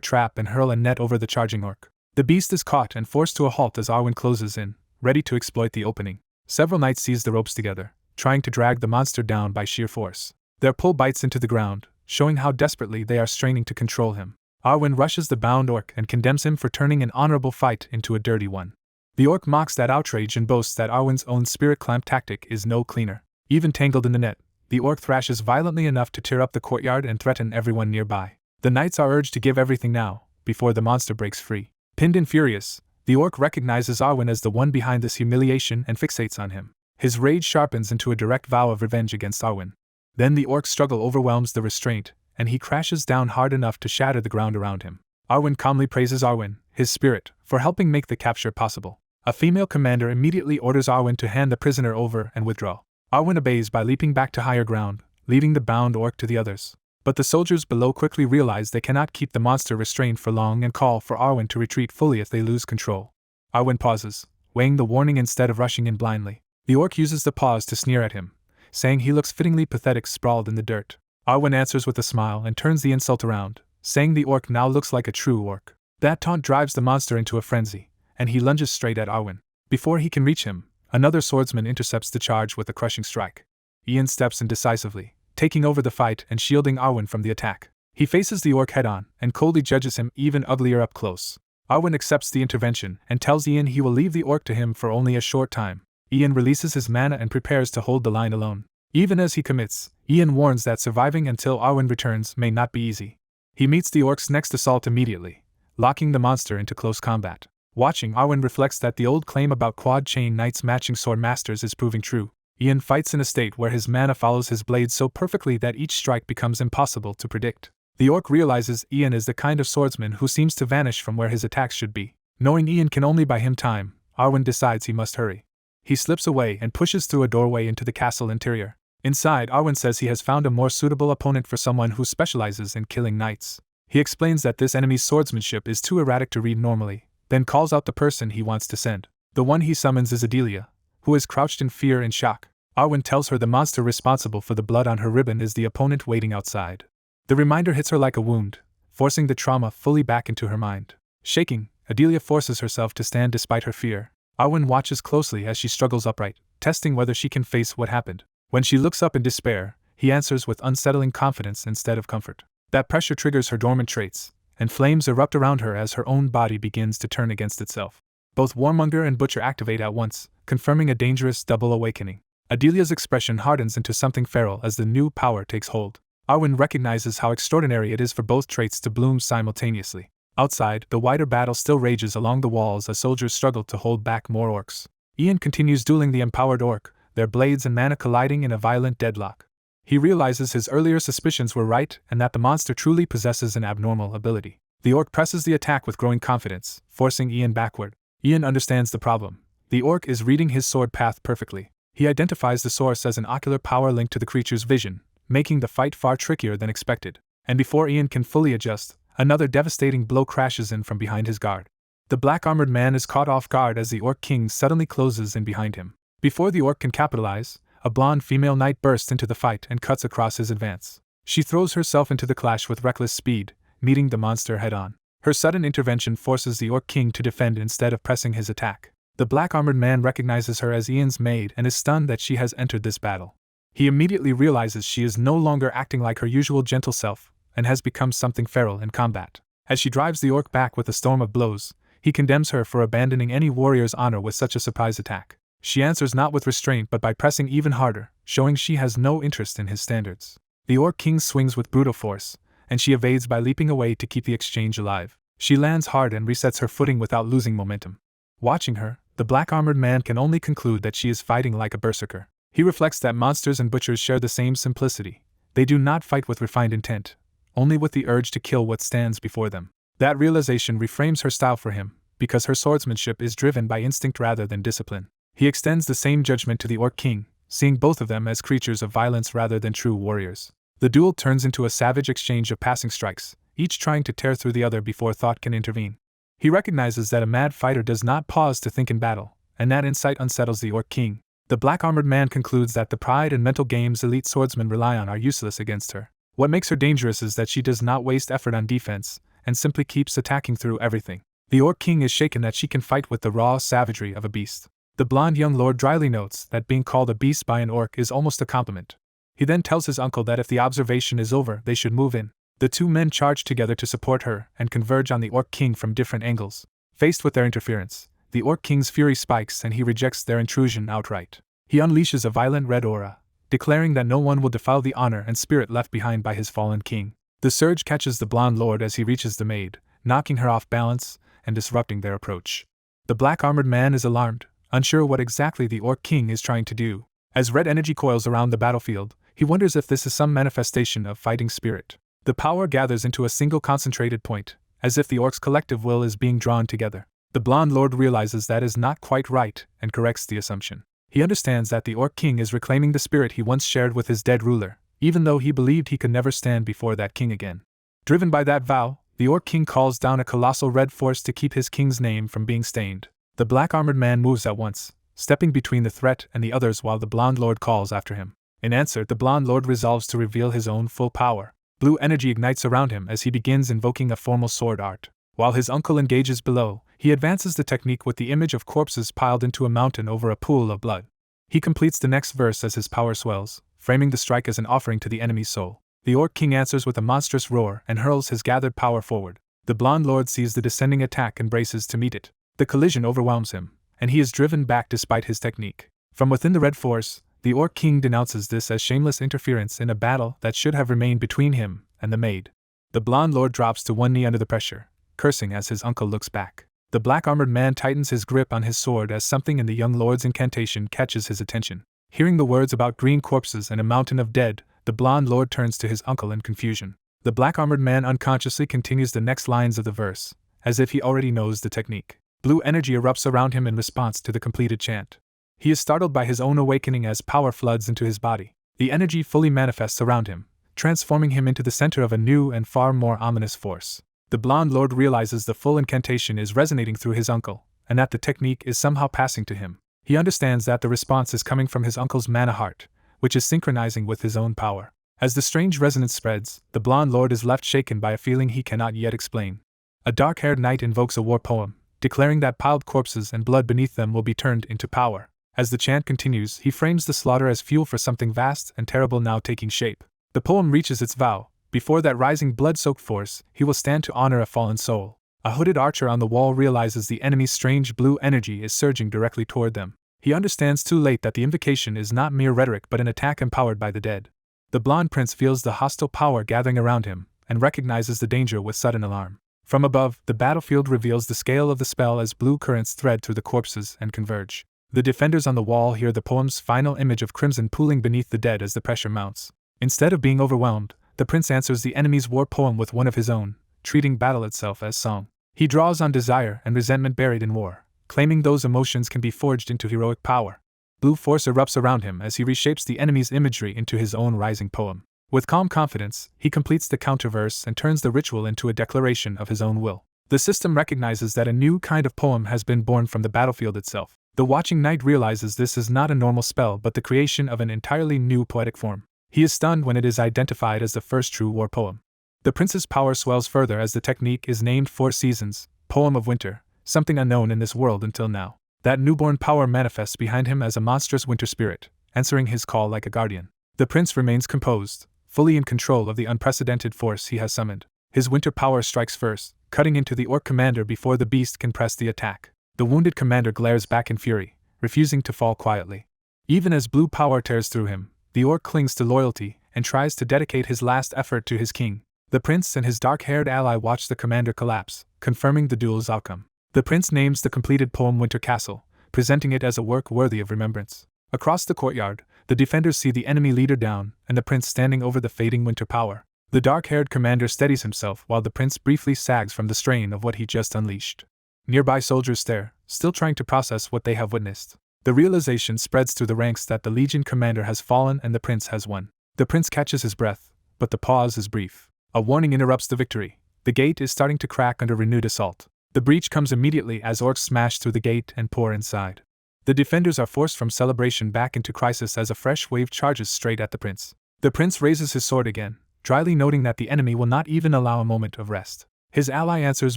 [SPEAKER 1] trap and hurl a net over the charging orc. The beast is caught and forced to a halt as Arwen closes in, ready to exploit the opening. Several knights seize the ropes together, trying to drag the monster down by sheer force. Their pull bites into the ground, showing how desperately they are straining to control him. Arwen rushes the bound orc and condemns him for turning an honorable fight into a dirty one. The orc mocks that outrage and boasts that Arwen's own spirit clamp tactic is no cleaner. Even tangled in the net, the orc thrashes violently enough to tear up the courtyard and threaten everyone nearby. The knights are urged to give everything now, before the monster breaks free. Pinned and furious, the orc recognizes Arwen as the one behind this humiliation and fixates on him. His rage sharpens into a direct vow of revenge against Arwen. Then the orc's struggle overwhelms the restraint, and he crashes down hard enough to shatter the ground around him. Arwen calmly praises Arwen, his spirit, for helping make the capture possible. A female commander immediately orders Arwen to hand the prisoner over and withdraw. Arwen obeys by leaping back to higher ground, leaving the bound orc to the others. But the soldiers below quickly realize they cannot keep the monster restrained for long and call for Arwen to retreat fully if they lose control. Arwen pauses, weighing the warning instead of rushing in blindly. The orc uses the pause to sneer at him, saying he looks fittingly pathetic sprawled in the dirt. Arwen answers with a smile and turns the insult around, saying the orc now looks like a true orc. That taunt drives the monster into a frenzy, and he lunges straight at Arwen. Before he can reach him, another swordsman intercepts the charge with a crushing strike. Ian steps in decisively, taking over the fight and shielding Arwen from the attack. He faces the orc head-on and coldly judges him even uglier up close. Arwen accepts the intervention and tells Ian he will leave the orc to him for only a short time. Ian releases his mana and prepares to hold the line alone. Even as he commits, Ian warns that surviving until Arwen returns may not be easy. He meets the orc's next assault immediately, locking the monster into close combat. Watching, Arwen reflects that the old claim about quad-chain knights matching sword masters is proving true. Ian fights in a state where his mana follows his blade so perfectly that each strike becomes impossible to predict. The orc realizes Ian is the kind of swordsman who seems to vanish from where his attacks should be. Knowing Ian can only buy him time, Arwen decides he must hurry. He slips away and pushes through a doorway into the castle interior. Inside, Arwen says he has found a more suitable opponent for someone who specializes in killing knights. He explains that this enemy's swordsmanship is too erratic to read normally, then calls out the person he wants to send. The one he summons is Adelia, who is crouched in fear and shock. Arwen tells her the monster responsible for the blood on her ribbon is the opponent waiting outside. The reminder hits her like a wound, forcing the trauma fully back into her mind. Shaking, Adelia forces herself to stand despite her fear. Arwen watches closely as she struggles upright, testing whether she can face what happened. When she looks up in despair, he answers with unsettling confidence instead of comfort. That pressure triggers her dormant traits, and flames erupt around her as her own body begins to turn against itself. Both Warmonger and Butcher activate at once, confirming a dangerous double awakening. Adelia's expression hardens into something feral as the new power takes hold. Arwen recognizes how extraordinary it is for both traits to bloom simultaneously. Outside, the wider battle still rages along the walls as soldiers struggle to hold back more orcs. Ian continues dueling the empowered orc, their blades and mana colliding in a violent deadlock. He realizes his earlier suspicions were right and that the monster truly possesses an abnormal ability. The orc presses the attack with growing confidence, forcing Ian backward. Ian understands the problem. The orc is reading his sword path perfectly. He identifies the source as an ocular power linked to the creature's vision, making the fight far trickier than expected. And before Ian can fully adjust, another devastating blow crashes in from behind his guard. The black-armored man is caught off guard as the orc king suddenly closes in behind him. Before the orc can capitalize, a blonde female knight bursts into the fight and cuts across his advance. She throws herself into the clash with reckless speed, meeting the monster head-on. Her sudden intervention forces the orc king to defend instead of pressing his attack. The black-armored man recognizes her as Ian's maid and is stunned that she has entered this battle. He immediately realizes she is no longer acting like her usual gentle self, and has become something feral in combat. As she drives the orc back with a storm of blows, He condemns her for abandoning any warrior's honor with such a surprise attack. She answers not with restraint but by pressing even harder, showing she has no interest in his standards. The Orc King swings with brutal force, and she evades by leaping away to keep the exchange alive. She lands hard and resets her footing without losing momentum. Watching her, the black-armored man can only conclude that she is fighting like a berserker. He reflects that monsters and butchers share the same simplicity. They do not fight with refined intent, only with the urge to kill what stands before them. That realization reframes her style for him, because her swordsmanship is driven by instinct rather than discipline. He extends the same judgment to the Orc King, seeing both of them as creatures of violence rather than true warriors. The duel turns into a savage exchange of passing strikes, each trying to tear through the other before thought can intervene. He recognizes that a mad fighter does not pause to think in battle, and that insight unsettles the Orc King. The black-armored man concludes that the pride and mental games elite swordsmen rely on are useless against her. What makes her dangerous is that she does not waste effort on defense, and simply keeps attacking through everything. The Orc King is shaken that she can fight with the raw savagery of a beast. The blonde young lord dryly notes that being called a beast by an orc is almost a compliment. He then tells his uncle that if the observation is over, they should move in. The two men charge together to support her and converge on the Orc King from different angles. Faced with their interference, the Orc King's fury spikes and he rejects their intrusion outright. He unleashes a violent red aura, declaring that no one will defile the honor and spirit left behind by his fallen king. The surge catches the blonde lord as he reaches the maid, knocking her off balance and disrupting their approach. The black-armored man is alarmed, unsure what exactly the Orc King is trying to do. As red energy coils around the battlefield, he wonders if this is some manifestation of fighting spirit. The power gathers into a single concentrated point, as if the orc's collective will is being drawn together. The blonde lord realizes that is not quite right and corrects the assumption. He understands that the Orc King is reclaiming the spirit he once shared with his dead ruler, even though he believed he could never stand before that king again. Driven by that vow, the Orc King calls down a colossal red force to keep his king's name from being stained. The black-armored man moves at once, stepping between the threat and the others while the blonde lord calls after him. In answer, the blonde lord resolves to reveal his own full power. Blue energy ignites around him as he begins invoking a formal sword art. While his uncle engages below, he advances the technique with the image of corpses piled into a mountain over a pool of blood. He completes the next verse as his power swells, framing the strike as an offering to the enemy's soul. The Orc King answers with a monstrous roar and hurls his gathered power forward. The blonde lord sees the descending attack and braces to meet it. The collision overwhelms him, and he is driven back despite his technique. From within the red force, the Orc King denounces this as shameless interference in a battle that should have remained between him and the maid. The blonde lord drops to one knee under the pressure, cursing as his uncle looks back. The black-armored man tightens his grip on his sword as something in the young lord's incantation catches his attention. Hearing the words about green corpses and a mountain of dead, the blonde lord turns to his uncle in confusion. The black-armored man unconsciously continues the next lines of the verse, as if he already knows the technique. Blue energy erupts around him in response to the completed chant. He is startled by his own awakening as power floods into his body. The energy fully manifests around him, transforming him into the center of a new and far more ominous force. The blonde lord realizes the full incantation is resonating through his uncle, and that the technique is somehow passing to him. He understands that the response is coming from his uncle's mana heart, which is synchronizing with his own power. As the strange resonance spreads, the blonde lord is left shaken by a feeling he cannot yet explain. A dark-haired knight invokes a war poem, declaring that piled corpses and blood beneath them will be turned into power. As the chant continues, he frames the slaughter as fuel for something vast and terrible now taking shape. The poem reaches its vow. Before that rising blood-soaked force, he will stand to honor a fallen soul. A hooded archer on the wall realizes the enemy's strange blue energy is surging directly toward them. He understands too late that the invocation is not mere rhetoric but an attack empowered by the dead. The blonde prince feels the hostile power gathering around him, and recognizes the danger with sudden alarm. From above, the battlefield reveals the scale of the spell as blue currents thread through the corpses and converge. The defenders on the wall hear the poem's final image of crimson pooling beneath the dead as the pressure mounts. Instead of being overwhelmed, the prince answers the enemy's war poem with one of his own, treating battle itself as song. He draws on desire and resentment buried in war, claiming those emotions can be forged into heroic power. Blue force erupts around him as he reshapes the enemy's imagery into his own rising poem. With calm confidence, he completes the counterverse and turns the ritual into a declaration of his own will. The system recognizes that a new kind of poem has been born from the battlefield itself. The watching knight realizes this is not a normal spell but the creation of an entirely new poetic form. He is stunned when it is identified as the first true war poem. The prince's power swells further as the technique is named Four Seasons, Poem of Winter, something unknown in this world until now. That newborn power manifests behind him as a monstrous winter spirit, answering his call like a guardian. The prince remains composed, fully in control of the unprecedented force he has summoned. His winter power strikes first, cutting into the orc commander before the beast can press the attack. The wounded commander glares back in fury, refusing to fall quietly. Even as blue power tears through him, the orc clings to loyalty and tries to dedicate his last effort to his king. The prince and his dark-haired ally watch the commander collapse, confirming the duel's outcome. The prince names the completed poem Winter Castle, presenting it as a work worthy of remembrance. Across the courtyard, the defenders see the enemy leader down and the prince standing over the fading winter power. The dark-haired commander steadies himself while the prince briefly sags from the strain of what he just unleashed. Nearby soldiers stare, still trying to process what they have witnessed. The realization spreads through the ranks that the legion commander has fallen and the prince has won. The prince catches his breath, but the pause is brief. A warning interrupts the victory. The gate is starting to crack under renewed assault. The breach comes immediately as orcs smash through the gate and pour inside. The defenders are forced from celebration back into crisis as a fresh wave charges straight at the prince. The prince raises his sword again, dryly noting that the enemy will not even allow a moment of rest. His ally answers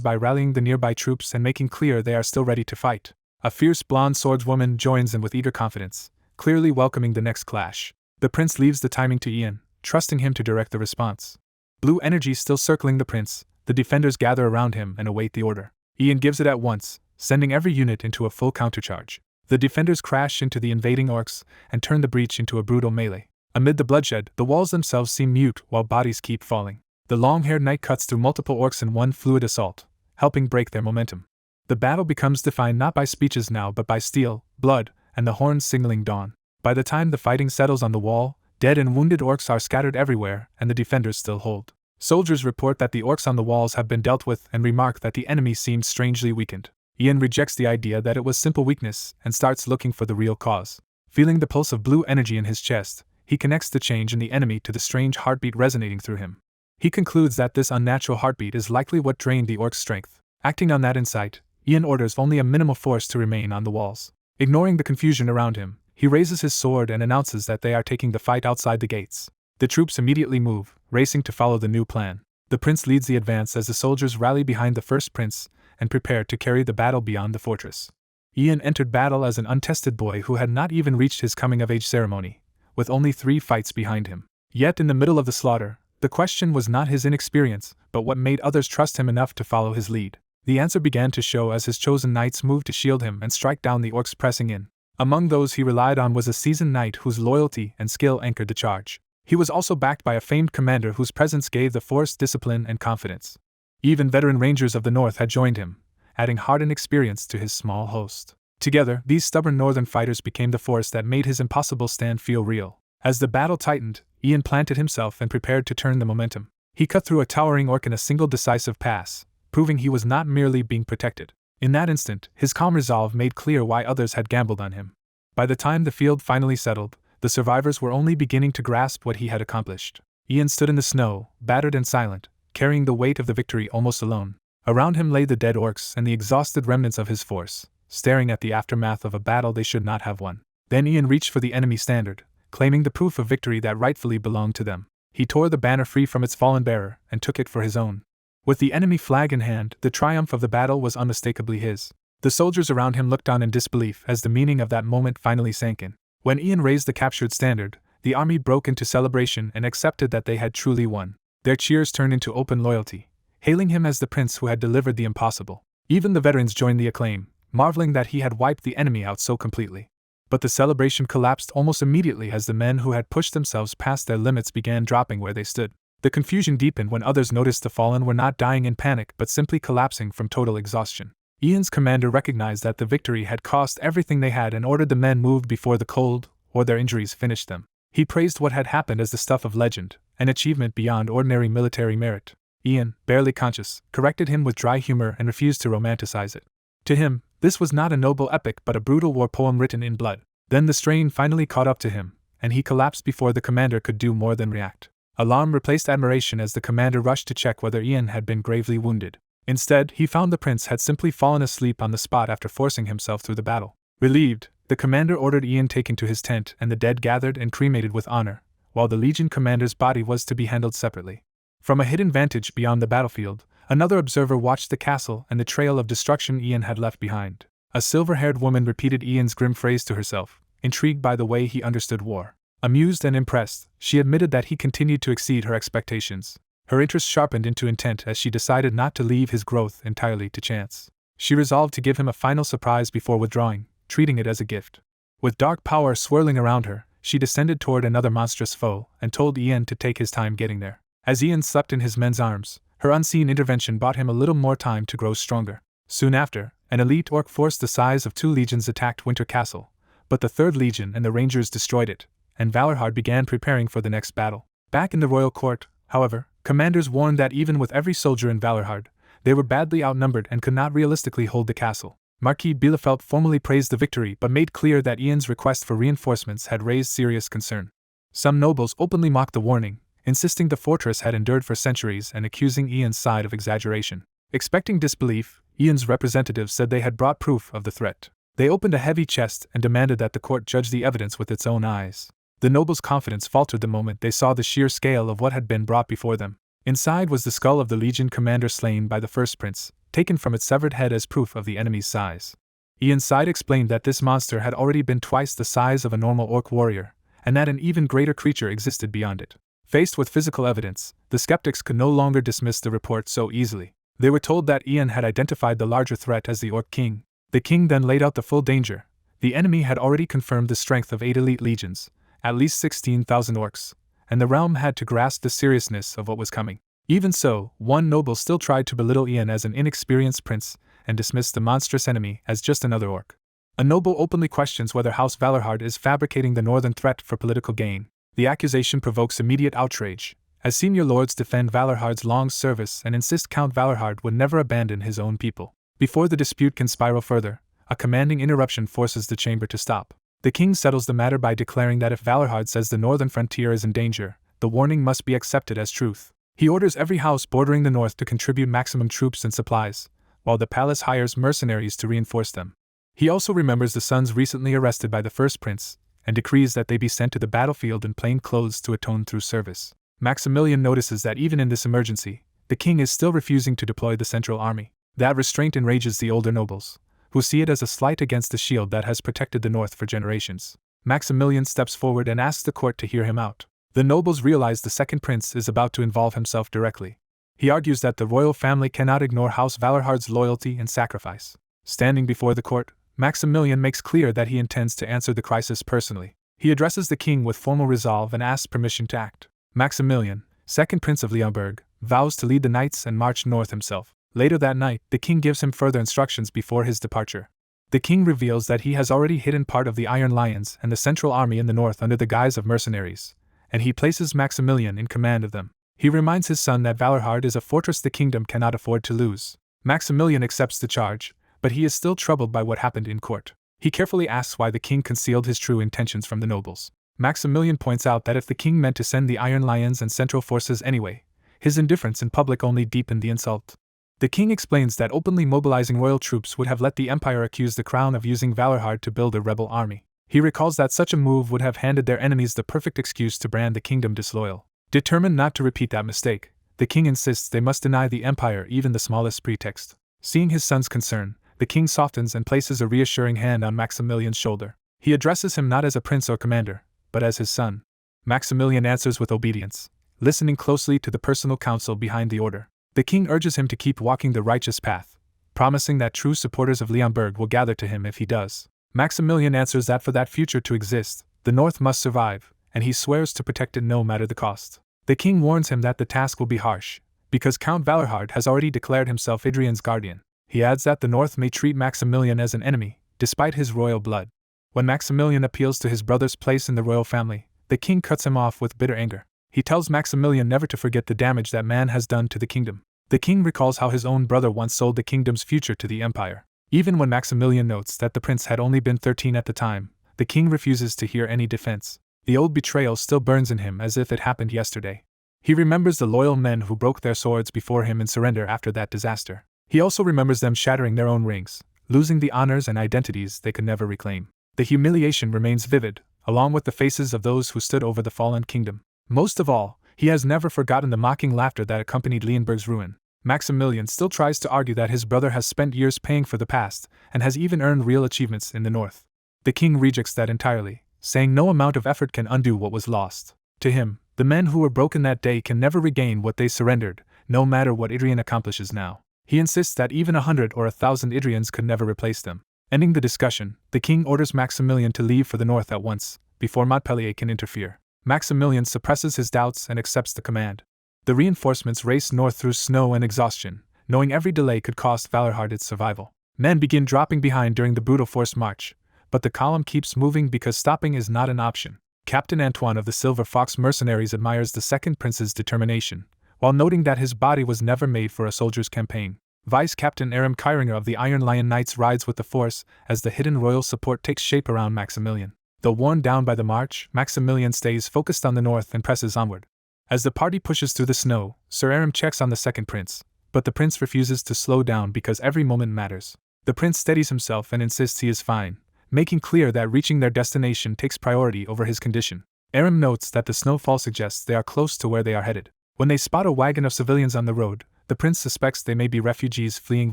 [SPEAKER 1] by rallying the nearby troops and making clear they are still ready to fight. A fierce blonde swordswoman joins in with eager confidence, clearly welcoming the next clash. The prince leaves the timing to Ian, trusting him to direct the response. Blue energy still circling the prince, the defenders gather around him and await the order. Ian gives it at once, sending every unit into a full countercharge. The defenders crash into the invading orcs and turn the breach into a brutal melee. Amid the bloodshed, the walls themselves seem mute while bodies keep falling. The long-haired knight cuts through multiple orcs in one fluid assault, helping break their momentum. The battle becomes defined not by speeches now but by steel, blood, and the horns signaling dawn. By the time the fighting settles on the wall, dead and wounded orcs are scattered everywhere and the defenders still hold. Soldiers report that the orcs on the walls have been dealt with and remark that the enemy seemed strangely weakened. Ian rejects the idea that it was simple weakness and starts looking for the real cause. Feeling the pulse of blue energy in his chest, he connects the change in the enemy to the strange heartbeat resonating through him. He concludes that this unnatural heartbeat is likely what drained the orc's strength. Acting on that insight, Ian orders only a minimal force to remain on the walls. Ignoring the confusion around him, he raises his sword and announces that they are taking the fight outside the gates. The troops immediately move, racing to follow the new plan. The prince leads the advance as the soldiers rally behind the first prince and prepare to carry the battle beyond the fortress. Ian entered battle as an untested boy who had not even reached his coming-of-age ceremony, with only 3 fights behind him. Yet in the middle of the slaughter, the question was not his inexperience, but what made others trust him enough to follow his lead. The answer began to show as his chosen knights moved to shield him and strike down the orcs pressing in. Among those he relied on was a seasoned knight whose loyalty and skill anchored the charge. He was also backed by a famed commander whose presence gave the force discipline and confidence. Even veteran rangers of the north had joined him, adding hardened experience to his small host. Together, these stubborn northern fighters became the force that made his impossible stand feel real. As the battle tightened, Ian planted himself and prepared to turn the momentum. He cut through a towering orc in a single decisive pass, proving he was not merely being protected. In that instant, his calm resolve made clear why others had gambled on him. By the time the field finally settled, the survivors were only beginning to grasp what he had accomplished. Ian stood in the snow, battered and silent, carrying the weight of the victory almost alone. Around him lay the dead orcs and the exhausted remnants of his force, staring at the aftermath of a battle they should not have won. Then Ian reached for the enemy standard, claiming the proof of victory that rightfully belonged to them. He tore the banner free from its fallen bearer and took it for his own. With the enemy flag in hand, the triumph of the battle was unmistakably his. The soldiers around him looked on in disbelief as the meaning of that moment finally sank in. When Ian raised the captured standard, the army broke into celebration and accepted that they had truly won. Their cheers turned into open loyalty, hailing him as the prince who had delivered the impossible. Even the veterans joined the acclaim, marveling that he had wiped the enemy out so completely. But the celebration collapsed almost immediately as the men who had pushed themselves past their limits began dropping where they stood. The confusion deepened when others noticed the fallen were not dying in panic but simply collapsing from total exhaustion. Ian's commander recognized that the victory had cost everything they had and ordered the men moved before the cold or their injuries finished them. He praised what had happened as the stuff of legend, an achievement beyond ordinary military merit. Ian, barely conscious, corrected him with dry humor and refused to romanticize it. To him, this was not a noble epic but a brutal war poem written in blood. Then the strain finally caught up to him, and he collapsed before the commander could do more than react. Alarm replaced admiration as the commander rushed to check whether Ian had been gravely wounded. Instead, he found the prince had simply fallen asleep on the spot after forcing himself through the battle. Relieved, the commander ordered Ian taken to his tent and the dead gathered and cremated with honor, while the legion commander's body was to be handled separately. From a hidden vantage beyond the battlefield, another observer watched the castle and the trail of destruction Ian had left behind. A silver-haired woman repeated Ian's grim phrase to herself, intrigued by the way he understood war. Amused and impressed, she admitted that he continued to exceed her expectations. Her interest sharpened into intent as she decided not to leave his growth entirely to chance. She resolved to give him a final surprise before withdrawing, treating it as a gift. With dark power swirling around her, she descended toward another monstrous foe and told Ian to take his time getting there. As Ian slept in his men's arms, her unseen intervention bought him a little more time to grow stronger. Soon after, an elite orc force the size of 2 legions attacked Winter Castle, but the 3rd Legion and the Rangers destroyed it, and Valorhard began preparing for the next battle. Back in the royal court, however, commanders warned that even with every soldier in Valorhard, they were badly outnumbered and could not realistically hold the castle. Marquis Bielefeld formally praised the victory but made clear that Ian's request for reinforcements had raised serious concern. Some nobles openly mocked the warning, insisting the fortress had endured for centuries and accusing Ian's side of exaggeration. Expecting disbelief, Ian's representatives said they had brought proof of the threat. They opened a heavy chest and demanded that the court judge the evidence with its own eyes. The nobles' confidence faltered the moment they saw the sheer scale of what had been brought before them. Inside was the skull of the legion commander slain by the first prince, taken from its severed head as proof of the enemy's size. Ian's side explained that this monster had already been twice the size of a normal orc warrior, and that an even greater creature existed beyond it. Faced with physical evidence, the skeptics could no longer dismiss the report so easily. They were told that Ian had identified the larger threat as the Orc King. The king then laid out the full danger. The enemy had already confirmed the strength of 8 elite legions, at least 16,000 orcs, and the realm had to grasp the seriousness of what was coming. Even so, one noble still tried to belittle Ian as an inexperienced prince and dismiss the monstrous enemy as just another orc. A noble openly questions whether House Valorhard is fabricating the northern threat for political gain. The accusation provokes immediate outrage, as senior lords defend Valorhard's long service and insist Count Valorhard would never abandon his own people. Before the dispute can spiral further, a commanding interruption forces the chamber to stop. The king settles the matter by declaring that if Valorhard says the northern frontier is in danger, the warning must be accepted as truth. He orders every house bordering the north to contribute maximum troops and supplies, while the palace hires mercenaries to reinforce them. He also remembers the sons recently arrested by the first prince, and decrees that they be sent to the battlefield in plain clothes to atone through service. Maximilian notices that even in this emergency, the king is still refusing to deploy the central army. That restraint enrages the older nobles, who see it as a slight against the shield that has protected the north for generations. Maximilian steps forward and asks the court to hear him out. The nobles realize the second prince is about to involve himself directly. He argues that the royal family cannot ignore House Valorhard's loyalty and sacrifice. Standing before the court, Maximilian makes clear that he intends to answer the crisis personally. He addresses the king with formal resolve and asks permission to act. Maximilian, second prince of Leonberg, vows to lead the knights and march north himself. Later that night, the king gives him further instructions before his departure. The king reveals that he has already hidden part of the Iron Lions and the central army in the north under the guise of mercenaries, and he places Maximilian in command of them. He reminds his son that Valorhard is a fortress the kingdom cannot afford to lose. Maximilian accepts the charge, but he is still troubled by what happened in court. He carefully asks why the king concealed his true intentions from the nobles. Maximilian points out that if the king meant to send the Iron Lions and central forces anyway, his indifference in public only deepened the insult. The king explains that openly mobilizing royal troops would have let the empire accuse the crown of using Valorhard to build a rebel army. He recalls that such a move would have handed their enemies the perfect excuse to brand the kingdom disloyal. Determined not to repeat that mistake, the king insists they must deny the empire even the smallest pretext. Seeing his son's concern, the king softens and places a reassuring hand on Maximilian's shoulder. He addresses him not as a prince or commander, but as his son. Maximilian answers with obedience, listening closely to the personal counsel behind the order. The king urges him to keep walking the righteous path, promising that true supporters of Leonberg will gather to him if he does. Maximilian answers that for that future to exist, the north must survive, and he swears to protect it no matter the cost. The king warns him that the task will be harsh, because Count Valorhard has already declared himself Adrian's guardian. He adds that the north may treat Maximilian as an enemy, despite his royal blood. When Maximilian appeals to his brother's place in the royal family, the king cuts him off with bitter anger. He tells Maximilian never to forget the damage that man has done to the kingdom. The king recalls how his own brother once sold the kingdom's future to the empire. Even when Maximilian notes that the prince had only been 13 at the time, the king refuses to hear any defense. The old betrayal still burns in him as if it happened yesterday. He remembers the loyal men who broke their swords before him in surrender after that disaster. He also remembers them shattering their own rings, losing the honors and identities they could never reclaim. The humiliation remains vivid, along with the faces of those who stood over the fallen kingdom. Most of all, he has never forgotten the mocking laughter that accompanied Leonberg's ruin. Maximilian still tries to argue that his brother has spent years paying for the past, and has even earned real achievements in the north. The king rejects that entirely, saying no amount of effort can undo what was lost. To him, The men who were broken that day can never regain what they surrendered, no matter what Idrian accomplishes now. He insists that even 100 or 1,000 Idrians could never replace them. Ending the discussion, the king orders Maximilian to leave for the north at once, before Montpellier can interfere. Maximilian suppresses his doubts and accepts the command. The reinforcements race north through snow and exhaustion, knowing every delay could cost Valarhard its survival. Men begin dropping behind during the brutal forced march, but the column keeps moving because stopping is not an option. Captain Antoine of the Silver Fox Mercenaries admires the second prince's determination, while noting that his body was never made for a soldier's campaign. Vice Captain Aram Kyringer of the Iron Lion Knights rides with the force as the hidden royal support takes shape around Maximilian. Though worn down by the march, Maximilian stays focused on the north and presses onward. As the party pushes through the snow, Sir Aram checks on the second prince, but the prince refuses to slow down because every moment matters. The prince steadies himself and insists he is fine, making clear that reaching their destination takes priority over his condition. Aram notes that the snowfall suggests they are close to where they are headed. When they spot a wagon of civilians on the road, the prince suspects they may be refugees fleeing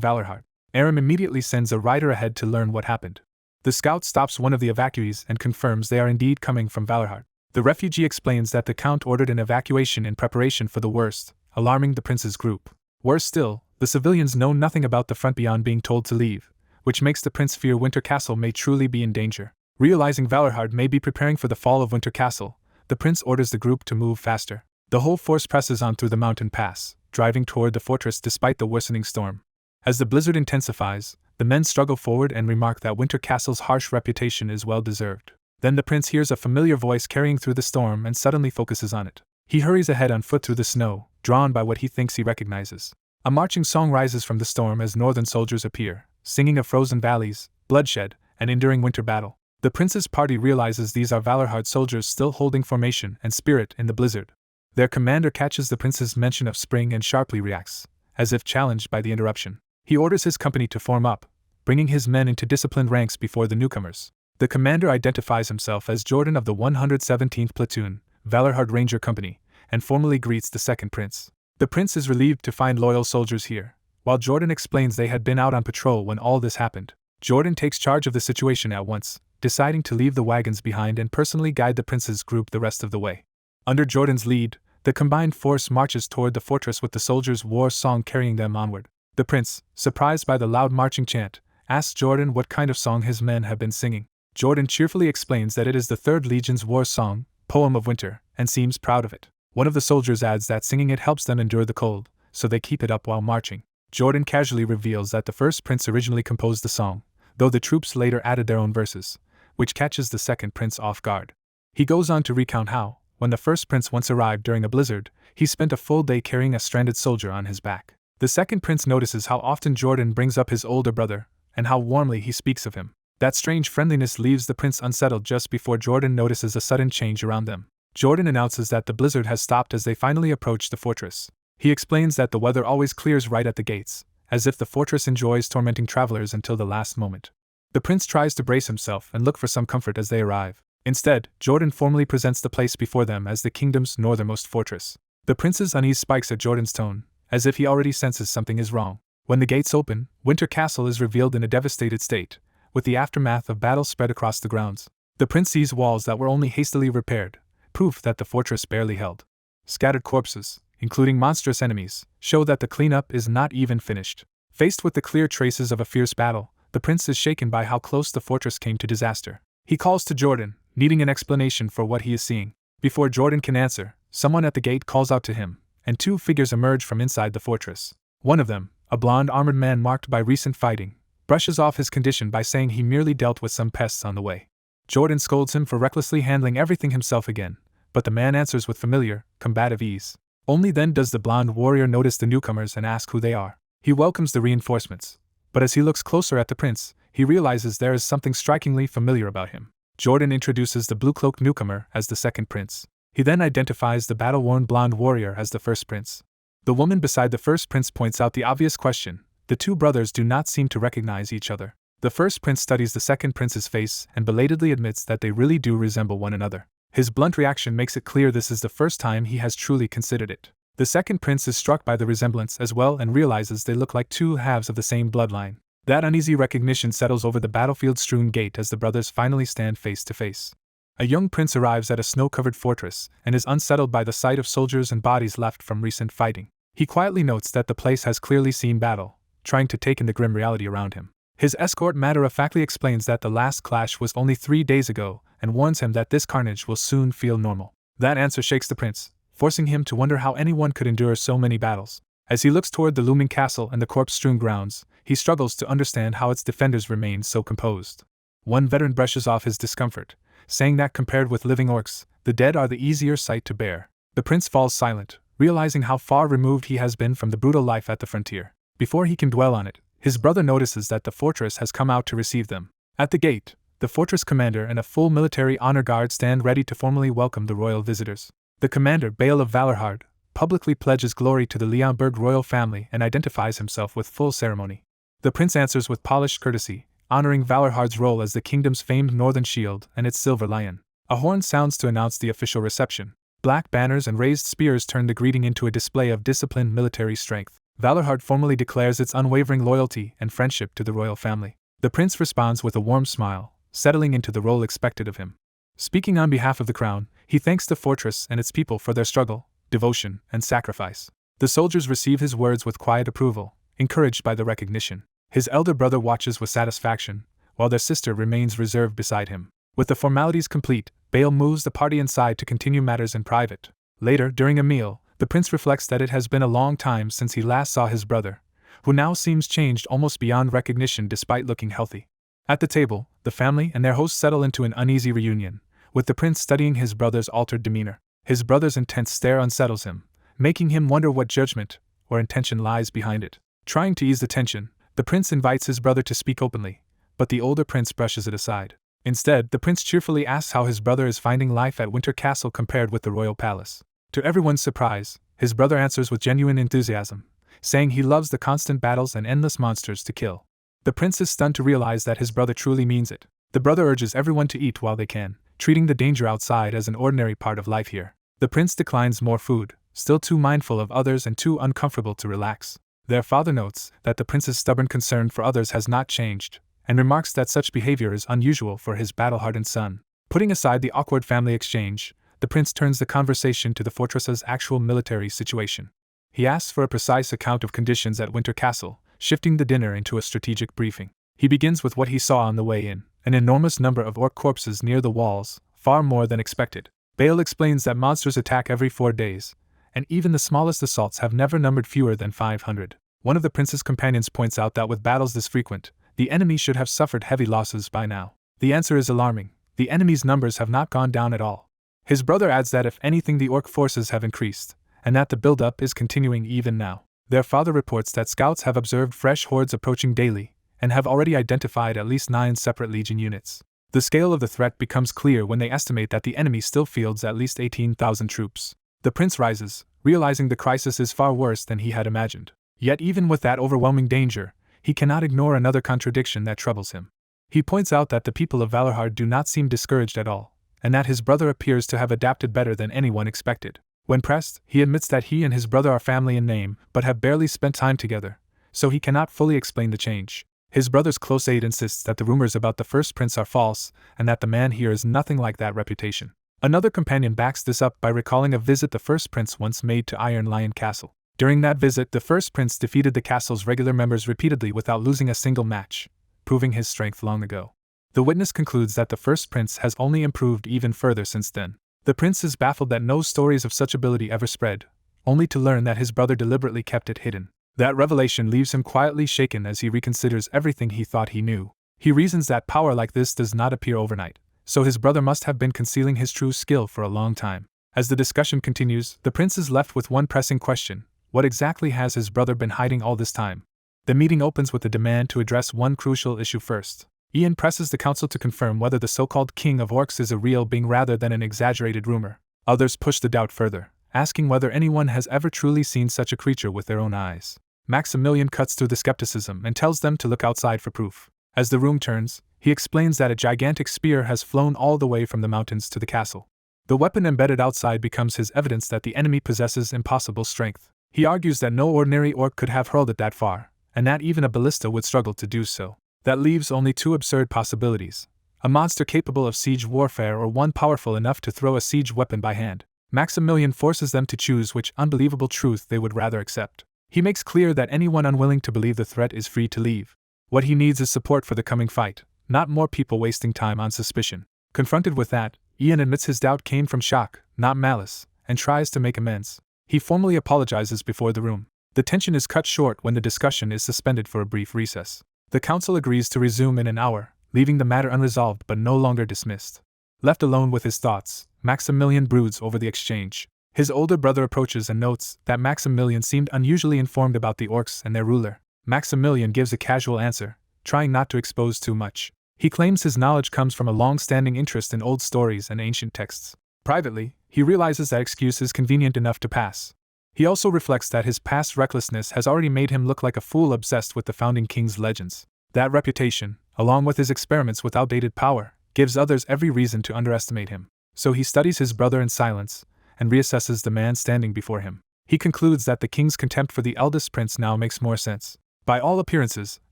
[SPEAKER 1] Valarhard. Aram immediately sends a rider ahead to learn what happened. The scout stops one of the evacuees and confirms they are indeed coming from Valarhard. The refugee explains that the count ordered an evacuation in preparation for the worst, alarming the prince's group. Worse still, the civilians know nothing about the front beyond being told to leave, which makes the prince fear Winter Castle may truly be in danger. Realizing Valarhard may be preparing for the fall of Winter Castle, the prince orders the group to move faster. The whole force presses on through the mountain pass, driving toward the fortress despite the worsening storm. As the blizzard intensifies, the men struggle forward and remark that Winter Castle's harsh reputation is well deserved. Then the prince hears a familiar voice carrying through the storm and suddenly focuses on it. He hurries ahead on foot through the snow, drawn by what he thinks he recognizes. A marching song rises from the storm as northern soldiers appear, singing of frozen valleys, bloodshed, and enduring winter battle. The prince's party realizes these are Valarhard soldiers still holding formation and spirit in the blizzard. Their commander catches the prince's mention of spring and sharply reacts, as if challenged by the interruption. He orders his company to form up, bringing his men into disciplined ranks before the newcomers. The commander identifies himself as Jordan of the 117th Platoon, Valarhard Ranger Company, and formally greets the second prince. The prince is relieved to find loyal soldiers here, while Jordan explains they had been out on patrol when all this happened. Jordan takes charge of the situation at once, deciding to leave the wagons behind and personally guide the prince's group the rest of the way. Under Jordan's lead, the combined force marches toward the fortress with the soldiers' war song carrying them onward. The prince, surprised by the loud marching chant, asks Jordan what kind of song his men have been singing. Jordan cheerfully explains that it is the 3rd Legion's war song, Poem of Winter, and seems proud of it. One of the soldiers adds that singing it helps them endure the cold, so they keep it up while marching. Jordan casually reveals that the first prince originally composed the song, though the troops later added their own verses, which catches the second prince off guard. He goes on to recount how, when the first prince once arrived during a blizzard, he spent a full day carrying a stranded soldier on his back. The second prince notices how often Jordan brings up his older brother, and how warmly he speaks of him. That strange friendliness leaves the prince unsettled just before Jordan notices a sudden change around them. Jordan announces that the blizzard has stopped as they finally approach the fortress. He explains that the weather always clears right at the gates, as if the fortress enjoys tormenting travelers until the last moment. The prince tries to brace himself and look for some comfort as they arrive. Instead, Jordan formally presents the place before them as the kingdom's northernmost fortress. The prince's unease spikes at Jordan's tone, as if he already senses something is wrong. When the gates open, Winter Castle is revealed in a devastated state, with the aftermath of battle spread across the grounds. The prince sees walls that were only hastily repaired, proof that the fortress barely held. Scattered corpses, including monstrous enemies, show that the cleanup is not even finished. Faced with the clear traces of a fierce battle, the prince is shaken by how close the fortress came to disaster. He calls to Jordan, needing an explanation for what he is seeing. Before Jordan can answer, someone at the gate calls out to him, and 2 figures emerge from inside the fortress. One of them, a blond armored man marked by recent fighting, brushes off his condition by saying he merely dealt with some pests on the way. Jordan scolds him for recklessly handling everything himself again, but the man answers with familiar, combative ease. Only then does the blond warrior notice the newcomers and ask who they are. He welcomes the reinforcements, but as he looks closer at the prince, he realizes there is something strikingly familiar about him. Jordan introduces the blue-cloaked newcomer as the second prince. He then identifies the battle-worn blonde warrior as the first prince. The woman beside the first prince points out the obvious question: the 2 brothers do not seem to recognize each other. The first prince studies the second prince's face and belatedly admits that they really do resemble one another. His blunt reaction makes it clear this is the first time he has truly considered it. The second prince is struck by the resemblance as well and realizes they look like 2 halves of the same bloodline. That uneasy recognition settles over the battlefield-strewn gate as the brothers finally stand face to face. A young prince arrives at a snow-covered fortress and is unsettled by the sight of soldiers and bodies left from recent fighting. He quietly notes that the place has clearly seen battle, trying to take in the grim reality around him. His escort matter-of-factly explains that the last clash was only 3 days ago and warns him that this carnage will soon feel normal. That answer shakes the prince, forcing him to wonder how anyone could endure so many battles. As he looks toward the looming castle and the corpse-strewn grounds, he struggles to understand how its defenders remain so composed. One veteran brushes off his discomfort, saying that compared with living orcs, the dead are the easier sight to bear. The prince falls silent, realizing how far removed he has been from the brutal life at the frontier. Before he can dwell on it, his brother notices that the fortress has come out to receive them. At the gate, the fortress commander and a full military honor guard stand ready to formally welcome the royal visitors. The commander, Bale of Valorhard, publicly pledges glory to the Leonberg royal family and identifies himself with full ceremony. The prince answers with polished courtesy, honoring Valorhard's role as the kingdom's famed northern shield and its silver lion. A horn sounds to announce the official reception. Black banners and raised spears turn the greeting into a display of disciplined military strength. Valorhard formally declares its unwavering loyalty and friendship to the royal family. The prince responds with a warm smile, settling into the role expected of him. Speaking on behalf of the crown, he thanks the fortress and its people for their struggle, devotion, and sacrifice. The soldiers receive his words with quiet approval, encouraged by the recognition. His elder brother watches with satisfaction, while their sister remains reserved beside him. With the formalities complete, Bale moves the party inside to continue matters in private. Later, during a meal, the prince reflects that it has been a long time since he last saw his brother, who now seems changed almost beyond recognition despite looking healthy. At the table, the family and their host settle into an uneasy reunion, with the prince studying his brother's altered demeanor. His brother's intense stare unsettles him, making him wonder what judgment or intention lies behind it. Trying to ease the tension, the prince invites his brother to speak openly, but the older prince brushes it aside. Instead, the prince cheerfully asks how his brother is finding life at Winter Castle compared with the royal palace. To everyone's surprise, his brother answers with genuine enthusiasm, saying he loves the constant battles and endless monsters to kill. The prince is stunned to realize that his brother truly means it. The brother urges everyone to eat while they can, treating the danger outside as an ordinary part of life here. The prince declines more food, still too mindful of others and too uncomfortable to relax. Their father notes that the prince's stubborn concern for others has not changed, and remarks that such behavior is unusual for his battle-hardened son. Putting aside the awkward family exchange, the prince turns the conversation to the fortress's actual military situation. He asks for a precise account of conditions at Winter Castle, shifting the dinner into a strategic briefing. He begins with what he saw on the way in, an enormous number of orc corpses near the walls, far more than expected. Bale explains that monsters attack every 4 days, and even the smallest assaults have never numbered fewer than 500. One of the prince's companions points out that with battles this frequent, the enemy should have suffered heavy losses by now. The answer is alarming. The enemy's numbers have not gone down at all. His brother adds that if anything the orc forces have increased, and that the buildup is continuing even now. Their father reports that scouts have observed fresh hordes approaching daily, and have already identified at least 9 separate legion units. The scale of the threat becomes clear when they estimate that the enemy still fields at least 18,000 troops. The prince rises, realizing the crisis is far worse than he had imagined. Yet even with that overwhelming danger, he cannot ignore another contradiction that troubles him. He points out that the people of Valorhard do not seem discouraged at all, and that his brother appears to have adapted better than anyone expected. When pressed, he admits that he and his brother are family in name, but have barely spent time together, so he cannot fully explain the change. His brother's close aide insists that the rumors about the first prince are false, and that the man here is nothing like that reputation. Another companion backs this up by recalling a visit the first prince once made to Iron Lion Castle. During that visit, the first prince defeated the castle's regular members repeatedly without losing a single match, proving his strength long ago. The witness concludes that the first prince has only improved even further since then. The prince is baffled that no stories of such ability ever spread, only to learn that his brother deliberately kept it hidden. That revelation leaves him quietly shaken as he reconsiders everything he thought he knew. He reasons that power like this does not appear overnight, so his brother must have been concealing his true skill for a long time. As the discussion continues, the prince is left with one pressing question: what exactly has his brother been hiding all this time? The meeting opens with a demand to address one crucial issue first. Ian presses the council to confirm whether the so-called king of orcs is a real being rather than an exaggerated rumor. Others push the doubt further, asking whether anyone has ever truly seen such a creature with their own eyes. Maximilian cuts through the skepticism and tells them to look outside for proof. As the room turns, he explains that a gigantic spear has flown all the way from the mountains to the castle. The weapon embedded outside becomes his evidence that the enemy possesses impossible strength. He argues that no ordinary orc could have hurled it that far, and that even a ballista would struggle to do so. That leaves only 2 absurd possibilities: a monster capable of siege warfare or one powerful enough to throw a siege weapon by hand. Maximilian forces them to choose which unbelievable truth they would rather accept. He makes clear that anyone unwilling to believe the threat is free to leave. What he needs is support for the coming fight, not more people wasting time on suspicion. Confronted with that, Ian admits his doubt came from shock, not malice, and tries to make amends. He formally apologizes before the room. The tension is cut short when the discussion is suspended for a brief recess. The council agrees to resume in an hour, leaving the matter unresolved but no longer dismissed. Left alone with his thoughts, Maximilian broods over the exchange. His older brother approaches and notes that Maximilian seemed unusually informed about the orcs and their ruler. Maximilian gives a casual answer, trying not to expose too much. He claims his knowledge comes from a long-standing interest in old stories and ancient texts. Privately, he realizes that excuse is convenient enough to pass. He also reflects that his past recklessness has already made him look like a fool obsessed with the founding king's legends. That reputation, along with his experiments with outdated power, gives others every reason to underestimate him. So he studies his brother in silence, and reassesses the man standing before him. He concludes that the king's contempt for the eldest prince now makes more sense. By all appearances,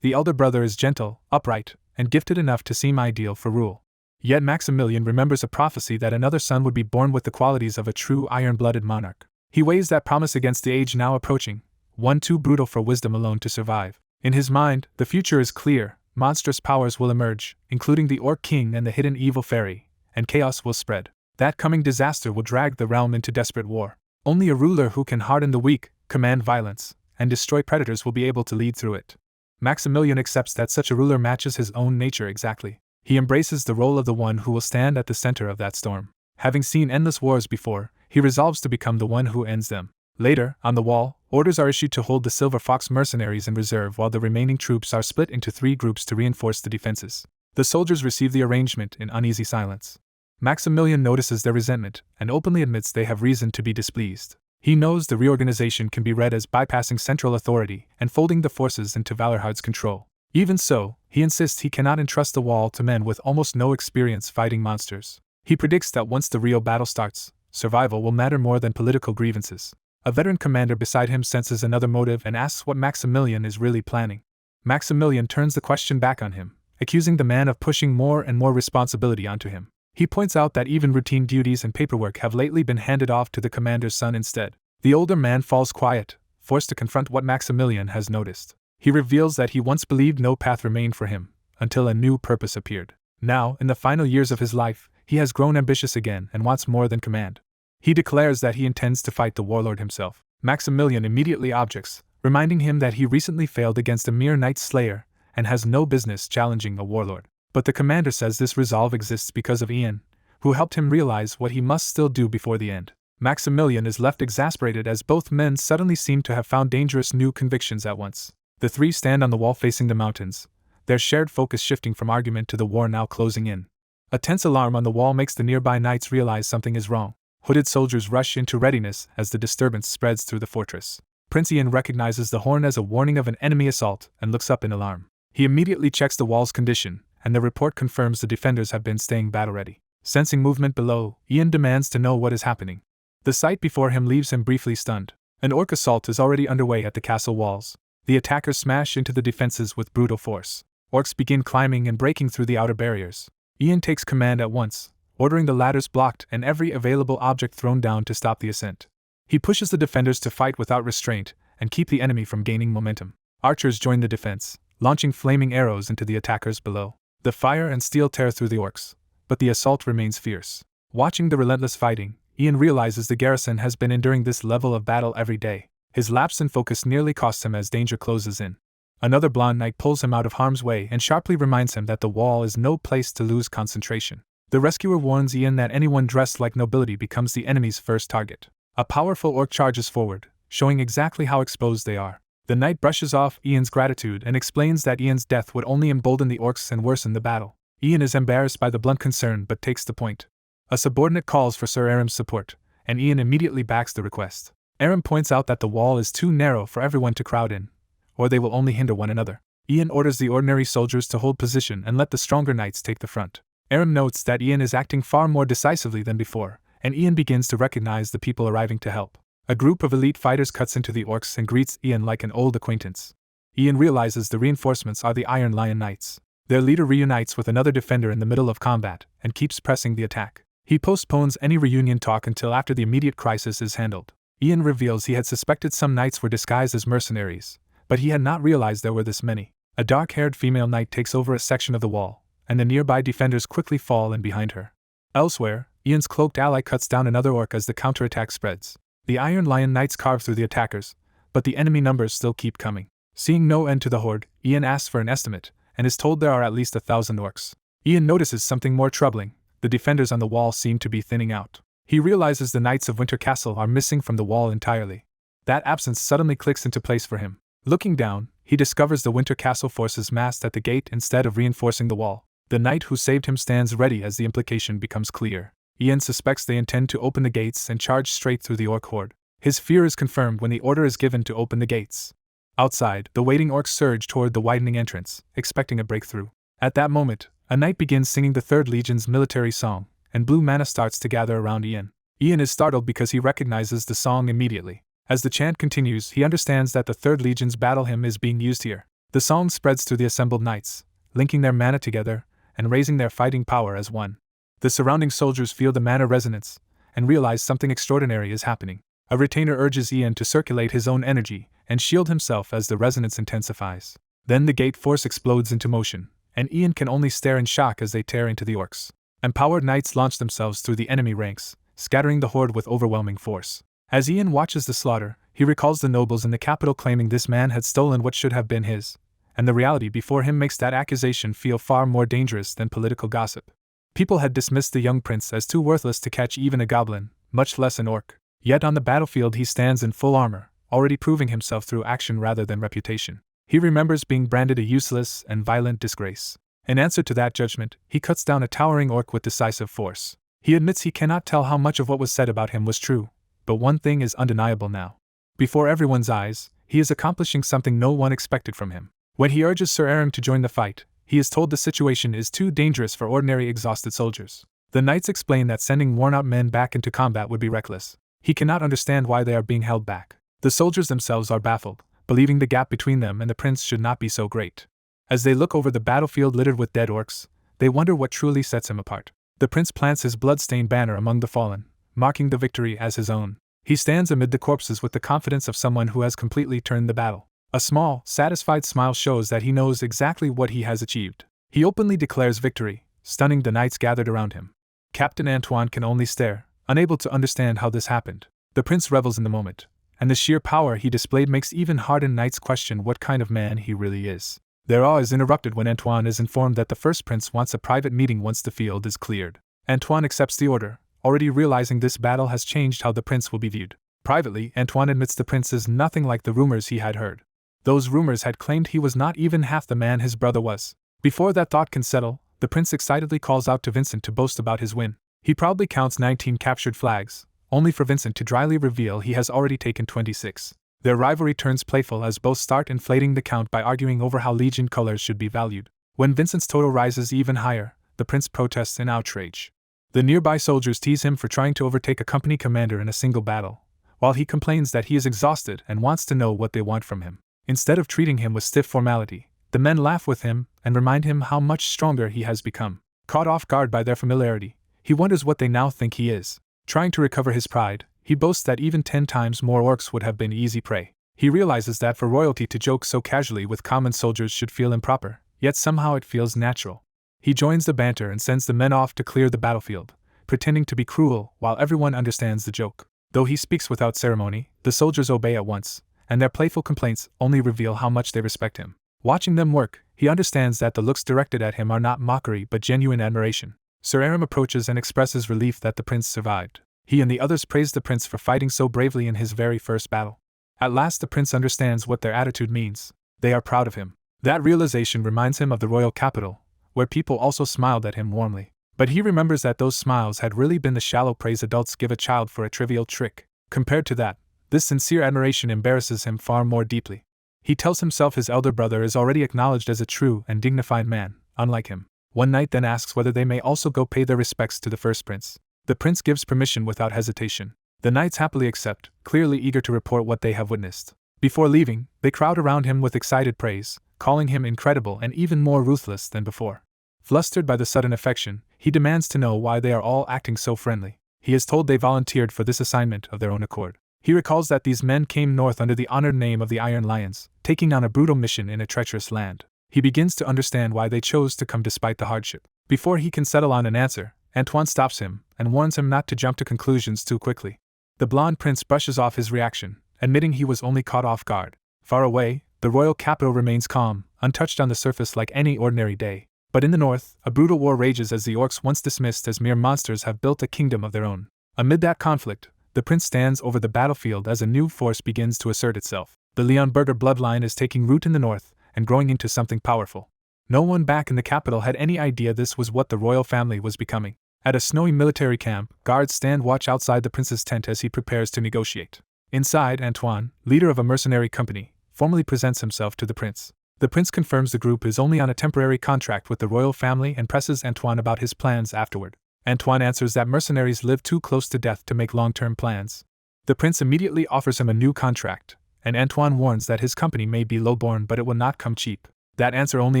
[SPEAKER 1] the elder brother is gentle, upright, and gifted enough to seem ideal for rule. Yet Maximilian remembers a prophecy that another son would be born with the qualities of a true iron-blooded monarch. He weighs that promise against the age now approaching, one too brutal for wisdom alone to survive. In his mind, the future is clear. Monstrous powers will emerge, including the Orc King and the hidden evil fairy, and chaos will spread. That coming disaster will drag the realm into desperate war. Only a ruler who can harden the weak, command violence, and destroy predators will be able to lead through it. Maximilian accepts that such a ruler matches his own nature exactly. He embraces the role of the one who will stand at the center of that storm. Having seen endless wars before, he resolves to become the one who ends them. Later, on the wall, orders are issued to hold the Silver Fox mercenaries in reserve while the remaining troops are split into 3 groups to reinforce the defenses. The soldiers receive the arrangement in uneasy silence. Maximilian notices their resentment and openly admits they have reason to be displeased. He knows the reorganization can be read as bypassing central authority and folding the forces into Valorhard's control. Even so, he insists he cannot entrust the wall to men with almost no experience fighting monsters. He predicts that once the real battle starts, survival will matter more than political grievances. A veteran commander beside him senses another motive and asks what Maximilian is really planning. Maximilian turns the question back on him, accusing the man of pushing more and more responsibility onto him. He points out that even routine duties and paperwork have lately been handed off to the commander's son instead. The older man falls quiet, forced to confront what Maximilian has noticed. He reveals that he once believed no path remained for him, until a new purpose appeared. Now, in the final years of his life, he has grown ambitious again and wants more than command. He declares that he intends to fight the warlord himself. Maximilian immediately objects, reminding him that he recently failed against a mere knight slayer and has no business challenging a warlord. But the commander says this resolve exists because of Ian, who helped him realize what he must still do before the end. Maximilian is left exasperated as both men suddenly seem to have found dangerous new convictions at once. The 3 stand on the wall facing the mountains, their shared focus shifting from argument to the war now closing in. A tense alarm on the wall makes the nearby knights realize something is wrong. Hooded soldiers rush into readiness as the disturbance spreads through the fortress. Prince Ian recognizes the horn as a warning of an enemy assault and looks up in alarm. He immediately checks the wall's condition, and the report confirms the defenders have been staying battle-ready. Sensing movement below, Ian demands to know what is happening. The sight before him leaves him briefly stunned. An orc assault is already underway at the castle walls. The attackers smash into the defenses with brutal force. Orcs begin climbing and breaking through the outer barriers. Ian takes command at once, ordering the ladders blocked and every available object thrown down to stop the ascent. He pushes the defenders to fight without restraint and keep the enemy from gaining momentum. Archers join the defense, launching flaming arrows into the attackers below. The fire and steel tear through the orcs, but the assault remains fierce. Watching the relentless fighting, Ian realizes the garrison has been enduring this level of battle every day. His lapse in focus nearly costs him as danger closes in. Another blonde knight pulls him out of harm's way and sharply reminds him that the wall is no place to lose concentration. The rescuer warns Ian that anyone dressed like nobility becomes the enemy's first target. A powerful orc charges forward, showing exactly how exposed they are. The knight brushes off Ian's gratitude and explains that Ian's death would only embolden the orcs and worsen the battle. Ian is embarrassed by the blunt concern but takes the point. A subordinate calls for Sir Aram's support, and Ian immediately backs the request. Aram points out that the wall is too narrow for everyone to crowd in, or they will only hinder one another. Ian orders the ordinary soldiers to hold position and let the stronger knights take the front. Aram notes that Ian is acting far more decisively than before, and Ian begins to recognize the people arriving to help. A group of elite fighters cuts into the orcs and greets Ian like an old acquaintance. Ian realizes the reinforcements are the Iron Lion Knights. Their leader reunites with another defender in the middle of combat and keeps pressing the attack. He postpones any reunion talk until after the immediate crisis is handled. Ian reveals he had suspected some knights were disguised as mercenaries, but he had not realized there were this many. A dark-haired female knight takes over a section of the wall, and the nearby defenders quickly fall in behind her. Elsewhere, Ian's cloaked ally cuts down another orc as the counterattack spreads. The Iron Lion knights carve through the attackers, but the enemy numbers still keep coming. Seeing no end to the horde, Ian asks for an estimate, and is told there are at least 1,000 orcs. Ian notices something more troubling: the defenders on the wall seem to be thinning out. He realizes the Knights of Winter Castle are missing from the wall entirely. That absence suddenly clicks into place for him. Looking down, he discovers the Winter Castle forces massed at the gate instead of reinforcing the wall. The knight who saved him stands ready as the implication becomes clear. Ian suspects they intend to open the gates and charge straight through the orc horde. His fear is confirmed when the order is given to open the gates. Outside, the waiting orcs surge toward the widening entrance, expecting a breakthrough. At that moment, a knight begins singing the 3rd Legion's military song, and blue mana starts to gather around Ian. Ian is startled because he recognizes the song immediately. As the chant continues, he understands that the 3rd Legion's battle hymn is being used here. The song spreads through the assembled knights, linking their mana together and raising their fighting power as one. The surrounding soldiers feel the mana resonance and realize something extraordinary is happening. A retainer urges Ian to circulate his own energy and shield himself as the resonance intensifies. Then the gate force explodes into motion, and Ian can only stare in shock as they tear into the orcs. Empowered knights launch themselves through the enemy ranks, scattering the horde with overwhelming force. As Ian watches the slaughter, he recalls the nobles in the capital claiming this man had stolen what should have been his, and the reality before him makes that accusation feel far more dangerous than political gossip. People had dismissed the young prince as too worthless to catch even a goblin, much less an orc. Yet on the battlefield he stands in full armor, already proving himself through action rather than reputation. He remembers being branded a useless and violent disgrace. In answer to that judgment, he cuts down a towering orc with decisive force. He admits he cannot tell how much of what was said about him was true, but one thing is undeniable now. Before everyone's eyes, he is accomplishing something no one expected from him. When he urges Sir Aram to join the fight, he is told the situation is too dangerous for ordinary exhausted soldiers. The knights explain that sending worn-out men back into combat would be reckless. He cannot understand why they are being held back. The soldiers themselves are baffled, believing the gap between them and the prince should not be so great. As they look over the battlefield littered with dead orcs, they wonder what truly sets him apart. The prince plants his blood-stained banner among the fallen, marking the victory as his own. He stands amid the corpses with the confidence of someone who has completely turned the battle. A small, satisfied smile shows that he knows exactly what he has achieved. He openly declares victory, stunning the knights gathered around him. Captain Antoine can only stare, unable to understand how this happened. The prince revels in the moment, and the sheer power he displayed makes even hardened knights question what kind of man he really is. Their awe is interrupted when Antoine is informed that the first prince wants a private meeting once the field is cleared. Antoine accepts the order, already realizing this battle has changed how the prince will be viewed. Privately, Antoine admits the prince is nothing like the rumors he had heard. Those rumors had claimed he was not even half the man his brother was. Before that thought can settle, the prince excitedly calls out to Vincent to boast about his win. He proudly counts 19 captured flags, only for Vincent to dryly reveal he has already taken 26. Their rivalry turns playful as both start inflating the count by arguing over how Legion colors should be valued. When Vincent's total rises even higher, the prince protests in outrage. The nearby soldiers tease him for trying to overtake a company commander in a single battle, while he complains that he is exhausted and wants to know what they want from him. Instead of treating him with stiff formality, the men laugh with him and remind him how much stronger he has become. Caught off guard by their familiarity, he wonders what they now think he is. Trying to recover his pride, he boasts that even 10 times more orcs would have been easy prey. He realizes that for royalty to joke so casually with common soldiers should feel improper, yet somehow it feels natural. He joins the banter and sends the men off to clear the battlefield, pretending to be cruel while everyone understands the joke. Though he speaks without ceremony, the soldiers obey at once, and their playful complaints only reveal how much they respect him. Watching them work, he understands that the looks directed at him are not mockery but genuine admiration. Sir Aram approaches and expresses relief that the prince survived. He and the others praise the prince for fighting so bravely in his very first battle. At last the prince understands what their attitude means. They are proud of him. That realization reminds him of the royal capital, where people also smiled at him warmly. But he remembers that those smiles had really been the shallow praise adults give a child for a trivial trick. Compared to that, this sincere admiration embarrasses him far more deeply. He tells himself his elder brother is already acknowledged as a true and dignified man, unlike him. One knight then asks whether they may also go pay their respects to the first prince. The prince gives permission without hesitation. The knights happily accept, clearly eager to report what they have witnessed. Before leaving, they crowd around him with excited praise, calling him incredible and even more ruthless than before. Flustered by the sudden affection, he demands to know why they are all acting so friendly. He is told they volunteered for this assignment of their own accord. He recalls that these men came north under the honored name of the Iron Lions, taking on a brutal mission in a treacherous land. He begins to understand why they chose to come despite the hardship. Before he can settle on an answer, Antoine stops him and warns him not to jump to conclusions too quickly. The blonde prince brushes off his reaction, admitting he was only caught off guard. Far away, the royal capital remains calm, untouched on the surface like any ordinary day. But in the north, a brutal war rages as the orcs once dismissed as mere monsters have built a kingdom of their own. Amid that conflict, the prince stands over the battlefield as a new force begins to assert itself. The Leonberger bloodline is taking root in the north and growing into something powerful. No one back in the capital had any idea this was what the royal family was becoming. At a snowy military camp, guards stand watch outside the prince's tent as he prepares to negotiate. Inside, Antoine, leader of a mercenary company, formally presents himself to the prince. The prince confirms the group is only on a temporary contract with the royal family and presses Antoine about his plans afterward. Antoine answers that mercenaries live too close to death to make long-term plans. The prince immediately offers him a new contract, and Antoine warns that his company may be lowborn but it will not come cheap. That answer only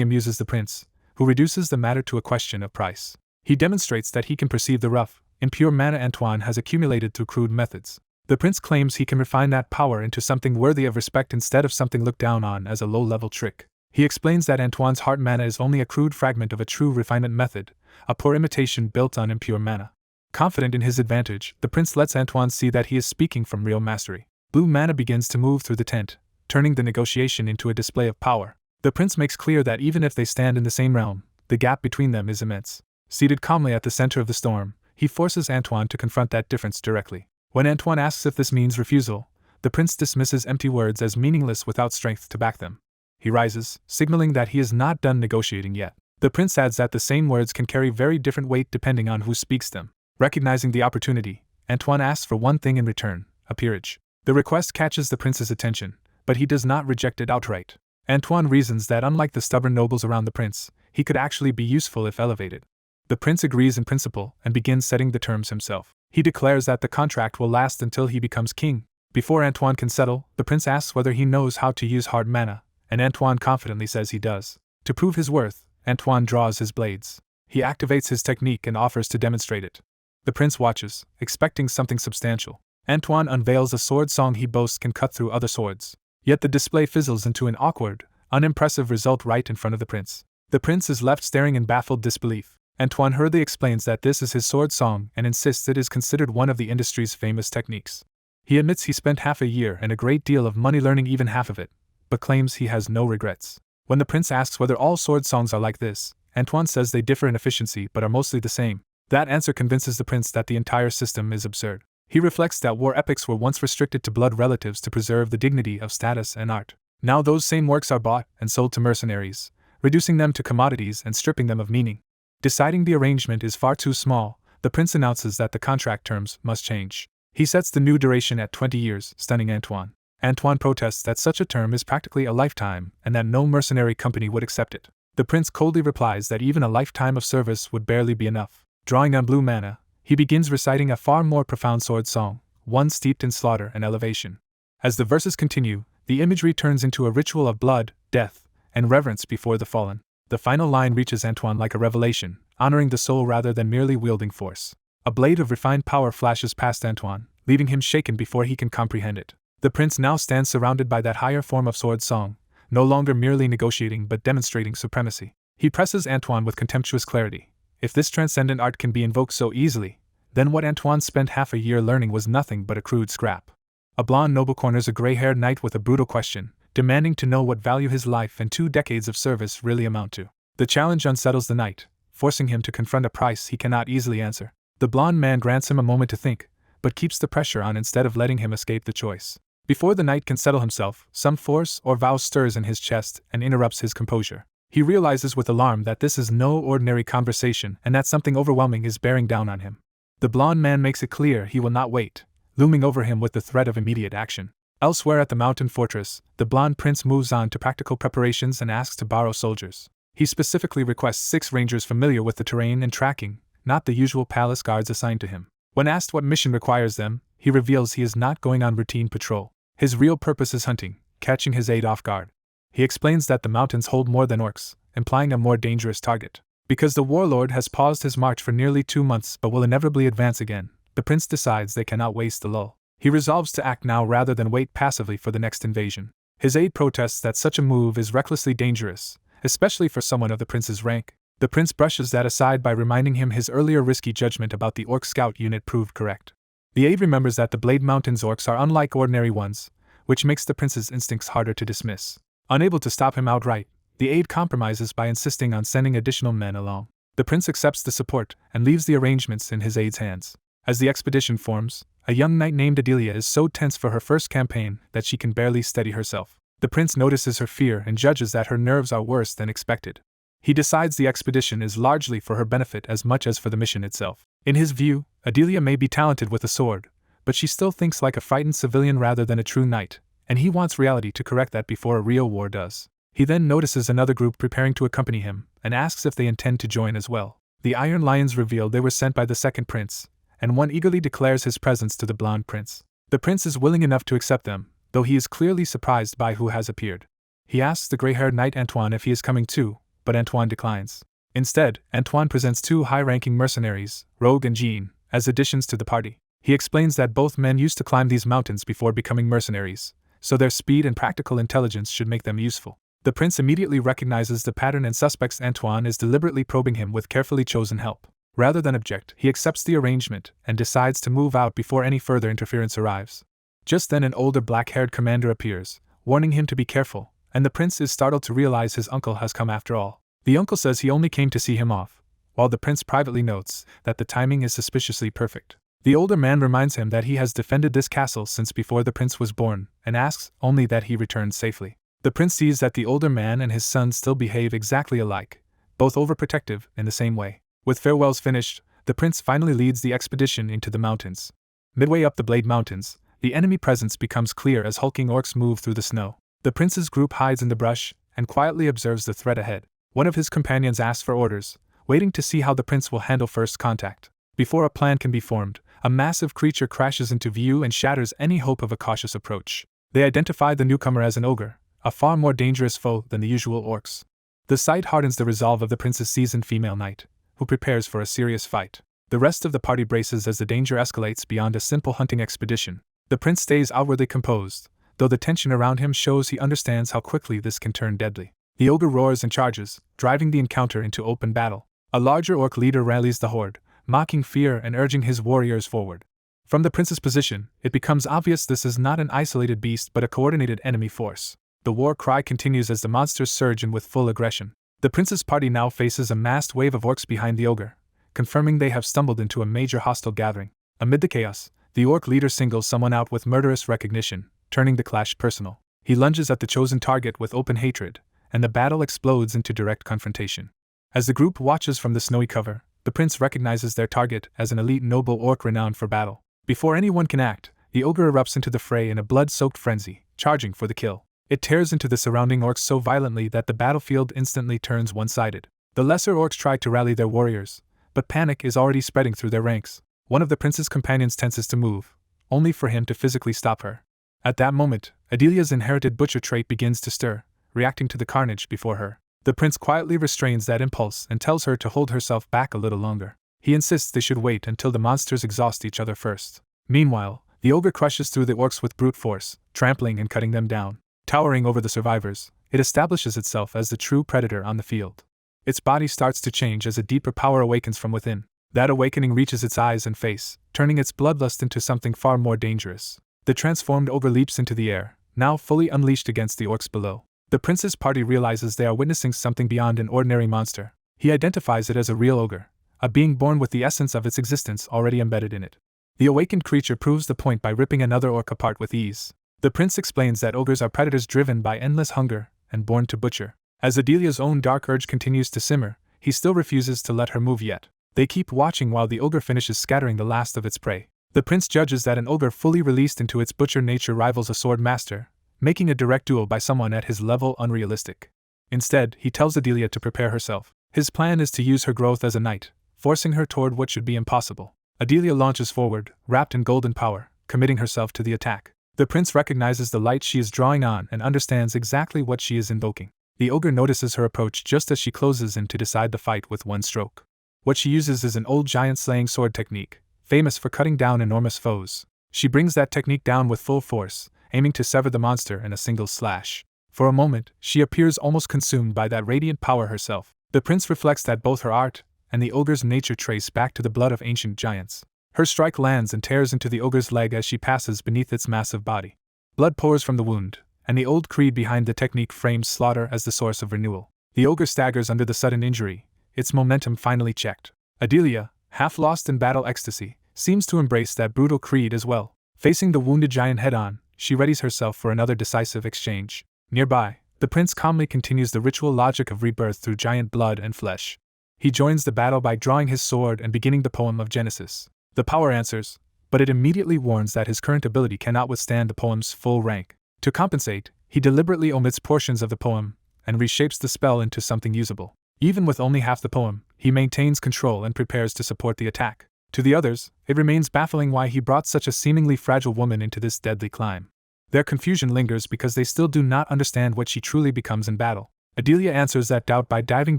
[SPEAKER 1] amuses the prince, who reduces the matter to a question of price. He demonstrates that he can perceive the rough, impure mana Antoine has accumulated through crude methods. The prince claims he can refine that power into something worthy of respect instead of something looked down on as a low-level trick. He explains that Antoine's heart mana is only a crude fragment of a true refinement method, a poor imitation built on impure mana. Confident in his advantage, the prince lets Antoine see that he is speaking from real mastery. Blue mana begins to move through the tent, turning the negotiation into a display of power. The prince makes clear that even if they stand in the same realm, the gap between them is immense. Seated calmly at the center of the storm, he forces Antoine to confront that difference directly. When Antoine asks if this means refusal, the prince dismisses empty words as meaningless without strength to back them. He rises, signaling that he is not done negotiating yet. The prince adds that the same words can carry very different weight depending on who speaks them. Recognizing the opportunity, Antoine asks for one thing in return, a peerage. The request catches the prince's attention, but he does not reject it outright. Antoine reasons that unlike the stubborn nobles around the prince, he could actually be useful if elevated. The prince agrees in principle and begins setting the terms himself. He declares that the contract will last until he becomes king. Before Antoine can settle, the prince asks whether he knows how to use hard mana, and Antoine confidently says he does. To prove his worth, Antoine draws his blades. He activates his technique and offers to demonstrate it. The prince watches, expecting something substantial. Antoine unveils a sword song he boasts can cut through other swords. Yet the display fizzles into an awkward, unimpressive result right in front of the prince. The prince is left staring in baffled disbelief. Antoine hurriedly explains that this is his sword song and insists it is considered one of the industry's famous techniques. He admits he spent half a year and a great deal of money learning even half of it, but claims he has no regrets. When the prince asks whether all sword songs are like this, Antoine says they differ in efficiency but are mostly the same. That answer convinces the prince that the entire system is absurd. He reflects that war epics were once restricted to blood relatives to preserve the dignity of status and art. Now those same works are bought and sold to mercenaries, reducing them to commodities and stripping them of meaning. Deciding the arrangement is far too small, the prince announces that the contract terms must change. He sets the new duration at 20 years, stunning Antoine. Antoine protests that such a term is practically a lifetime and that no mercenary company would accept it. The prince coldly replies that even a lifetime of service would barely be enough. Drawing on blue mana, he begins reciting a far more profound sword song, one steeped in slaughter and elevation. As the verses continue, the imagery turns into a ritual of blood, death, and reverence before the fallen. The final line reaches Antoine like a revelation, honoring the soul rather than merely wielding force. A blade of refined power flashes past Antoine, leaving him shaken before he can comprehend it. The prince now stands surrounded by that higher form of sword song, no longer merely negotiating but demonstrating supremacy. He presses Antoine with contemptuous clarity. If this transcendent art can be invoked so easily, then what Antoine spent half a year learning was nothing but a crude scrap. A blonde noble corners a gray-haired knight with a brutal question, demanding to know what value his life and 2 decades of service really amount to. The challenge unsettles the knight, forcing him to confront a price he cannot easily answer. The blonde man grants him a moment to think, but keeps the pressure on instead of letting him escape the choice. Before the knight can settle himself, some force or vow stirs in his chest and interrupts his composure. He realizes with alarm that this is no ordinary conversation and that something overwhelming is bearing down on him. The blonde man makes it clear he will not wait, looming over him with the threat of immediate action. Elsewhere at the mountain fortress, the blonde prince moves on to practical preparations and asks to borrow soldiers. He specifically requests 6 rangers familiar with the terrain and tracking, not the usual palace guards assigned to him. When asked what mission requires them, he reveals he is not going on routine patrol. His real purpose is hunting, catching his aide off guard. He explains that the mountains hold more than orcs, implying a more dangerous target. Because the warlord has paused his march for nearly 2 months but will inevitably advance again, the prince decides they cannot waste the lull. He resolves to act now rather than wait passively for the next invasion. His aide protests that such a move is recklessly dangerous, especially for someone of the prince's rank. The prince brushes that aside by reminding him his earlier risky judgment about the orc scout unit proved correct. The aide remembers that the Blade Mountains orcs are unlike ordinary ones, which makes the prince's instincts harder to dismiss. Unable to stop him outright, the aide compromises by insisting on sending additional men along. The prince accepts the support and leaves the arrangements in his aide's hands. As the expedition forms, a young knight named Adelia is so tense for her first campaign that she can barely steady herself. The prince notices her fear and judges that her nerves are worse than expected. He decides the expedition is largely for her benefit as much as for the mission itself. In his view, Adelia may be talented with a sword, but she still thinks like a frightened civilian rather than a true knight, and he wants reality to correct that before a real war does. He then notices another group preparing to accompany him, and asks if they intend to join as well. The Iron Lions reveal they were sent by the second prince, and one eagerly declares his presence to the blonde prince. The prince is willing enough to accept them, though he is clearly surprised by who has appeared. He asks the gray-haired knight Antoine if he is coming too, but Antoine declines. Instead, Antoine presents 2 high-ranking mercenaries, Rouge and Jean, as additions to the party. He explains that both men used to climb these mountains before becoming mercenaries, so their speed and practical intelligence should make them useful. The prince immediately recognizes the pattern and suspects Antoine is deliberately probing him with carefully chosen help. Rather than object, he accepts the arrangement and decides to move out before any further interference arrives. Just then an older black-haired commander appears, warning him to be careful, and the prince is startled to realize his uncle has come after all. The uncle says he only came to see him off, while the prince privately notes that the timing is suspiciously perfect. The older man reminds him that he has defended this castle since before the prince was born, and asks only that he return safely. The prince sees that the older man and his son still behave exactly alike, both overprotective in the same way. With farewells finished, the prince finally leads the expedition into the mountains. Midway up the Blade Mountains, the enemy presence becomes clear as hulking orcs move through the snow. The prince's group hides in the brush and quietly observes the threat ahead. One of his companions asks for orders, waiting to see how the prince will handle first contact. Before a plan can be formed, a massive creature crashes into view and shatters any hope of a cautious approach. They identify the newcomer as an ogre, a far more dangerous foe than the usual orcs. The sight hardens the resolve of the prince's seasoned female knight, who prepares for a serious fight. The rest of the party braces as the danger escalates beyond a simple hunting expedition. The prince stays outwardly composed, though the tension around him shows he understands how quickly this can turn deadly. The ogre roars and charges, driving the encounter into open battle. A larger orc leader rallies the horde, mocking fear and urging his warriors forward. From the prince's position, it becomes obvious this is not an isolated beast but a coordinated enemy force. The war cry continues as the monsters surge in with full aggression. The prince's party now faces a massed wave of orcs behind the ogre, confirming they have stumbled into a major hostile gathering. Amid the chaos, the orc leader singles someone out with murderous recognition, turning the clash personal. He lunges at the chosen target with open hatred, and the battle explodes into direct confrontation. As the group watches from the snowy cover, the prince recognizes their target as an elite noble orc renowned for battle. Before anyone can act, the ogre erupts into the fray in a blood-soaked frenzy, charging for the kill. It tears into the surrounding orcs so violently that the battlefield instantly turns one-sided. The lesser orcs try to rally their warriors, but panic is already spreading through their ranks. One of the prince's companions tenses to move, only for him to physically stop her. At that moment, Adelia's inherited butcher trait begins to stir, reacting to the carnage before her. The prince quietly restrains that impulse and tells her to hold herself back a little longer. He insists they should wait until the monsters exhaust each other first. Meanwhile, the ogre crushes through the orcs with brute force, trampling and cutting them down. Towering over the survivors, it establishes itself as the true predator on the field. Its body starts to change as a deeper power awakens from within. That awakening reaches its eyes and face, turning its bloodlust into something far more dangerous. The transformed ogre leaps into the air, now fully unleashed against the orcs below. The prince's party realizes they are witnessing something beyond an ordinary monster. He identifies it as a real ogre, a being born with the essence of its existence already embedded in it. The awakened creature proves the point by ripping another orc apart with ease. The prince explains that ogres are predators driven by endless hunger and born to butcher. As Adelia's own dark urge continues to simmer, he still refuses to let her move yet. They keep watching while the ogre finishes scattering the last of its prey. The prince judges that an ogre fully released into its butcher nature rivals a sword master, making a direct duel by someone at his level unrealistic. Instead, he tells Adelia to prepare herself. His plan is to use her growth as a knight, forcing her toward what should be impossible. Adelia launches forward, wrapped in golden power, committing herself to the attack. The prince recognizes the light she is drawing on and understands exactly what she is invoking. The ogre notices her approach just as she closes in to decide the fight with one stroke. What she uses is an old giant slaying sword technique, famous for cutting down enormous foes. She brings that technique down with full force, aiming to sever the monster in a single slash. For a moment, she appears almost consumed by that radiant power herself. The prince reflects that both her art and the ogre's nature trace back to the blood of ancient giants. Her strike lands and tears into the ogre's leg as she passes beneath its massive body. Blood pours from the wound, and the old creed behind the technique frames slaughter as the source of renewal. The ogre staggers under the sudden injury, its momentum finally checked. Adelia, half lost in battle ecstasy, seems to embrace that brutal creed as well. Facing the wounded giant head-on, she readies herself for another decisive exchange. Nearby, the prince calmly continues the ritual logic of rebirth through giant blood and flesh. He joins the battle by drawing his sword and beginning the poem of Genesis. The power answers, but it immediately warns that his current ability cannot withstand the poem's full rank. To compensate, he deliberately omits portions of the poem and reshapes the spell into something usable. Even with only half the poem, he maintains control and prepares to support the attack. To the others, it remains baffling why he brought such a seemingly fragile woman into this deadly climb. Their confusion lingers because they still do not understand what she truly becomes in battle. Adelia answers that doubt by diving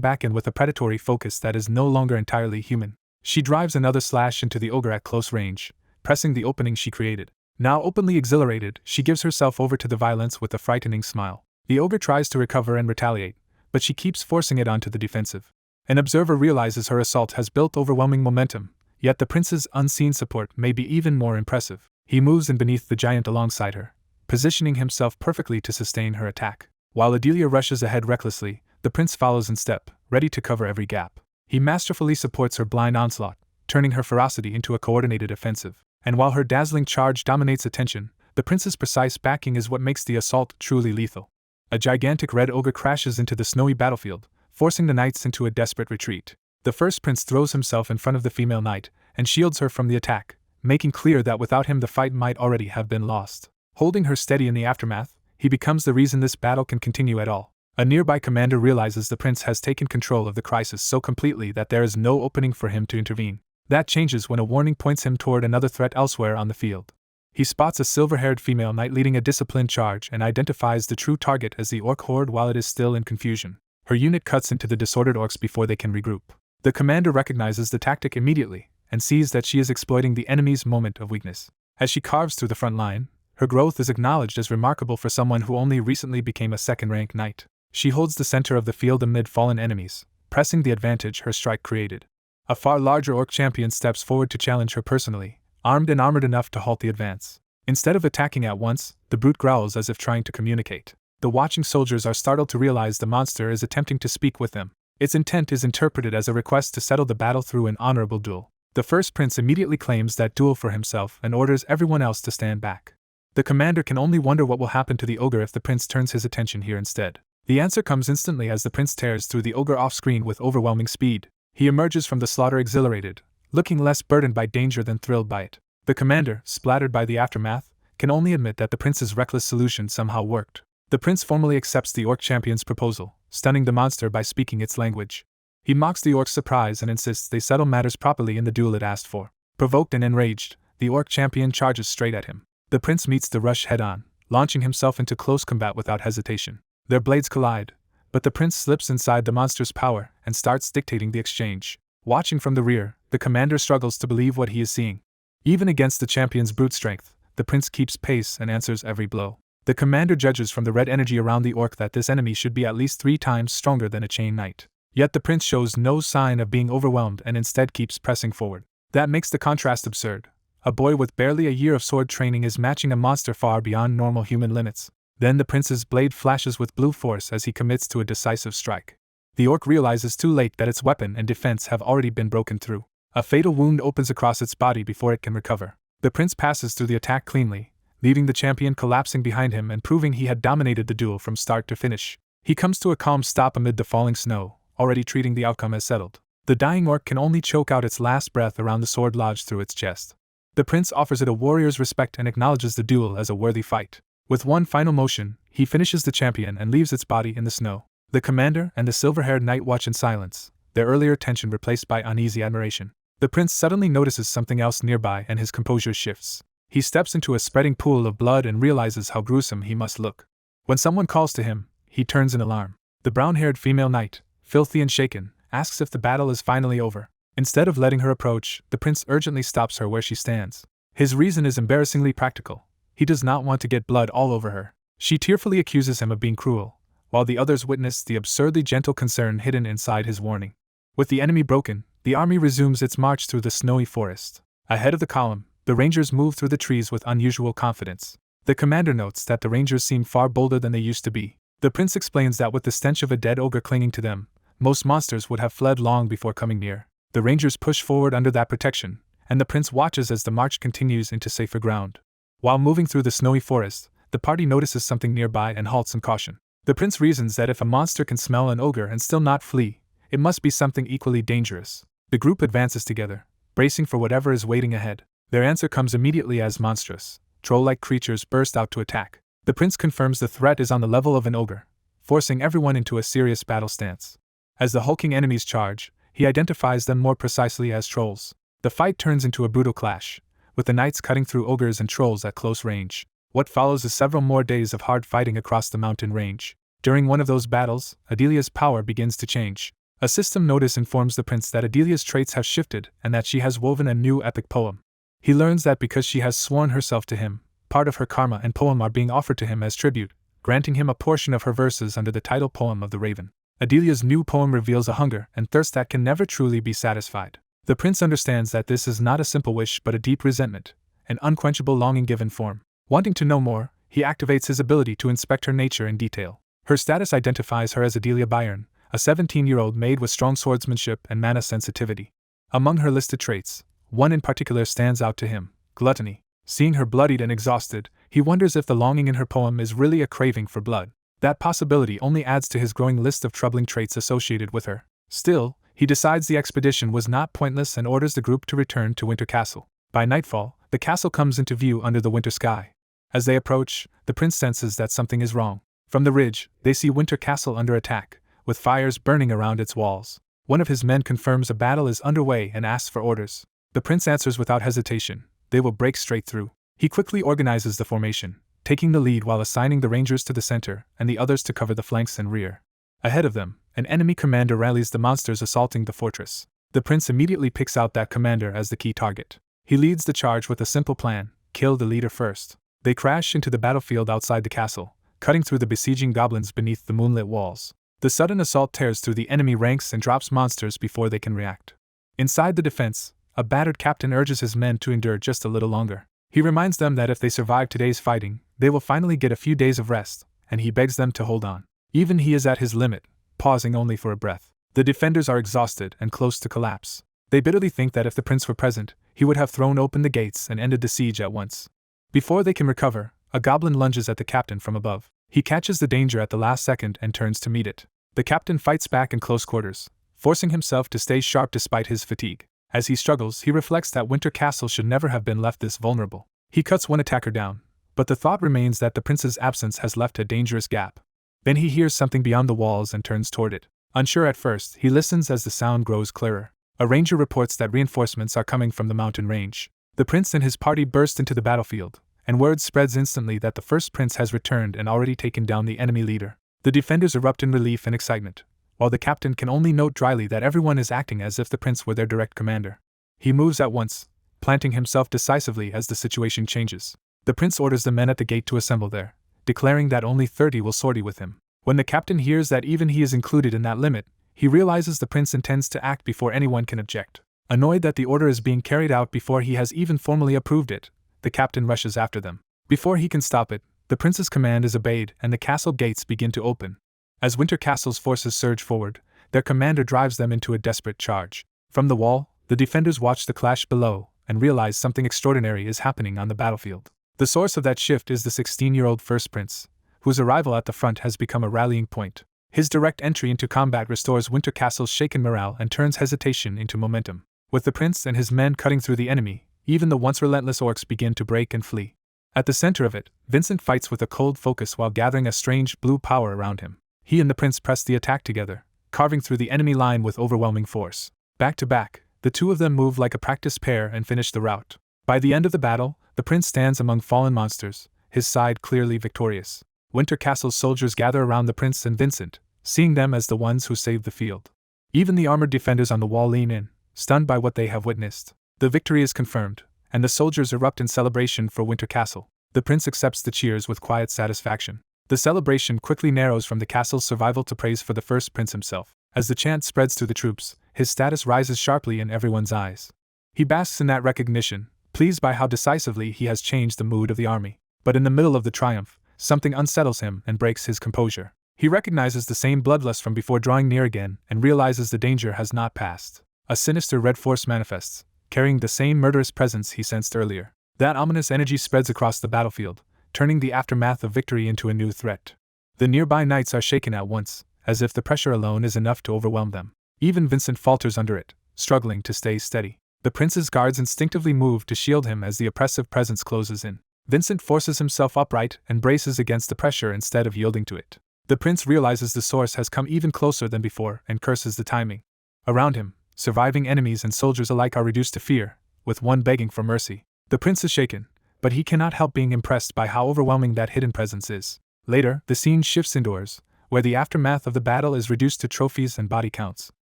[SPEAKER 1] back in with a predatory focus that is no longer entirely human. She drives another slash into the ogre at close range, pressing the opening she created. Now openly exhilarated, she gives herself over to the violence with a frightening smile. The ogre tries to recover and retaliate, but she keeps forcing it onto the defensive. An observer realizes her assault has built overwhelming momentum, yet the prince's unseen support may be even more impressive. He moves in beneath the giant alongside her, positioning himself perfectly to sustain her attack. While Adelia rushes ahead recklessly, the prince follows in step, ready to cover every gap. He masterfully supports her blind onslaught, turning her ferocity into a coordinated offensive. And while her dazzling charge dominates attention, the prince's precise backing is what makes the assault truly lethal. A gigantic red ogre crashes into the snowy battlefield, forcing the knights into a desperate retreat. The first prince throws himself in front of the female knight and shields her from the attack, making clear that without him the fight might already have been lost. Holding her steady in the aftermath, he becomes the reason this battle can continue at all. A nearby commander realizes the prince has taken control of the crisis so completely that there is no opening for him to intervene. That changes when a warning points him toward another threat elsewhere on the field. He spots a silver-haired female knight leading a disciplined charge and identifies the true target as the orc horde while it is still in confusion. Her unit cuts into the disordered orcs before they can regroup. The commander recognizes the tactic immediately and sees that she is exploiting the enemy's moment of weakness. As she carves through the front line, her growth is acknowledged as remarkable for someone who only recently became a second-rank knight. She holds the center of the field amid fallen enemies, pressing the advantage her strike created. A far larger orc champion steps forward to challenge her personally, armed and armored enough to halt the advance. Instead of attacking at once, the brute growls as if trying to communicate. The watching soldiers are startled to realize the monster is attempting to speak with them. Its intent is interpreted as a request to settle the battle through an honorable duel. The first prince immediately claims that duel for himself and orders everyone else to stand back. The commander can only wonder what will happen to the ogre if the prince turns his attention here instead. The answer comes instantly as the prince tears through the ogre off-screen with overwhelming speed. He emerges from the slaughter exhilarated, looking less burdened by danger than thrilled by it. The commander, splattered by the aftermath, can only admit that the prince's reckless solution somehow worked. The prince formally accepts the orc champion's proposal, stunning the monster by speaking its language. He mocks the orc's surprise and insists they settle matters properly in the duel it asked for. Provoked and enraged, the orc champion charges straight at him. The prince meets the rush head-on, launching himself into close combat without hesitation. Their blades collide, but the prince slips inside the monster's power and starts dictating the exchange. Watching from the rear, the commander struggles to believe what he is seeing. Even against the champion's brute strength, the prince keeps pace and answers every blow. The commander judges from the red energy around the orc that this enemy should be at least 3 times stronger than a chain knight. Yet the prince shows no sign of being overwhelmed and instead keeps pressing forward. That makes the contrast absurd. A boy with barely a year of sword training is matching a monster far beyond normal human limits. Then the prince's blade flashes with blue force as he commits to a decisive strike. The orc realizes too late that its weapon and defense have already been broken through. A fatal wound opens across its body before it can recover. The prince passes through the attack cleanly, leaving the champion collapsing behind him and proving he had dominated the duel from start to finish. He comes to a calm stop amid the falling snow, already treating the outcome as settled. The dying orc can only choke out its last breath around the sword lodged through its chest. The prince offers it a warrior's respect and acknowledges the duel as a worthy fight. With one final motion, he finishes the champion and leaves its body in the snow. The commander and the silver-haired knight watch in silence, their earlier tension replaced by uneasy admiration. The prince suddenly notices something else nearby and his composure shifts. He steps into a spreading pool of blood and realizes how gruesome he must look. When someone calls to him, he turns in alarm. The brown-haired female knight, filthy and shaken, asks if the battle is finally over. Instead of letting her approach, the prince urgently stops her where she stands. His reason is embarrassingly practical. He does not want to get blood all over her. She tearfully accuses him of being cruel, while the others witness the absurdly gentle concern hidden inside his warning. With the enemy broken, the army resumes its march through the snowy forest. Ahead of the column, the rangers move through the trees with unusual confidence. The commander notes that the rangers seem far bolder than they used to be. The prince explains that with the stench of a dead ogre clinging to them, most monsters would have fled long before coming near. The rangers push forward under that protection, and the prince watches as the march continues into safer ground. While moving through the snowy forest, the party notices something nearby and halts in caution. The prince reasons that if a monster can smell an ogre and still not flee, it must be something equally dangerous. The group advances together, bracing for whatever is waiting ahead. Their answer comes immediately as monstrous, troll-like creatures burst out to attack. The prince confirms the threat is on the level of an ogre, forcing everyone into a serious battle stance. As the hulking enemies charge, he identifies them more precisely as trolls. The fight turns into a brutal clash, with the knights cutting through ogres and trolls at close range. What follows is several more days of hard fighting across the mountain range. During one of those battles, Adelia's power begins to change. A system notice informs the prince that Adelia's traits have shifted and that she has woven a new epic poem. He learns that because she has sworn herself to him, part of her karma and poem are being offered to him as tribute, granting him a portion of her verses under the title Poem of the Raven. Adelia's new poem reveals a hunger and thirst that can never truly be satisfied. The prince understands that this is not a simple wish but a deep resentment, an unquenchable longing given form. Wanting to know more, he activates his ability to inspect her nature in detail. Her status identifies her as Adelia Byron, a 17-year-old maid with strong swordsmanship and mana sensitivity. Among her listed traits, one in particular stands out to him: gluttony. Seeing her bloodied and exhausted, he wonders if the longing in her poem is really a craving for blood. That possibility only adds to his growing list of troubling traits associated with her. Still, he decides the expedition was not pointless and orders the group to return to Winter Castle. By nightfall, the castle comes into view under the winter sky. As they approach, the prince senses that something is wrong. From the ridge, they see Winter Castle under attack, with fires burning around its walls. One of his men confirms a battle is underway and asks for orders. The prince answers without hesitation: they will break straight through. He quickly organizes the formation, taking the lead while assigning the rangers to the center and the others to cover the flanks and rear. Ahead of them, an enemy commander rallies the monsters assaulting the fortress. The prince immediately picks out that commander as the key target. He leads the charge with a simple plan: kill the leader first. They crash into the battlefield outside the castle, cutting through the besieging goblins beneath the moonlit walls. The sudden assault tears through the enemy ranks and drops monsters before they can react. Inside the defense, a battered captain urges his men to endure just a little longer. He reminds them that if they survive today's fighting, they will finally get a few days of rest, and he begs them to hold on. Even he is at his limit, pausing only for a breath. The defenders are exhausted and close to collapse. They bitterly think that if the prince were present, he would have thrown open the gates and ended the siege at once. Before they can recover, a goblin lunges at the captain from above. He catches the danger at the last second and turns to meet it. The captain fights back in close quarters, forcing himself to stay sharp despite his fatigue. As he struggles, he reflects that Winter Castle should never have been left this vulnerable. He cuts one attacker down, but the thought remains that the prince's absence has left a dangerous gap. Then he hears something beyond the walls and turns toward it. Unsure at first, he listens as the sound grows clearer. A ranger reports that reinforcements are coming from the mountain range. The prince and his party burst into the battlefield, and word spreads instantly that the first prince has returned and already taken down the enemy leader. The defenders erupt in relief and excitement, while the captain can only note dryly that everyone is acting as if the prince were their direct commander. He moves at once, planting himself decisively as the situation changes. The prince orders the men at the gate to assemble there, declaring that only 30 will sortie with him. When the captain hears that even he is included in that limit, he realizes the prince intends to act before anyone can object. Annoyed that the order is being carried out before he has even formally approved it, the captain rushes after them. Before he can stop it, the prince's command is obeyed and the castle gates begin to open. As Winter Castle's forces surge forward, their commander drives them into a desperate charge. From the wall, the defenders watch the clash below and realize something extraordinary is happening on the battlefield. The source of that shift is the 16-year-old first prince, whose arrival at the front has become a rallying point. His direct entry into combat restores Winter Castle's shaken morale and turns hesitation into momentum. With the prince and his men cutting through the enemy, even the once relentless orcs begin to break and flee. At the center of it, Vincent fights with a cold focus while gathering a strange blue power around him. He and the prince press the attack together, carving through the enemy line with overwhelming force. Back to back, the two of them move like a practiced pair and finish the rout. By the end of the battle, The prince stands among fallen monsters, his side clearly victorious. Winter Castle's soldiers gather around the prince and Vincent, seeing them as the ones who saved the field. Even the armored defenders on the wall lean in, stunned by what they have witnessed. The victory is confirmed, and the soldiers erupt in celebration for Winter Castle. The prince accepts the cheers with quiet satisfaction. The celebration quickly narrows from the castle's survival to praise for the first prince himself. As the chant spreads through the troops, his status rises sharply in everyone's eyes. He basks in that recognition, pleased by how decisively he has changed the mood of the army. But in the middle of the triumph, something unsettles him and breaks his composure. He recognizes the same bloodlust from before drawing near again and realizes the danger has not passed. A sinister red force manifests, carrying the same murderous presence he sensed earlier. That ominous energy spreads across the battlefield, turning the aftermath of victory into a new threat. The nearby knights are shaken at once, as if the pressure alone is enough to overwhelm them. Even Vincent falters under it, struggling to stay steady. The prince's guards instinctively move to shield him as the oppressive presence closes in. Vincent forces himself upright and braces against the pressure instead of yielding to it. The prince realizes the source has come even closer than before and curses the timing. Around him, surviving enemies and soldiers alike are reduced to fear, with one begging for mercy. The prince is shaken, but he cannot help being impressed by how overwhelming that hidden presence is. Later, the scene shifts indoors, where the aftermath of the battle is reduced to trophies and body counts.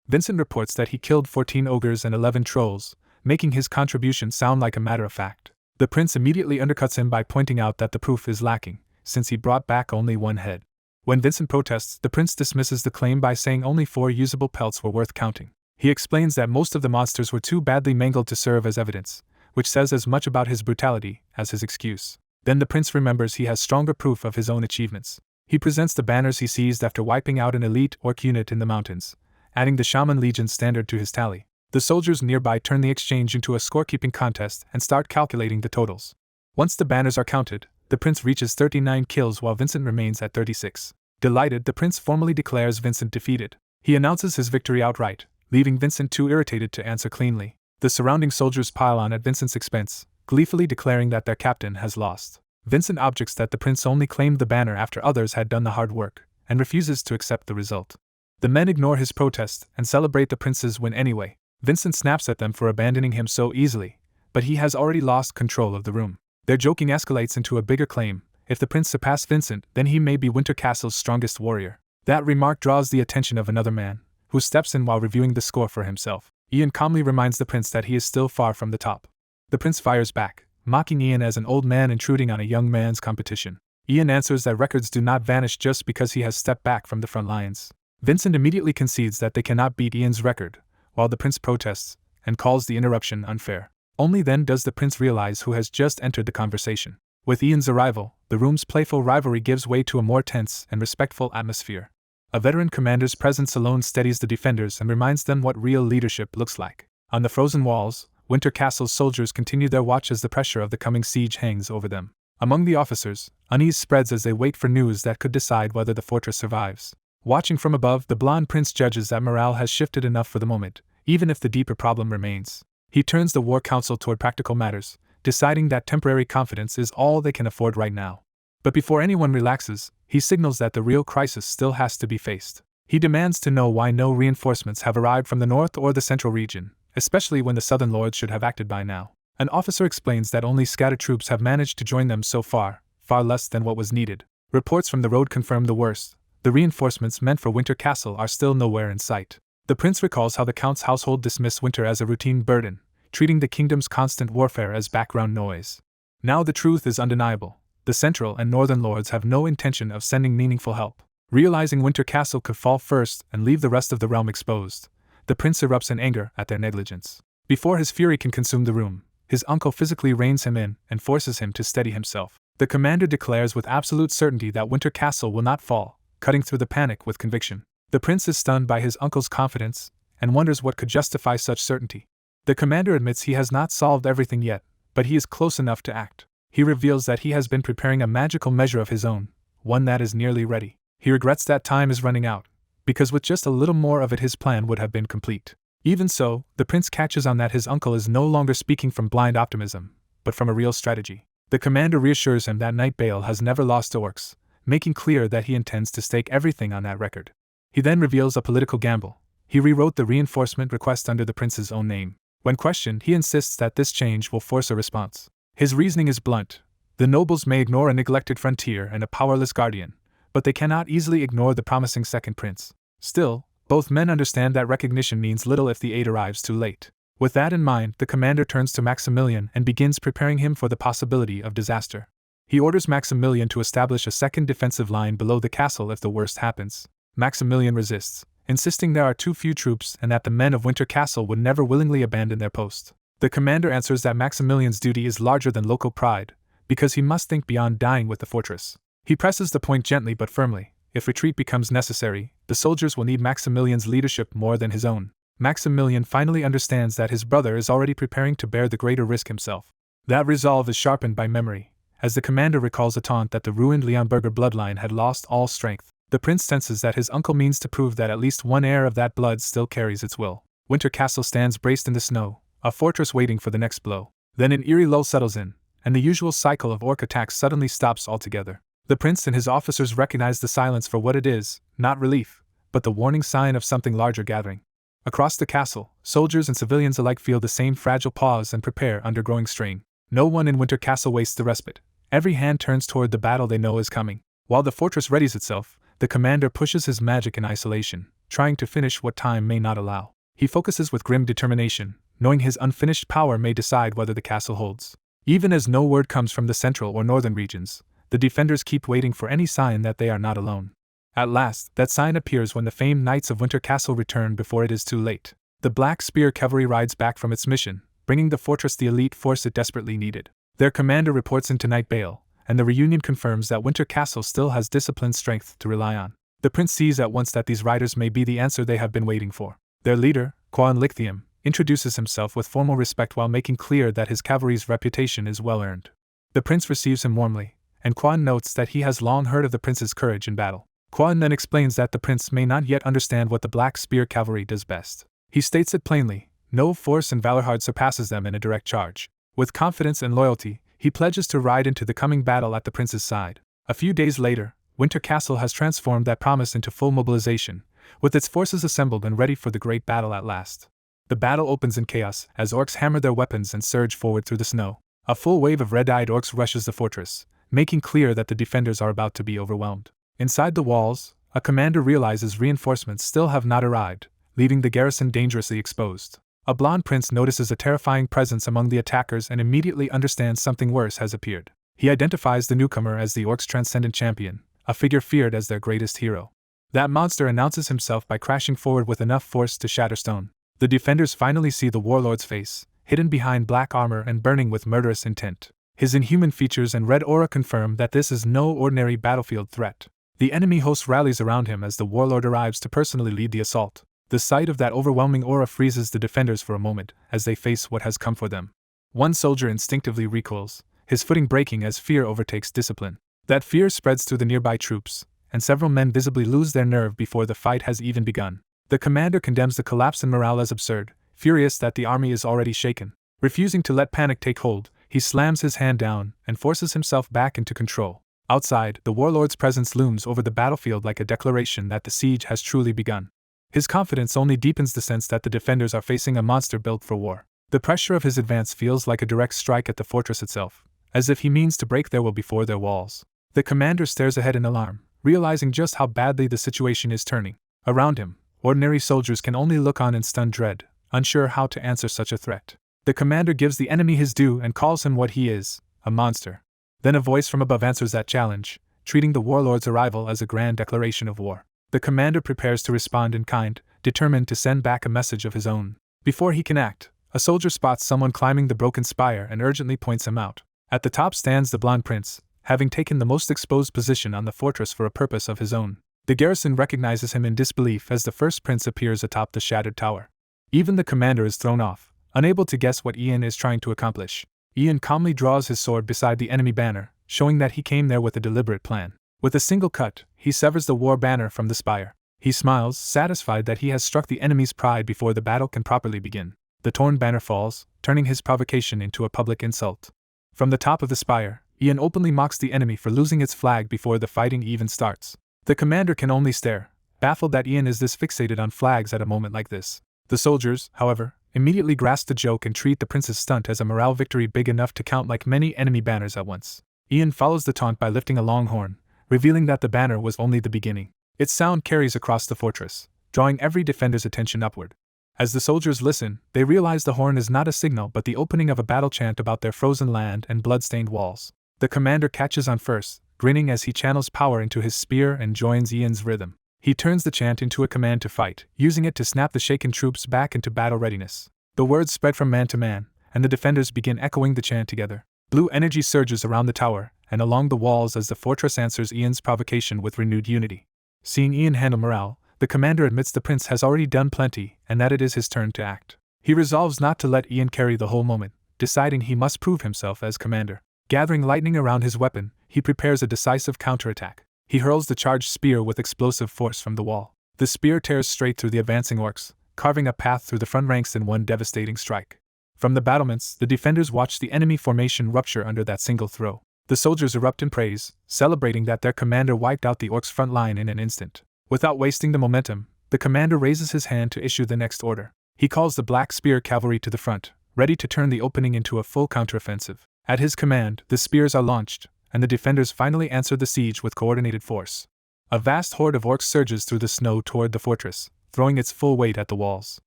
[SPEAKER 1] Vincent reports that he killed 14 ogres and 11 trolls, making his contribution sound like a matter of fact. The prince immediately undercuts him by pointing out that the proof is lacking, since he brought back only one head. When Vincent protests, the prince dismisses the claim by saying only 4 usable pelts were worth counting. He explains that most of the monsters were too badly mangled to serve as evidence, which says as much about his brutality as his excuse. Then the prince remembers he has stronger proof of his own achievements. He presents the banners he seized after wiping out an elite orc unit in the mountains, adding the Shaman Legion standard to his tally. The soldiers nearby turn the exchange into a scorekeeping contest and start calculating the totals. Once the banners are counted, the prince reaches 39 kills while Vincent remains at 36. Delighted, the prince formally declares Vincent defeated. He announces his victory outright, leaving Vincent too irritated to answer cleanly. The surrounding soldiers pile on at Vincent's expense, gleefully declaring that their captain has lost. Vincent objects that the prince only claimed the banner after others had done the hard work, and refuses to accept the result. The men ignore his protest and celebrate the prince's win anyway. Vincent snaps at them for abandoning him so easily, but he has already lost control of the room. Their joking escalates into a bigger claim: if the prince surpassed Vincent, then he may be Winter Castle's strongest warrior. That remark draws the attention of another man, who steps in while reviewing the score for himself. Ian calmly reminds the prince that he is still far from the top. The prince fires back, mocking Ian as an old man intruding on a young man's competition. Ian answers that records do not vanish just because he has stepped back from the front lines. Vincent immediately concedes that they cannot beat Ian's record, while the prince protests and calls the interruption unfair. Only then does the prince realize who has just entered the conversation. With Ian's arrival, the room's playful rivalry gives way to a more tense and respectful atmosphere. A veteran commander's presence alone steadies the defenders and reminds them what real leadership looks like. On the frozen walls, Winter Castle's soldiers continue their watch as the pressure of the coming siege hangs over them. Among the officers, unease spreads as they wait for news that could decide whether the fortress survives. Watching from above, the blonde prince judges that morale has shifted enough for the moment, even if the deeper problem remains. He turns the war council toward practical matters, deciding that temporary confidence is all they can afford right now. But before anyone relaxes, he signals that the real crisis still has to be faced. He demands to know why no reinforcements have arrived from the north or the central region, especially when the southern lords should have acted by now. An officer explains that only scattered troops have managed to join them so far, far less than what was needed. Reports from the road confirm the worst. The reinforcements meant for Winter Castle are still nowhere in sight. The prince recalls how the count's household dismissed winter as a routine burden, treating the kingdom's constant warfare as background noise. Now the truth is undeniable. The central and northern lords have no intention of sending meaningful help. Realizing Winter Castle could fall first and leave the rest of the realm exposed, the prince erupts in anger at their negligence. Before his fury can consume the room, his uncle physically reins him in and forces him to steady himself. The commander declares with absolute certainty that Winter Castle will not fall, cutting through the panic with conviction. The prince is stunned by his uncle's confidence and wonders what could justify such certainty. The commander admits he has not solved everything yet, but he is close enough to act. He reveals that he has been preparing a magical measure of his own, one that is nearly ready. He regrets that time is running out, because with just a little more of it his plan would have been complete. Even so, the prince catches on that his uncle is no longer speaking from blind optimism, but from a real strategy. The commander reassures him that Knight Bale has never lost to orcs, making clear that he intends to stake everything on that record. He then reveals a political gamble. He rewrote the reinforcement request under the prince's own name. When questioned, he insists that this change will force a response. His reasoning is blunt. The nobles may ignore a neglected frontier and a powerless guardian, but they cannot easily ignore the promising second prince. Still, both men understand that recognition means little if the aid arrives too late. With that in mind, the commander turns to Maximilian and begins preparing him for the possibility of disaster. He orders Maximilian to establish a second defensive line below the castle if the worst happens. Maximilian resists, insisting there are too few troops and that the men of Winter Castle would never willingly abandon their post. The commander answers that Maximilian's duty is larger than local pride, because he must think beyond dying with the fortress. He presses the point gently but firmly. If retreat becomes necessary, the soldiers will need Maximilian's leadership more than his own. Maximilian finally understands that his brother is already preparing to bear the greater risk himself. That resolve is sharpened by memory, as the commander recalls a taunt that the ruined Leonberger bloodline had lost all strength. The prince senses that his uncle means to prove that at least one heir of that blood still carries its will. Winter Castle stands braced in the snow, a fortress waiting for the next blow. Then an eerie lull settles in, and the usual cycle of orc attacks suddenly stops altogether. The prince and his officers recognize the silence for what it is, not relief, but the warning sign of something larger gathering. Across the castle, soldiers and civilians alike feel the same fragile pause and prepare under growing strain. No one in Winter Castle wastes the respite. Every hand turns toward the battle they know is coming. While the fortress readies itself, the commander pushes his magic in isolation, trying to finish what time may not allow. He focuses with grim determination, knowing his unfinished power may decide whether the castle holds. Even as no word comes from the central or northern regions, the defenders keep waiting for any sign that they are not alone. At last, that sign appears when the famed Knights of Winter Castle return before it is too late. The Black Spear Cavalry rides back from its mission, bringing the fortress the elite force it desperately needed. Their commander reports into Night Bale, and the reunion confirms that Winter Castle still has disciplined strength to rely on. The prince sees at once that these riders may be the answer they have been waiting for. Their leader, Quan Lithium, introduces himself with formal respect while making clear that his cavalry's reputation is well earned. The prince receives him warmly, and Quan notes that he has long heard of the prince's courage in battle. Quan then explains that the prince may not yet understand what the Black Spear Cavalry does best. He states it plainly: no force in Valorhard surpasses them in a direct charge. With confidence and loyalty, he pledges to ride into the coming battle at the prince's side. A few days later, Winter Castle has transformed that promise into full mobilization, with its forces assembled and ready for the great battle at last. The battle opens in chaos as orcs hammer their weapons and surge forward through the snow. A full wave of red-eyed orcs rushes the fortress, making clear that the defenders are about to be overwhelmed. Inside the walls, a commander realizes reinforcements still have not arrived, leaving the garrison dangerously exposed. A blonde prince notices a terrifying presence among the attackers and immediately understands something worse has appeared. He identifies the newcomer as the orcs' transcendent champion, a figure feared as their greatest hero. That monster announces himself by crashing forward with enough force to shatter stone. The defenders finally see the warlord's face, hidden behind black armor and burning with murderous intent. His inhuman features and red aura confirm that this is no ordinary battlefield threat. The enemy host rallies around him as the warlord arrives to personally lead the assault. The sight of that overwhelming aura freezes the defenders for a moment as they face what has come for them. One soldier instinctively recoils, his footing breaking as fear overtakes discipline. That fear spreads through the nearby troops, and several men visibly lose their nerve before the fight has even begun. The commander condemns the collapse in morale as absurd, furious that the army is already shaken. Refusing to let panic take hold, he slams his hand down and forces himself back into control. Outside, the warlord's presence looms over the battlefield like a declaration that the siege has truly begun. His confidence only deepens the sense that the defenders are facing a monster built for war. The pressure of his advance feels like a direct strike at the fortress itself, as if he means to break their will before their walls. The commander stares ahead in alarm, realizing just how badly the situation is turning. Around him, ordinary soldiers can only look on in stunned dread, unsure how to answer such a threat. The commander gives the enemy his due and calls him what he is, a monster. Then a voice from above answers that challenge, treating the warlord's arrival as a grand declaration of war. The commander prepares to respond in kind, determined to send back a message of his own. Before he can act, a soldier spots someone climbing the broken spire and urgently points him out. At the top stands the blonde prince, having taken the most exposed position on the fortress for a purpose of his own. The garrison recognizes him in disbelief as the first prince appears atop the shattered tower. Even the commander is thrown off, unable to guess what Ian is trying to accomplish. Ian calmly draws his sword beside the enemy banner, showing that he came there with a deliberate plan. With a single cut, he severs the war banner from the spire. He smiles, satisfied that he has struck the enemy's pride before the battle can properly begin. The torn banner falls, turning his provocation into a public insult. From the top of the spire, Ian openly mocks the enemy for losing its flag before the fighting even starts. The commander can only stare, baffled that Ian is this fixated on flags at a moment like this. The soldiers, however, immediately grasped the joke and treat the prince's stunt as a morale victory big enough to count like many enemy banners at once. Ian follows the taunt by lifting a long horn, revealing that the banner was only the beginning. Its sound carries across the fortress, drawing every defender's attention upward. As the soldiers listen, they realize the horn is not a signal but the opening of a battle chant about their frozen land and blood-stained walls. The commander catches on first, grinning as he channels power into his spear and joins Ian's rhythm. He turns the chant into a command to fight, using it to snap the shaken troops back into battle readiness. The words spread from man to man, and the defenders begin echoing the chant together. Blue energy surges around the tower and along the walls as the fortress answers Ian's provocation with renewed unity. Seeing Ian handle morale, the commander admits the prince has already done plenty and that it is his turn to act. He resolves not to let Ian carry the whole moment, deciding he must prove himself as commander. Gathering lightning around his weapon, he prepares a decisive counterattack. He hurls the charged spear with explosive force from the wall. The spear tears straight through the advancing orcs, carving a path through the front ranks in one devastating strike. From the battlements, the defenders watch the enemy formation rupture under that single throw. The soldiers erupt in praise, celebrating that their commander wiped out the orcs' front line in an instant. Without wasting the momentum, the commander raises his hand to issue the next order. He calls the Black Spear Cavalry to the front, ready to turn the opening into a full counteroffensive. At his command, the spears are launched, and the defenders finally answer the siege with coordinated force. A vast horde of orcs surges through the snow toward the fortress, throwing its full weight at the walls.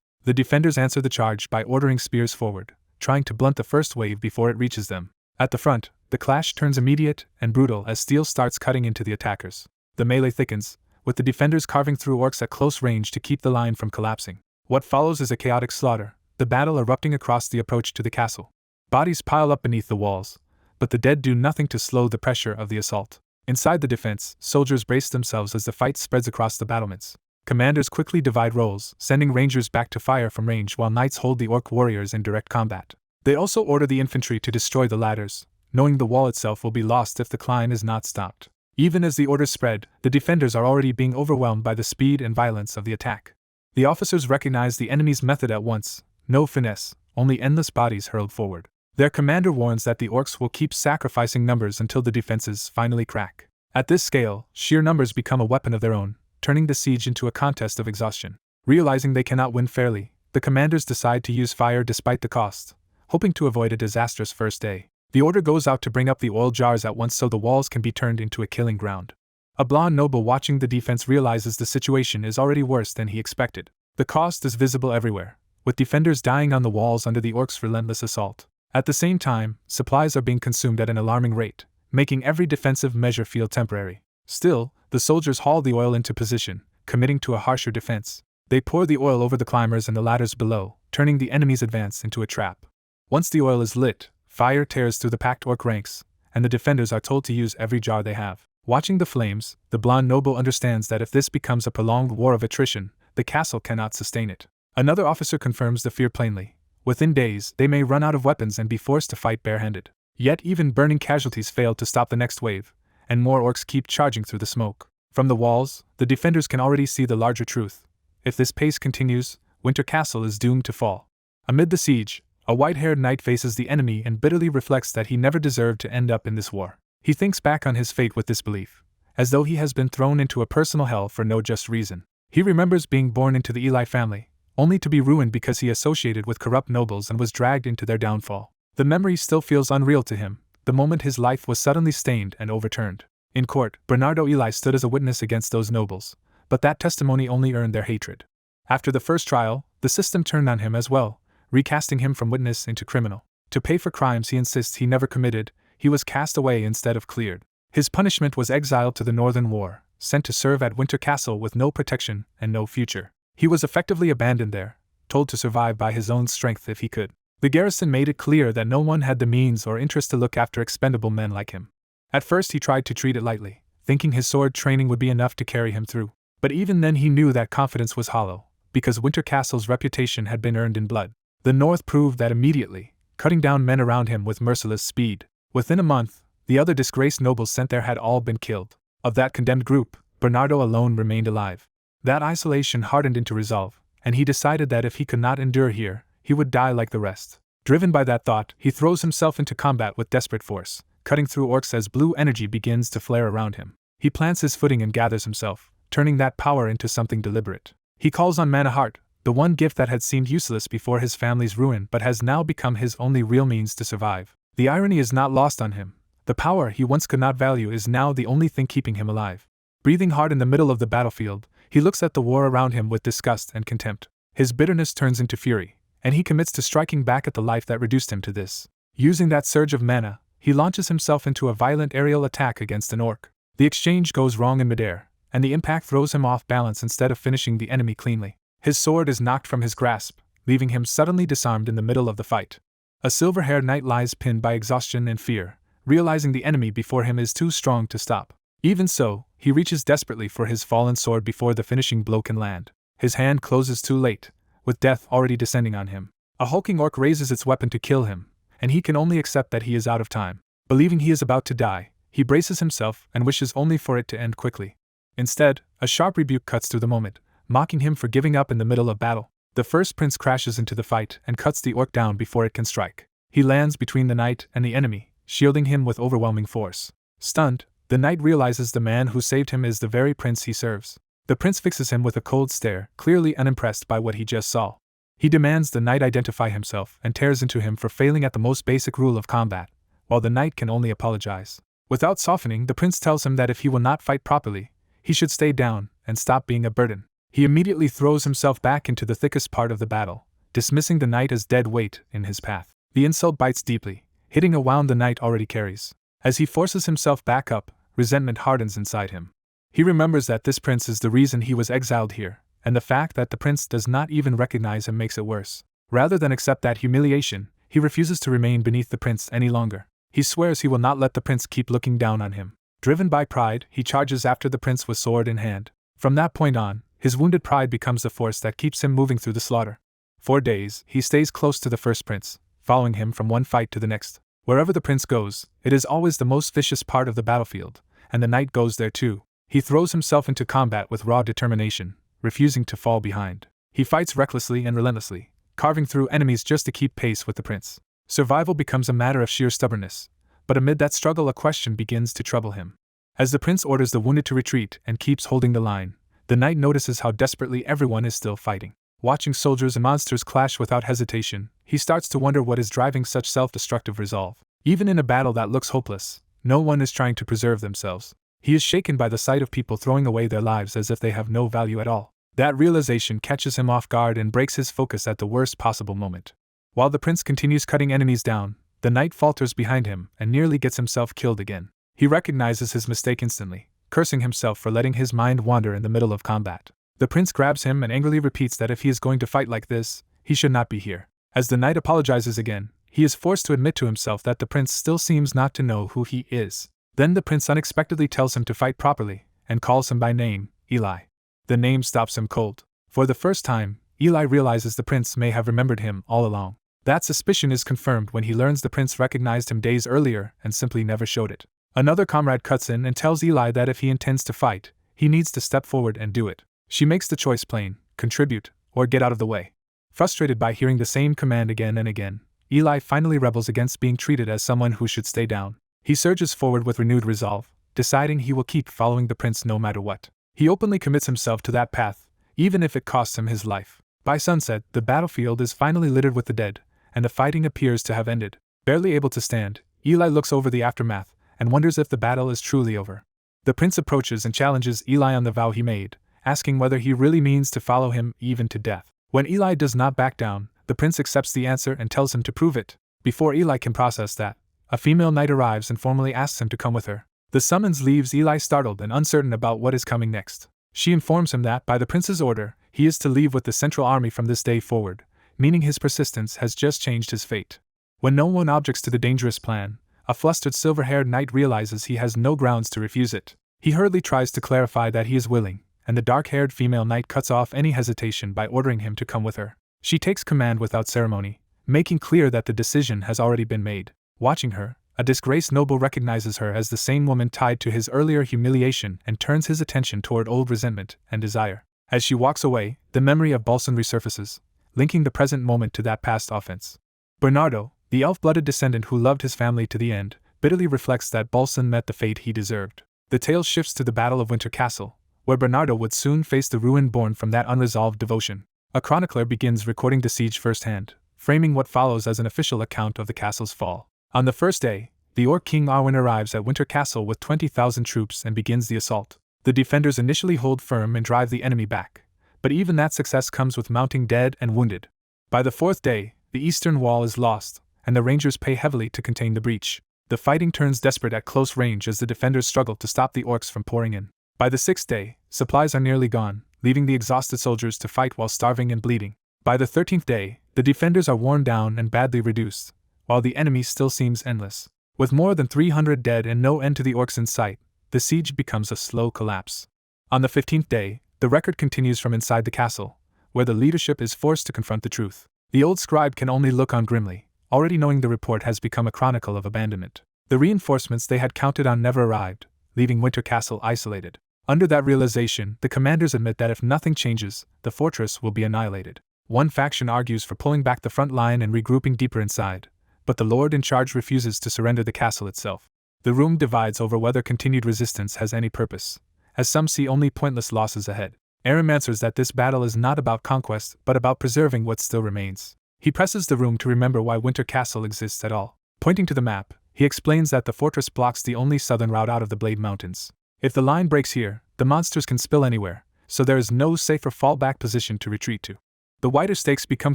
[SPEAKER 1] The defenders answer the charge by ordering spears forward, trying to blunt the first wave before it reaches them. At the front, the clash turns immediate and brutal as steel starts cutting into the attackers. The melee thickens, with the defenders carving through orcs at close range to keep the line from collapsing. What follows is a chaotic slaughter, the battle erupting across the approach to the castle. Bodies pile up beneath the walls, but the dead do nothing to slow the pressure of the assault. Inside the defense, soldiers brace themselves as the fight spreads across the battlements. Commanders quickly divide roles, sending rangers back to fire from range while knights hold the orc warriors in direct combat. They also order the infantry to destroy the ladders, knowing the wall itself will be lost if the climb is not stopped. Even as the orders spread, the defenders are already being overwhelmed by the speed and violence of the attack. The officers recognize the enemy's method at once: no finesse, only endless bodies hurled forward. Their commander warns that the orcs will keep sacrificing numbers until the defenses finally crack. At this scale, sheer numbers become a weapon of their own, turning the siege into a contest of exhaustion. Realizing they cannot win fairly, the commanders decide to use fire despite the cost, hoping to avoid a disastrous first day. The order goes out to bring up the oil jars at once so the walls can be turned into a killing ground. A blonde noble watching the defense realizes the situation is already worse than he expected. The cost is visible everywhere, with defenders dying on the walls under the orcs' relentless assault. At the same time, supplies are being consumed at an alarming rate, making every defensive measure feel temporary. Still, the soldiers haul the oil into position, committing to a harsher defense. They pour the oil over the climbers and the ladders below, turning the enemy's advance into a trap. Once the oil is lit, fire tears through the packed orc ranks, and the defenders are told to use every jar they have. Watching the flames, the blonde noble understands that if this becomes a prolonged war of attrition, the castle cannot sustain it. Another officer confirms the fear plainly. Within days, they may run out of weapons and be forced to fight barehanded. Yet even burning casualties fail to stop the next wave, and more orcs keep charging through the smoke. From the walls, the defenders can already see the larger truth. If this pace continues, Winter Castle is doomed to fall. Amid the siege, a white-haired knight faces the enemy and bitterly reflects that he never deserved to end up in this war. He thinks back on his fate with disbelief, as though he has been thrown into a personal hell for no just reason. He remembers being born into the Eli family, only to be ruined because he associated with corrupt nobles and was dragged into their downfall. The memory still feels unreal to him, the moment his life was suddenly stained and overturned. In court, Bernardo Eli stood as a witness against those nobles, but that testimony only earned their hatred. After the first trial, the system turned on him as well, recasting him from witness into criminal. To pay for crimes he insists he never committed, he was cast away instead of cleared. His punishment was exiled to the Northern War, sent to serve at Winter Castle with no protection and no future. He was effectively abandoned there, told to survive by his own strength if he could. The garrison made it clear that no one had the means or interest to look after expendable men like him. At first he tried to treat it lightly, thinking his sword training would be enough to carry him through. But even then he knew that confidence was hollow, because Winter Castle's reputation had been earned in blood. The North proved that immediately, cutting down men around him with merciless speed. Within a month, the other disgraced nobles sent there had all been killed. Of that condemned group, Bernardo alone remained alive. That isolation hardened into resolve, and he decided that if he could not endure here, he would die like the rest. Driven by that thought, he throws himself into combat with desperate force, cutting through orcs as blue energy begins to flare around him. He plants his footing and gathers himself, turning that power into something deliberate. He calls on Manhwa, the one gift that had seemed useless before his family's ruin but has now become his only real means to survive. The irony is not lost on him. The power he once could not value is now the only thing keeping him alive. Breathing hard in the middle of the battlefield, he looks at the war around him with disgust and contempt. His bitterness turns into fury, and he commits to striking back at the life that reduced him to this. Using that surge of mana, he launches himself into a violent aerial attack against an orc. The exchange goes wrong in midair, and the impact throws him off balance instead of finishing the enemy cleanly. His sword is knocked from his grasp, leaving him suddenly disarmed in the middle of the fight. A silver-haired knight lies pinned by exhaustion and fear, realizing the enemy before him is too strong to stop. Even so, he reaches desperately for his fallen sword before the finishing blow can land. His hand closes too late, with death already descending on him. A hulking orc raises its weapon to kill him, and he can only accept that he is out of time. Believing he is about to die, he braces himself and wishes only for it to end quickly. Instead, a sharp rebuke cuts through the moment, mocking him for giving up in the middle of battle. The first prince crashes into the fight and cuts the orc down before it can strike. He lands between the knight and the enemy, shielding him with overwhelming force. Stunned, the knight realizes the man who saved him is the very prince he serves. The prince fixes him with a cold stare, clearly unimpressed by what he just saw. He demands the knight identify himself and tears into him for failing at the most basic rule of combat, while the knight can only apologize. Without softening, the prince tells him that if he will not fight properly, he should stay down and stop being a burden. He immediately throws himself back into the thickest part of the battle, dismissing the knight as dead weight in his path. The insult bites deeply, hitting a wound the knight already carries. As he forces himself back up, resentment hardens inside him. He remembers that this prince is the reason he was exiled here, and the fact that the prince does not even recognize him makes it worse. Rather than accept that humiliation, he refuses to remain beneath the prince any longer. He swears he will not let the prince keep looking down on him. Driven by pride, he charges after the prince with sword in hand. From that point on, his wounded pride becomes the force that keeps him moving through the slaughter. For days, he stays close to the first prince, following him from one fight to the next. Wherever the prince goes, it is always the most vicious part of the battlefield, and the knight goes there too. He throws himself into combat with raw determination, refusing to fall behind. He fights recklessly and relentlessly, carving through enemies just to keep pace with the prince. Survival becomes a matter of sheer stubbornness, but amid that struggle a question begins to trouble him. As the prince orders the wounded to retreat and keeps holding the line, the knight notices how desperately everyone is still fighting. Watching soldiers and monsters clash without hesitation, he starts to wonder what is driving such self-destructive resolve. Even in a battle that looks hopeless, no one is trying to preserve themselves. He is shaken by the sight of people throwing away their lives as if they have no value at all. That realization catches him off guard and breaks his focus at the worst possible moment. While the prince continues cutting enemies down, the knight falters behind him and nearly gets himself killed again. He recognizes his mistake instantly, cursing himself for letting his mind wander in the middle of combat. The prince grabs him and angrily repeats that if he is going to fight like this, he should not be here. As the knight apologizes again, he is forced to admit to himself that the prince still seems not to know who he is. Then the prince unexpectedly tells him to fight properly, and calls him by name, Eli. The name stops him cold. For the first time, Eli realizes the prince may have remembered him all along. That suspicion is confirmed when he learns the prince recognized him days earlier and simply never showed it. Another comrade cuts in and tells Eli that if he intends to fight, he needs to step forward and do it. She makes the choice plain: contribute, or get out of the way. Frustrated by hearing the same command again and again, Eli finally rebels against being treated as someone who should stay down. He surges forward with renewed resolve, deciding he will keep following the prince no matter what. He openly commits himself to that path, even if it costs him his life. By sunset, the battlefield is finally littered with the dead, and the fighting appears to have ended. Barely able to stand, Eli looks over the aftermath and wonders if the battle is truly over. The prince approaches and challenges Eli on the vow he made, asking whether he really means to follow him even to death. When Eli does not back down, the prince accepts the answer and tells him to prove it. Before Eli can process that, a female knight arrives and formally asks him to come with her. The summons leaves Eli startled and uncertain about what is coming next. She informs him that, by the prince's order, he is to leave with the central army from this day forward, meaning his persistence has just changed his fate. When no one objects to the dangerous plan, a flustered silver-haired knight realizes he has no grounds to refuse it. He hurriedly tries to clarify that he is willing, and the dark-haired female knight cuts off any hesitation by ordering him to come with her. She takes command without ceremony, making clear that the decision has already been made. Watching her, a disgraced noble recognizes her as the same woman tied to his earlier humiliation and turns his attention toward old resentment and desire. As she walks away, the memory of Balsan resurfaces, linking the present moment to that past offense. Bernardo, the elf-blooded descendant who loved his family to the end, bitterly reflects that Balsan met the fate he deserved. The tale shifts to the Battle of Winter Castle, where Bernardo would soon face the ruin born from that unresolved devotion. A chronicler begins recording the siege firsthand, framing what follows as an official account of the castle's fall. On the first day, the Orc King Arwen arrives at Winter Castle with 20,000 troops and begins the assault. The defenders initially hold firm and drive the enemy back, but even that success comes with mounting dead and wounded. By the fourth day, the eastern wall is lost, and the Rangers pay heavily to contain the breach. The fighting turns desperate at close range as the defenders struggle to stop the orcs from pouring in. By the sixth day, supplies are nearly gone, leaving the exhausted soldiers to fight while starving and bleeding. By the 13th day, the defenders are worn down and badly reduced, while the enemy still seems endless. With more than 300 dead and no end to the orcs in sight, the siege becomes a slow collapse. On the 15th day, the record continues from inside the castle, where the leadership is forced to confront the truth. The old scribe can only look on grimly, already knowing the report has become a chronicle of abandonment. The reinforcements they had counted on never arrived, leaving Winter Castle isolated. Under that realization, the commanders admit that if nothing changes, the fortress will be annihilated. One faction argues for pulling back the front line and regrouping deeper inside, but the lord in charge refuses to surrender the castle itself. The room divides over whether continued resistance has any purpose, as some see only pointless losses ahead. Aram answers that this battle is not about conquest, but about preserving what still remains. He presses the room to remember why Winter Castle exists at all. Pointing to the map, he explains that the fortress blocks the only southern route out of the Blade Mountains. If the line breaks here, the monsters can spill anywhere, so there is no safer fallback position to retreat to. The wider stakes become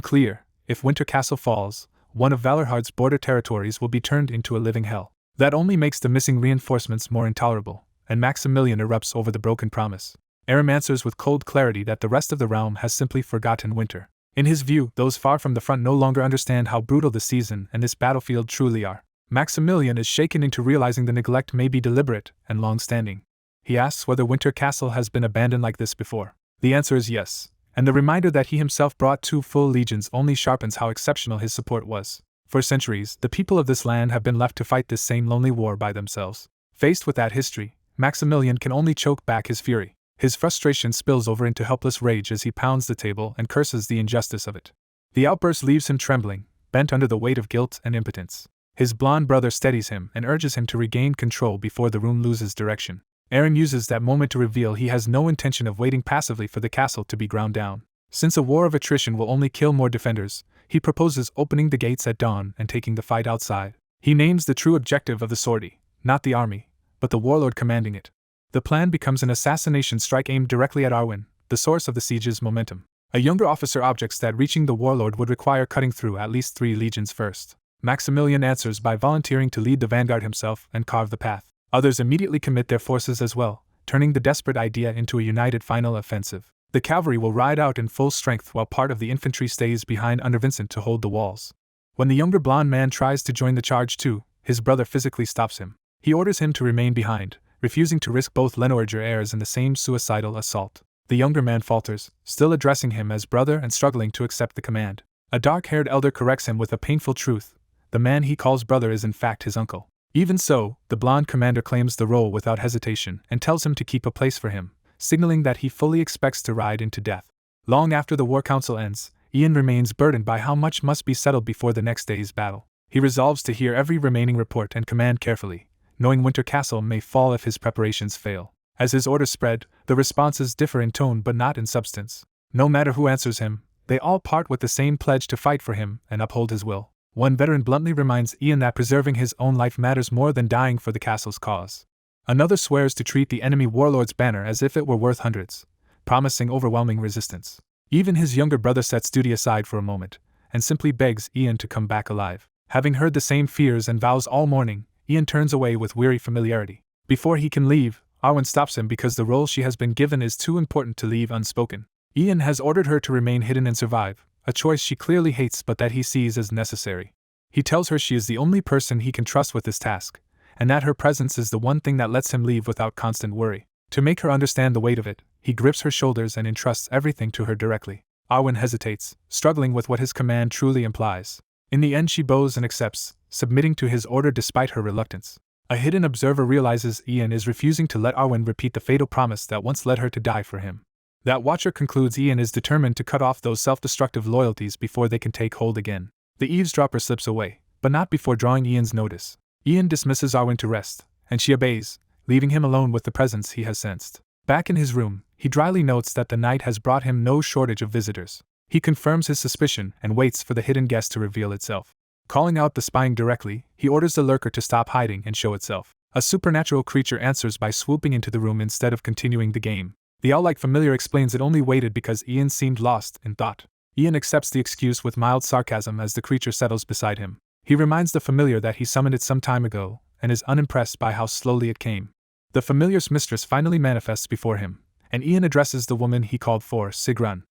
[SPEAKER 1] clear. If Winter Castle falls, one of Valorhard's border territories will be turned into a living hell. That only makes the missing reinforcements more intolerable, and Maximilian erupts over the broken promise. Aram answers with cold clarity that the rest of the realm has simply forgotten winter. In his view, those far from the front no longer understand how brutal the season and this battlefield truly are. Maximilian is shaken into realizing the neglect may be deliberate and long-standing. He asks whether Winter Castle has been abandoned like this before. The answer is yes, and the reminder that he himself brought 2 full legions only sharpens how exceptional his support was. For centuries, the people of this land have been left to fight this same lonely war by themselves. Faced with that history, Maximilian can only choke back his fury. His frustration spills over into helpless rage as he pounds the table and curses the injustice of it. The outburst leaves him trembling, bent under the weight of guilt and impotence. His blonde brother steadies him and urges him to regain control before the room loses direction. Aaron uses that moment to reveal he has no intention of waiting passively for the castle to be ground down. Since a war of attrition will only kill more defenders, he proposes opening the gates at dawn and taking the fight outside. He names the true objective of the sortie, not the army, but the warlord commanding it. The plan becomes an assassination strike aimed directly at Arwen, the source of the siege's momentum. A younger officer objects that reaching the warlord would require cutting through at least 3 legions first. Maximilian answers by volunteering to lead the vanguard himself and carve the path. Others immediately commit their forces as well, turning the desperate idea into a united final offensive. The cavalry will ride out in full strength while part of the infantry stays behind under Vincent to hold the walls. When the younger blonde man tries to join the charge too, his brother physically stops him. He orders him to remain behind, refusing to risk both Lenoirger heirs in the same suicidal assault. The younger man falters, still addressing him as brother and struggling to accept the command. A dark-haired elder corrects him with a painful truth. The man he calls brother is in fact his uncle. Even so, the blonde commander claims the role without hesitation and tells him to keep a place for him, signaling that he fully expects to ride into death. Long after the war council ends, Ian remains burdened by how much must be settled before the next day's battle. He resolves to hear every remaining report and command carefully, knowing Winter Castle may fall if his preparations fail. As his orders spread, the responses differ in tone but not in substance. No matter who answers him, they all part with the same pledge to fight for him and uphold his will. One veteran bluntly reminds Ian that preserving his own life matters more than dying for the castle's cause. Another swears to treat the enemy warlord's banner as if it were worth hundreds, promising overwhelming resistance. Even his younger brother sets duty aside for a moment, and simply begs Ian to come back alive. Having heard the same fears and vows all morning, Ian turns away with weary familiarity. Before he can leave, Arwen stops him because the role she has been given is too important to leave unspoken. Ian has ordered her to remain hidden and survive, a choice she clearly hates but that he sees as necessary. He tells her she is the only person he can trust with this task, and that her presence is the one thing that lets him leave without constant worry. To make her understand the weight of it, he grips her shoulders and entrusts everything to her directly. Arwen hesitates, struggling with what his command truly implies. In the end she bows and accepts, submitting to his order despite her reluctance. A hidden observer realizes Ian is refusing to let Arwen repeat the fatal promise that once led her to die for him. That watcher concludes Ian is determined to cut off those self-destructive loyalties before they can take hold again. The eavesdropper slips away, but not before drawing Ian's notice. Ian dismisses Arwen to rest, and she obeys, leaving him alone with the presence he has sensed. Back in his room, he dryly notes that the night has brought him no shortage of visitors. He confirms his suspicion and waits for the hidden guest to reveal itself. Calling out the spying directly, he orders the lurker to stop hiding and show itself. A supernatural creature answers by swooping into the room instead of continuing the game. The owl-like familiar explains it only waited because Ian seemed lost in thought. Ian accepts the excuse with mild sarcasm as the creature settles beside him. He reminds the familiar that he summoned it some time ago, and is unimpressed by how slowly it came. The familiar's mistress finally manifests before him, and Ian addresses the woman he called for, Sigrun.